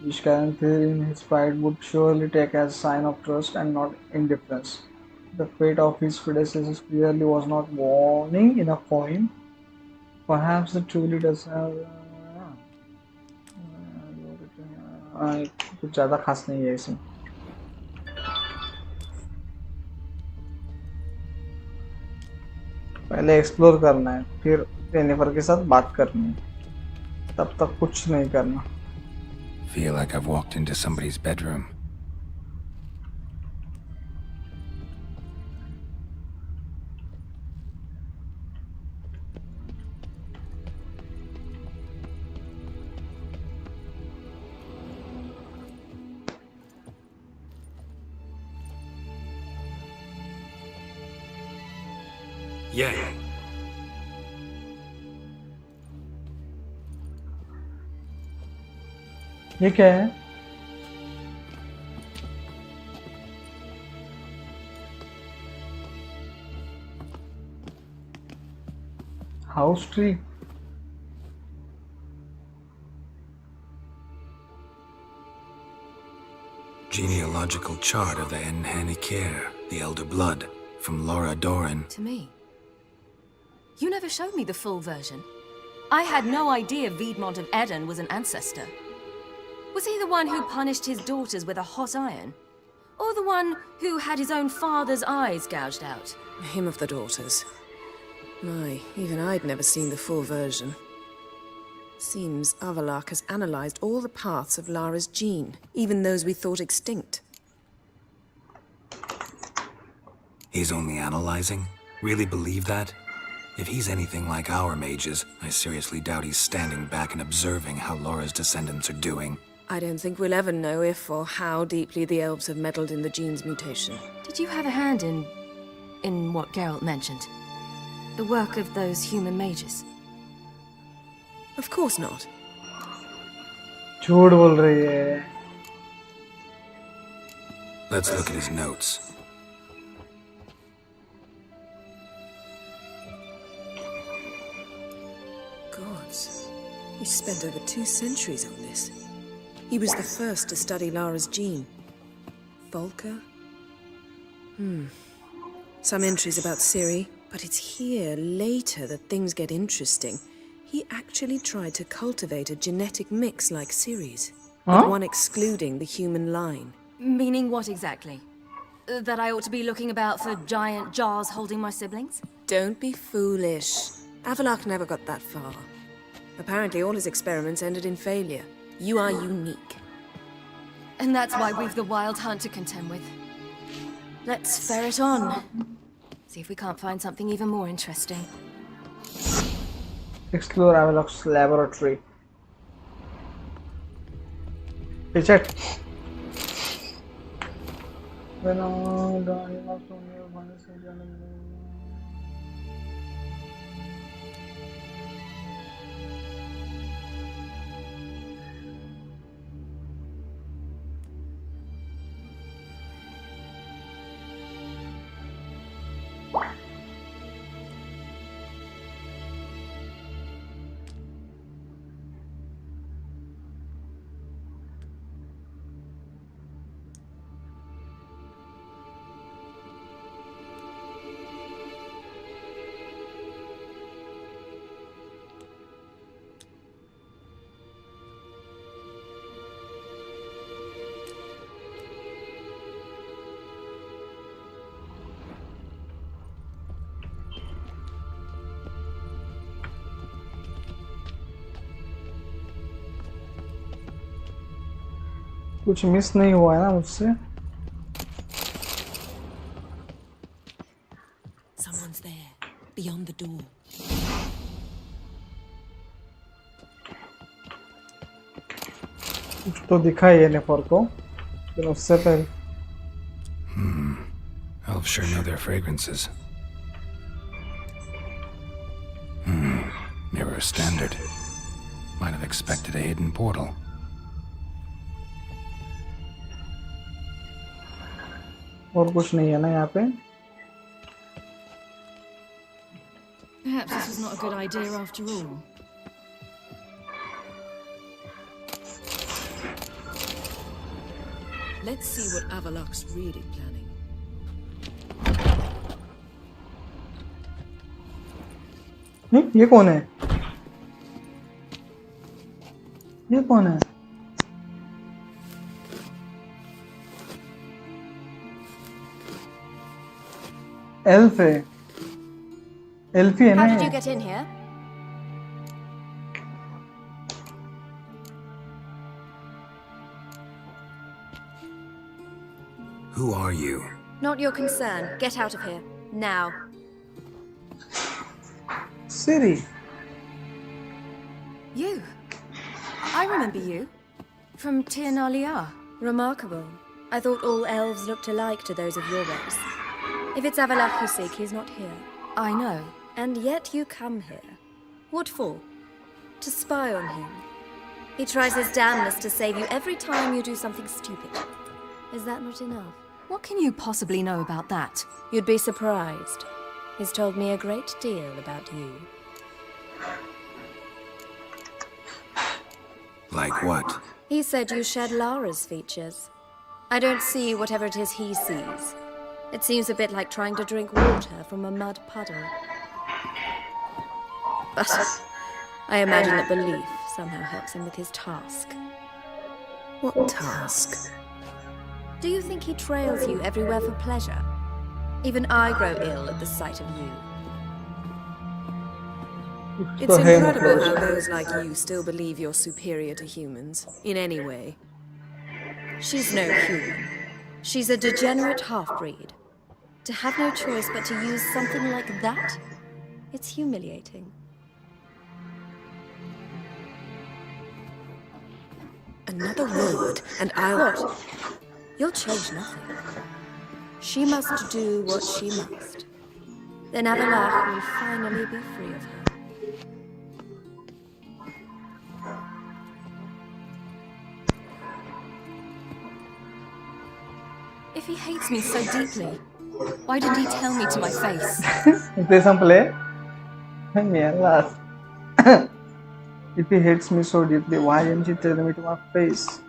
which Karanthir in his pride would surely take as a sign of trust and not indifference. The fate of his predecessors clearly was not warning enough for him. Perhaps it truly does have. कुछ ज़्यादा खास नहीं है इसमें। पहले explore करना है, फिर जेनिफर के साथ बात करनी है, तब तक कुछ नहीं करना। Feel like I've walked into somebody's bedroom. Yeah. ये क्या है? house tree. Genealogical chart of the Enhanikir, the Elder Blood, from Laura Doran. To me. You never showed me the full version. I had no idea Viedmont of Eden was an ancestor. Was he the one who punished his daughters with a hot iron? Or the one who had his own father's eyes gouged out? Him of the daughters. My, even I'd never seen the full version. Seems Avalok has analyzed all the paths of Lara's gene, even those we thought extinct. He's only analyzing? Really believe that? If he's anything like our mages, I seriously doubt he's standing back and observing how Laura's descendants are doing. I don't think we'll ever know if or how deeply the elves have meddled in the gene's mutation. Did you have a hand in what Geralt mentioned? The work of those human mages? Of course not. झूठ बोल रही है. Let's look at his notes. Gods. He spent over 2 centuries on this. He was the first to study Lara's gene. Volker? Some entries about Ciri, but it's here, later, that things get interesting. He actually tried to cultivate a genetic mix like Ciri's, with one excluding the human line. Meaning what exactly? That I ought to be looking about for giant jars holding my siblings? Don't be foolish. Avalok never got that far. Apparently all his experiments ended in failure. You are unique. And that's why we've the Wild Hunt to contend with. Let's ferret on. See if we can't find something even more interesting. Explore Avalok's laboratory. Hey, chat. कुछ miss नहीं हुआ है ना मुझसे? Someone's there, beyond the door. कुछ तो दिखा है नेफर को, लेकिन उससे पहले. Elves sure know their fragrances. Mirror standard. Might have expected a hidden portal. और कुछ नहीं है ना यहाँ पे? Perhaps this was not a good idea after all. Let's see what Avalok's really planning. ये कौन है? ये कौन है? Elf है. Elfie है ना? How did you get in here? Who are you? Not your concern. Get out of here. Now. Ciri. You. I remember you. From Tir Nalia. Remarkable. I thought all elves looked alike to those of your race. If it's Avalok you seek, he's not here. I know. And yet you come here. What for? To spy on him. He tries his damnedest to save you every time you do something stupid. Is that not enough? What can you possibly know about that? You'd be surprised. He's told me a great deal about you. Like what? He said you shared Lara's features. I don't see whatever it is he sees. It seems a bit like trying to drink water from a mud puddle. But I imagine that belief somehow helps him with his task. What task? Do you think he trails you everywhere for pleasure? Even I grow ill at the sight of you. It's incredible how those like you still believe you're superior to humans, in any way. She's no human. She's a degenerate half-breed. To have no choice but to use something like that? It's humiliating. Another word, and I'll... What? You'll change nothing. She must do what she must. Then Avalach will finally be free of her. If he hates me so deeply, why didn't he tell me to my face? Play some play. Last. If he hates me so deeply, why didn't he tell me to my face?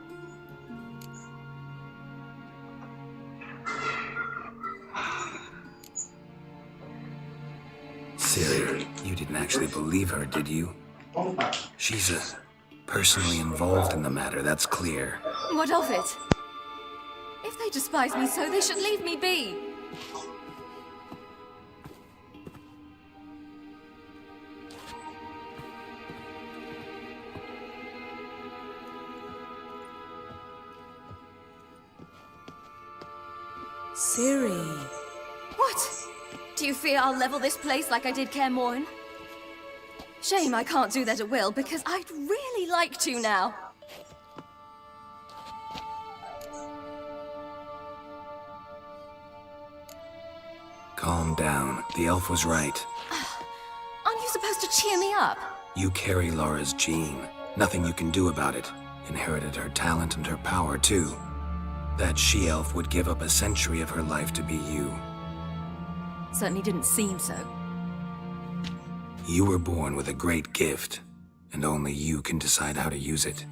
Ciri, you didn't actually believe her, did you? She's personally involved in the matter, that's clear. What of it? If they despise me so, they should leave me be. Ciri. What? Do you fear I'll level this place like I did Kaer Morhen? Shame I can't do that at will, because I'd really like to now. Calm down. The elf was right. Aren't you supposed to cheer me up? You carry Laura's gene. Nothing you can do about it. Inherited her talent and her power, too. That she-elf would give up a century of her life to be you. Certainly didn't seem so. You were born with a great gift, and only you can decide how to use it.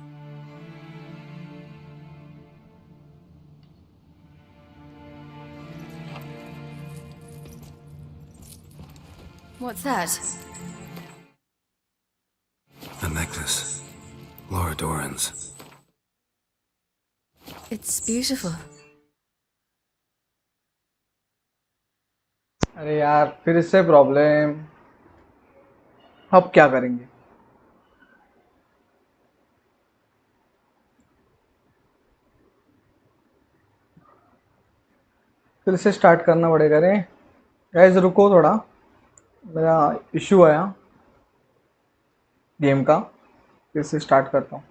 What's that? A necklace. Laura Doran's. It's beautiful. अरे यार फिर से problem. अब क्या करेंगे? फिर से start करना पड़ेगा रे. गाइस रुको थोड़ा, मेरा इशू आया गेम का. फिर से स्टार्ट करता हूँ.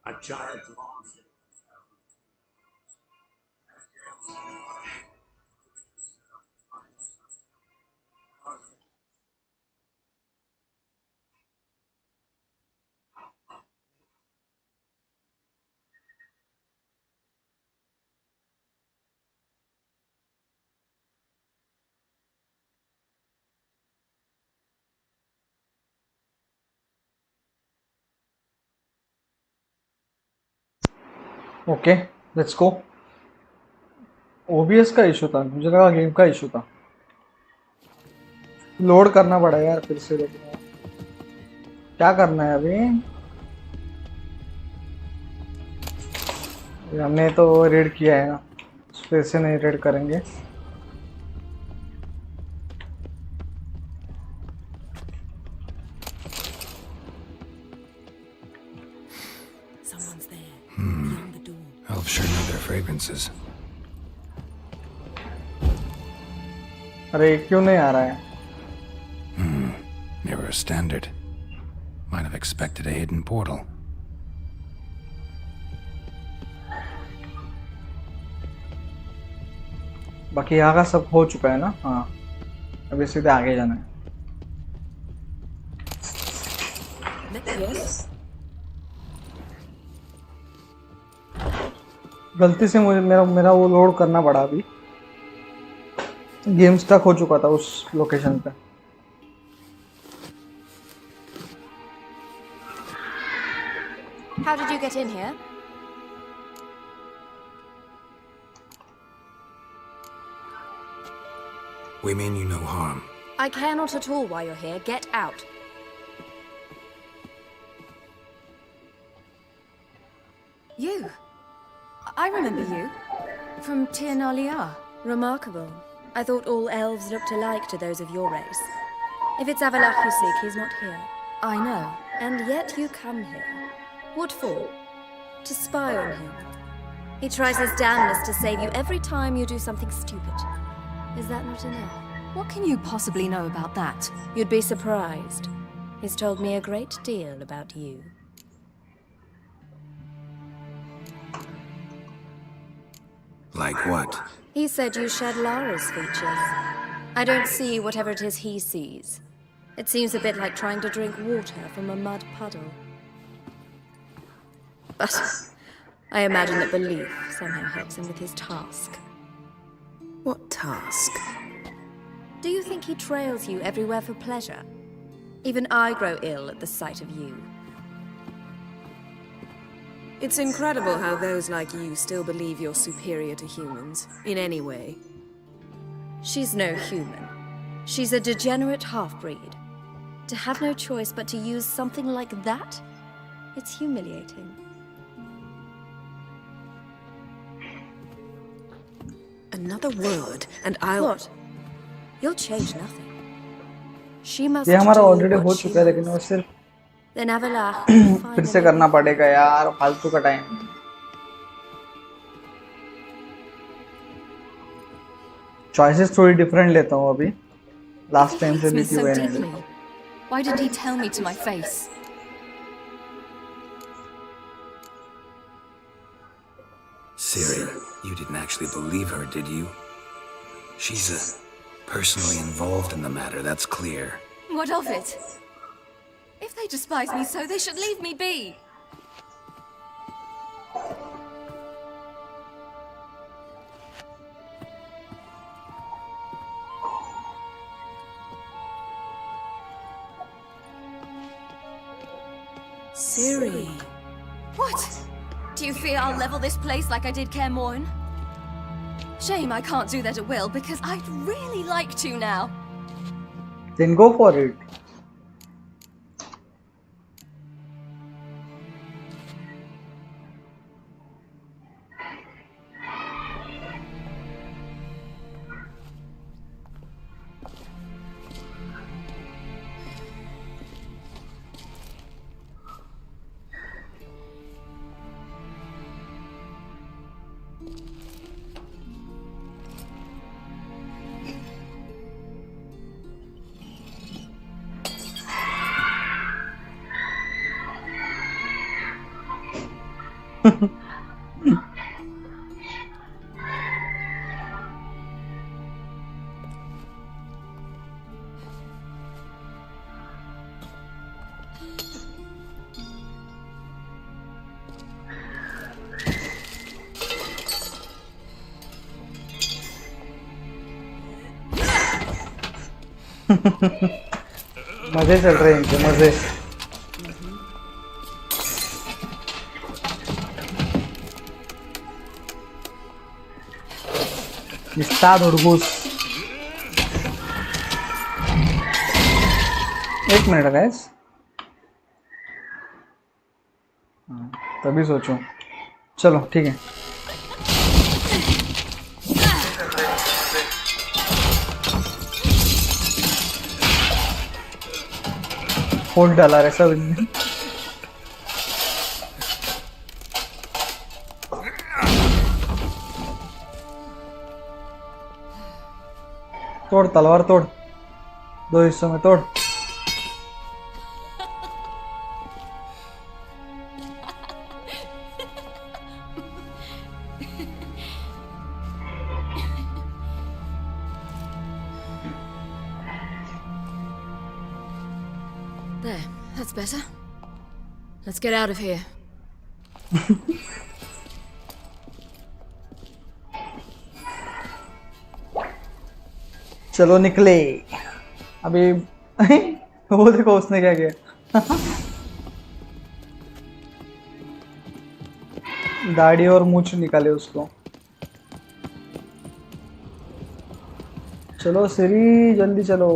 A giant okay let's go. OBS का इशू था, मुझे लगा गेम का इशू था. लोड करना पड़ा यार फिर से. लेकिन क्या करना है अभी? हमने तो रेड किया है ना, फिर से नहीं रेड करेंगे. Elves sure know their fragrances. अरे क्यों नहीं आ रहा है? Mirror standard. Might have expected a hidden portal. बाकी यहाँ का सब हो चुका है ना. हाँ, अभी सीधे आगे जाना है. Yes? गलती से मुझे मेरा वो लोड करना पड़ा अभी. गेम स्टक हो चुका था उस लोकेशन पे. How did you get in here? We mean you no harm. I care not at all why you're here. Get out. You? I remember you. From Tirnalia. Remarkable. I thought all elves looked alike to those of your race. If it's Avalach you seek, he's not here. I know. And yet you come here. What for? To spy on him. He tries his damnedest to save you every time you do something stupid. Is that not enough? What can you possibly know about that? You'd be surprised. He's told me a great deal about you. Like what? He said you shared Lara's features. I don't see whatever it is he sees. It seems a bit like trying to drink water from a mud puddle. But I imagine that belief somehow helps him with his task. What task? Do you think he trails you everywhere for pleasure? Even I grow ill at the sight of you. It's incredible how those like you still believe you're superior to humans, in any way. She's no human. She's a degenerate half-breed. To have no choice but to use something like that? It's humiliating. Another word, and I'll... What? You'll change nothing. She must ये हमारा do already what हो she चुका है, लेकिन वो wants. सिर्फ Then Avalach will find फिर से a way. करना पड़ेगा यार, फालतू का टाइम. चॉइसेस थोड़ी डिफरेंट लेता हूँ अभी. लास्ट टाइम से Hates me लीती so हुई deeply. नहीं. Why did he tell me to my face? Siri, you didn't actually believe her, did you? She's personally involved in the matter, that's clear. What of it? If they despise me so, they should leave me be. Siri. What? Do you fear I'll level this place like I did Kaer Morhen? Shame I can't do that at will, because I'd really like to now. Then go for it. मजे चल रहे हैं इनके मजे. निस्तार उड़गूस. एक minute guys, तभी सोचूं. चलो ठीक है. होल्ड डाला रे सब इनने. तोड़ तलवार तोड़, दो हिस्सों में तोड़. There, that's better. Let's get out of here. चलो निकले अभी। वो देखो उसने क्या किया। दाढ़ी और मूंछ निकाले उसको। चलो सिरी जल्दी चलो।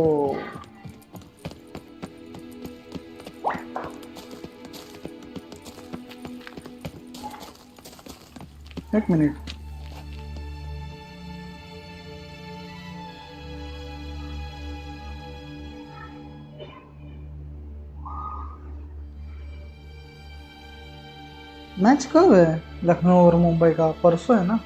एक मिनट। मैच कब है लखनऊ और मुंबई का? परसों है ना?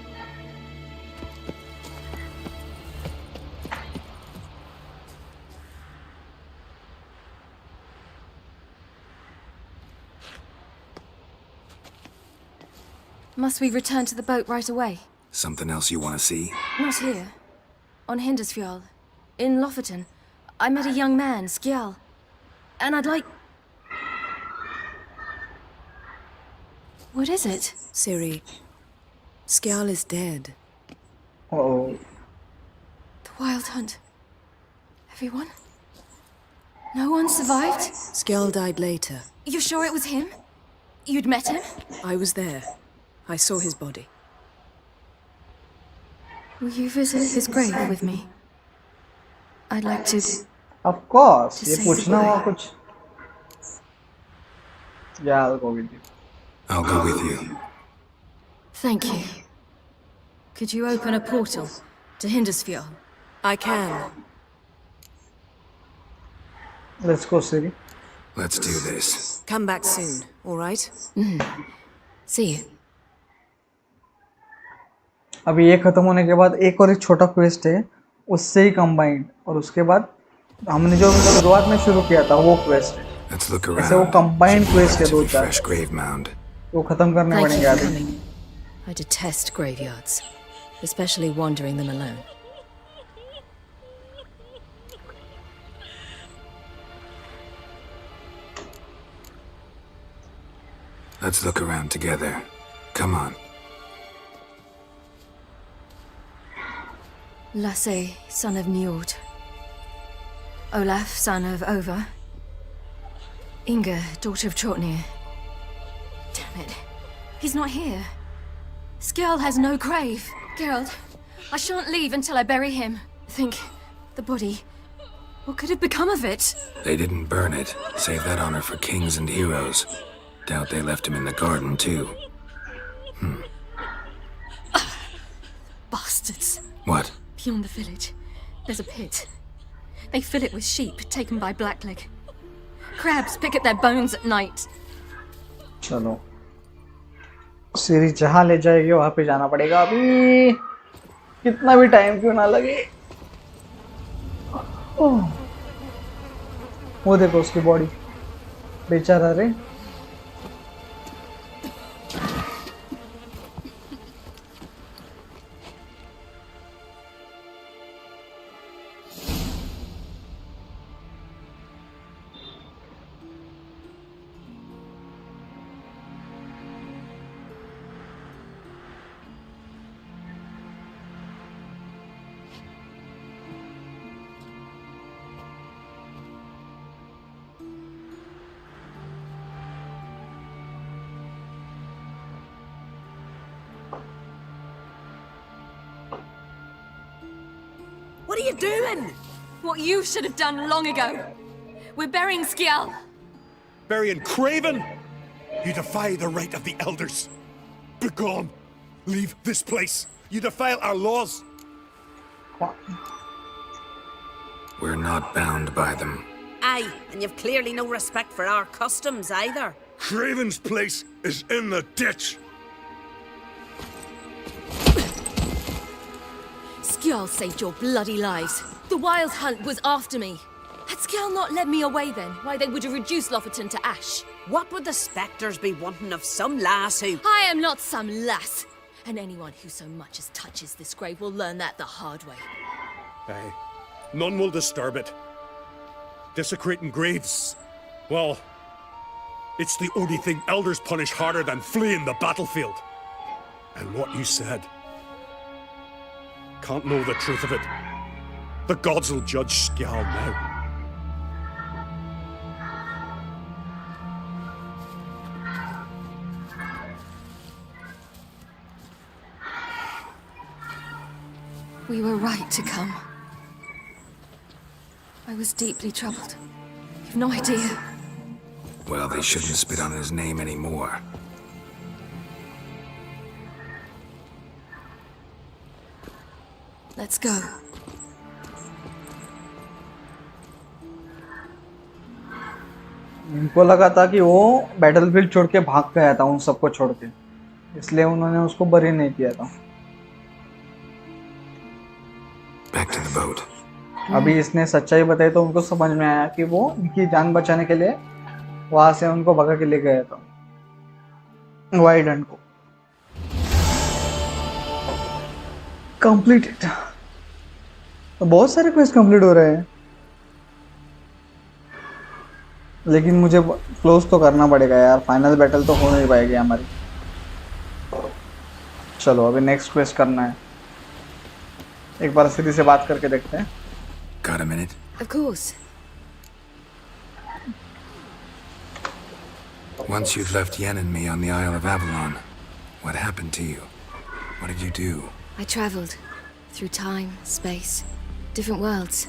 Must we return to the boat right away? Something else you want to see? Not here. On Hindusfjall. In Lofoten. I met a young man, Skjal. And I'd like... What is it? Ciri, Skjal is dead. Oh. The Wild Hunt. Everyone? No one survived? Skjal died later. You're sure it was him? You'd met him? I was there. I saw his body. Will you visit his grave with me? I'd like to... Of course. ये पूछना हुआ कुछ? Yeah, I'll go with you. I'll go with you. Thank you. Could you open a portal to Hindusfjall? I can. Let's go, Siri. Let's do this. Come back soon, all right? See you. अभी ये खत्म होने के बाद एक और एक छोटा क्वेस्ट है, उससे ही कंबाइंड, और उसके बाद हमने जो शुरुआत में शुरू किया था वो क्वेस्ट है। ऐसे वो कंबाइंड क्वेस्ट है 2-4 वो खत्म करने पड़ेंगे आगे। I detest graveyards, especially wandering them alone. Let's look around together. Come on. Lasse, son of Njord. Olaf, son of Ova. Inga, daughter of Trotnir. Damn it. He's not here. Skjal has no grave. Geralt, I shan't leave until I bury him. Think, the body. What could have become of it? They didn't burn it. Save that honor for kings and heroes. Doubt they left him in the garden, too. Bastards. What? Beyond the village, there's a pit. They fill it with sheep taken by Blackleg. Crabs pick at their bones at night. चलो सीरी जहाँ ले जाएगी वहाँ पे जाना पड़ेगा। अभी कितना भी टाइम क्यों ना लगे। वो देखो उसकी बॉडी, बेचारा रे। What are you doing? What you should have done long ago. We're burying Skjal. Burying Craven? You defy the right of the elders. Begone. Leave this place. You defile our laws. We're not bound by them. Aye, and you've clearly no respect for our customs either. Craven's place is in the ditch. Skjal saved your bloody lives. The Wild Hunt was after me. Had Skjal not led me away then, why they would have reduced Lofoten to ash. What would the spectres be wanting of some lass who... I am not some lass. And anyone who so much as touches this grave will learn that the hard way. Aye. None will disturb it. Desecrating graves. Well, It's the only thing elders punish harder than fleeing the battlefield. And what you said. Can't know the truth of it. The gods will judge Skjal now. We were right to come. I was deeply troubled. You've no idea. Well, they shouldn't spit on his name anymore. Let's go. इनको लगा था कि वो battlefield छोड़ के भाग गया था उन सबको छोड़ के, इसलिए उन्होंने उसको बरी नहीं किया था। Back to the boat. अभी इसने सच्चाई बताई तो उनको समझ में आया कि वो इनकी जान बचाने के लिए वहां से उनको भगा के ले गया था वाइल्ड हंट को। कंप्लीटेड। तो बहुत सारे क्वेस्ट कंप्लीट हो रहे हैं, लेकिन मुझे क्लोज तो करना पड़ेगा यार, फाइनल बैटल तो हो नहीं पाएगी हमारी। चलो अभी नेक्स्ट क्वेस्ट करना है, एक बार सीधी से बात करके देखते हैं। Got a minute? Of course. Once you'd left Yen and me on the Isle of Avalon, what happened to you? What did you do? I traveled through time, space, different worlds.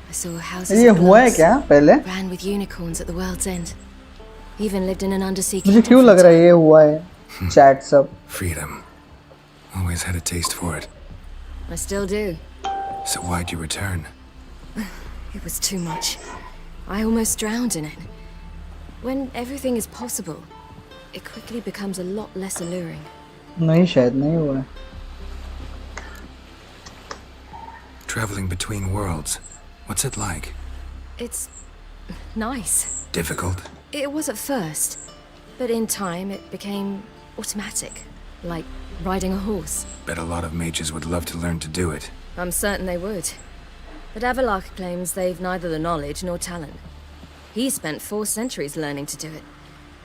I saw houses ये of हुआ है glass, क्या पहले? ran with unicorns at the world's end. Even lived in an undersea मुझे kingdom क्यों for लग रहा है ये हुआ है? चैट सब। Freedom. Always had a taste for it. I still do. So why'd you return? It was too much. I almost drowned in it. When everything is possible, it quickly becomes a lot less alluring. नहीं शायद नहीं हुआ है। Traveling between worlds. What's it like? It's nice. Difficult? It was at first, but in time it became automatic, like riding a horse. Bet a lot of mages would love to learn to do it. I'm certain they would. But Avalok claims they've neither the knowledge nor talent. He spent 4 centuries learning to do it,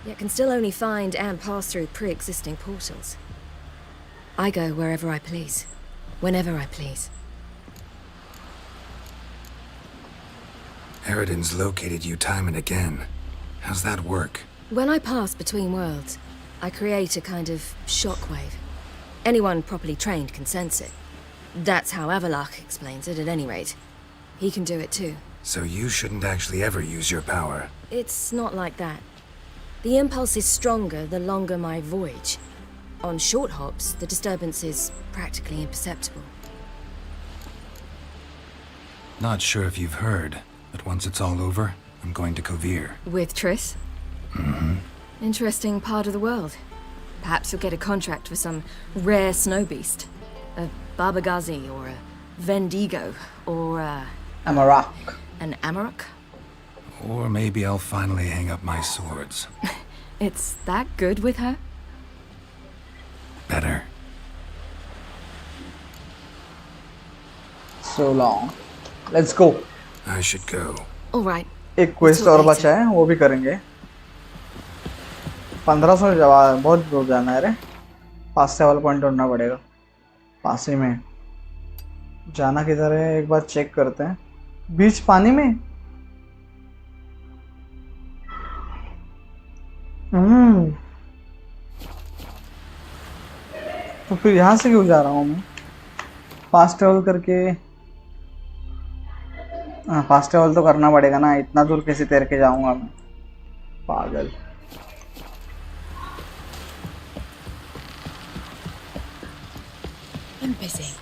yet can still only find and pass through pre-existing portals. I go wherever I please, whenever I please. EREDIN's located you time and again. How's that work? When I pass between worlds, I create a kind of shockwave. Anyone properly trained can sense it. That's how Avalok explains it, at any rate. He can do it too. So you shouldn't actually ever use your power. It's not like that. The impulse is stronger the longer my voyage. On short hops, the disturbance is practically imperceptible. Not sure if you've heard, but once it's all over, I'm going to Kovir. With Triss? Mm-hmm. Interesting part of the world. Perhaps you'll get a contract for some rare snow beast. A Barbagazi or a Vendigo or a... Amarok. An Amarok? Or maybe I'll finally hang up my swords. It's that good with her? Better. So long. Let's go. I should go. All right. एक quest और बचा है, वो भी करेंगे। 1500 जवाब बहुत दूर जाना है रे। पास से वाला पॉइंट ढूंढना पड़ेगा। पास ही में जाना किधर है एक बार चेक करते हैं। बीच पानी में। तो फिर यहाँ से क्यों जा रहा हूँ मैं? फास्ट ट्रेवल करके। हाँ फास्ट ट्रेवल तो करना पड़ेगा ना, इतना दूर कैसे तैर के जाऊंगा मैं, पागल। I'm busy.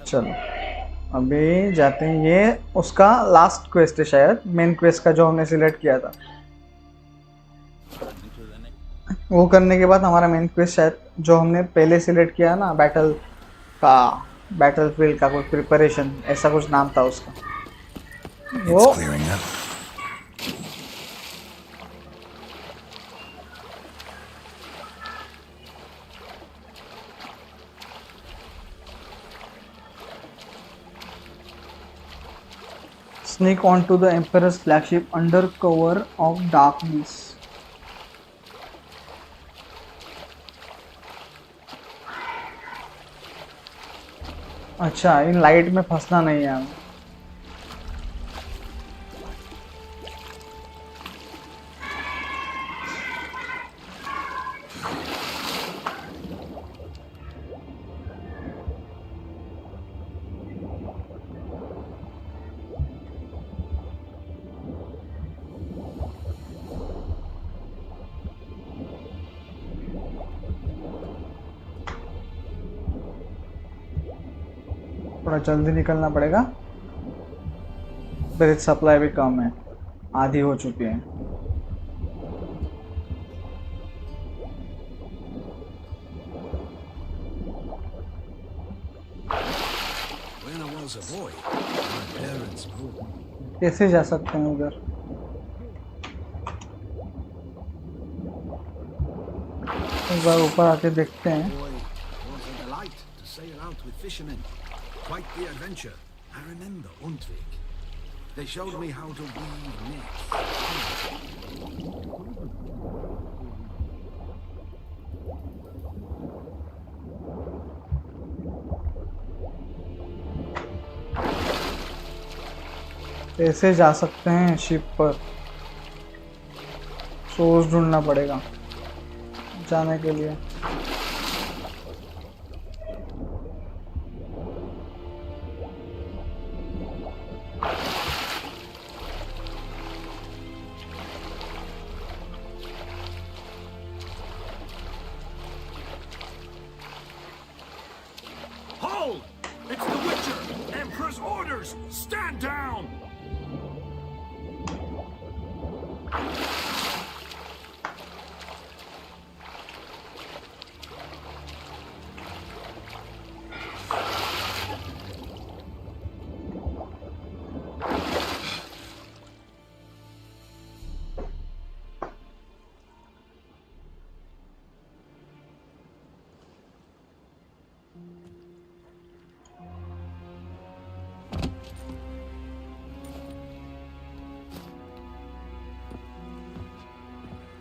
चलो अभी जाते हैं। ये उसका लास्ट क्वेस्ट है शायद, मेन क्वेस्ट का जो हमने सिलेक्ट किया था। वो करने के बाद हमारा मेन क्वेस्ट शायद जो हमने पहले सिलेक्ट किया ना, बैटल का, बैटल फील्ड का कोई प्रिपरेशन ऐसा कुछ नाम था उसका, वो Sneak onto the Emperor's flagship under cover of darkness. अच्छा, इन लाइट में फंसना नहीं है हमें। थोड़ा जल्दी निकलना पड़ेगा। ब्रेथ सप्लाई भी कम है, आधी हो चुकी है। कैसे जा सकते हैं उधर? एक बार ऊपर आके देखते हैं। Quite the adventure. I remember Untwig. They showed me how to weave nets. कैसे जा सकते हैं शिप पर? सोर्स ढूंढना पड़ेगा जाने के लिए। Stand down!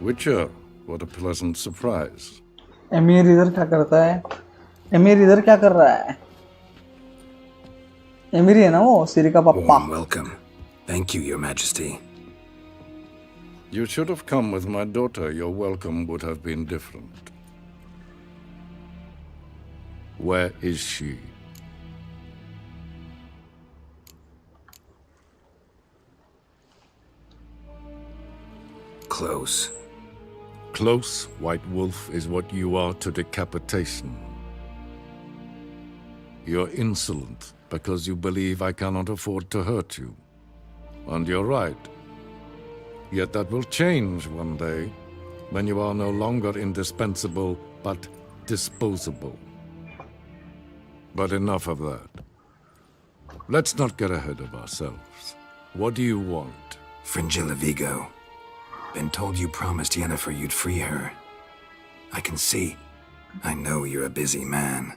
Witcher, what a pleasant surprise. Emir इधर क्या करता है? एमिर इधर क्या कर रहा है? एमिर है ना वो, सिरी का पापा। Warm welcome. Thank you, Your Majesty. You should have come with my daughter. Your welcome would have been different. Where is she? Close. Close, White Wolf, is what you are to decapitation. You're insolent because you believe I cannot afford to hurt you. And you're right. Yet that will change one day, when you are no longer indispensable, but disposable. But enough of that. Let's not get ahead of ourselves. What do you want? Fringilla Vigo. Been told you promised Yennefer you'd free her. I can see. I know you're a busy man.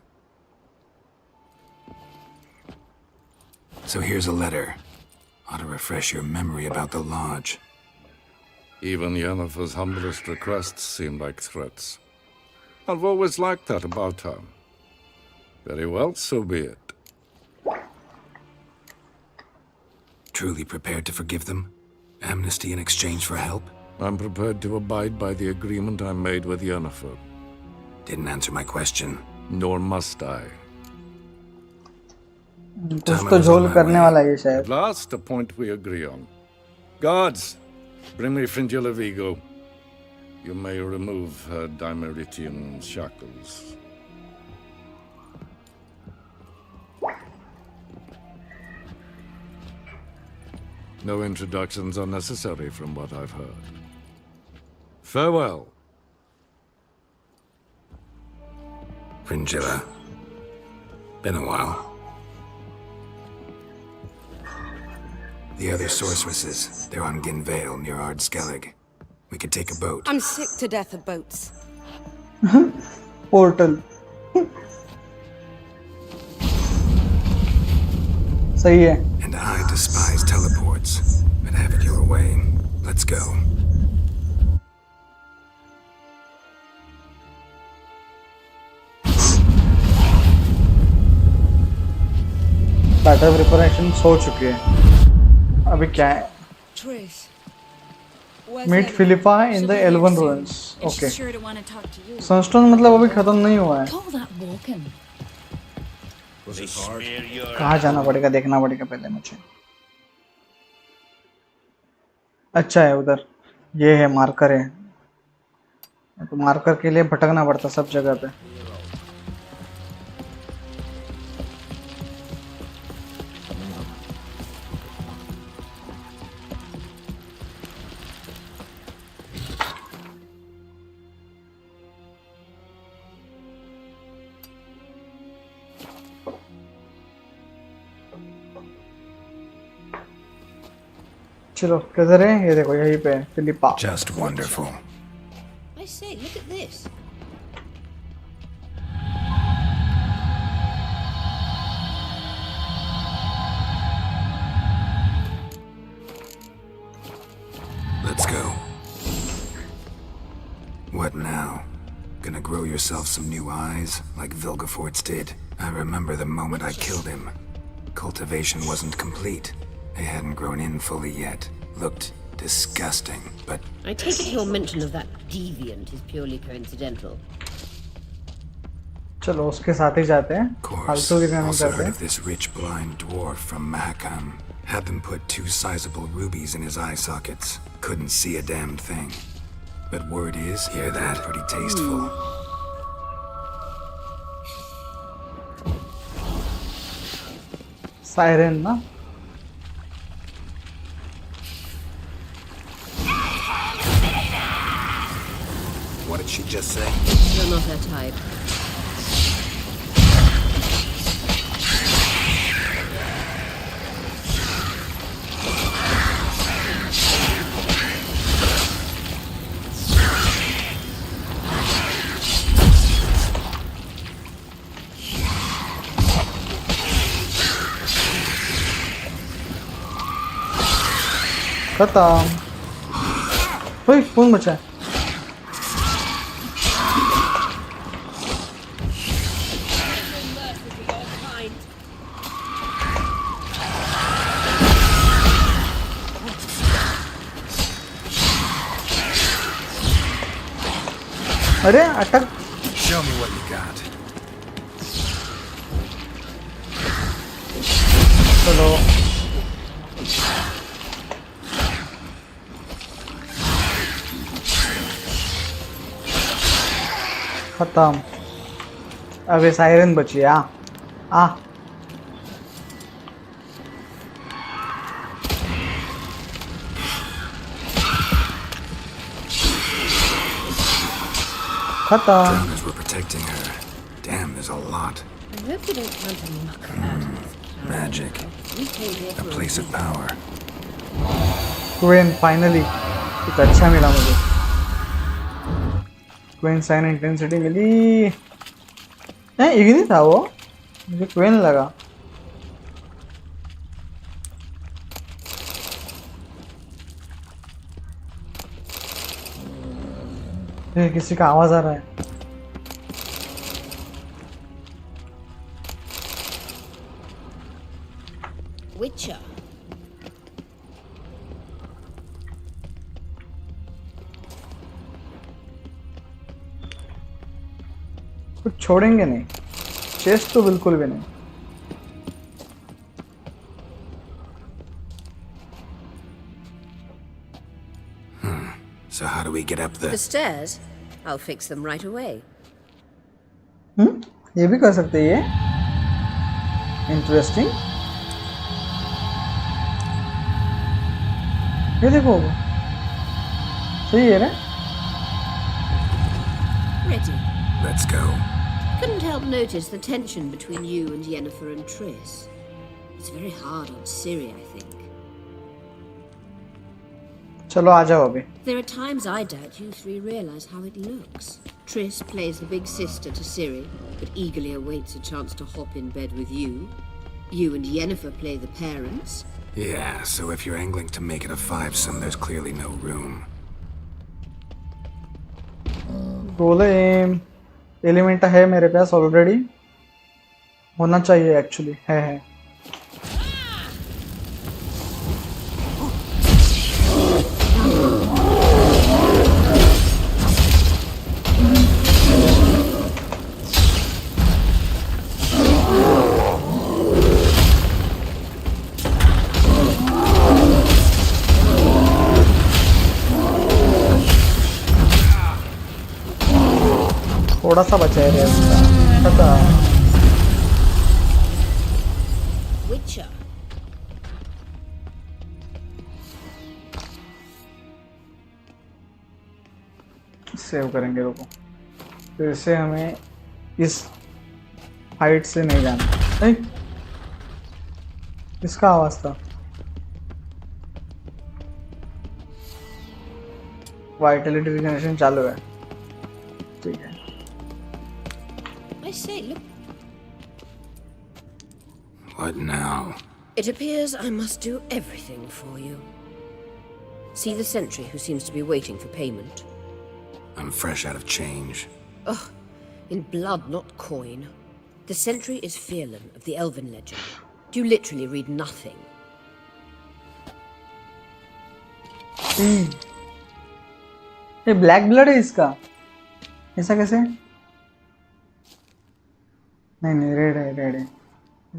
So here's a letter. Ought to refresh your memory about the lodge. Even Yennefer's humblest requests seem like threats. I've always liked that about her. Very well, so be it. Truly prepared to forgive them? Amnesty in exchange for help? I'm prepared to abide by the agreement I made with Yennefer. Didn't answer my question. Nor must I. कुछ तो झोल करने वाला है शायद। At last, a point we agree on. Guards, bring me Fringilla Vigo. You may remove her Dimeritian shackles. No introductions are necessary from what I've heard. Farewell. Fringilla. Been a while. The other sorceresses, they're on Ginvale near Ardskellig. We could take a boat. I'm sick to death of boats. Portal. सही है। And I despise teleports. and have it your way. Let's go. Battle preparation हो चुकी है. अभी क्या है? Meet Philippa in the elven ruins. Okay. Sunstone मतलब अभी खत्म नहीं हुआ है. कहाँ जाना पड़ेगा देखना पड़ेगा पहले मुझे. अच्छा है उधर. ये है मार्कर है. तो मार्कर के लिए भटकना पड़ता सब जगह पे. चलो किधर है? ये देखो यहीं पे Philippa. Just wonderful. I say, look at this. Let's go. What now? Gonna grow yourself some new eyes, like Vilgefortz did? I remember the moment I killed him. Cultivation wasn't complete. They hadn't grown in fully yet. Looked disgusting, but... I take it your mention of that deviant is purely coincidental. चलो उसके साथ ही जाते हैं. Also heard of this rich blind dwarf from Mahakam. Had them put 2 sizable rubies in his eye sockets. Couldn't see a damned thing. But word is, hear that, pretty tasteful. Siren, na? What did she just say? You're not her type. खत्म. ओए कौन बचा है? अरे अटक. Show me what you got. चलो. खत्म. अब ये सायरन बची है. आ खत्म. Drowners were protecting her. Damn, there's a lot. I hope you don't want to muck about. Magic. A place of power. Queen finally. कुछ अच्छा मिला मुझे. क्वीन साइन इंटेंसिटी मिली. इग्नी था वो. मुझे क्वीन लगा. किसी का आवाज आ रहा है. Witcher. कुछ छोड़ेंगे नहीं. चेस्ट तो बिल्कुल भी नहीं. So how do we get up The stairs? I'll fix them right away. ये भी कर सकते हैं. इंटरेस्टिंग. ये देखो. सही है ना? Ready. Let's go. Couldn't help notice the tension between you and Yennefer and Triss. It's very hard on Ciri, I think. चलो आ जाओ अभी. There are times I doubt you three realize how it looks. Triss plays the big sister to Ciri, but eagerly awaits a chance to hop in bed with you. You and Yennefer play the parents, Yeah, so if you're angling to make it a 5-sum, there's clearly no room. Roll em element है मेरे पास already, होना चाहिए actually, है। थोड़ा सा बचा है पता। Witcher. सेव करेंगे, रुको। फिर से हमें इस हाइट से नहीं जाना। नहीं, इसका आवाज था। वाइटलिटी रिजनरेशन चालू है, ठीक है। I say, look. What now? It appears I must do everything for you. See the sentry who seems to be waiting for payment? I'm fresh out of change. Ugh, in blood, not coin. The sentry is Fearlan of the Elven legend. You literally read nothing. ये black blood है इसका, ऐसा कैसे? नहीं, red है।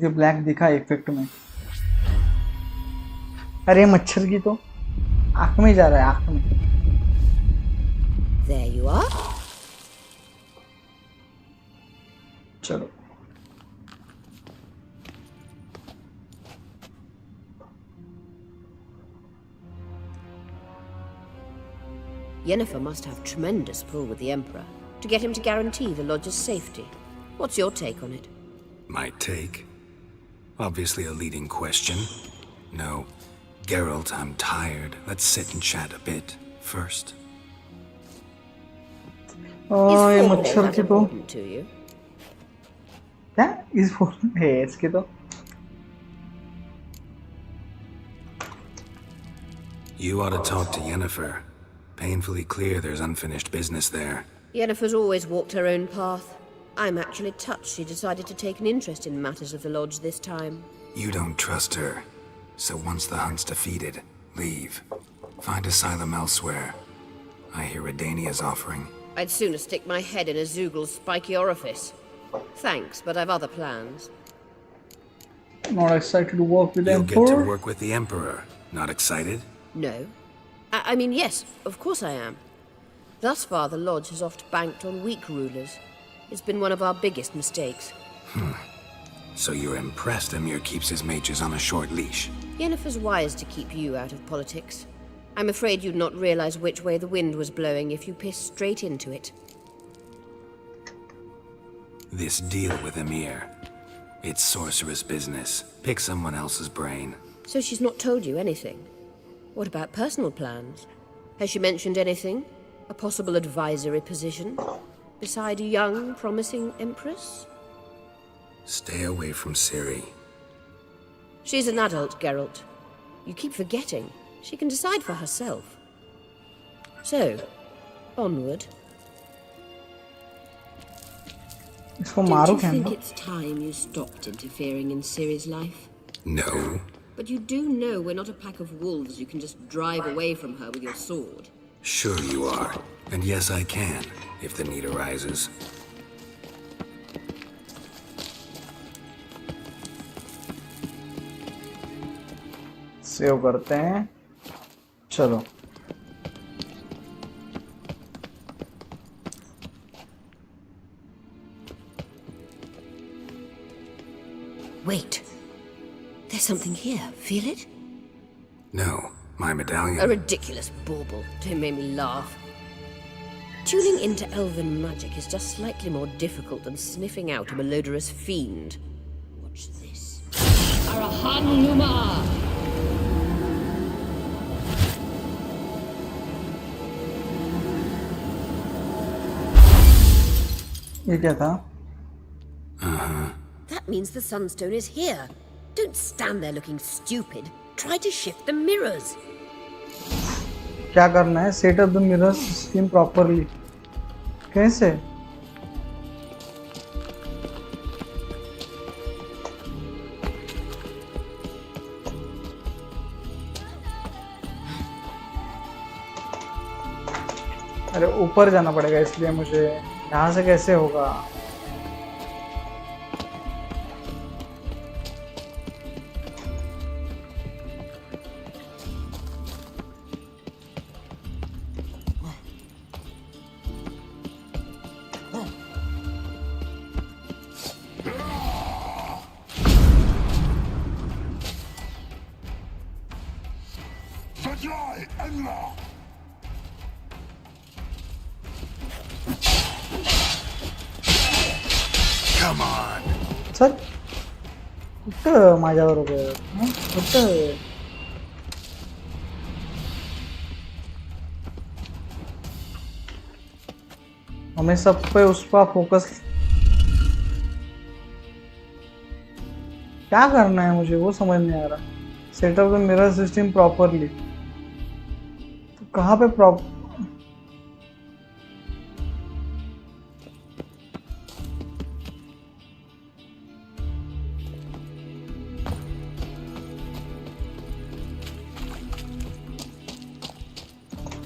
ये black दिखा effect में। अरे मच्छर की तो आंख में जा रहा है, आंख में। There you are. चलो Yennefer must have tremendous pull with the Emperor to get him to guarantee the lodge's safety. What's your take on it? My take? Obviously a leading question. No. Geralt, I'm tired. Let's sit and chat a bit first. ये मच्छर की तो To you? क्या इस phone है इसके तो। You ought to talk to Yennefer. Painfully clear there's unfinished business there. Yennefer's always walked her own path. I'm actually touched she decided to take an interest in matters of the lodge this time. You don't trust her. So once the hunt's defeated, leave. Find asylum elsewhere. I hear Redania's offering. I'd sooner stick my head in a Zoogl's spiky orifice. Thanks, but I've other plans. Not excited to work with the You'll Emperor? get to work with the Emperor. Not excited? No. I mean, yes, of course I am. Thus far, the lodge has oft banked on weak rulers. It's been one of our biggest mistakes. So you're impressed Emir keeps his mages on a short leash? Yennefer's wise to keep you out of politics. I'm afraid you'd not realize which way the wind was blowing if you pissed straight into it. This deal with Emir. It's sorceress business. Pick someone else's brain. So she's not told you anything? What about personal plans? Has she mentioned anything? A possible advisory position? Beside a young, promising empress? Stay away from Ciri. She's an adult, Geralt. You keep forgetting. She can decide for herself. So, onward. Don't you think it's time you stopped interfering in Ciri's life? No. But you do know we're not a pack of wolves you can just drive away from her with your sword. Sure you are. And yes, I can, if the need arises. Save करते हैं, चलो। Wait. There's something here. Feel it? No, my medallion. A ridiculous bauble. Don't make me laugh. Tuning into elven magic is just slightly more difficult than sniffing out a malodorous fiend. Watch this. Arahan Luma! ये क्या था? That means the Sunstone is here. Don't stand there looking stupid. Try to shift the mirrors. क्या करना है? Set up the mirror system properly. कैसे? अरे ऊपर जाना पड़ेगा इसलिए मुझे. यहाँ से कैसे होगा? सर कुठं माझ्याबरोबर? कुठं? हमें सब पे उस पर फोकस. क्या करना है मुझे वो समझ नहीं आ रहा. Setup the mirror system properly. तो कहाँ पे प्रॉपर?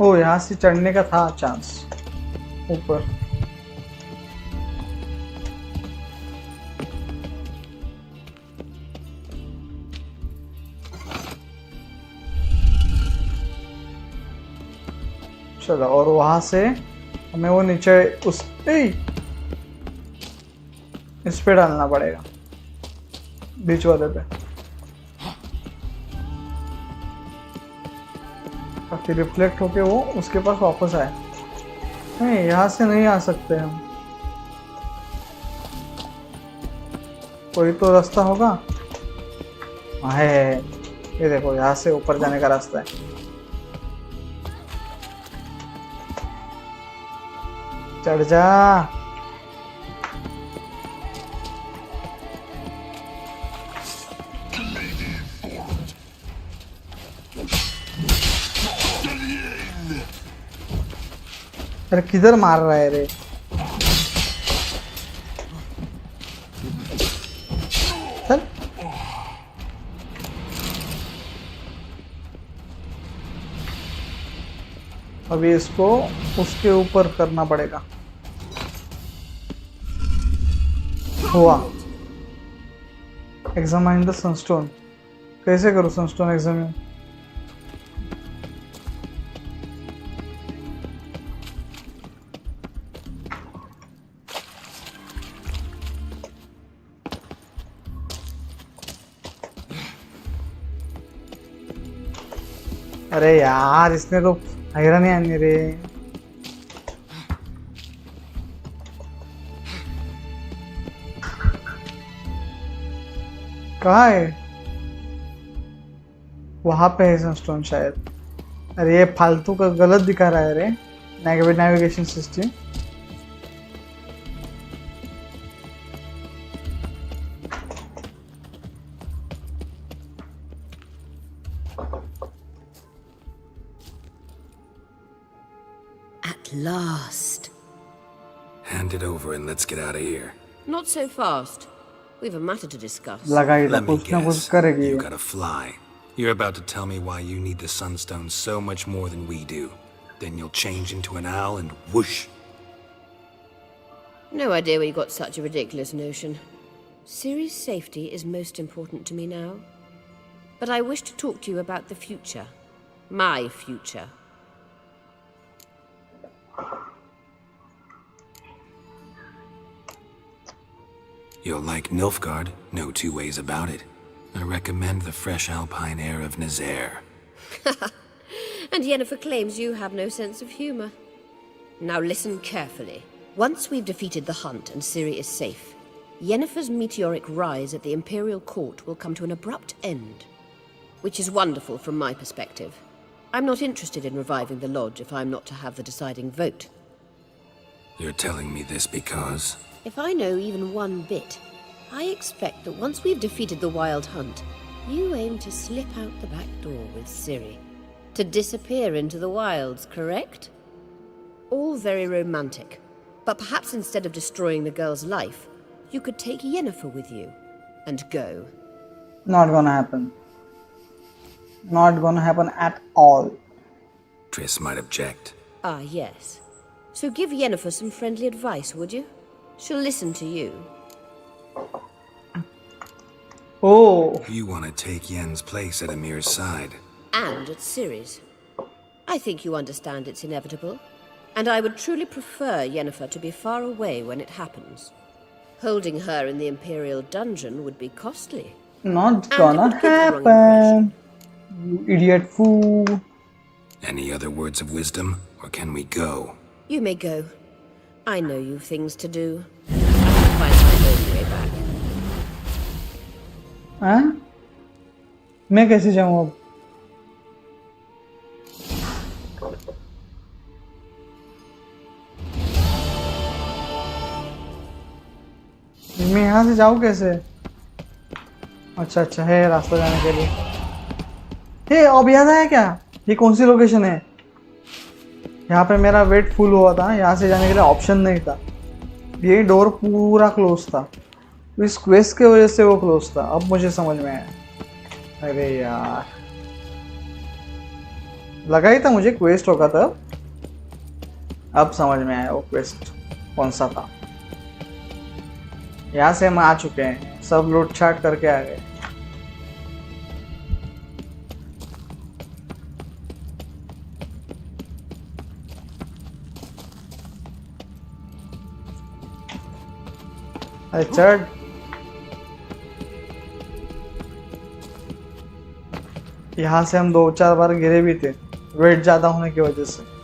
ओ यहाँ से चढ़ने का था चांस ऊपर. चलो और वहां से हमें वो नीचे उस इस पे डालना पड़ेगा बीच वाले पे. काफी रिफ्लेक्ट होके वो उसके पास वापस आए. नहीं यहाँ से नहीं आ सकते हम. कोई तो रास्ता होगा. है ये देखो यहाँ से ऊपर जाने का रास्ता है. चढ़ जा. अरे किधर मार रहा है रे? चल. अभी इसको उसके ऊपर करना पड़ेगा. हुआ. Examine the Sunstone. कैसे करूँ सनस्टोन एग्जामिन? अरे यार इसने तो हैरानी आनी रे. कहाँ है? वहां पे है सनस्टोन शायद. अरे ये फालतू का गलत दिखा रहा है रे navigation system. At last. Hand it over and let's get out of here. Not so fast. We've a matter to discuss. Let me guess. You gotta fly. You're about to tell me why you need the Sunstone so much more than we do. Then you'll change into an owl and whoosh. No idea where you got such a ridiculous notion. Ciri's safety is most important to me now. But I wish to talk to you about the future. My future. You'll like Nilfgaard, no two ways about it. I recommend the fresh alpine air of Nazaire. And Yennefer claims you have no sense of humor. Now listen carefully. Once we've defeated the hunt and Ciri is safe, Yennefer's meteoric rise at the Imperial Court will come to an abrupt end. Which is wonderful from my perspective. I'm not interested in reviving the Lodge if I'm not to have the deciding vote. You're telling me this because... If I know even one bit, I expect that once we've defeated the Wild Hunt, You aim to slip out the back door with Ciri, to disappear into the wilds, correct? All very romantic. But perhaps instead of destroying the girl's life, you could take Yennefer with you and go. Not gonna happen. Not gonna happen at all. Triss might object. Ah, yes. So give Yennefer some friendly advice, would you? She'll listen to you. Oh. You want to take Yen's place at Amir's side. And at Ciri's. I think you understand it's inevitable. And I would truly prefer Yennefer to be far away when it happens. Holding her in the Imperial dungeon would be costly. Not gonna happen. You idiot fool. Any other words of wisdom, or can we go? You may go. I know you've things to do. I'll find my own way back. हाँ? मैं कैसे जाऊँ अब? मैं यहाँ से जाऊँ कैसे? अच्छा अच्छा है रास्ता जाने के लिए। हे अब याद आया क्या? ये कौन सी लोकेशन है? यहाँ पे मेरा वेट फुल हुआ था, यहाँ से जाने के लिए ऑप्शन नहीं था। ये डोर पूरा क्लोज था, इस क्वेस्ट के वजह से वो क्लोज था। अब मुझे समझ में आया। अरे यार, लगा ही था मुझे क्वेस्ट होगा तब। अब समझ में आया वो क्वेस्ट कौन सा था। यहाँ से हम आ चुके हैं, सब लूट छाट करके आ गए। अरे चढ़। यहाँ से हम 2-4 बार गिरे भी थे, वेट ज्यादा होने की वजह से।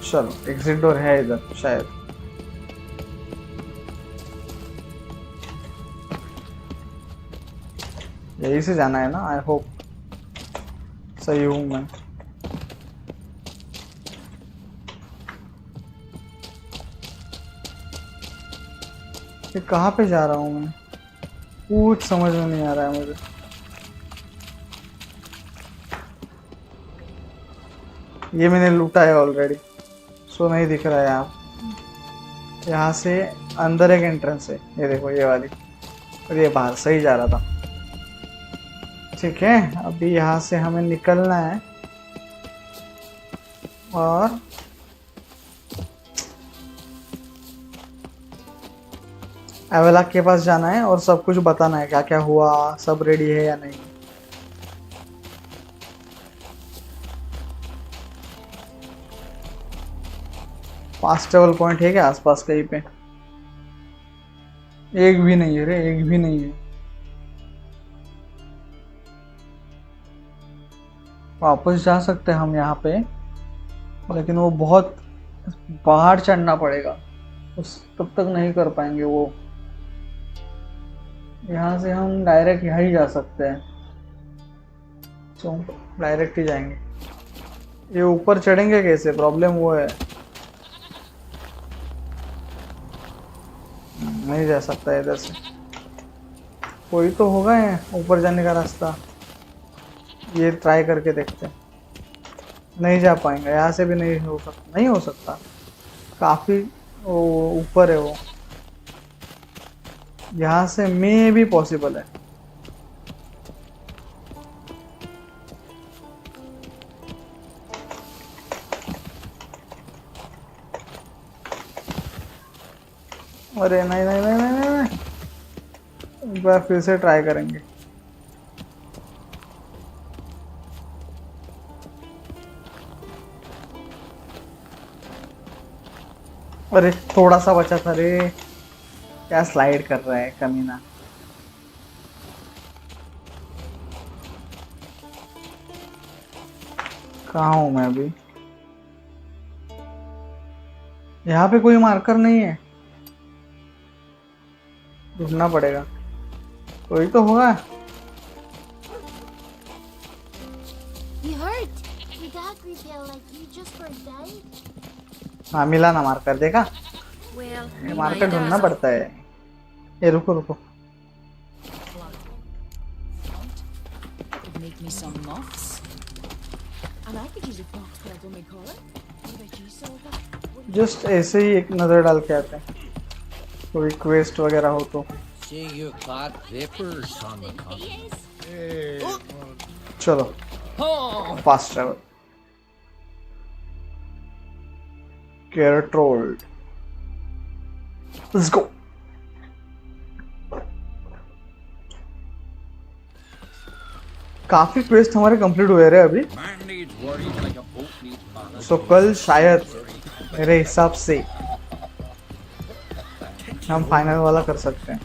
चलो एग्जिट डोर है इधर शायद। यही से जाना है ना? आई होप सही हूँ मैं। ये कहाँ पे जा रहा हूँ मैं? कुछ समझ में नहीं आ रहा है मुझे। ये मैंने लूटा है ऑलरेडी, सो नहीं दिख रहा है यहाँ। यहाँ से अंदर एक एंट्रेंस है, ये देखो ये वाली, और ये बाहर सही जा रहा था। ठीक है, अभी यहाँ से हमें निकलना है और एवेलाक के पास जाना है और सब कुछ बताना है, क्या क्या हुआ, सब रेडी है या नहीं। फास्ट ट्रेवल पॉइंट है क्या आसपास कहीं पे? एक भी नहीं है रे, एक भी नहीं है। वापस जा सकते हैं हम यहाँ पे, लेकिन वो बहुत पहाड़ चढ़ना पड़ेगा, उस तब तक नहीं कर पाएंगे वो। यहाँ से हम डायरेक्ट यहाँ ही जा सकते हैं, तो डायरेक्ट ही जाएंगे। ये ऊपर चढ़ेंगे कैसे? प्रॉब्लम वो है, नहीं जा सकता इधर से। कोई तो होगा है ऊपर जाने का रास्ता, ये ट्राई करके देखते हैं। नहीं जा पाएंगे, यहाँ से भी नहीं हो सकता, काफी ऊपर है वो। यहाँ से मे भी पॉसिबल है। अरे नहीं नहीं नहीं नहीं नहीं, एक बार फिर से ट्राई करेंगे। अरे थोड़ा सा बचा था रे, क्या स्लाइड कर रहा है कमीना। कहाँ हूँ मैं अभी? यहाँ पे कोई मार्कर नहीं है, ढूंढना पड़ेगा। कोई तो होगा। You hurt? Did that feel like you just were dead? हाँ मिला ना मार्कर, देखा? Well, ये मार्कर ढूंढना पड़ता है। ये रुको रुको। Make me some muffs. And I could use a box pad on my collar. What about you, Silver? Just ऐसे ही एक नजर डाल के आते हैं, कोई क्वेस्ट वगैरह हो तो। See, you got vapors on the compass. चलो fast travel. Gertrude. Let's go. काफी क्वेस्ट हमारे कंप्लीट हुए रहे अभी, सो कल शायद मेरे हिसाब से हम फाइनल वाला कर सकते हैं।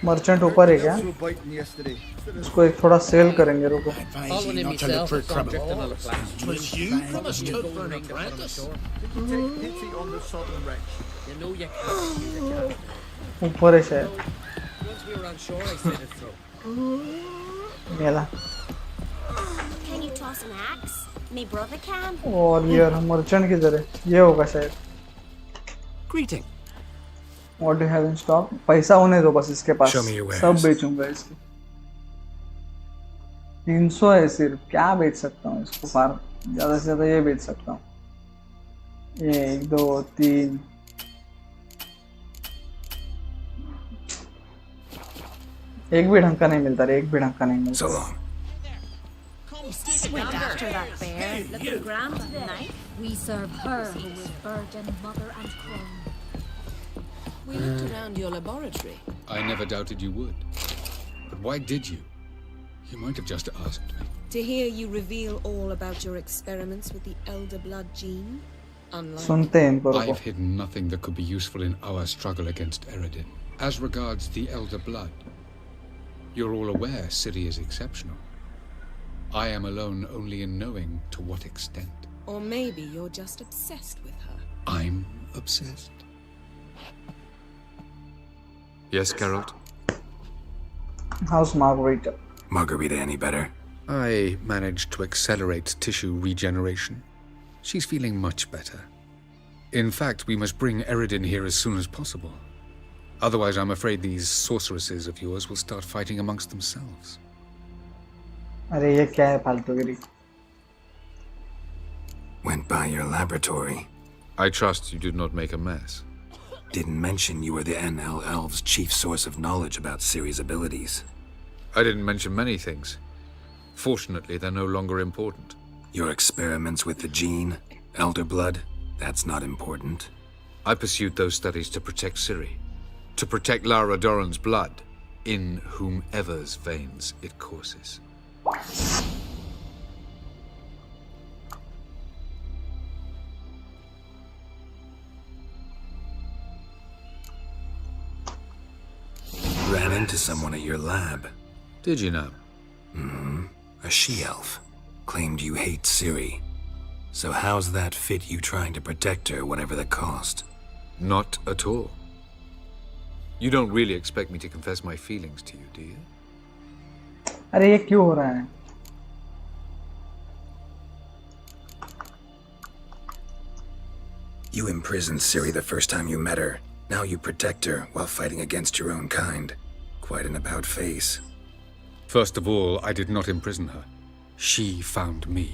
मर्चेंट ऊपर है क्या? उसको एक थोड़ा सेल करेंगे, रुको। ऊपर है शायद। मेला और यार मर्चेंट किधर है? ये होगा शायद। Greeting. What do you have in stock? पैसा होने दो बस इसके पास, Show me your wares. सब बेचूंगा इसको। 300 है सिर्फ, क्या बेच सकता हूँ इसको? फार ज्यादा से ज्यादा ये बेच सकता हूँ। 1 2 3 एक भी ढंग का नहीं मिलता रे, एक भी ढंग का नहीं मिलता। So long. Went after that bear. Looking grand tonight. We serve her who is virgin, mother, and crone. We looked around your laboratory. I never doubted you would. But why did you? You might have just asked me. To hear you reveal all about your experiments with the elder blood gene. सुनते हैं इनको। I've hidden nothing that could be useful in our struggle against EREDIN. As regards the elder blood, you're all aware Ciri is exceptional. I am alone only in knowing to what extent. Or maybe you're just obsessed with her. I'm obsessed. Yes, Geralt? How's Margarita? Margarita any better? I managed to accelerate tissue regeneration. She's feeling much better. In fact, we must bring EREDIN here as soon as possible. Otherwise, I'm afraid these sorceresses of yours will start fighting amongst themselves. अरे ये क्या है फालतूगिरी? Went by your laboratory. I trust you did not make a mess. Didn't mention you were the NL Elves' chief source of knowledge about Ciri's abilities. I didn't mention many things. Fortunately, they're no longer important. Your experiments with the gene, Elder Blood, that's not important. I pursued those studies to protect Ciri. To protect Lara Doran's blood, in whomever's veins it courses. Ran into someone at your lab. Did you know? Mm-hmm. A she-elf. Claimed you hate Ciri. So how's that fit you trying to protect her, whatever the cost? Not at all. You don't really expect me to confess my feelings to you, do you? अरे ये क्यों हो रहा है? You imprisoned Ciri the first time you met her. Now you protect her while fighting against your own kind. Quite an about-face. First of all, I did not imprison her. She found me.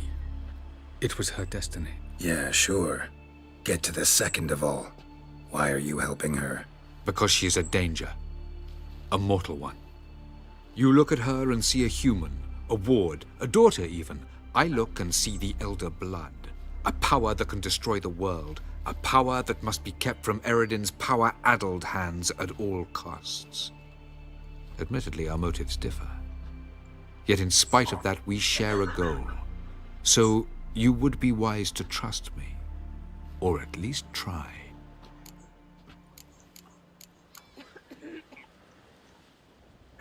It was her destiny. Yeah, sure. Get to the second of all. Why are you helping her? Because she is a danger. A mortal one. You look at her and see a human, a ward, a daughter even. I look and see the elder blood. A power that can destroy the world. A power that must be kept from EREDIN's power-addled hands at all costs. Admittedly, our motives differ. Yet in spite of that, we share a goal. So you would be wise to trust me. Or at least try.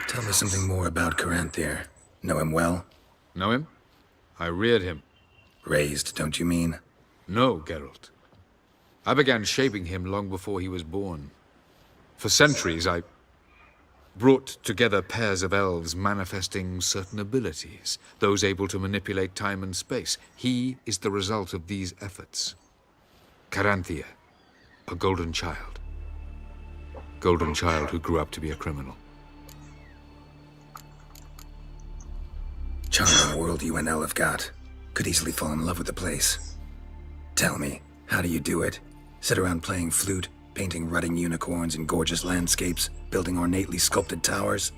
Tell me something more about Caranthier. Know him well? Know him? I reared him. Raised, don't you mean? No, Geralt. I began shaping him long before he was born. For centuries, brought together pairs of elves manifesting certain abilities, those able to manipulate time and space. He is the result of these efforts. Caranthea, a golden child. Golden child who grew up to be a criminal. Charming world you and Elle have got. Could easily fall in love with the place. Tell me, how do you do it? Sit around playing flute, painting rutting unicorns in gorgeous landscapes, building ornately sculpted towers?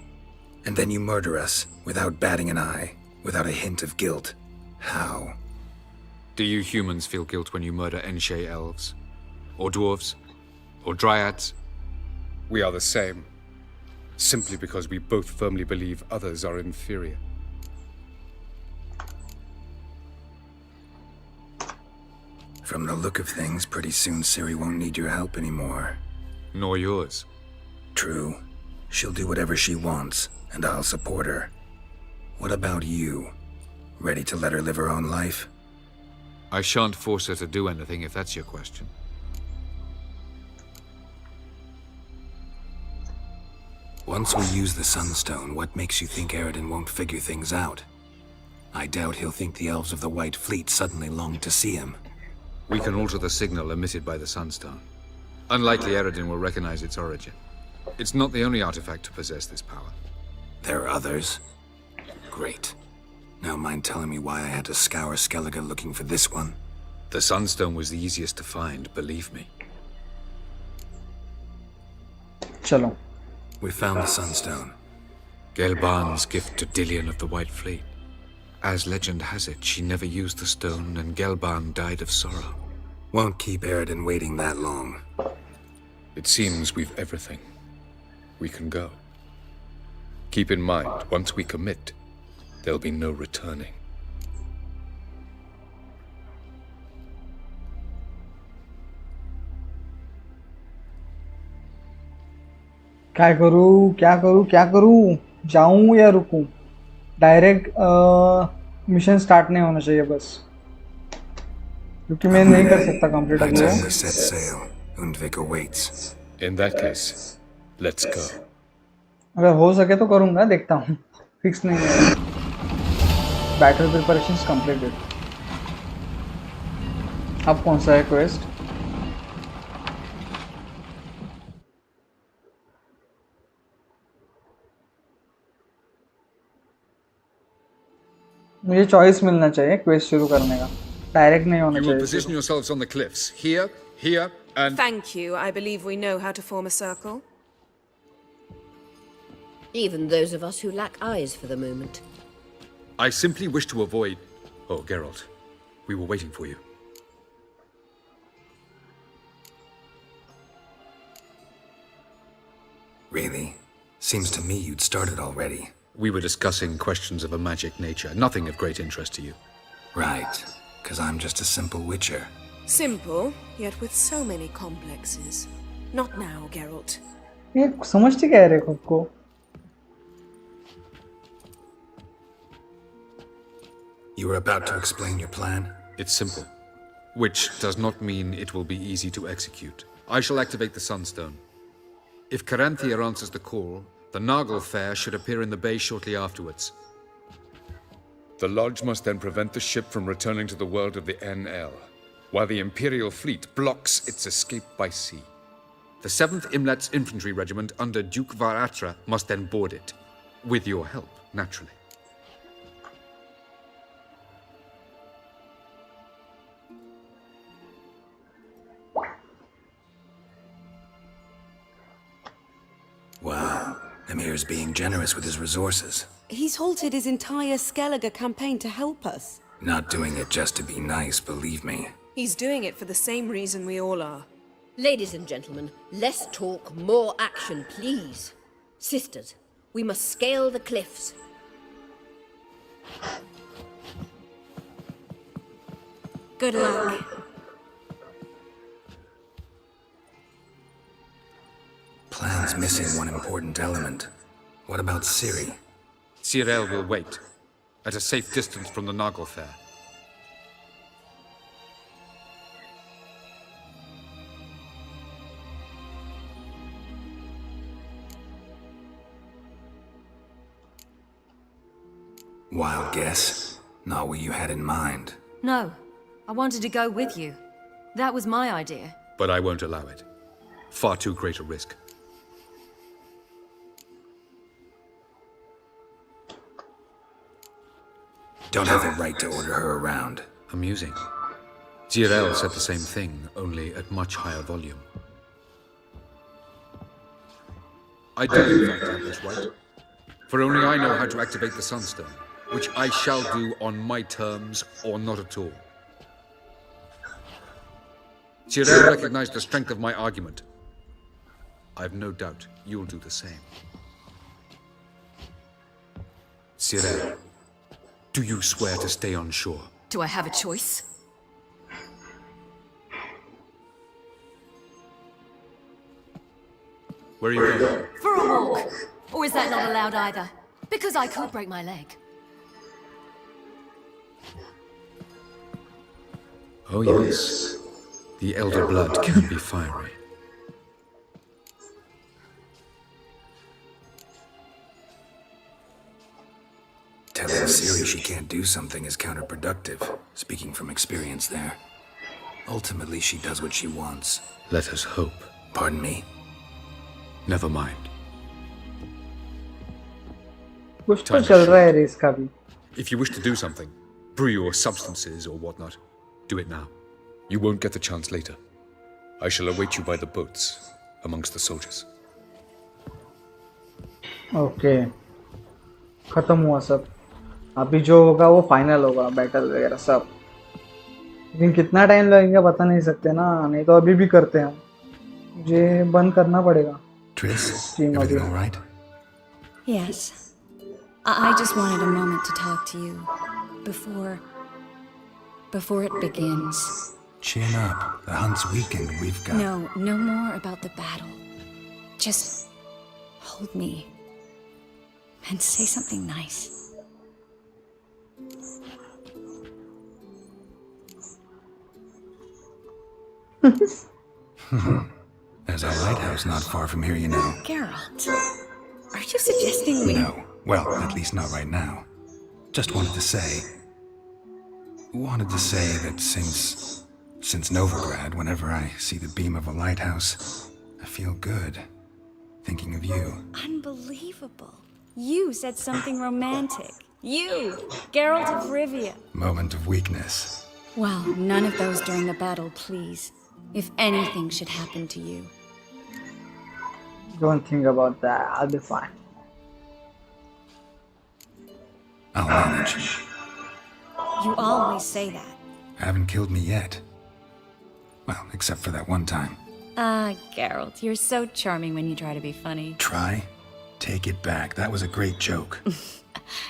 And then you murder us, without batting an eye, without a hint of guilt. How? Do you humans feel guilt when you murder Enshe elves? Or dwarves? Or dryads? We are the same. Simply because we both firmly believe others are inferior. From the look of things, pretty soon Ciri won't need your help anymore. Nor yours. True. She'll do whatever she wants, and I'll support her. What about you? Ready to let her live her own life? I shan't force her to do anything, if that's your question. Once we use the Sunstone, what makes you think EREDIN won't figure things out? I doubt he'll think the elves of the White Fleet suddenly long to see him. We can alter the signal emitted by the Sunstone. Unlikely EREDIN will recognize its origin. It's not the only artifact to possess this power. There are others? Great. Now mind telling me why I had to scour Skellige looking for this one? The Sunstone was the easiest to find, believe me. Chalo. We found the Sunstone. Gelban's gift to Dillion of the White Fleet. As legend has it, she never used the stone, and Gelban died of sorrow. Won't keep EREDIN waiting that long. It seems we've everything. We can go. Keep in mind, once we commit, there'll be no returning. क्या करूँ क्या करूँ क्या करूँ जाऊँ या रुकूँ direct mission start नहीं होना चाहिए बस क्योंकि मैं नहीं कर सकता कंप्लीट अभी वो Set sail. Undvik awaits. In that case, let's go. अगर हो सके तो करूँगा देखता हूँ फिक्स नहीं है बैटल प्रिपरेशंस कंप्लीटेड अब कौन सा है क्वेस्ट मुझे चॉइस मिलना चाहिए क्वेस्ट शुरू करने का डायरेक्ट नहीं होना You will position चाहिए yourselves on the cliffs. Here, here, and... Thank you. I believe we know how to form a circle. Even those of us who lack eyes for the moment. I simply wish to avoid... Oh, Geralt. We were waiting for you. Really? Seems to me you'd started already. We were discussing questions of a magic nature, nothing of great interest to you. Right, because I'm just a simple witcher. Simple, yet with so many complexes. Not now, Geralt. ये समझते क्या है रे खुद को You were about to explain your plan? It's simple. Which does not mean it will be easy to execute. I shall activate the Sunstone. If Caranthea answers the call, the Nargle Fair should appear in the bay shortly afterwards. The Lodge must then prevent the ship from returning to the world of the NL, while the Imperial fleet blocks its escape by sea. The 7th Imlet's infantry regiment under Duke Varatra must then board it. With your help, naturally. Wow, Emir's being generous with his resources. He's halted his entire Skellige campaign to help us. Not doing it just to be nice, believe me. He's doing it for the same reason we all are. Ladies and gentlemen, less talk, more action, please. Sisters, we must scale the cliffs. Good luck. Plan's missing one important element. What about Ciri? Cyril will wait, at a safe distance from the Nargle Fair. Wild guess. Not what you had in mind. No, I wanted to go with you. That was my idea. But I won't allow it. Far too great a risk. Don't have the right to order her around. Amusing. GRL said the same thing, only at much higher volume. I do in fact have this right. For only I know how to activate the Sunstone, which I shall do on my terms or not at all. GRL recognized the strength of my argument. I've no doubt you'll do the same. GRL, do you swear to stay on shore? Do I have a choice? Where are you going? For a walk. Or is that not allowed either? Because I could break my leg. Oh yes. The elder blood can be fiery. Telling Siri she can't do something is counterproductive, speaking from experience there. Ultimately, she does what she wants. Let us hope. Pardon me? Never mind. कुछ तो चल रहा है race का भी. If you wish to do something, brew your substances or whatnot, do it now. You won't get the chance later. I shall await you by the boats, amongst the soldiers. Okay. खत्म हुआ सब. अभी जो होगा वो final होगा, battle वगैरह सब. लेकिन कितना टाइम लगेगा बता नहीं सकते ना, नहीं तो अभी भी करते हैं. मुझे बंद करना पड़ेगा. Tris, everything all right? Yes. I just wanted a moment to talk to you before it begins. Chin up. The hunt's weakened. We've got... No more about the battle. Just hold me and say something nice. There's a lighthouse not far from here, you know. Geralt, are you suggesting we... No. Well, at least not right now. Just wanted to say that since Novigrad, whenever I see the beam of a lighthouse, I feel good. Thinking of you. Unbelievable. You said something romantic. You, Geralt of Rivia. Moment of weakness. Well, none of those during the battle, please. If anything should happen to you. Don't think about that. I'll be fine. I'll manage. You always say that. Haven't killed me yet. Well, except for that one time. Geralt, you're so charming when you try to be funny. Try? Take it back. That was a great joke.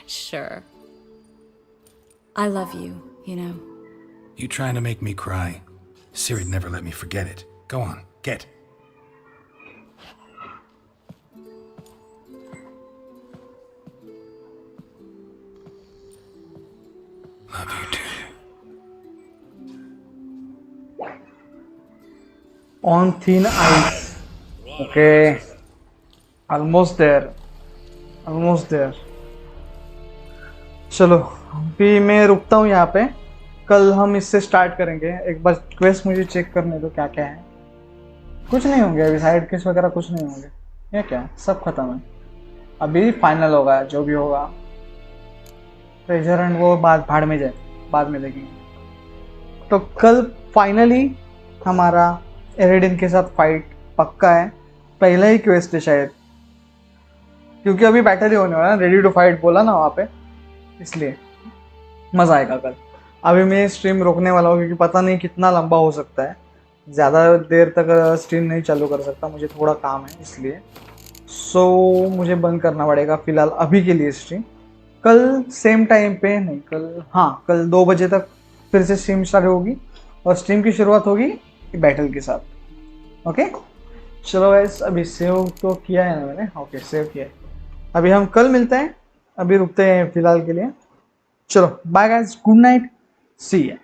Sure. I love you, you know. You trying to make me cry? Siri'd never let me forget it. Go on, get. Love you too. On thin ice. Okay. Almost there. Almost there. चलो अभी मैं रुकता हूँ यहाँ पे. कल हम इससे स्टार्ट करेंगे. एक बार क्वेस्ट मुझे चेक करने दो क्या क्या है. कुछ नहीं होंगे अभी, साइड क्वेस्ट वगैरह कुछ नहीं होंगे. ये क्या है, सब खत्म है. अभी फाइनल होगा जो भी होगा. ट्रेजर एंड वो बाद भाड़ में जाए, बाद में देखेंगे. तो कल फाइनली हमारा एरेडिन के साथ फाइट पक्का है. पहला ही क्वेस्ट है शायद, क्योंकि अभी बैटल ही होने वाला है. रेडी टू फाइट बोला ना वहाँ पे, इसलिए मज़ा आएगा कल. अभी मैं स्ट्रीम रोकने वाला हूँ क्योंकि पता नहीं कितना लंबा हो सकता है. ज़्यादा देर तक स्ट्रीम नहीं चालू कर सकता, मुझे थोड़ा काम है इसलिए. सो मुझे बंद करना पड़ेगा फ़िलहाल अभी के लिए स्ट्रीम. कल सेम टाइम पे नहीं, कल हाँ कल 2 बजे तक फिर से स्ट्रीम स्टार्ट होगी और स्ट्रीम की शुरुआत होगी बैटल के साथ. ओके चलो गाइस, अभी सेव तो किया है ना मैंने. ओके सेव किया है. अभी हम कल मिलते हैं. अभी रुकते हैं फिलहाल के लिए. चलो bye guys, good night, see you.